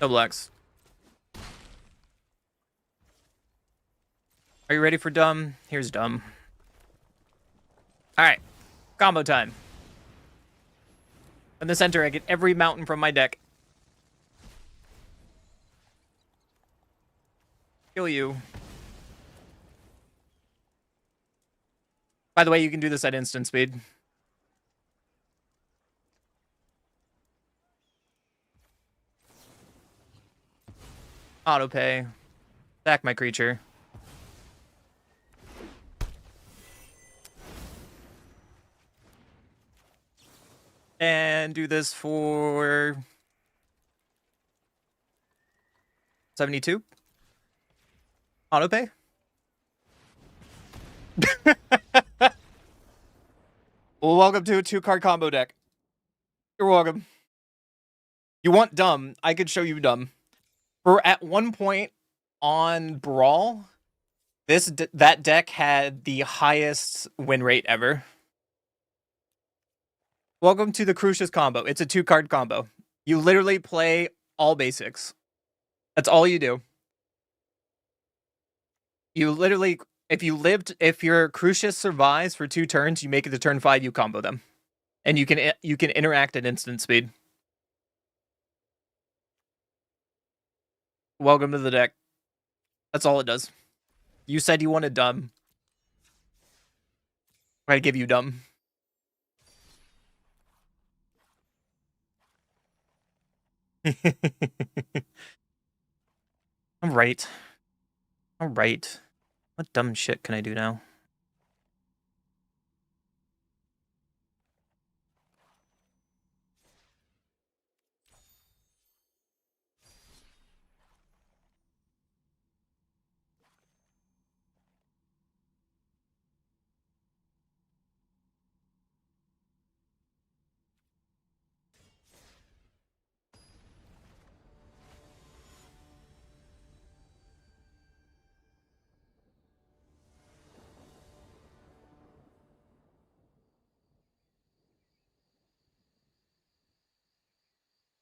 No blacks. Are you ready for dumb? Here's dumb. Alright. Combo time. In the center, I get every mountain from my deck. Kill you. By the way, you can do this at instant speed. Autopay. Sack my creature. And do this for 72. Autopay. Well, welcome to a 2-card combo deck. You're welcome. You want dumb? I could show you dumb. For at one point on Brawl, that deck had the highest win rate ever. Welcome to the Crucius combo. It's a 2-card combo. You literally play all basics. That's all you do. You literally, if your Crucius survives for 2 turns, you make it to turn 5, you combo them. And you can interact at instant speed. Welcome to the deck. That's all it does. You said you wanted dumb. I give you dumb. Alright. Alright. What dumb shit can I do now?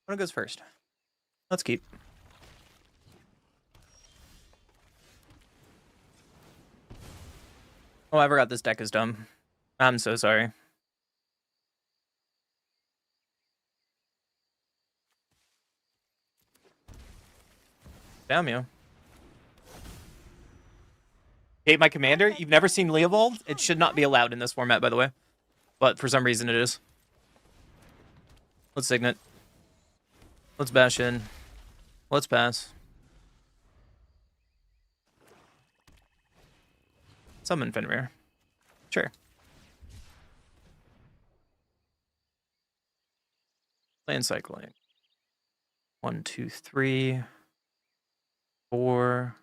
One goes first. Let's keep. Oh, I forgot this deck is dumb. I'm so sorry. Damn you. Hate my commander? You've never seen Leovold? It should not be allowed in this format, by the way. But for some reason it is. Let's Signet. Let's bash in. Let's pass. Summon Fenrir. Sure. Land cycling. 1, 2, 3, 4.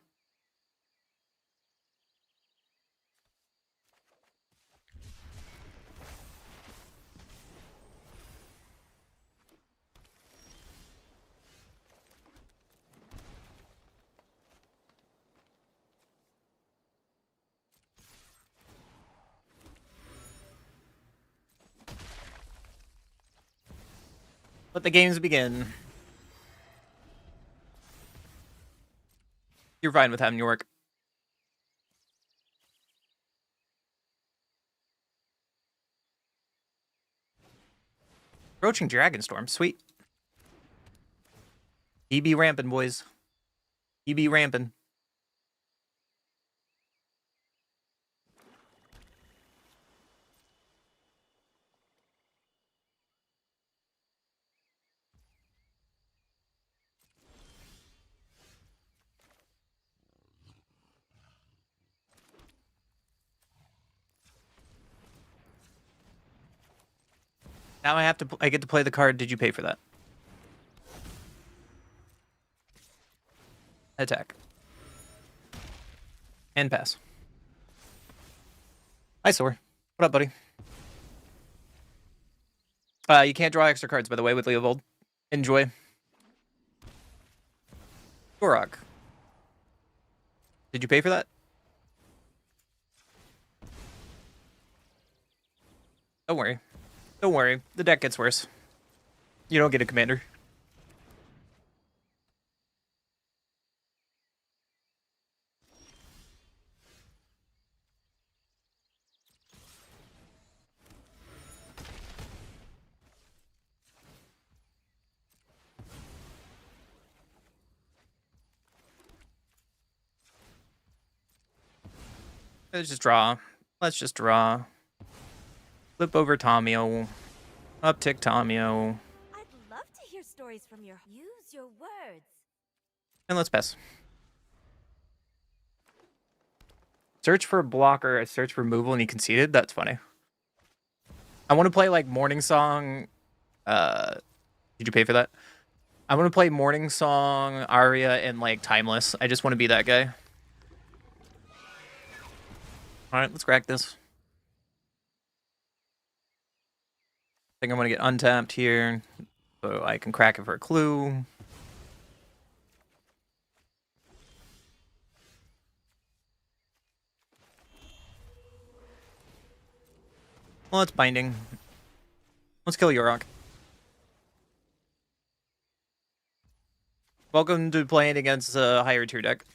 Let the games begin. You're fine with having your work. Approaching Dragonstorm, sweet. EB ramping, boys. EB ramping. Now I get to play the card. Did you pay for that? Attack. And pass. Hi, Sor. What up, buddy? You can't draw extra cards, by the way, with Leovold. Enjoy. Gorok. Did you pay for that? Don't worry. Don't worry. The deck gets worse. You don't get a commander. Let's just draw. Let's just draw. Flip over Tomio. Uptick Tomio. I'd love to hear stories from your. Use your words. And let's pass. Search for a blocker, I search for removal, and he conceded? That's funny. I want to play, like, Morning Song. Did you pay for that? I want to play Morning Song, Aria, and, like, Timeless. I just want to be that guy. Alright, let's crack this. I think I'm going to get untapped here, so I can crack it for a clue. Well, it's binding. Let's kill Yorok. Welcome to playing against a higher tier deck.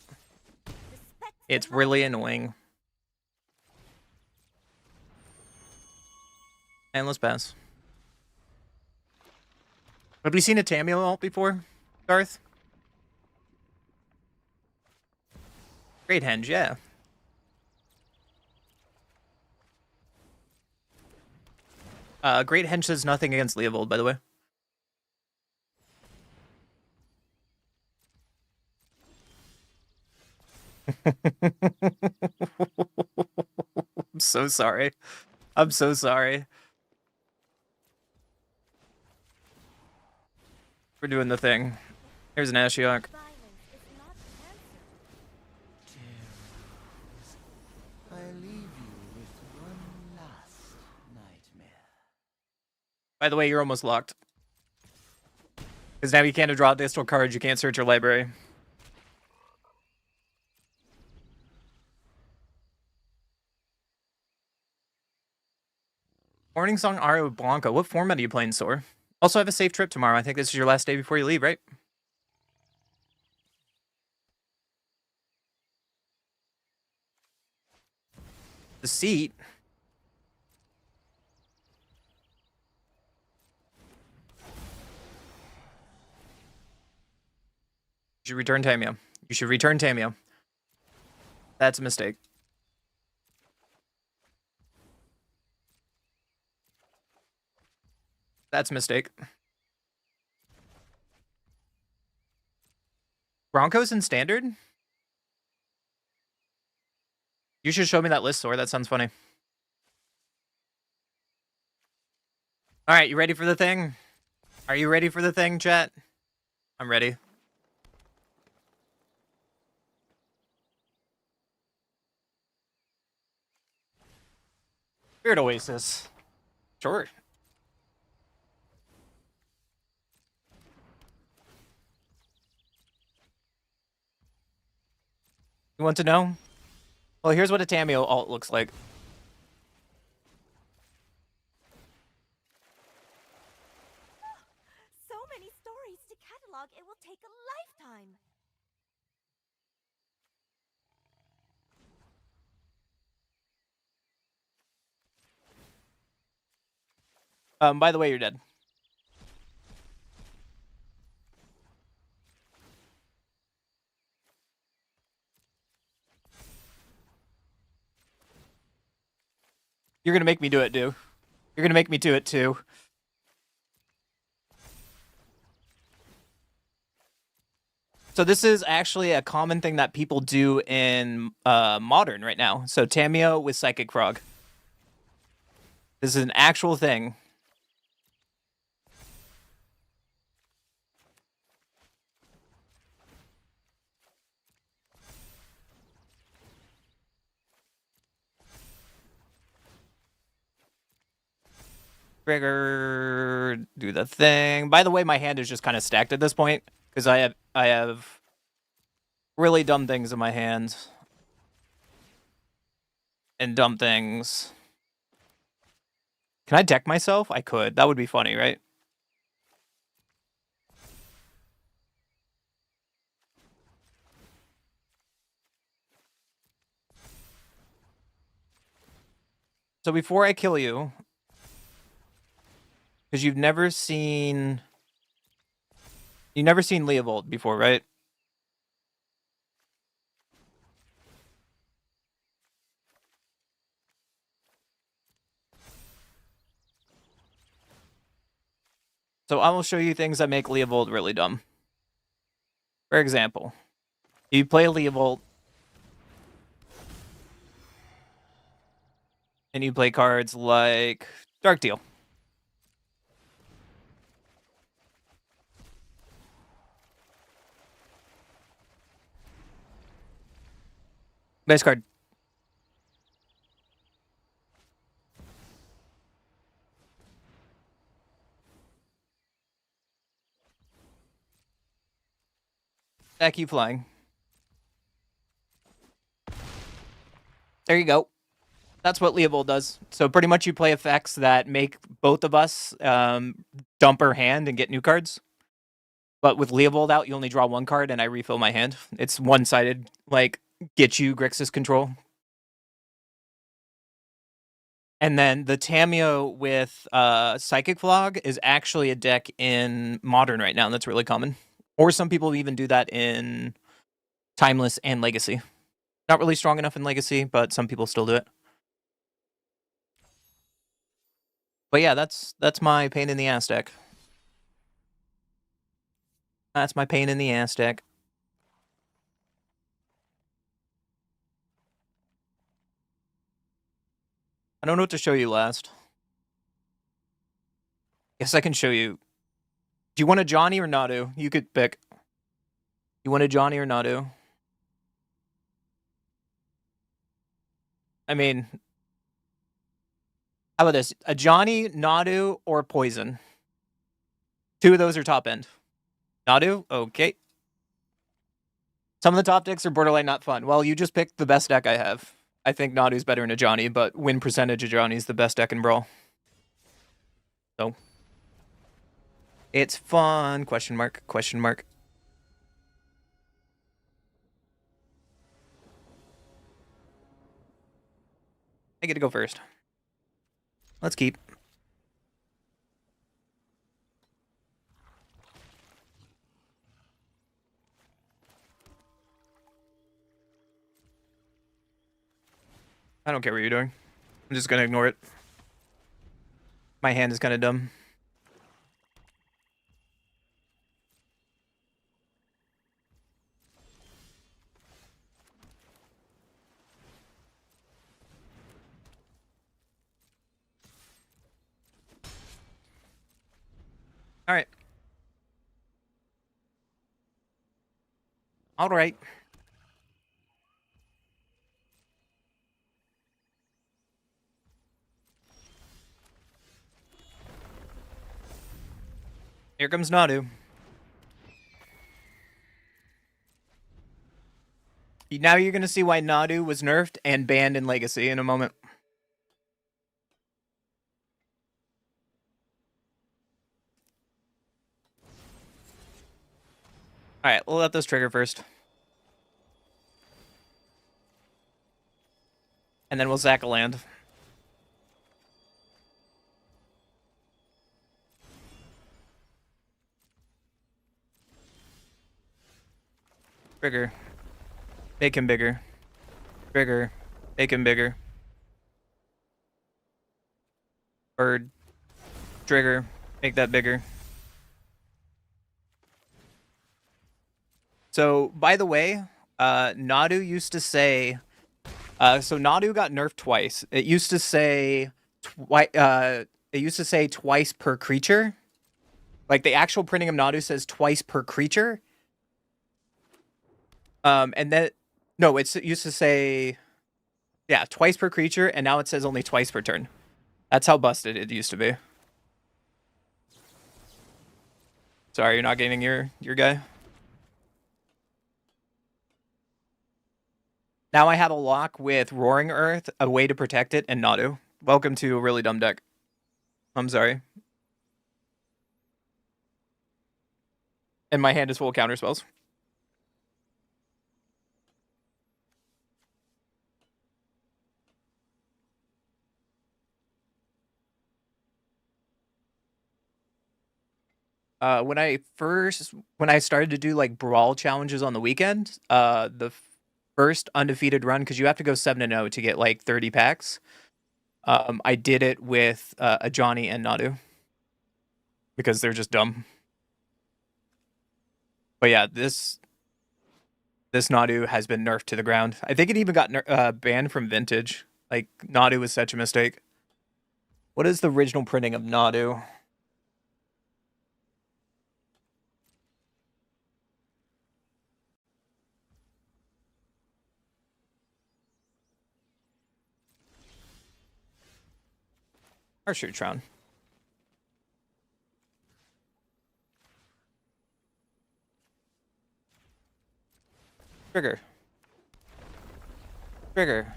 It's really annoying. And let's pass. Have we seen a Tamio ult before, Garth? Great Henge, yeah. Great Henge says nothing against Leovold, by the way. I'm so sorry. I'm so sorry. We're doing the thing. Here's an Ashiok. I leave you with one last nightmare. By the way, you're almost locked. Because now you can't draw distal cards, you can't search your library. Morning Song Ario Blanca. What format are you playing, Sor? Also, have a safe trip tomorrow. I think this is your last day before you leave, right? The seat. You should return Tamio. You should return Tamio. That's a mistake. That's a mistake. Broncos in standard? You should show me that list, Sor. That sounds funny. Alright, you ready for the thing? Are you ready for the thing, chat? I'm ready. Spirit Oasis. Sure. You want to know? Well, here's what a Tamio alt looks like. So many stories to catalog, it will take a lifetime. By the way, you're dead. You're gonna make me do it, dude. You're gonna make me do it, too. So this is actually a common thing that people do in Modern right now. So Tamio with Psychic Frog. This is an actual thing. Trigger, do the thing. By the way, my hand is just kind of stacked at this point because I have really dumb things in my hands and dumb things. Can I deck myself? I could. That would be funny, right? So before I kill you, because you've never seen Leovold before, right? So I will show you things that make Leovold really dumb. For example, you play Leovold and you play cards like Dark Deal. Base card. Back you flying. There you go. That's what Leovold does. So pretty much you play effects that make both of us dump our hand and get new cards. But with Leovold out, you only draw one card and I refill my hand. It's one-sided, like, get you Grixis control. And then the Tamiyo with Psychic Flog is actually a deck in Modern right now, and that's really common. Or some people even do that in Timeless and Legacy. Not really strong enough in Legacy, but some people still do it. But yeah, that's my pain in the ass deck. That's my pain in the ass deck. I don't know what to show you last. Guess I can show you. Do you want a Johnny or Nadu? You could pick. You want a Johnny or Nadu? I mean, how about this? A Johnny, Nadu, or Poison? Two of those are top end. Nadu? Okay. Some of the top decks are borderline not fun. Well, you just picked the best deck I have. I think Nadu's better than a Johnny, but win percentage of Johnny's the best deck in Brawl. So. It's fun, question mark, question mark. I get to go first. Let's keep. I don't care what you're doing. I'm just gonna ignore it. My hand is kind of dumb. All right. All right. Here comes Nadu. Now you're going to see why Nadu was nerfed and banned in Legacy in a moment. Alright, we'll let this trigger first. And then we'll Zack a land. Trigger. Make him bigger. Trigger. Make him bigger. Bird. Trigger. Make that bigger. So, by the way, Nadu used to say... so Nadu got nerfed twice. It used to say... it used to say twice per creature. Like, the actual printing of Nadu says twice per creature. And then... No, it used to say... Yeah, twice per creature, and now it says only twice per turn. That's how busted it used to be. Sorry, you're not getting your guy. Now I have a lock with Roaring Earth, a way to protect it, and Nadu. Welcome to a really dumb deck. I'm sorry. And my hand is full of counter spells. When I started to do like brawl challenges on the weekend, the first undefeated run, because you have to go 7-0 to get like 30 packs. I did it with a Johnny and Nadu because they're just dumb. But yeah, this Nadu has been nerfed to the ground. I think it even got banned from Vintage. Like Nadu was such a mistake. What is the original printing of Nadu? Archertron. Trigger. Trigger.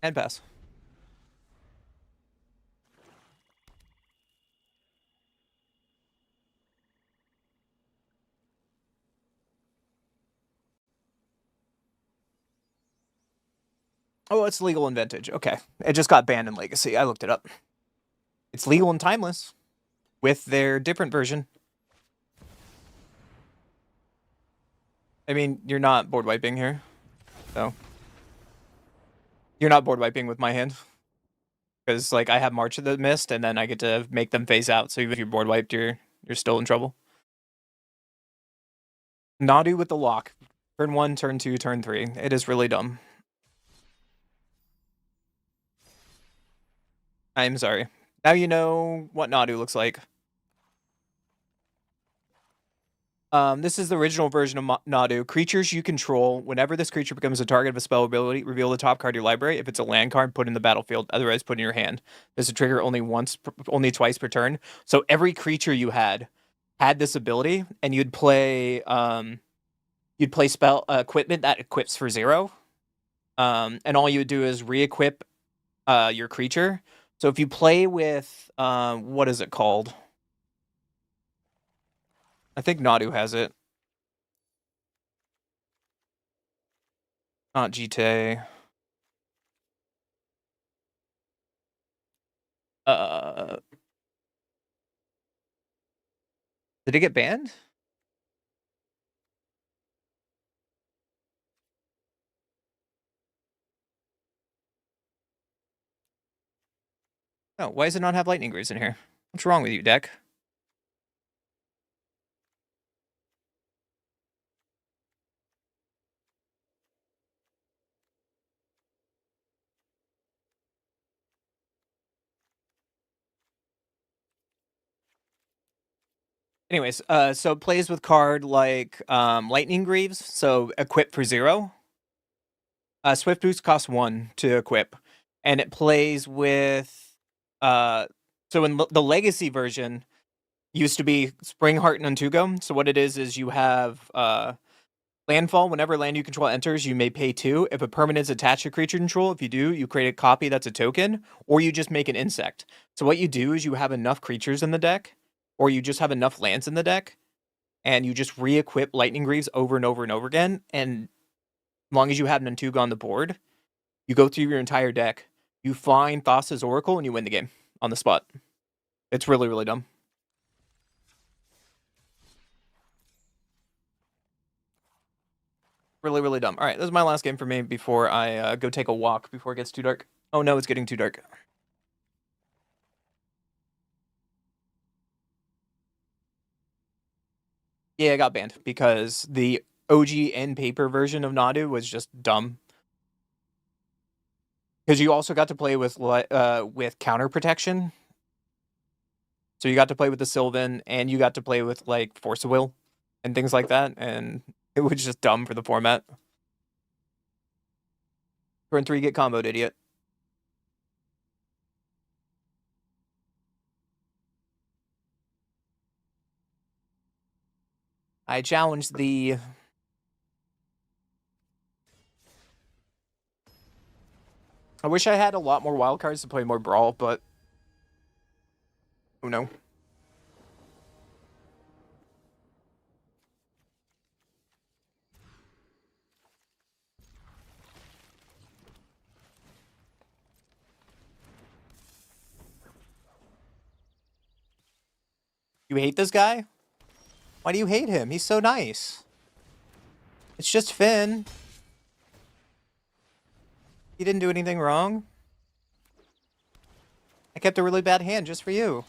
And pass. Oh, it's legal in Vintage. Okay. It just got banned in Legacy. I looked it up. It's legal in Timeless with their different version. I mean, you're not board wiping here. So. You're not board wiping with my hand. Because, like, I have March of the Mist, and then I get to make them phase out. So even if you're board wiped, you're still in trouble. Nadu with the lock. Turn 1, turn 2, turn 3. It is really dumb. I'm sorry. Now you know what Nadu looks like. This is the original version of Nadu. Creatures you control. Whenever this creature becomes a target of a spell ability, reveal the top card of your library. If it's a land card, put it in the battlefield. Otherwise, put it in your hand. There's a trigger only twice per turn. So every creature you had this ability, and you'd play spell equipment that equips for 0. And all you would do is re-equip your creature. So if you play with what is it called? I think Nadu has it. Not GTA. Did it get banned? No, why does it not have lightning greaves in here? What's wrong with you, deck? Anyways, so it plays with card like lightning greaves, so equip for 0. Swift boost costs 1 to equip, and it plays with so in the legacy version used to be Springheart and Untugo. So what it is you have landfall. Whenever land you control enters, you may pay 2. If a permanent is attached to creature control, if you do, you create a copy that's a token, or you just make an insect. So what you do is you have enough creatures in the deck, or you just have enough lands in the deck, and you just re-equip Lightning Greaves over and over and over again. And as long as you have Nantuga on the board, you go through your entire deck, you find Thassa's Oracle, and you win the game on the spot. It's really, really dumb. Really, really dumb. All right, this is my last game for me before I go take a walk before it gets too dark. Oh no, it's getting too dark. Yeah, I got banned because the OG and paper version of Nadu was just dumb. Because you also got to play with counter protection. So you got to play with the Sylvan, and you got to play with like Force of Will and things like that, and it was just dumb for the format. Turn 3, get comboed, idiot. I challenged the... I wish I had a lot more wildcards to play more Brawl, but... Oh no. You hate this guy? Why do you hate him? He's so nice. It's just Finn. He didn't do anything wrong. I kept a really bad hand just for you.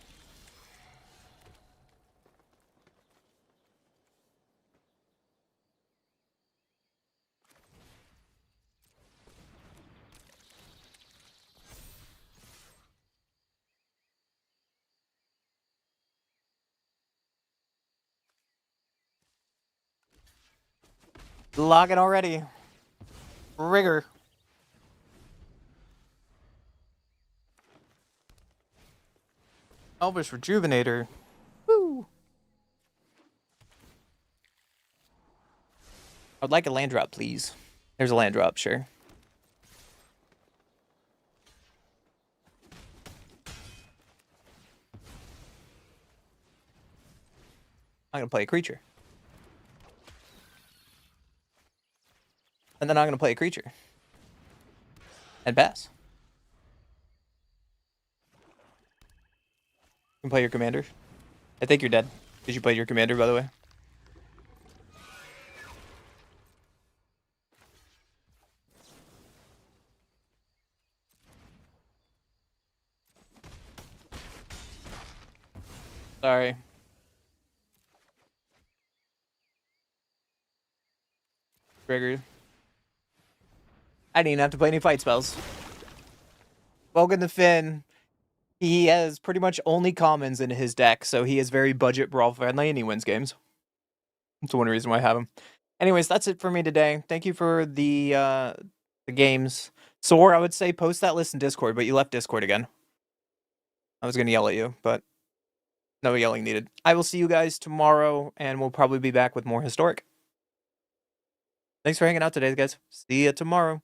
Logging already. Rigor. Elvish Rejuvenator. Woo! I'd like a land drop, please. There's a land drop, sure. I'm gonna play a creature. And then I'm gonna play a creature. And pass. You can play your commander. I think you're dead. Did you play your commander, by the way? Sorry. Triggered. I didn't even have to play any fight spells. Welcome to Finn. He has pretty much only commons in his deck, so he is very budget Brawl friendly and he wins games. That's one reason why I have him. Anyways, that's it for me today. Thank you for the games. Soar, I would say post that list in Discord, but you left Discord again. I was gonna yell at you, but no yelling needed. I will see you guys tomorrow, and we'll probably be back with more Historic. Thanks for hanging out today, guys. See you tomorrow.